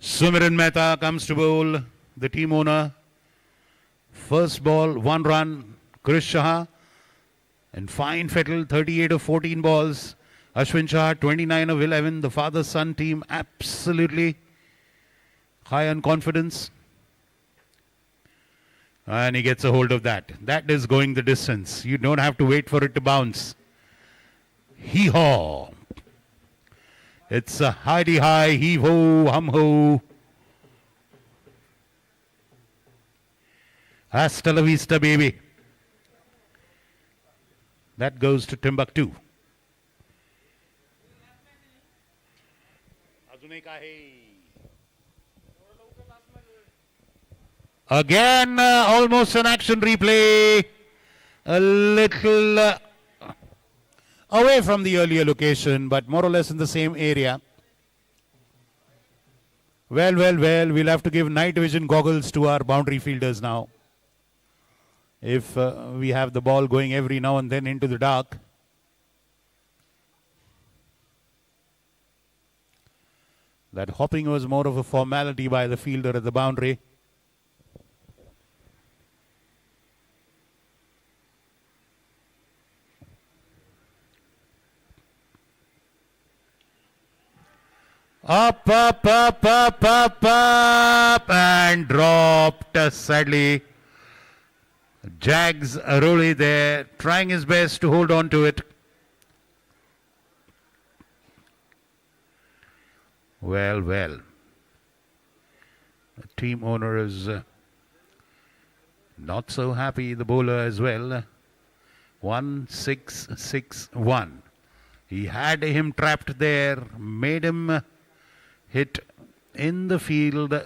Sumiran Mehta comes to bowl, the team owner. First ball, 1 run, Krish Shah. And fine Fettle, 38 of 14 balls. Ashwin Shah, 29 of 11. The father-son team absolutely high on confidence. And he gets a hold of that. That is going the distance. You don't have to wait for it to bounce. Hee-haw. It's a hidey-high, heave-ho, hum-ho. Hasta la vista, baby. That goes to Timbuktu. Again, almost an action replay. A little away from the earlier location, but more or less in the same area. Well, we'll have to give night vision goggles to our boundary fielders now. If we have the ball going every now and then into the dark. That hopping was more of a formality by the fielder at the boundary. Up, and dropped sadly. Jags Aroli there, trying his best to hold on to it. Well. The team owner is Not so happy, the bowler as well. 1-6-6-1. He had him trapped there, made him hit in the field.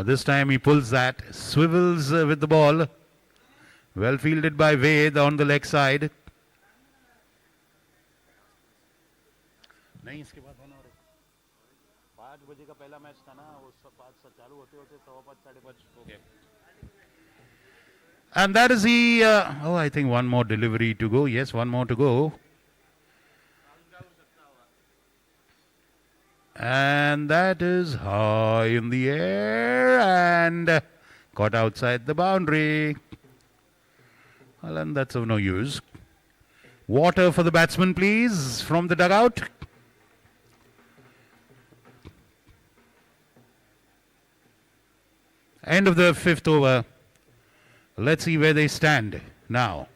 This time he pulls that, swivels with the ball. Well fielded by Ved on the leg side. नहीं इसके बाद होना और 5 बजे का पहला match था ना वो 5 चालू होते होते 5:15 5:30 हो गए. And that is the I think one more delivery to go. Yes, one more to go. And that is high in the air and caught outside the boundary. Well, and that's of no use. Water for the batsman, please, from the dugout. End of the 5th over. Let's see where they stand now.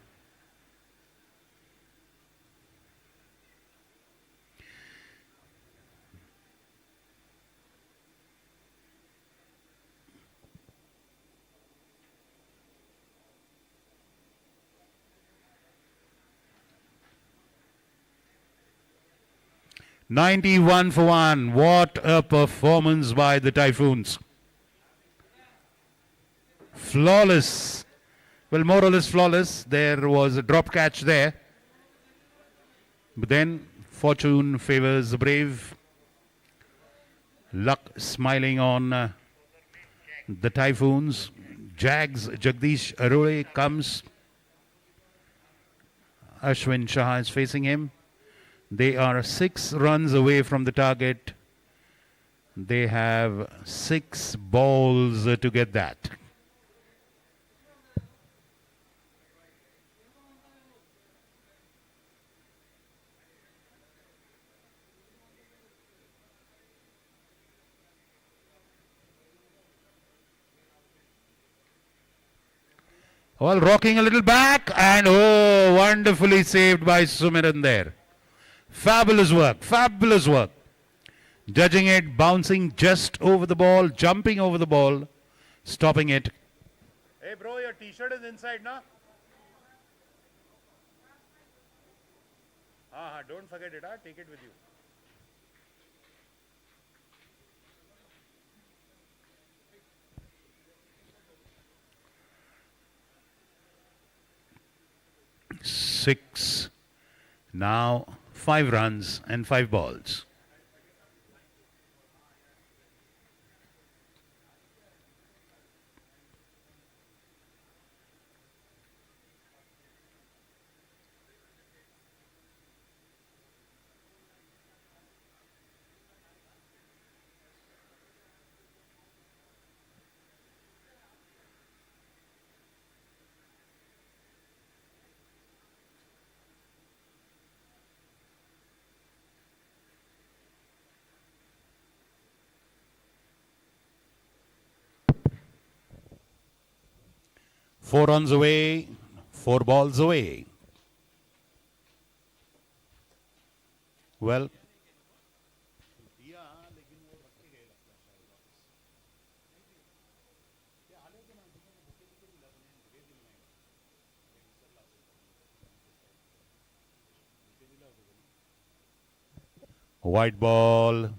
"91 for 1. What a performance by the Typhoons. Flawless. Well, more or less flawless. There was a drop catch there. But then fortune favors the brave. Luck smiling on the Typhoons. Jags, Jagdish Arore comes. Ashwin Shah is facing him. They are 6 runs away from the target. They have 6 balls to get that. Well, rocking a little back and wonderfully saved by Sumiran there. Fabulous work, fabulous work. Judging it, bouncing just over the ball, jumping over the ball, stopping it. Hey bro, your t-shirt is inside, na? Don't forget it, take it with you. Six. Now 5 runs and 5 balls. Four runs away, 4 balls away. Well, white ball.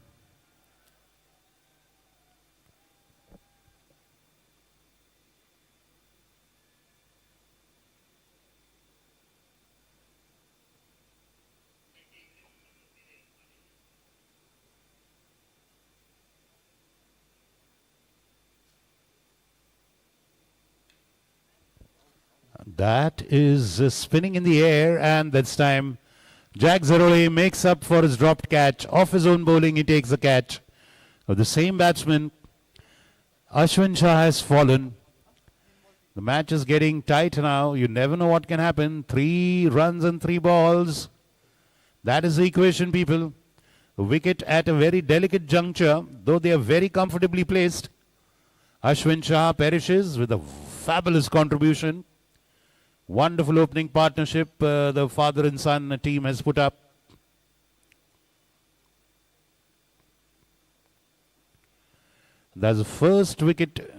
That is spinning in the air, and this time Jack Zaroli makes up for his dropped catch. Off his own bowling, he takes the catch of the same batsman. Ashwin Shah has fallen. The match is getting tight now. You never know what can happen. 3 runs and 3 balls. That is the equation, people. The wicket at a very delicate juncture, though they are very comfortably placed. Ashwin Shah perishes with a fabulous contribution. Wonderful opening partnership the father and son team has put up. That's the first wicket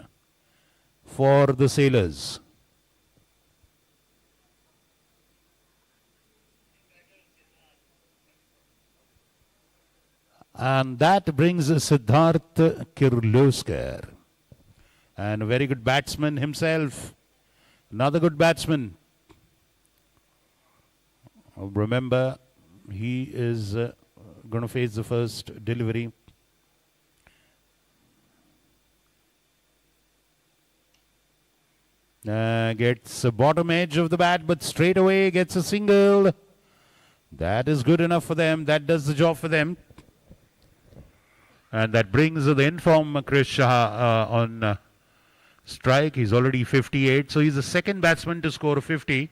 for the Sailors. And that brings Siddharth Kirloskar. And a very good batsman himself. Another good batsman. Remember, he is going to face the first delivery. Gets the bottom edge of the bat, but straight away gets a single. That is good enough for them. That does the job for them. And that brings the in-form Krish Shah on strike. He's already 58. So he's the second batsman to score a 50.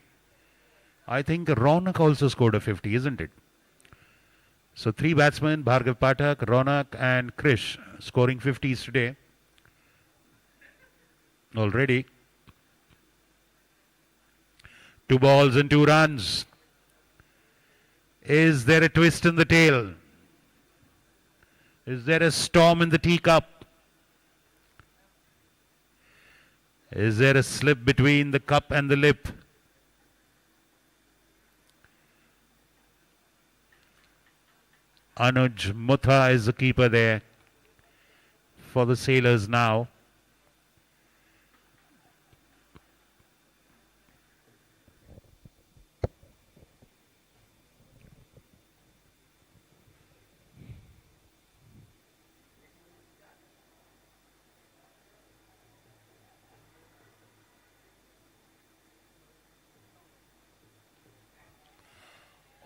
I think Ronak also scored a 50, isn't it? So three batsmen, Bhargav Pathak, Ronak and Krish, scoring 50s today. Already. 2 balls and 2 runs. Is there a twist in the tail? Is there a storm in the teacup? Is there a slip between the cup and the lip? Anuj Mutha is the keeper there for the Sailors now.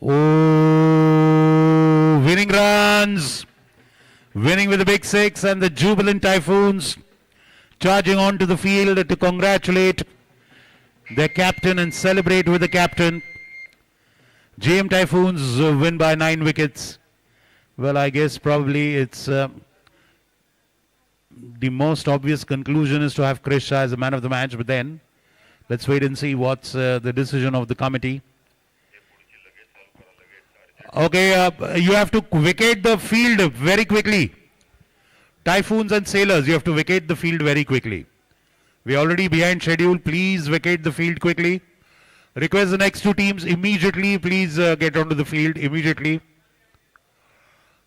Oh, winning runs. Winning with a big 6, and the jubilant Typhoons charging onto the field to congratulate their captain and celebrate with the captain. GM Typhoons win by 9 wickets. Well, I guess probably it's the most obvious conclusion is to have Krish Shah as a man of the match, but then let's wait and see what's the decision of the committee. Okay, you have to vacate the field very quickly. Typhoons and Sailors, you have to vacate the field very quickly. We are already behind schedule. Please vacate the field quickly. Request the next two teams immediately. Please get onto the field immediately.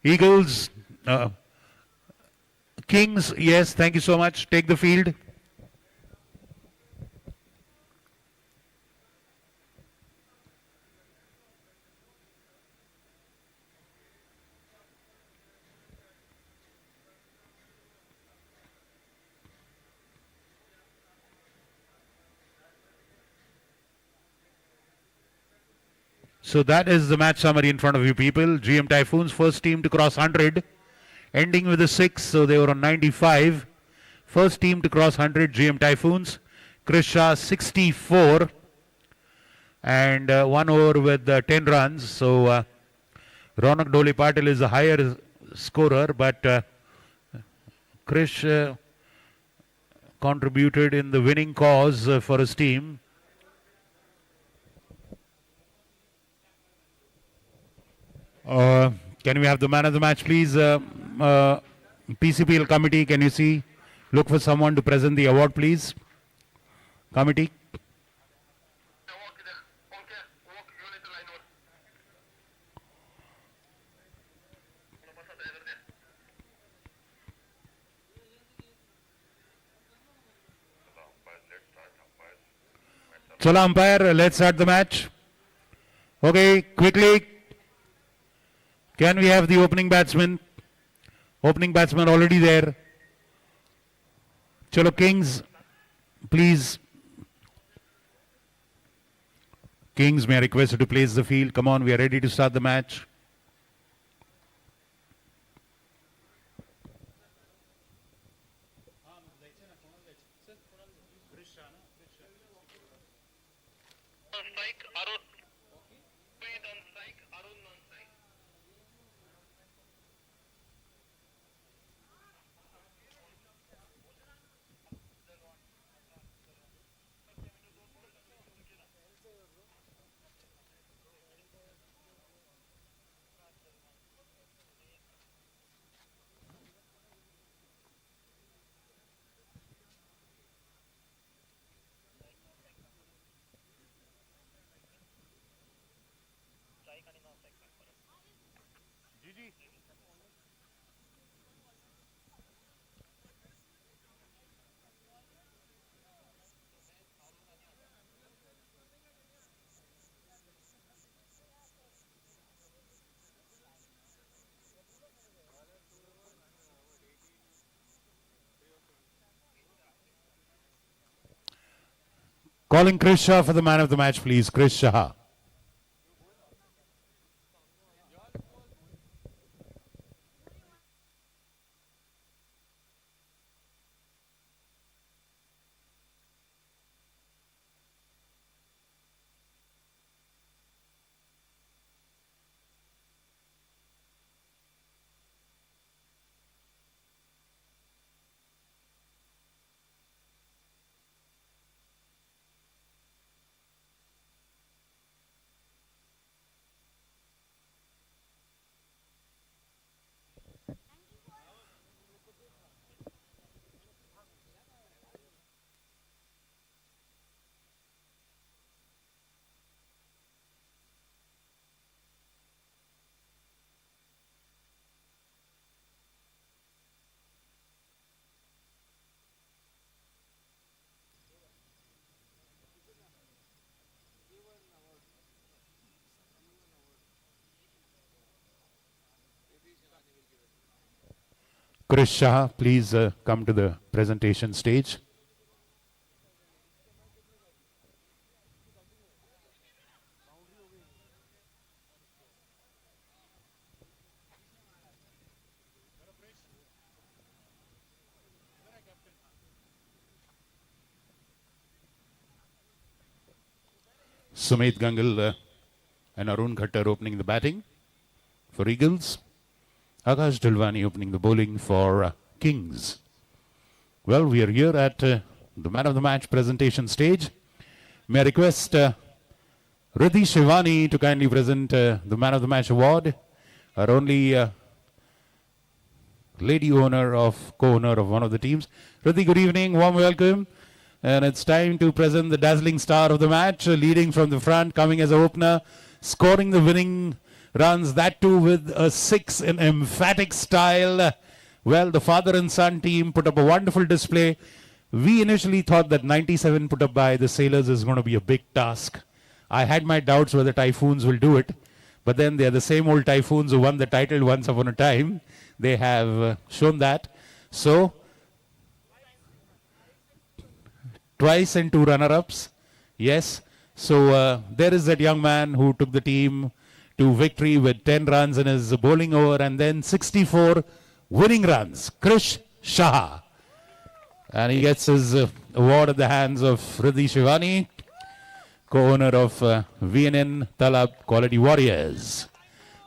Eagles, Kings, yes, thank you so much. Take the field. So that is the match summary in front of you people. GM Typhoons, first team to cross 100, ending with a 6, so they were on 95. First team to cross 100, GM Typhoons. Krish Shah 64 and 1 over with 10 runs. So Ronak Dole Patil is a higher scorer, but Krish contributed in the winning cause for his team. Can we have the man of the match, please? PCPL committee, can you see? Look for someone to present the award, please. Committee. Chala umpire, let's start the match. Okay, quickly. Can we have the opening batsman? Opening batsman already there. Chalo Kings, please. Kings, may I request you to place the field. Come on, we are ready to start the match. Calling Chris Shah for the man of the match, please. Chris Shah. Chris Shah, please come to the presentation stage. Sumit Gangal and Arun Khattar opening the batting for Eagles. Akash Dilwani opening the bowling for Kings. Well, we are here at the man of the match presentation stage. May I request Riddhi Shivani to kindly present the man of the match award. Our only lady owner of co-owner of one of the teams. Riddhi, good evening, warm welcome. And it's time to present the dazzling star of the match, leading from the front, coming as an opener, scoring the winning runs, that too with a 6 in emphatic style. Well, the father and son team put up a wonderful display. We initially thought that 97 put up by the Sailors is going to be a big task. I had my doubts whether Typhoons will do it, but then they are the same old Typhoons who won the title once upon a time. They have shown that. So, twice and 2 runner-ups. Yes. So there is that young man who took the team to victory with 10 runs in his bowling over and then 64 winning runs. Krish Shah. And he gets his award at the hands of Riddhi Shivani, co-owner of VNN Talab Quality Warriors.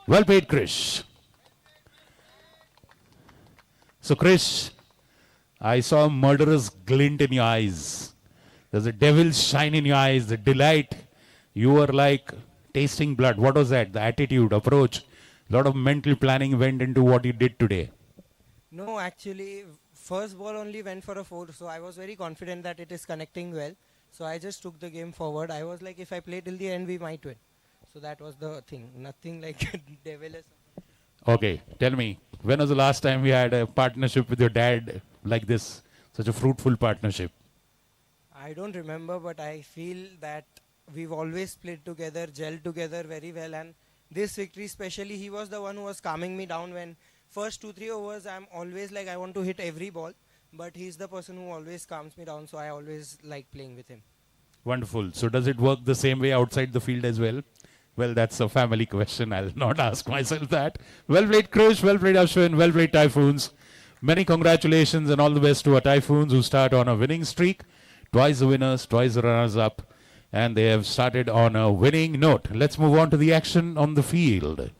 Well paid, Krish. So Krish, I saw a murderous glint in your eyes. There's a devil's shine in your eyes, the delight. You were like tasting blood. What was that? The attitude, approach. A lot of mental planning went into what you did today. No, actually, first ball only went for a 4, so I was very confident that it is connecting well. So I just took the game forward. I was like, if I play till the end, we might win. So that was the thing. Nothing like devilish. Okay, tell me, when was the last time we had a partnership with your dad like this? Such a fruitful partnership. I don't remember, but I feel that we've always played together, gelled together very well. And this victory, especially, he was the one who was calming me down when first 2-3 overs, I'm always like, I want to hit every ball. But he's the person who always calms me down, so I always like playing with him. Wonderful. So does it work the same way outside the field as well? Well, that's a family question. I'll not ask myself that. Well played, Krish. Well played, Ashwin. Well played, Typhoons. Many congratulations and all the best to our Typhoons who start on a winning streak. Twice the winners, twice the runners-up. And they have started on a winning note. Let's move on to the action on the field.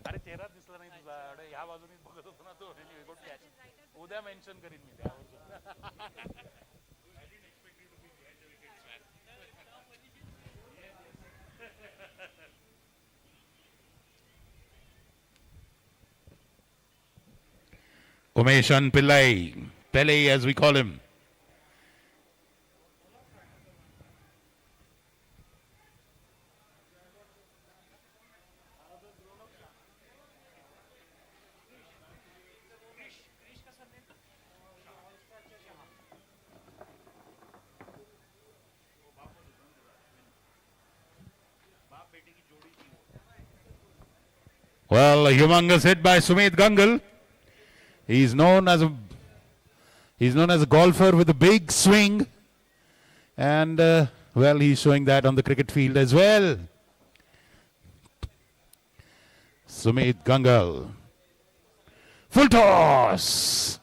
अरे चेहरा दिसला नाही तुझा अरे ह्या बाजूने बघत होतो ना तो गुड कॅच उद्या मेन्शन करीन मी त्यावर Umeshan Pillai, Pele as we call him. Well, a humongous hit by Sumit Gangal. He's known as a golfer with a big swing, and well, he's showing that on the cricket field as well. Sumit Gangal, full toss.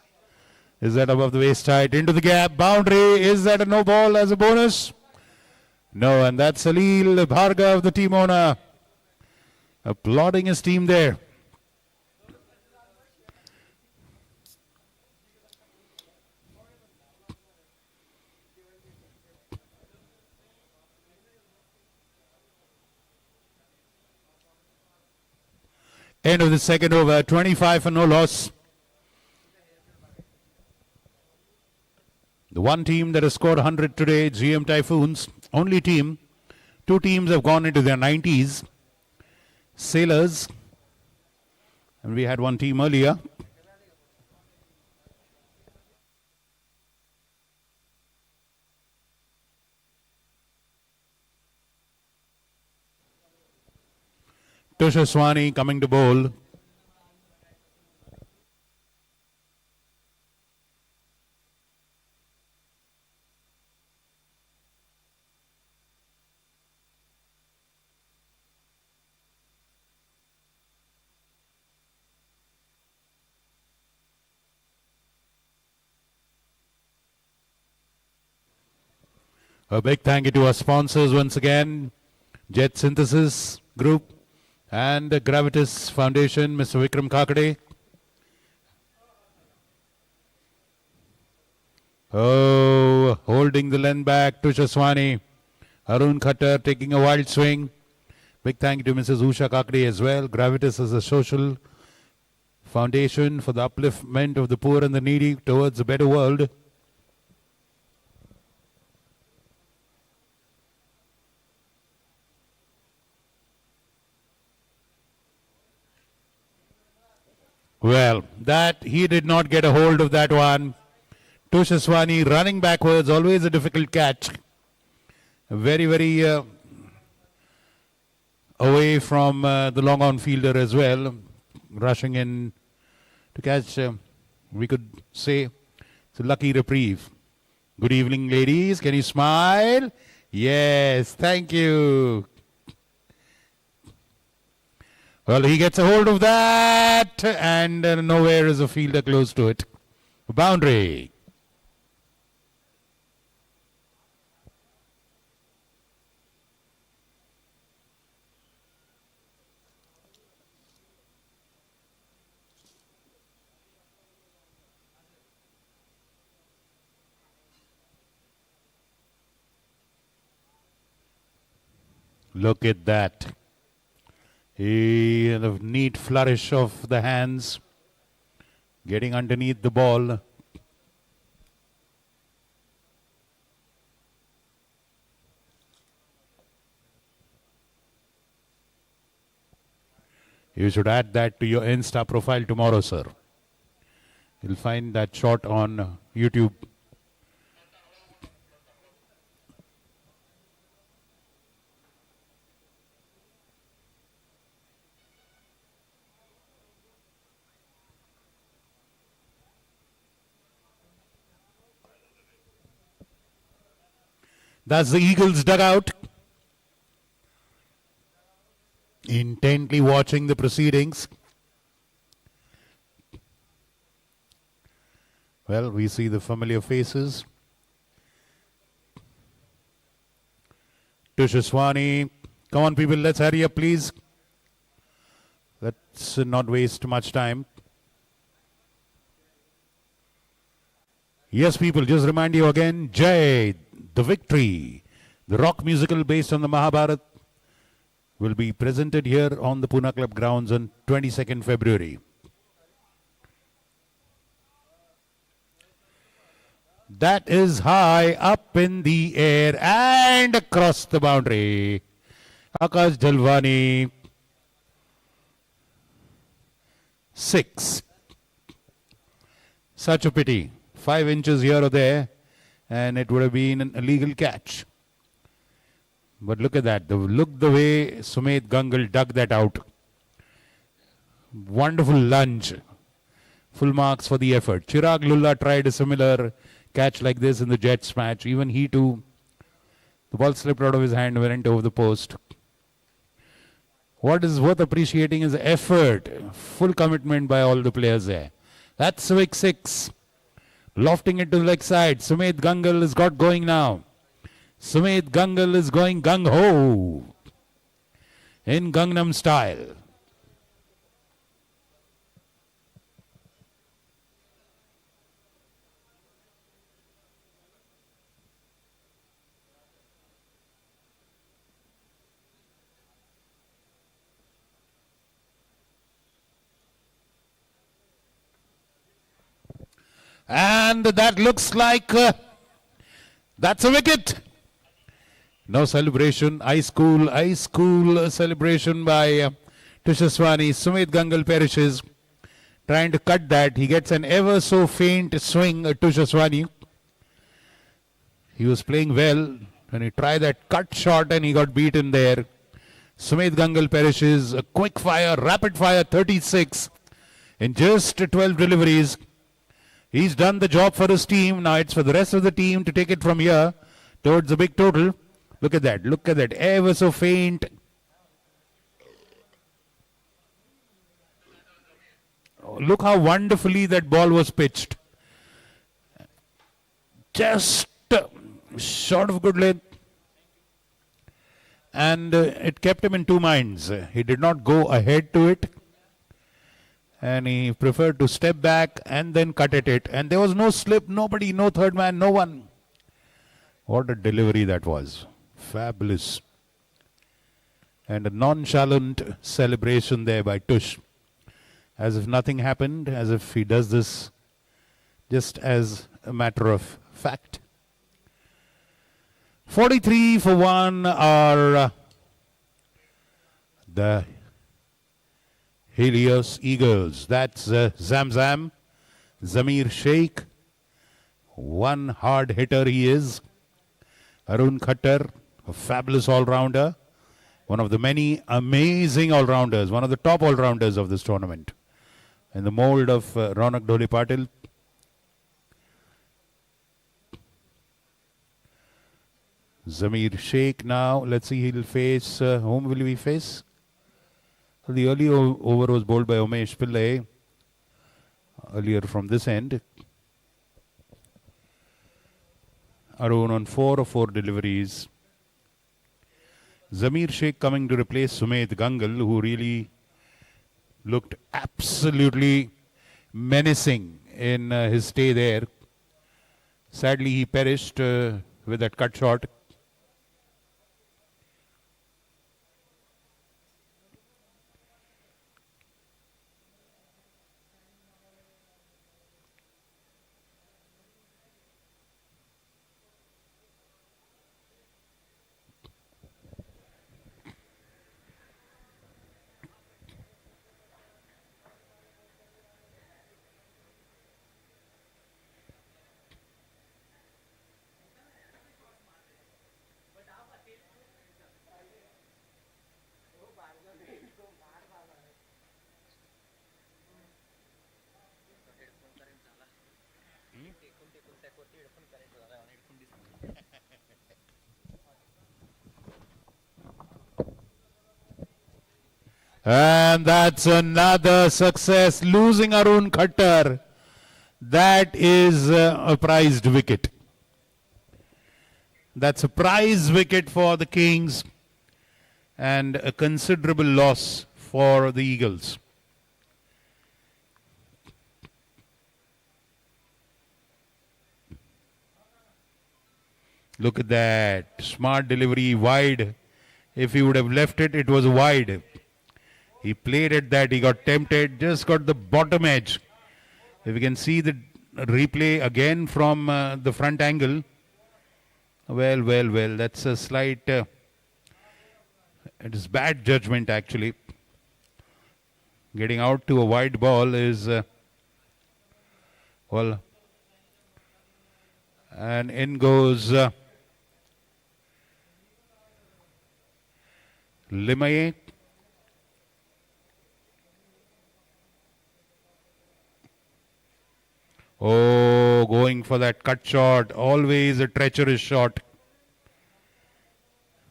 Is that above the waist height? Into the gap, boundary. Is that a no ball as a bonus? No, and that's Salil Bhargav, the team owner, applauding his team there. End of the second over, 25 for no loss. The one team that has scored 100 today, GM Typhoons, only team. Two teams have gone into their 90s. Sailors, and we had one team earlier. Tushaswani coming to bowl. A big thank you to our sponsors once again, Jet Synthesis Group and the Gravitas Foundation, Mr. Vikram Kakade. Oh, holding the length back, Tushaswani. Arun Khattar taking a wild swing. Big thank you to Mrs. Usha Kakade as well. Gravitas is a social foundation for the upliftment of the poor and the needy towards a better world. Well, that he did not get a hold of that one. Tushaswani running backwards, always a difficult catch. Very, very away from the long on fielder as well. Rushing in to catch, we could say it's a lucky reprieve. Good evening, ladies. Can you smile? Yes, thank you. Well, he gets a hold of that, and nowhere is a fielder close to it. Boundary. Look at that. A neat flourish of the hands, getting underneath the ball. You should add that to your Insta profile tomorrow, sir. You'll find that shot on YouTube. That's the Eagles' dugout. Intently watching the proceedings. Well, we see the familiar faces. Tushaswani. Come on, people, let's hurry up, please. Let's not waste much time. Yes, people, just remind you again, Jai, the victory, the rock musical based on the Mahabharata, will be presented here on the Pune Club grounds on 22nd February. That is high up in the air and across the boundary. Akash Dhalwani. 6. Such a pity. 5 inches here or there and it would have been an illegal catch. But look at that. Look the way Sumet Gangal dug that out. Wonderful lunge. Full marks for the effort. Chirag Lulla tried a similar catch like this in the Jets match. Even he too. The ball slipped out of his hand and went over the post. What is worth appreciating is the effort. Full commitment by all the players there. That's Civic 6. Lofting it to the leg side. Sumet Gangal has got going now. Sumet Gangal is going gung-ho in Gangnam style. And that looks like that's a wicket. No celebration. Ice cool celebration by Tushaswani. Sumet Gangal perishes. Trying to cut that. He gets an ever so faint swing at Tushaswani. He was playing well and he tried that cut shot and he got beaten there. Sumet Gangal perishes. A quick fire, rapid fire 36 in just 12 deliveries. He's done the job for his team. Now it's for the rest of the team to take it from here towards the big total. Look at that. Look at that. Ever so faint. Oh, look how wonderfully that ball was pitched. Just short of good length. And it kept him in two minds. He did not go ahead to it. And he preferred to step back and then cut at it. And there was no slip, nobody, no third man, no one. What a delivery that was. Fabulous. And a nonchalant celebration there by Tush. As if nothing happened, as if he does this just as a matter of fact. 43 for 1 are the Helios Eagles. That's Zamzam, Zamir Sheikh. One hard hitter he is. Arun Khattar, a fabulous all-rounder. One of the many amazing all-rounders. One of the top all-rounders of this tournament. In the mold of Ronak Dhole Patil. Zamir Sheikh now. Let's see, he'll face, whom will he face? The early over was bowled by Umesh Pillai earlier from this end. Arun on 4 of 4 deliveries. Zamir Sheikh coming to replace Sumet Gangal, who really looked absolutely menacing in his stay there. Sadly, he perished with that cut shot. And that's another success, losing Arun Khattar. That is a prized wicket. That's a prize wicket for the Kings and a considerable loss for the Eagles. Look at that. Smart delivery, wide. If he would have left it, it was wide. He played at that. He got tempted. Just got the bottom edge. If you can see the replay again from the front angle. Well. That's a slight... it is bad judgment, actually. Getting out to a wide ball is... well... and in goes... Limaye. Oh, going for that cut shot. Always a treacherous shot.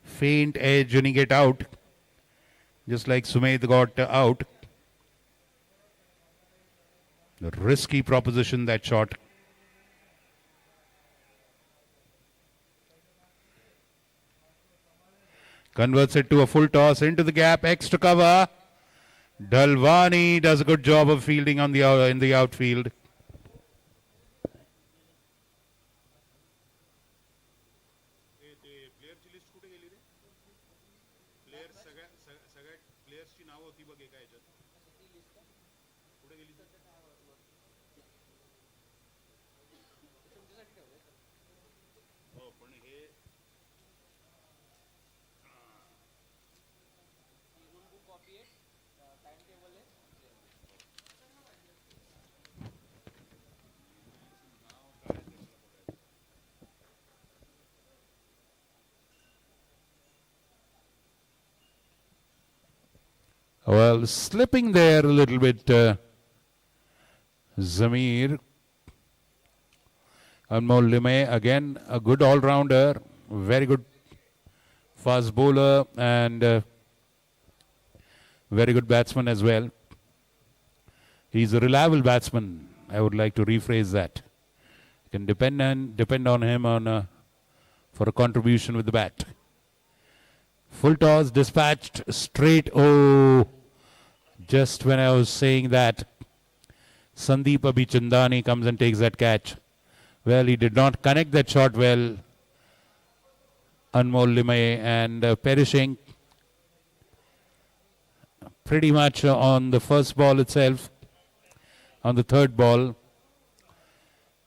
Faint edge when he get out. Just like Sumedh got out. A risky proposition, that shot. Converts it to a full toss into the gap, extra cover. Dalwani does a good job of fielding on the in the outfield. Well, slipping there a little bit, Zamir. Anmol Limaye, again, a good all-rounder, very good fast bowler and very good batsman as well. He's a reliable batsman. I would like to rephrase that. You can depend on him for a contribution with the bat. Full toss dispatched straight. Oh, just when I was saying that, Sandeep Abhichandani comes and takes that catch. Well, he did not connect that shot well. Anmol Limaye and perishing pretty much on the first ball itself, on the third ball.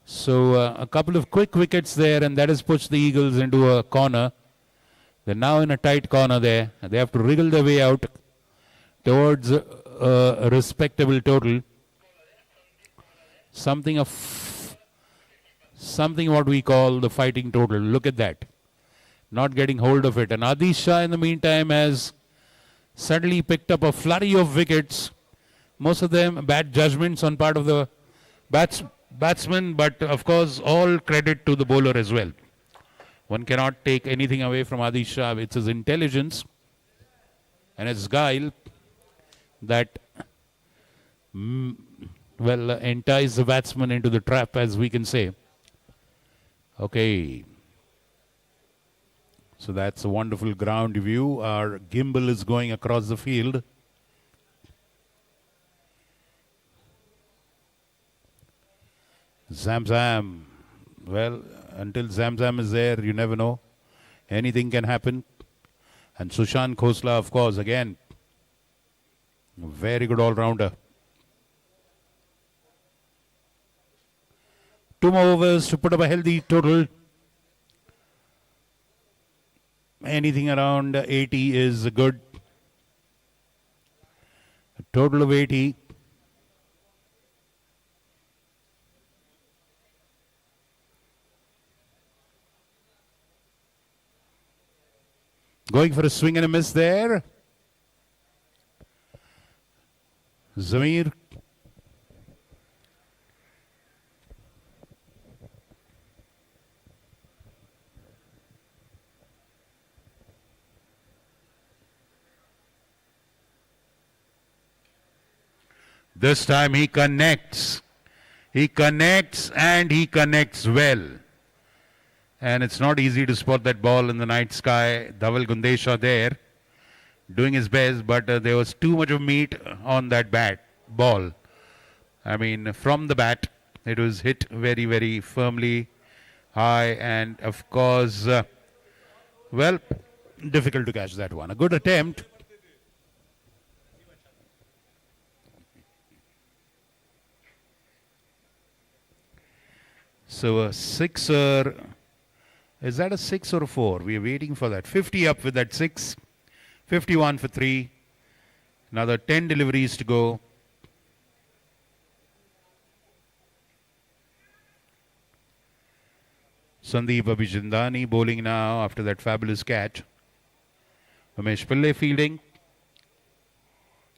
So a couple of quick wickets there, and that has pushed the Eagles into a corner. They're now in a tight corner there. They have to wriggle their way out towards a respectable total. Something what we call the fighting total. Look at that. Not getting hold of it. And Adil Shah in the meantime has suddenly picked up a flurry of wickets. Most of them bad judgments on part of the batsman, but of course all credit to the bowler as well. One cannot take anything away from Adil Shah. It's his intelligence and his guile that entice the batsman into the trap, as we can say. Okay. So that's a wonderful ground view. Our gimbal is going across the field. Zamzam. Well, until Zamzam is there, you never know. Anything can happen. And Sushant Khosla, of course, again, a very good all-rounder. 2 more overs to put up a healthy total. Anything around 80 is good. A total of 80. Going for a swing and a miss there. Zamir. This time he connects. He connects and he connects well. And it's not easy to spot that ball in the night sky. Dhaval Gundesha there doing his best, but there was too much of meat on that ball. I mean, from the bat, it was hit very, very firmly, high, and of course, well, difficult to catch that one. A good attempt. So a sixer, is that a 6 or a 4? We are waiting for that. 50 up with that 6, 51 for 3. Another 10 deliveries to go. Sandeep Abhijandani bowling now after that fabulous catch. Umesh Pillai fielding.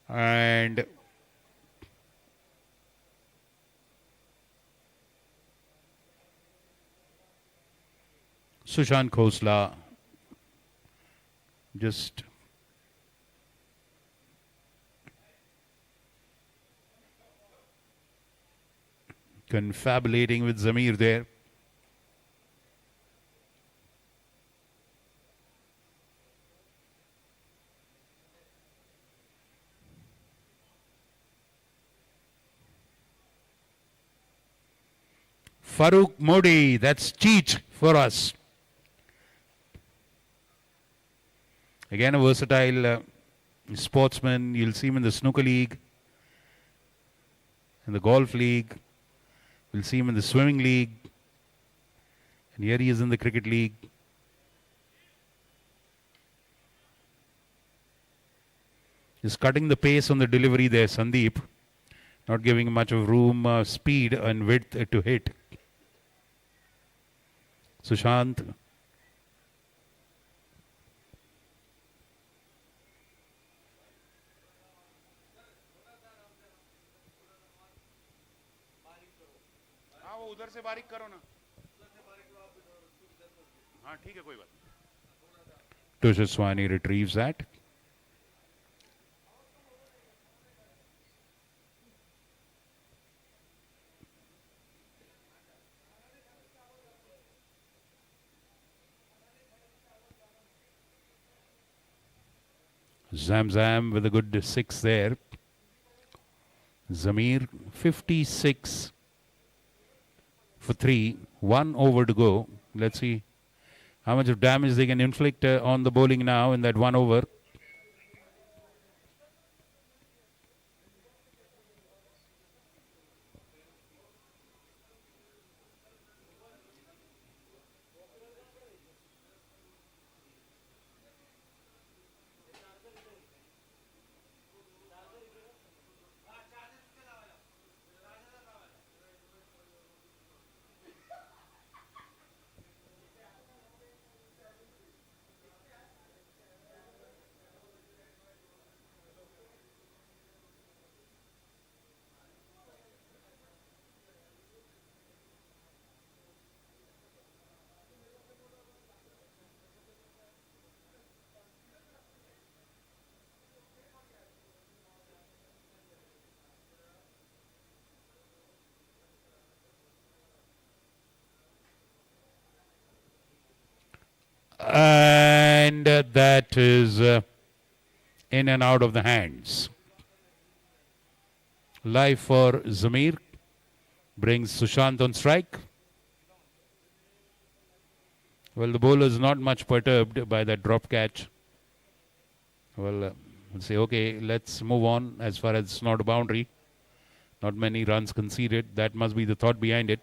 And Sushant Khosla just confabulating with Zamir there. Farooq Modi, that's Cheech for us. Again, a versatile sportsman. You'll see him in the snooker league, in the golf league. We'll see him in the swimming league. And here he is in the cricket league. He's cutting the pace on the delivery there, Sandeep. Not giving much of room, speed and width to hit. Sushant. उधर से बारीक करो ना हाँ ठीक है कोई बात Tushaswani retrieves that. Zamzam with a good 6 there. Zamir 56 for 3, 1 over to go. Let's see how much of damage they can inflict on the bowling now in that 1 over. And that is in and out of the hands. Live for Zamir. Brings Sushant on strike. Well, the bowler is not much perturbed by that drop catch. Well, we'll say, okay, let's move on as far as it's not a boundary. Not many runs conceded. That must be the thought behind it.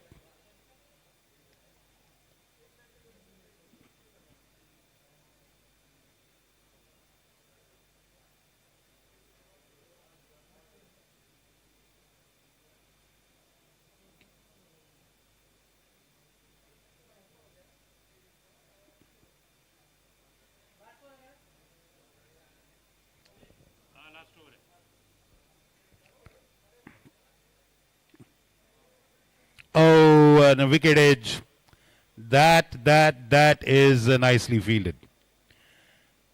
Oh, and a wicket edge. That is nicely fielded.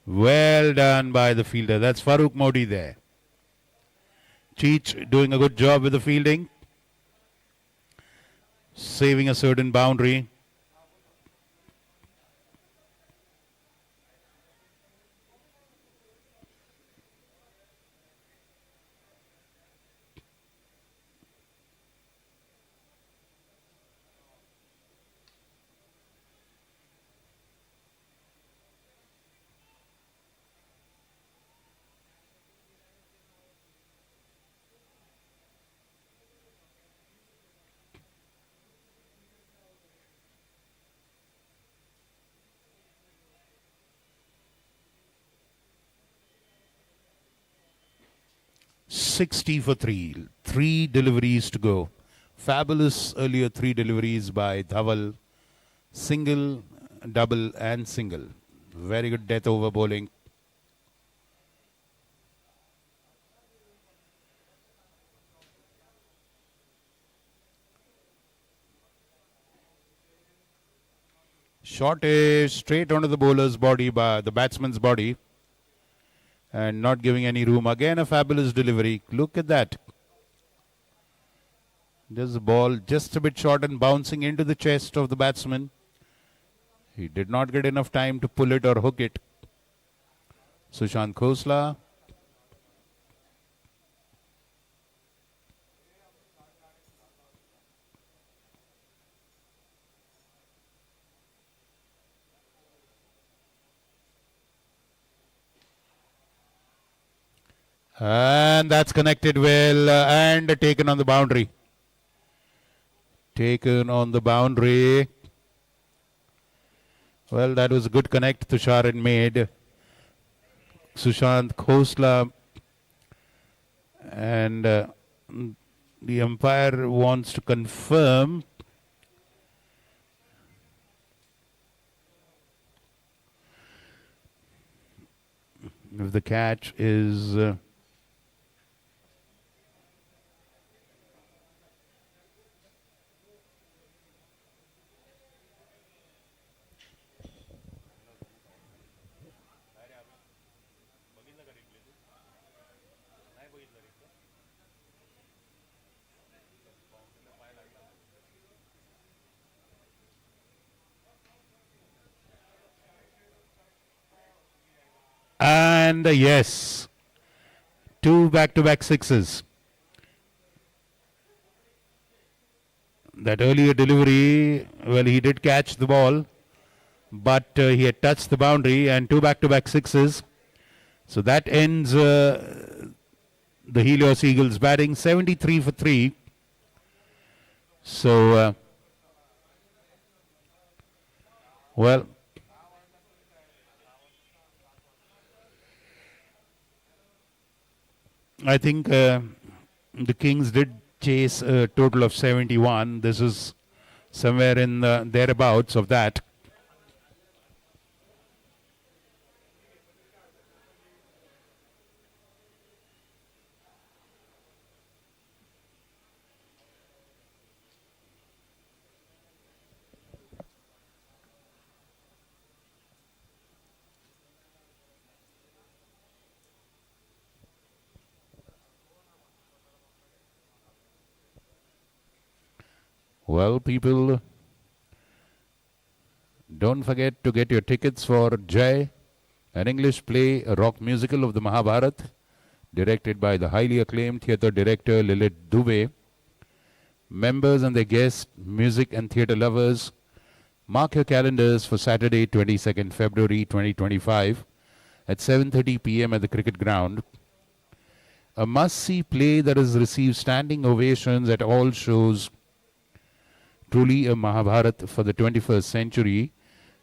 Well done by the fielder. That's Farooq Modi there. Cheech doing a good job with the fielding. Saving a certain boundary. 60 for 3. 3 deliveries to go. Fabulous earlier 3 deliveries by Dhaval. Single, double and single. Very good death over bowling. Shot is straight onto the bowler's body, by the batsman's body, and not giving any room. Again a fabulous delivery. Look at that. There's the ball just a bit short and bouncing into the chest of the batsman. He did not get enough time to pull it or hook it. Sushant Khosla. And that's connected well and taken on the boundary. Taken on the boundary. Well, that was a good connect Tushar had made. Sushant Khosla. And the umpire wants to confirm. If the catch is... And yes, 2 back-to-back sixes. That earlier delivery, well, he did catch the ball, but he had touched the boundary, and 2 back-to-back sixes. So that ends the Helios Eagles batting 73 for 3. So, well, I think the Kings did chase a total of 71. This is somewhere in the thereabouts of that. Well, people, don't forget to get your tickets for Jai, an English play, a rock musical of the Mahabharata, directed by the highly acclaimed theatre director Lilith Dubey. Members and their guests, music and theatre lovers, mark your calendars for Saturday, 22nd February 2025 at 7:30 p.m. at the cricket ground. A must-see play that has received standing ovations at all shows. Truly a Mahabharata for the 21st century,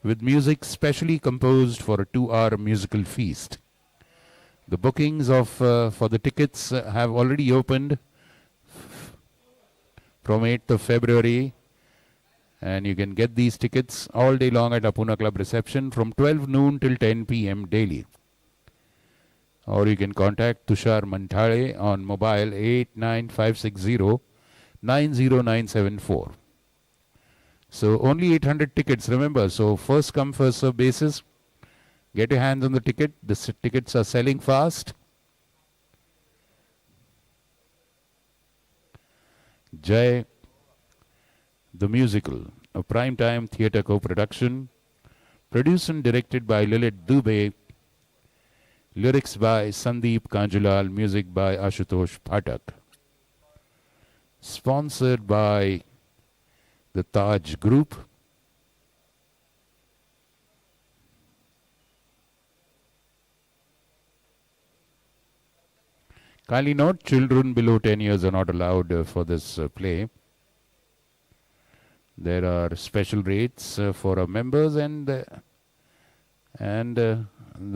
with music specially composed for a 2-hour musical feast. The bookings for the tickets have already opened from 8th of February, and you can get these tickets all day long at Apuna Club reception from 12 noon till 10 p.m. daily. Or you can contact Tushar Mantale on mobile 89560 90974. So only 800 tickets, remember. So first come, first serve basis. Get your hands on the ticket. The tickets are selling fast. Jai, the musical, a primetime theatre co-production, produced and directed by Lilith Dubey, lyrics by Sandeep Kanjulal, music by Ashutosh Phatak. Sponsored by the Taj Group. Kindly note, children below 10 years are not allowed for this play. There are special rates for our members and the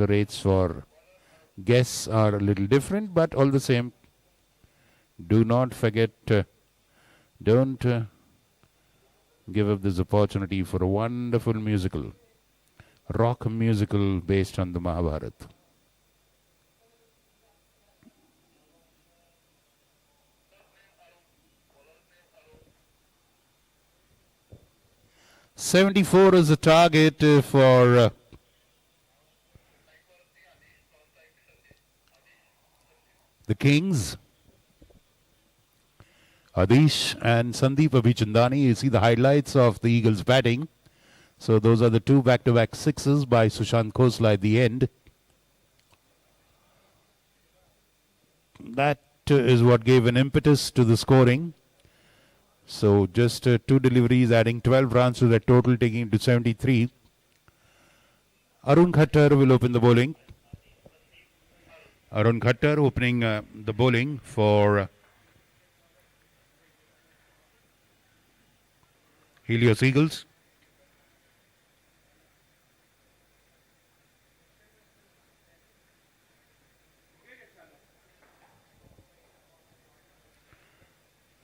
rates for guests are a little different, but all the same, Do not forget, don't give up this opportunity for a wonderful musical, rock musical based on the Mahabharata. '74 is the target for the Kings. Adish and Sandeep Abhichandani. You see the highlights of the Eagles batting. So those are the two back-to-back sixes by Sushant Khosla at the end. That is what gave an impetus to the scoring. So just two deliveries adding 12 runs to that total, taking it to 73. Arun Khattar will open the bowling. Arun Khattar opening the bowling for Helios Eagles.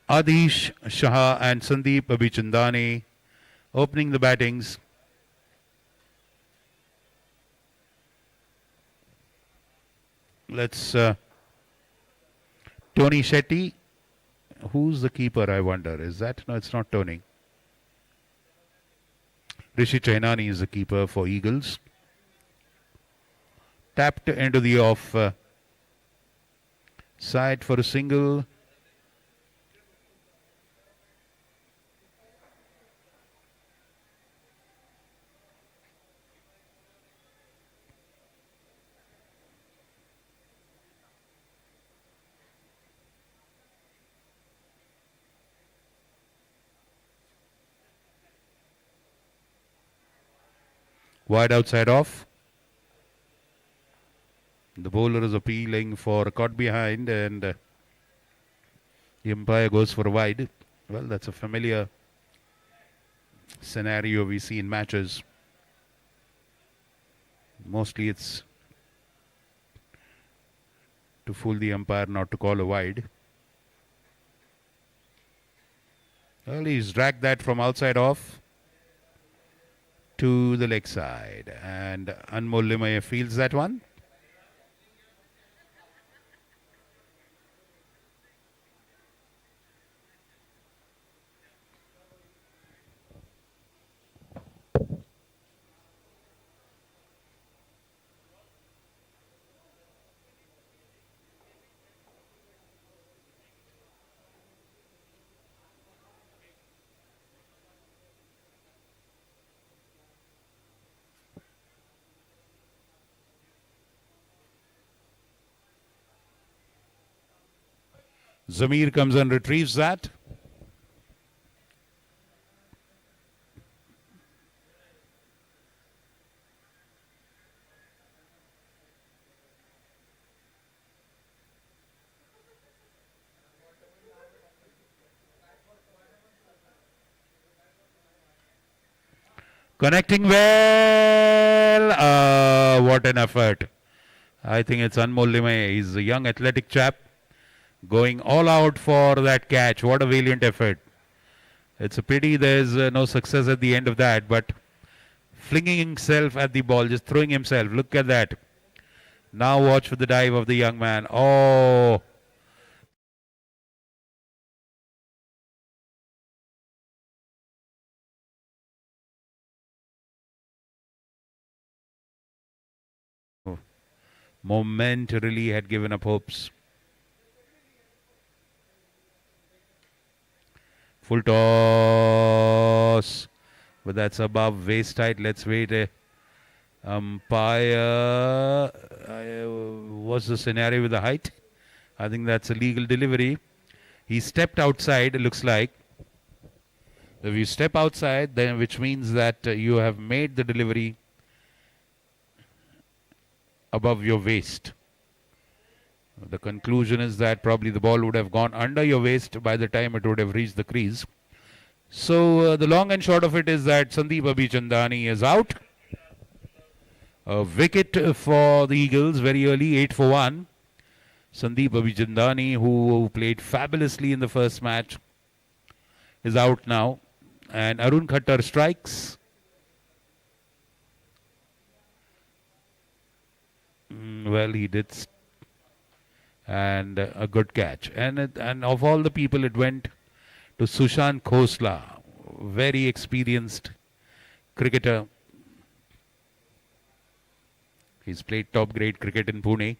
Adish Shah and Sandeep Abhichandani opening the battings. Let's Tony Shetty. Who's the keeper, I wonder? Is that? No, it's not Tony. Rishi Chainani is the keeper for Eagles. Tapped into the off side for a single. Wide outside off. The bowler is appealing for a caught behind and the umpire goes for a wide. Well, that's a familiar scenario we see in matches. Mostly it's to fool the umpire not to call a wide. Well, he's dragged that from outside off to the leg side, and Anmol Limaya fields that one. Zamir comes and retrieves that. Connecting well. What an effort. I think it's Anmol Limay. He's a young athletic chap going all out for that catch. What a valiant effort. It's a pity there's no success at the end of that, but flinging himself at the ball, just throwing himself. Look at that. Now watch for the dive of the young man. Oh. Momentarily had given up hopes. Full toss. But that's above waist height. Let's wait. Umpire. What's the scenario with the height? I think that's a legal delivery. He stepped outside, it looks like. If you step outside, then which means that you have made the delivery above your waist. The conclusion is that probably the ball would have gone under your waist by the time it would have reached the crease. So the long and short of it is that Sandeep Abhichandani is out. A wicket for the Eagles very early, 8 for 1. Sandeep Abhijandani, who played fabulously in the first match, is out now. And Arun Khattar strikes. Well, he did. And a good catch. And of all the people, it went to Sushant Khosla, very experienced cricketer. He's played top grade cricket in Pune.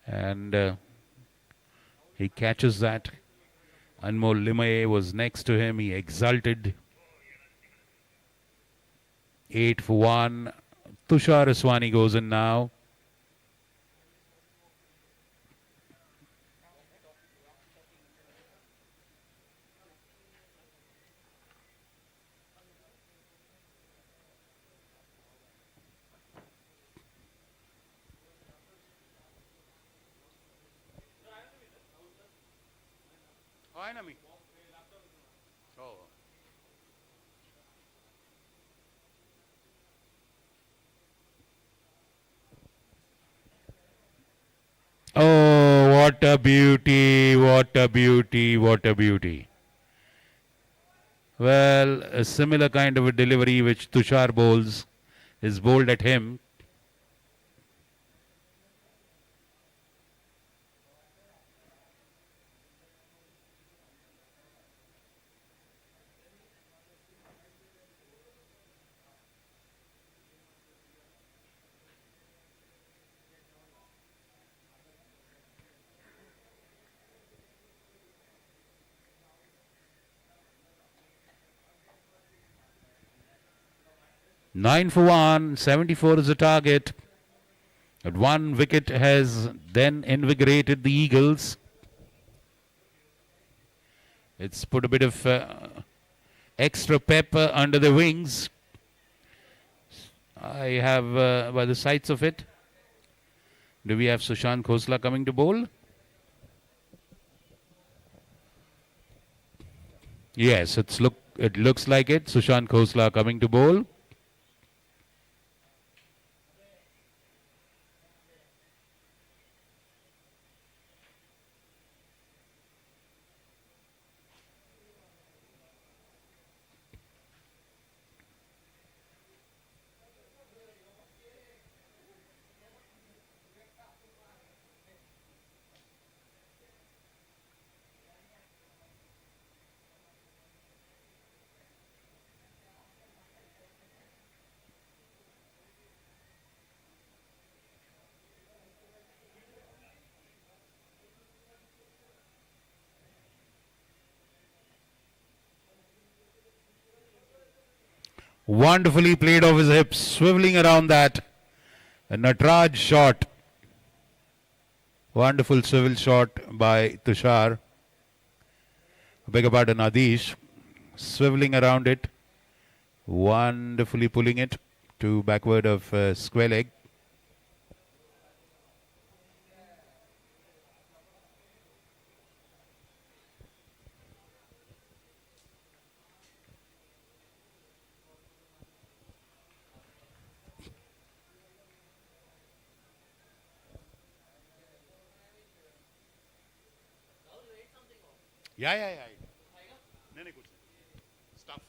And he catches that. Anmol Limaye was next to him. He exulted. 8 for 1. Tushar Aswani goes in now. Oh, what a beauty, what a beauty, what a beauty. Well, a similar kind of a delivery which Tushar bowls is bowled at him. Nine for 1, 74 is the target. But one wicket has then invigorated the Eagles. It's put a bit of extra pep under the wings. I have, by the sights of it, do we have Sushant Khosla coming to bowl? Yes, it looks like it. Sushant Khosla coming to bowl. Wonderfully played off his hips, swiveling around that. A Natraj shot. Wonderful swivel shot by Tushar. Beg your pardon, Adish. Swiveling around it. Wonderfully pulling it to backward of square leg. Yeah. नहीं कुछ stuff.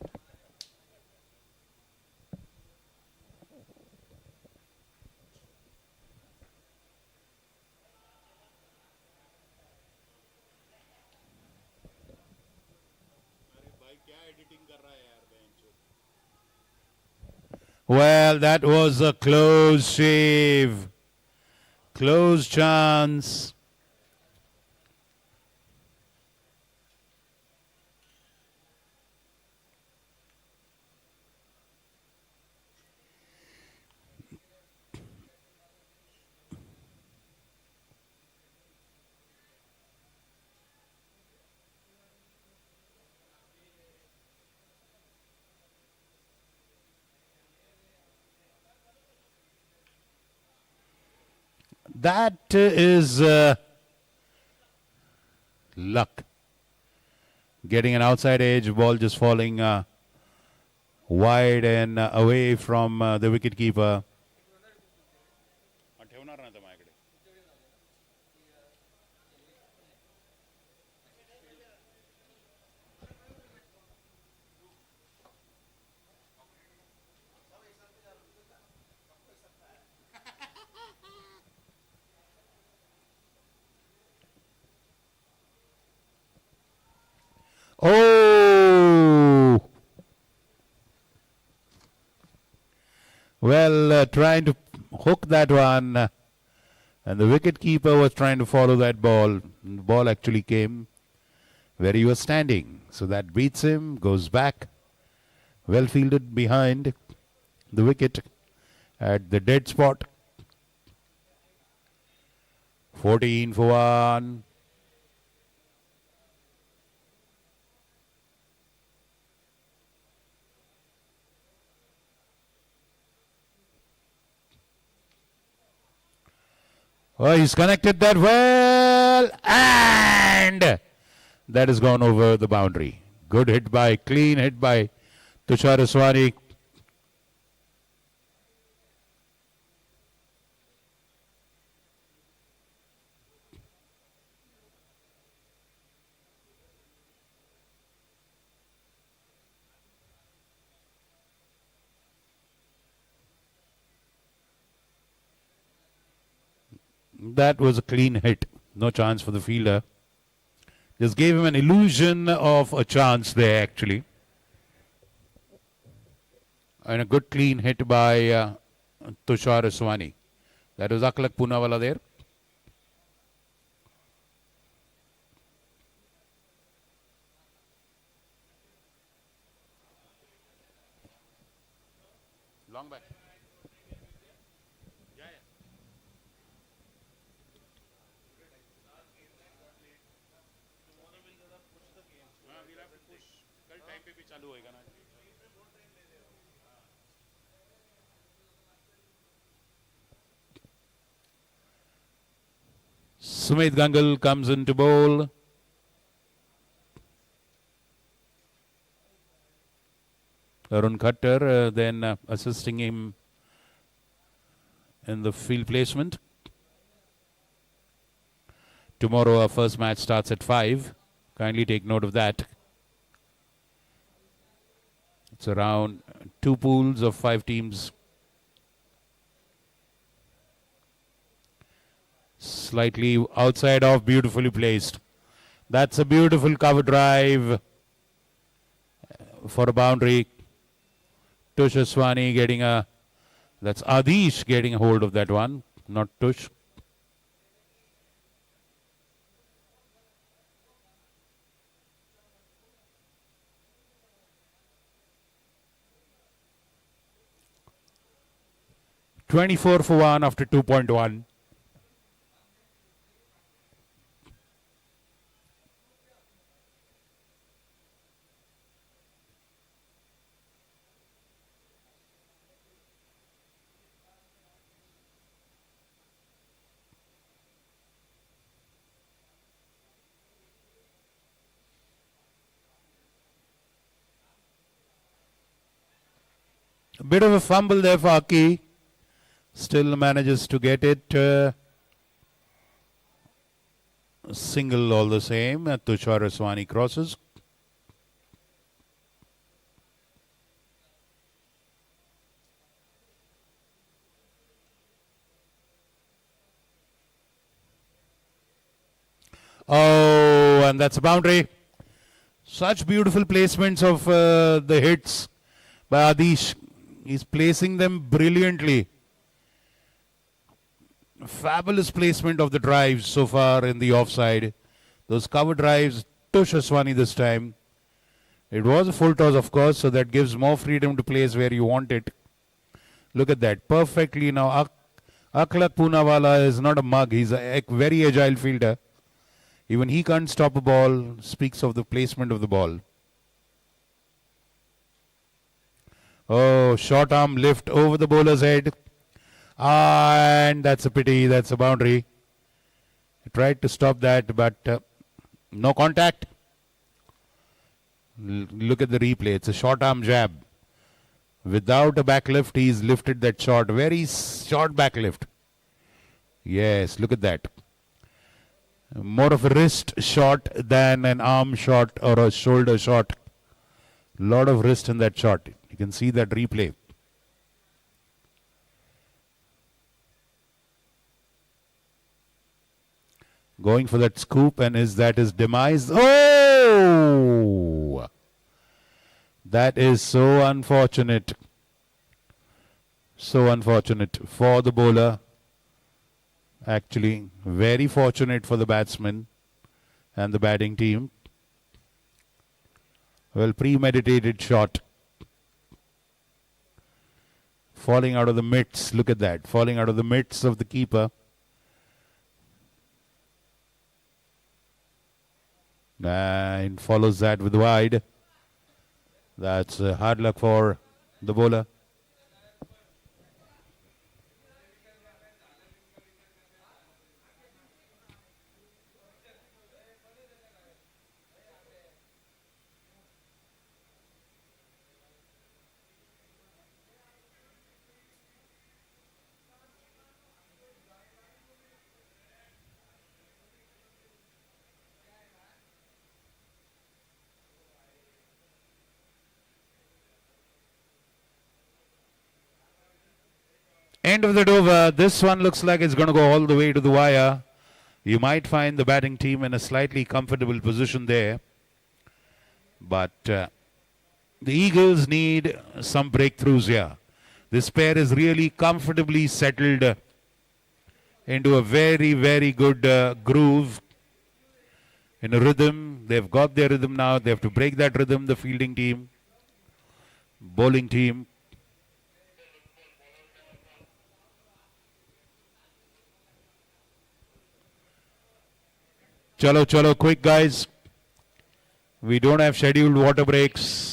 Well, that was a close shave. Close chance. That is luck. Getting an outside edge, ball just falling wide and away from the wicket keeper. Well, trying to hook that one. And the wicket keeper was trying to follow that ball. The ball actually came where he was standing. So that beats him, goes back. Well fielded behind the wicket at the dead spot. 14 for 1. Oh, he's connected that well, and that has gone over the boundary. Good hit by, clean hit by Tushar Uswani. That was a clean hit. No chance for the fielder. Just gave him an illusion of a chance there, actually. And a good clean hit by Tushar Uswani. That was Aklak Poonawalla there. Long back. Sumit Gangal comes into bowl. Arun Khattar then assisting him in the field placement. Tomorrow our first match starts at 5. Kindly take note of that. It's around 2 pools of 5 teams. Slightly outside off, beautifully placed. That's a beautiful cover drive for a boundary. Tush Uswani getting a, that's Adish getting a hold of that one, not Tush. "24 for 1 after 2.1. A bit of a fumble there for Aki. Still manages to get it. Single all the same. Tushar Uswani crosses. Oh, and that's a boundary. Such beautiful placements of the hits by Adish. He's placing them brilliantly. Fabulous placement of the drives so far in the offside. Those cover drives, Tush Uswani this time. It was a full toss, of course, so that gives more freedom to place where you want it. Look at that. Perfectly now. Aklak Poonawalla is not a mug. He's a very agile fielder. Even he can't stop a ball. Speaks of the placement of the ball. Oh, short arm lift over the bowler's head. And that's a pity. That's a boundary. He tried to stop that, but no contact. Look at the replay. It's a short arm jab. Without a back lift, he's lifted that shot. Very short back lift. Yes, look at that. More of a wrist shot than an arm shot or a shoulder shot. Lot of wrist in that shot. You can see that replay. Going for that scoop, and is that his demise? Oh! That is so unfortunate. So unfortunate for the bowler. Actually, very fortunate for the batsman and the batting team. Well, premeditated shot. Falling out of the mitts. Look at that. Falling out of the mitts of the keeper. And follows that with wide. That's hard luck for the bowler. End of the over. This one looks like it's going to go all the way to the wire. You might find the batting team in a slightly comfortable position there. But the Eagles need some breakthroughs here. This pair is really comfortably settled into a very, very good groove. In a rhythm. They've got their rhythm now. They have to break that rhythm, the fielding team, bowling team. Chalo, chalo, quick guys. We don't have scheduled water breaks.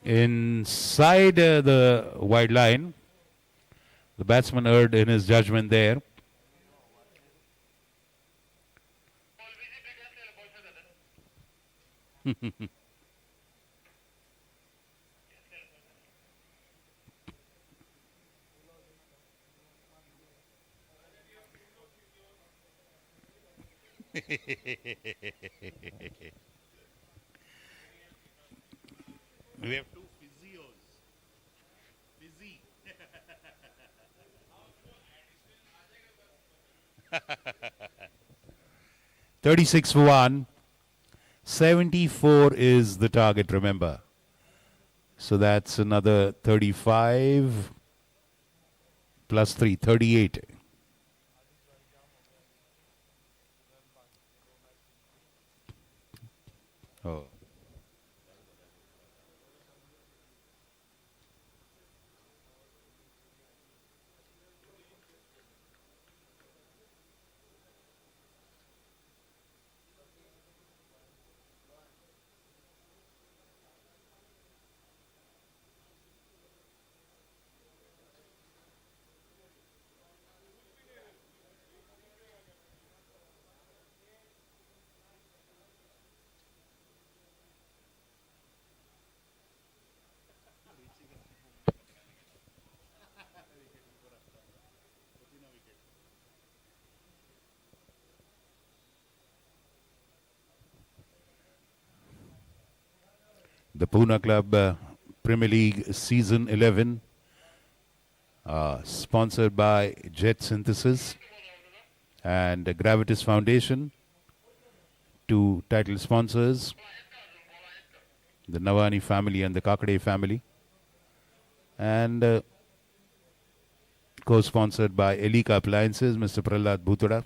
Inside the wide line, the batsman erred in his judgment there. We have two physios. Fizzy. 36 for 1. 74 is the target, remember. So that's another 35 plus 3, 38. Oh. The Pune Club Premier League Season 11, sponsored by Jet Synthesis and Gravitas Foundation, two title sponsors, the Navani family and the Kakade family. And co-sponsored by Elika Appliances, Mr. Prahlad Bhutada.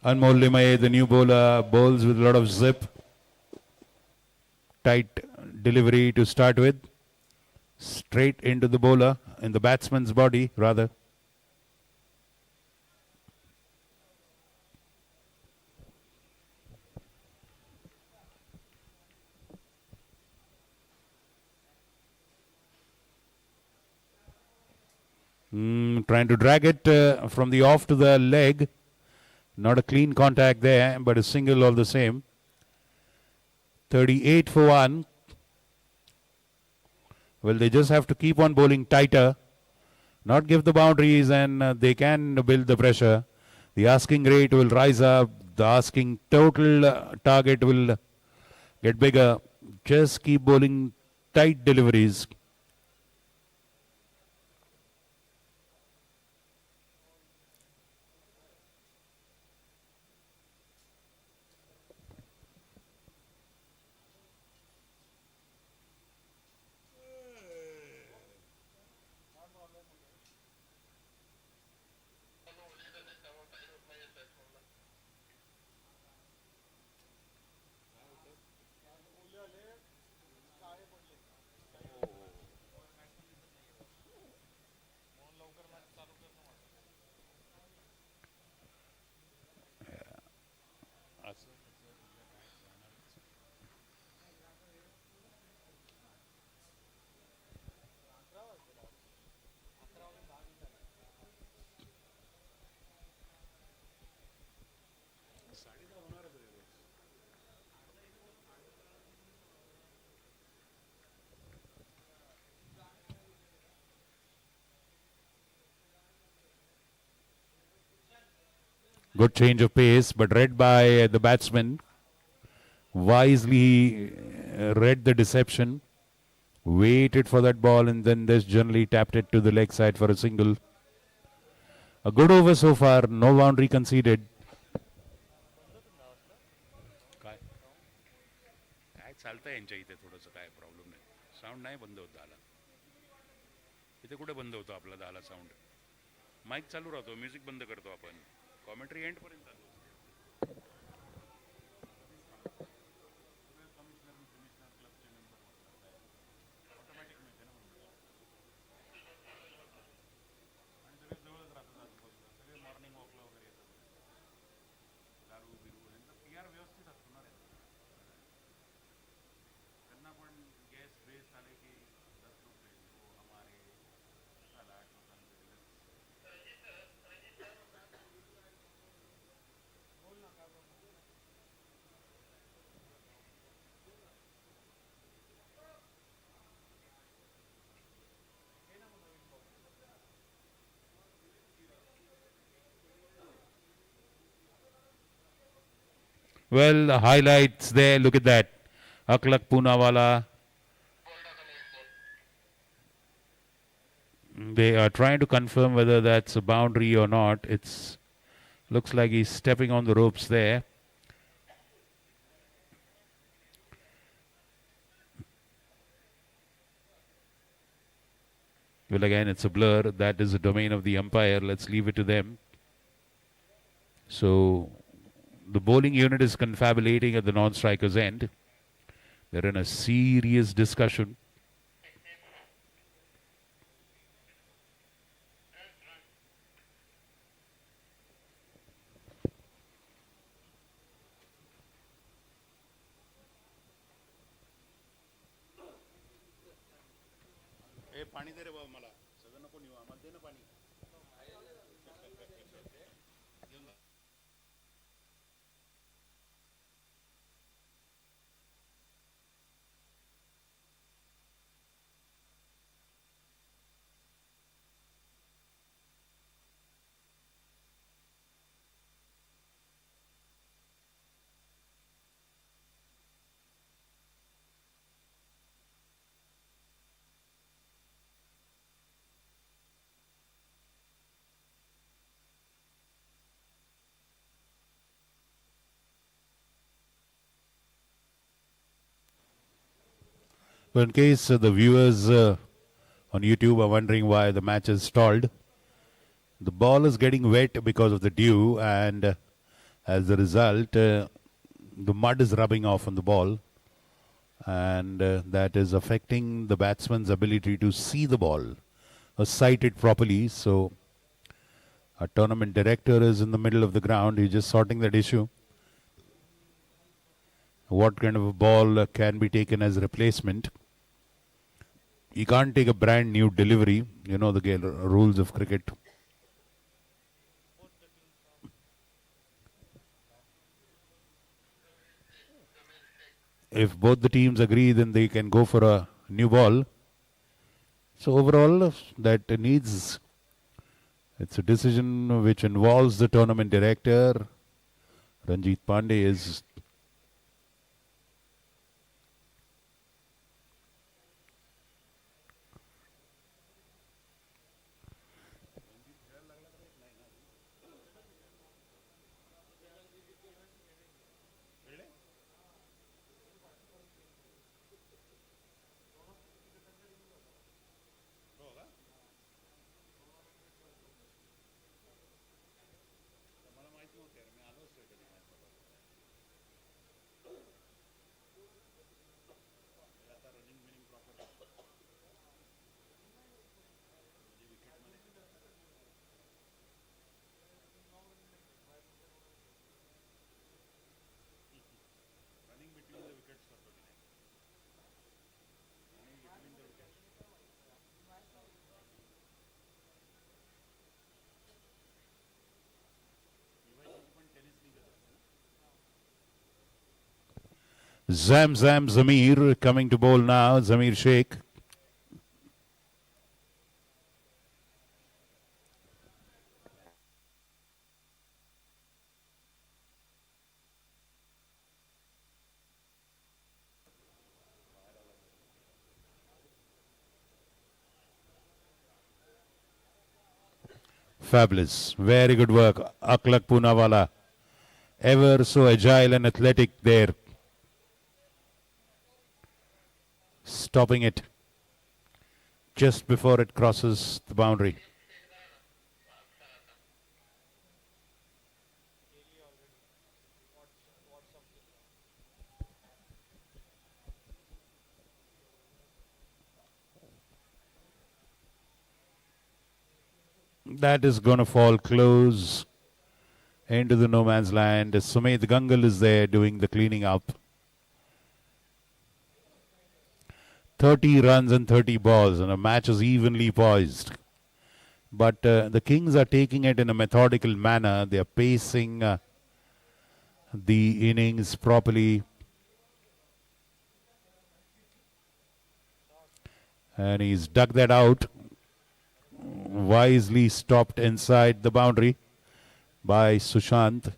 Anmol Limaye, the new bowler, bowls with a lot of zip. Tight delivery to start with. Straight into the bowler, in the batsman's body, rather. Trying to drag it from the off to the leg. Not a clean contact there, but a single all the same. 38 for 1. Well, they just have to keep on bowling tighter. Not give the boundaries, and they can build the pressure. The asking rate will rise up. The asking total target will get bigger. Just keep bowling tight deliveries. Good change of pace, but read by the batsman. Wisely read the deception. Waited for that ball and then just generally tapped it to the leg side for a single. A good over so far. No boundary conceded. काय चालतंय यांच्या इथे थोडंसं काय problem नाही sound नाही बंद होत झाला इथे कुठे बंद होतो आपला झाला साऊंड माईक चालू राहतो म्युझिक बंद करतो आपण कॉमेंट्री एंड पर्यंत चालू मॉर्निंग वॉकला वगैरे येतात दारू बिरू यांचा PR व्यवस्थित असतो ना रे त्यांना पण गॅस बेस आले की 10 रुपये वो हमारे साला 8 लोकांचे Well, the highlights there. Look at that. Aklak Poonawala. They are trying to confirm whether that's a boundary or not. It's looks like he's stepping on the ropes there. Well, again, it's a blur. That is the domain of the umpire. Let's leave it to them. So the bowling unit is confabulating at the non-striker's end. They're in a serious discussion. ए पाणी दे रे बाबा मला सगळं नको नेऊ आम्हाला दे ना पाणी घेऊन जा So in case the viewers on YouTube are wondering why the match is stalled, the ball is getting wet because of the dew, and as a result, the mud is rubbing off on the ball, and that is affecting the batsman's ability to see the ball or sight it properly. So our tournament director is in the middle of the ground. He's just sorting that issue. What kind of a ball can be taken as replacement? You can't take a brand new delivery. You know the rules of cricket. If both the teams agree, then they can go for a new ball. So overall, it's a decision which involves the tournament director. Ranjit Pandey is Zamir coming to bowl now. Zamir Sheikh. Fabulous. Very good work. Aklak Poonawala. Ever so agile and athletic there. Stopping it just before it crosses the boundary. That is going to fall close into the no man's land. Sumit Gangal is there doing the cleaning up. 30 runs and 30 balls, and a match is evenly poised. But the Kings are taking it in a methodical manner. They are pacing the innings properly. And he's dug that out. Wisely stopped inside the boundary by Sushant.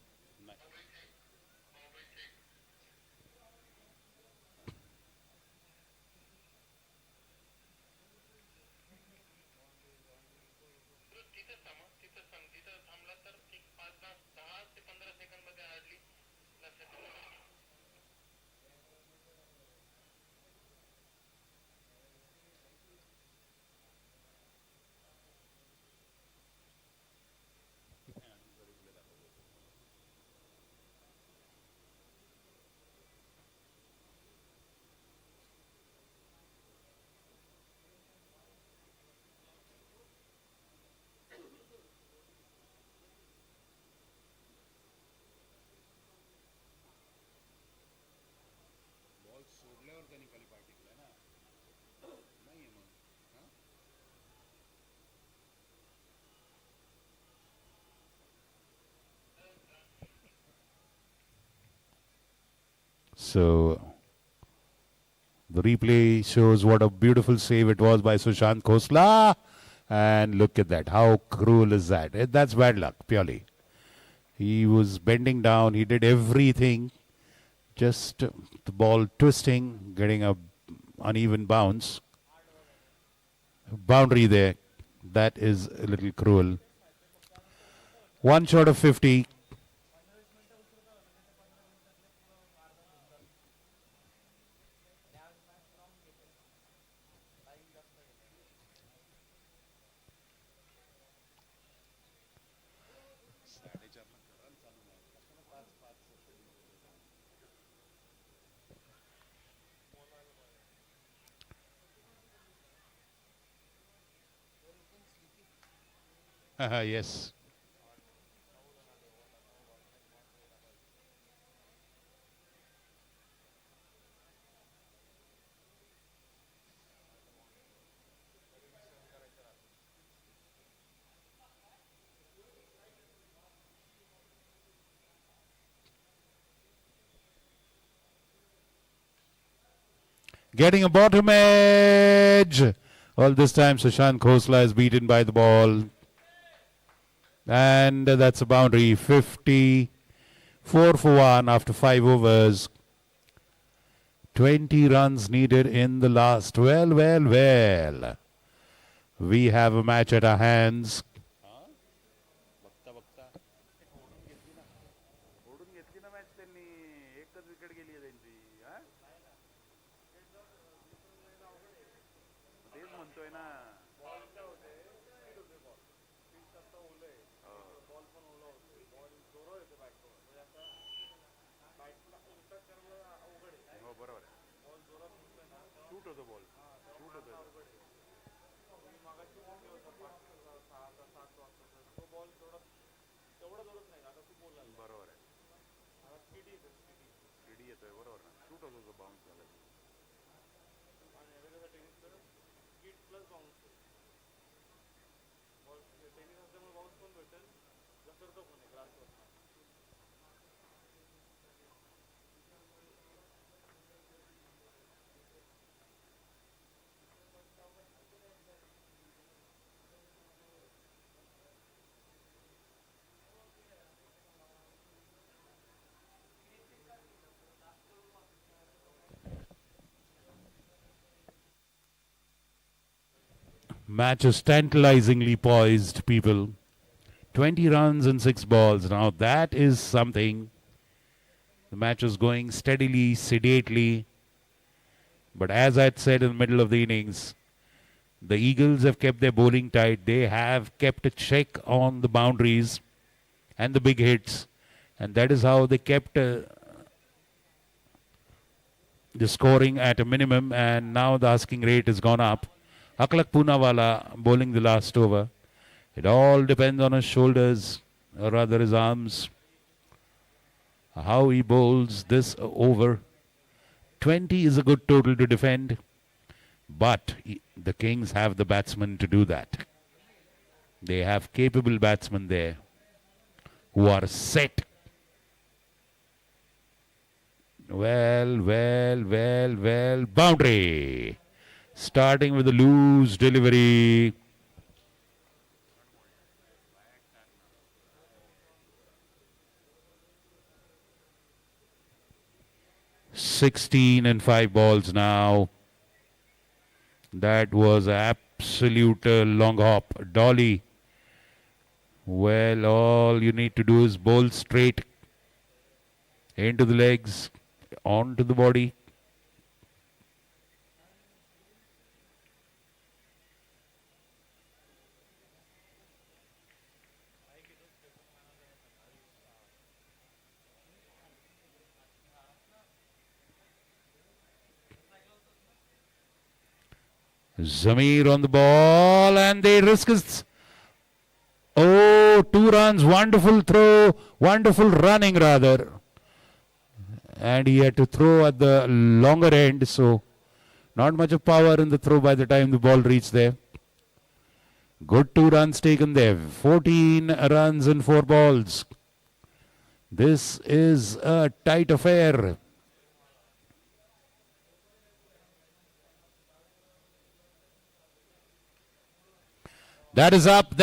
So the replay shows what a beautiful save it was by Sushant Khosla. And look at that. How cruel is that? That's bad luck, purely. He was bending down. He did everything. Just the ball twisting, getting a uneven bounce. Boundary there. That is a little cruel. One short of 50. Yes. Getting a bottom edge. All this time, Sushant Khosla is beaten by the ball. And that's a boundary. 54 for 1 after 5 overs. 20 runs needed in the last. Well. We have a match at our hands. Match is tantalizingly poised, people. 20 runs and 6 balls. Now that is something. The match is going steadily, sedately. But as I had said in the middle of the innings, the Eagles have kept their bowling tight. They have kept a check on the boundaries and the big hits. And that is how they kept the scoring at a minimum. And now the asking rate has gone up. Aklak Poonawala bowling the last over. It all depends on his shoulders, or rather his arms. How he bowls this over. 20 is a good total to defend. But the Kings have the batsmen to do that. They have capable batsmen there who are set. Well. Boundary. Starting with a loose delivery. (16 and 5 balls now). That was absolute long hop. Dolly. Well, all you need to do is bowl straight into the legs, onto the body. Zamir on the ball, and they risk it. Oh, 2 runs, wonderful throw, wonderful running rather. And he had to throw at the longer end, so not much of power in the throw by the time the ball reached there. Good 2 runs taken there. 14 runs in 4 balls. This is a tight affair. That is up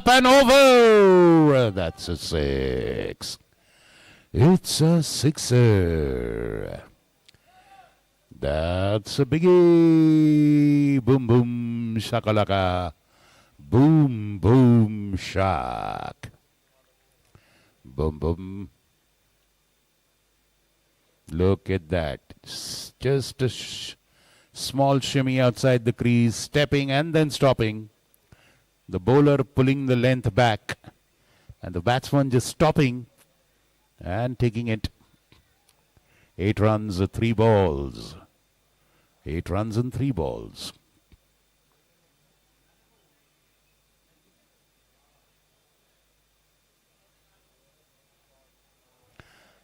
and over. That's a 6. It's a 6er. That's a biggie. Boom, boom, shakalaka. Boom, boom, shak. Boom, boom. Look at that. Just a small shimmy outside the crease, stepping and then stopping. The bowler pulling the length back, and the batsman just stopping and taking it. 8 runs, 3 balls. 8 runs and 3 balls.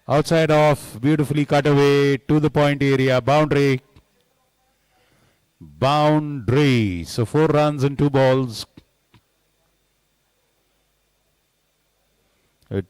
Outside off, beautifully cut away to the point area, boundary. Boundary. So 4 runs and 2 balls. It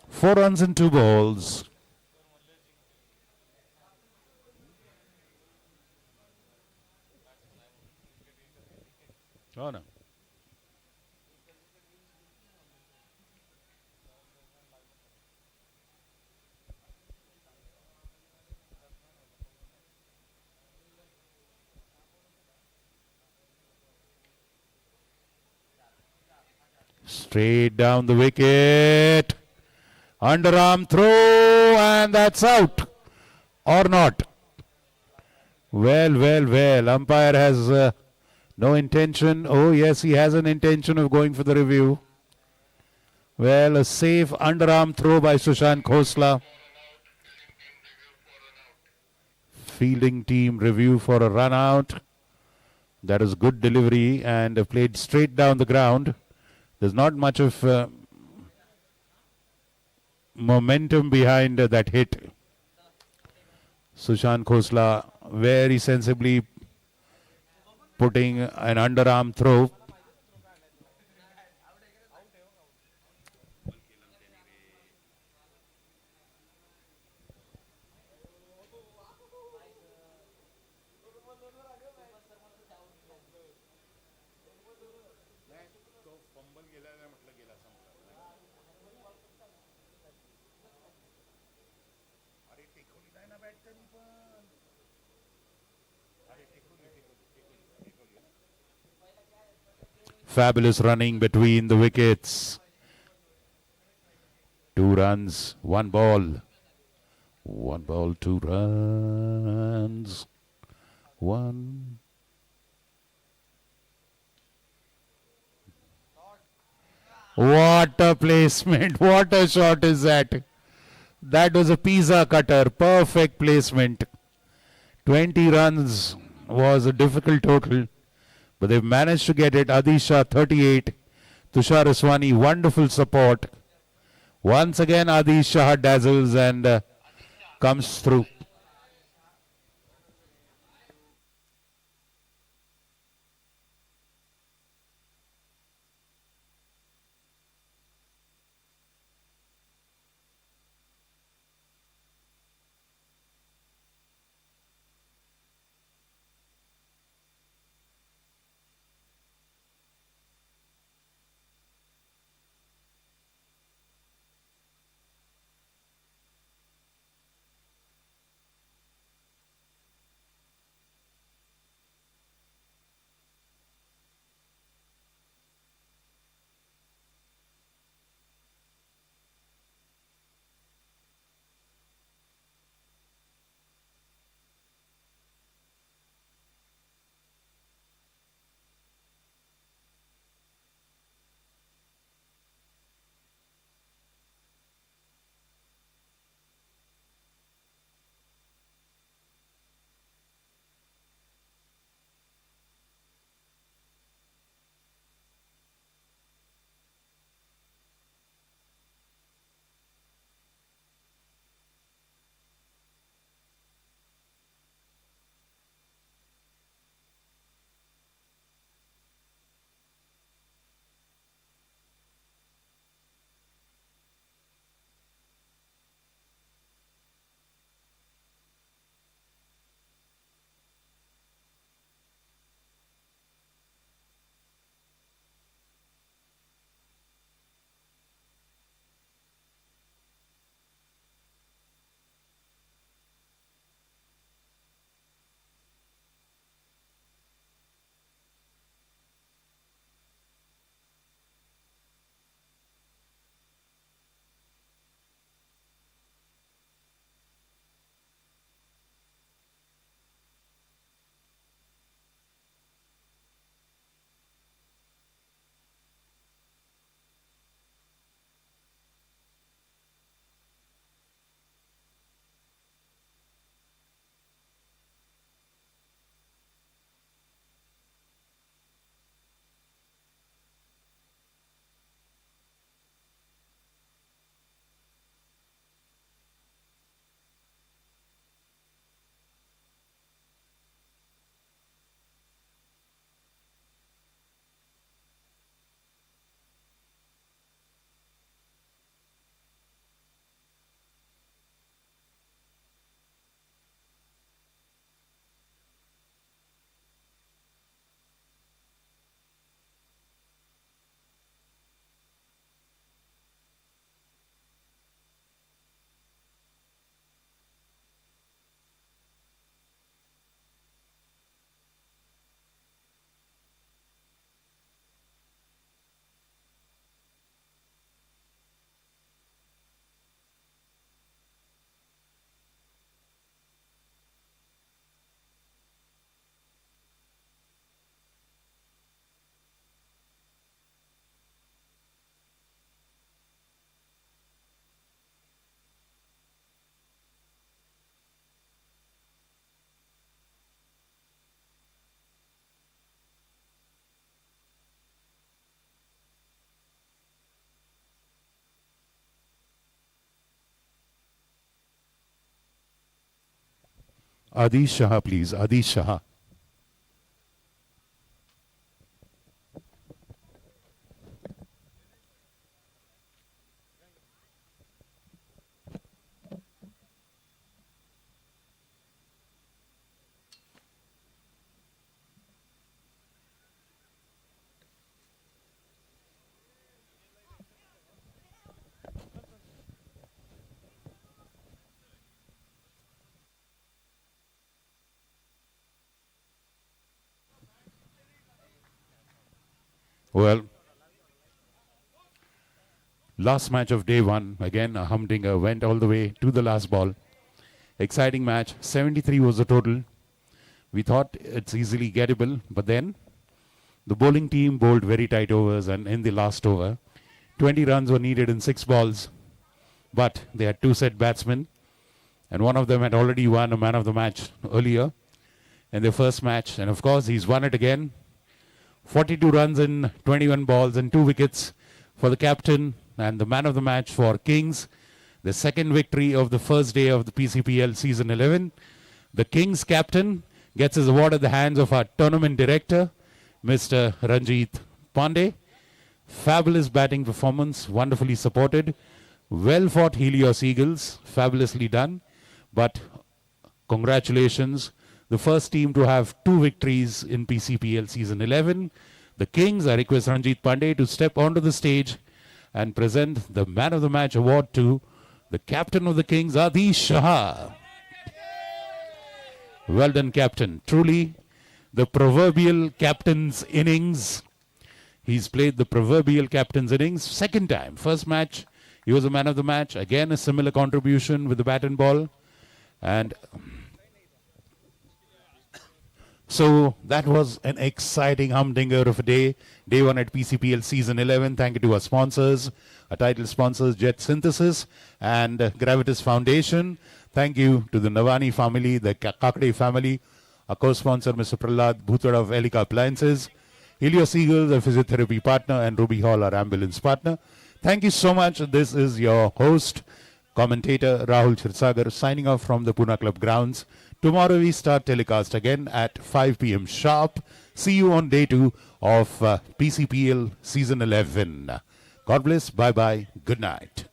4 runs and 2 balls. Oh no. Straight down the wicket. Underarm throw, and that's out. Or not. Well. Umpire has no intention. Oh, yes, he has an intention of going for the review. Well, a safe underarm throw by Sushant Khosla. Fielding team review for a run out. That is good delivery and played straight down the ground. There's not much of momentum behind that hit. Sushant Khosla very sensibly putting an underarm throw. Fabulous running between the wickets. 2 runs, 1 ball. 1 ball, 2 runs. 1. What a placement. What a shot is that. That was a pizza cutter. Perfect placement. 20 runs was a difficult total. But they've managed to get it. Adisha 38. Tushar Aswani, wonderful support. Once again, Adisha dazzles and comes through. Adish Shah, please. Adish Shah. Well, last match of day one. Again, a humdinger went all the way to the last ball. Exciting match. 73 was the total. We thought it's easily gettable, but then the bowling team bowled very tight overs, and in the last over, 20 runs were needed in 6 balls. But they had 2 set batsmen, and one of them had already won a man of the match earlier in their first match. And of course, he's won it again. 42 runs in 21 balls and 2 wickets for the captain and the man of the match for Kings. The second victory of the first day of the PCPL season 11. The Kings captain gets his award at the hands of our tournament director, Mr. Ranjit Pandey. Fabulous batting performance, wonderfully supported. Well fought Helios Eagles, fabulously done. But congratulations. The first team to have 2 victories in PCPL season 11. The Kings. I request Ranjit Pandey to step onto the stage and present the Man of the Match award to the captain of the Kings, Adish Shah. Well done, captain. Truly, the proverbial captain's innings. He's played the proverbial captain's innings second time. First match, he was a man of the match. Again, a similar contribution with the bat and ball. And so that was an exciting humdinger of a day. Day 1 at PCPL season 11. Thank you to our sponsors, our title sponsors, Jet Synthesis and Gravitas Foundation. Thank you to the Navani family, the Kakade family, our co-sponsor, Mr. Prahlad Bhutada of Elika Appliances, Helios Eagles, our physiotherapy partner, and Ruby Hall, our ambulance partner. Thank you so much. This is your host, commentator Rahul Chirsagar, signing off from the Pune Club grounds. Tomorrow we start telecast again at 5 p.m. sharp. See you on day 2 of PCPL season 11. God bless. Bye-bye. Good night.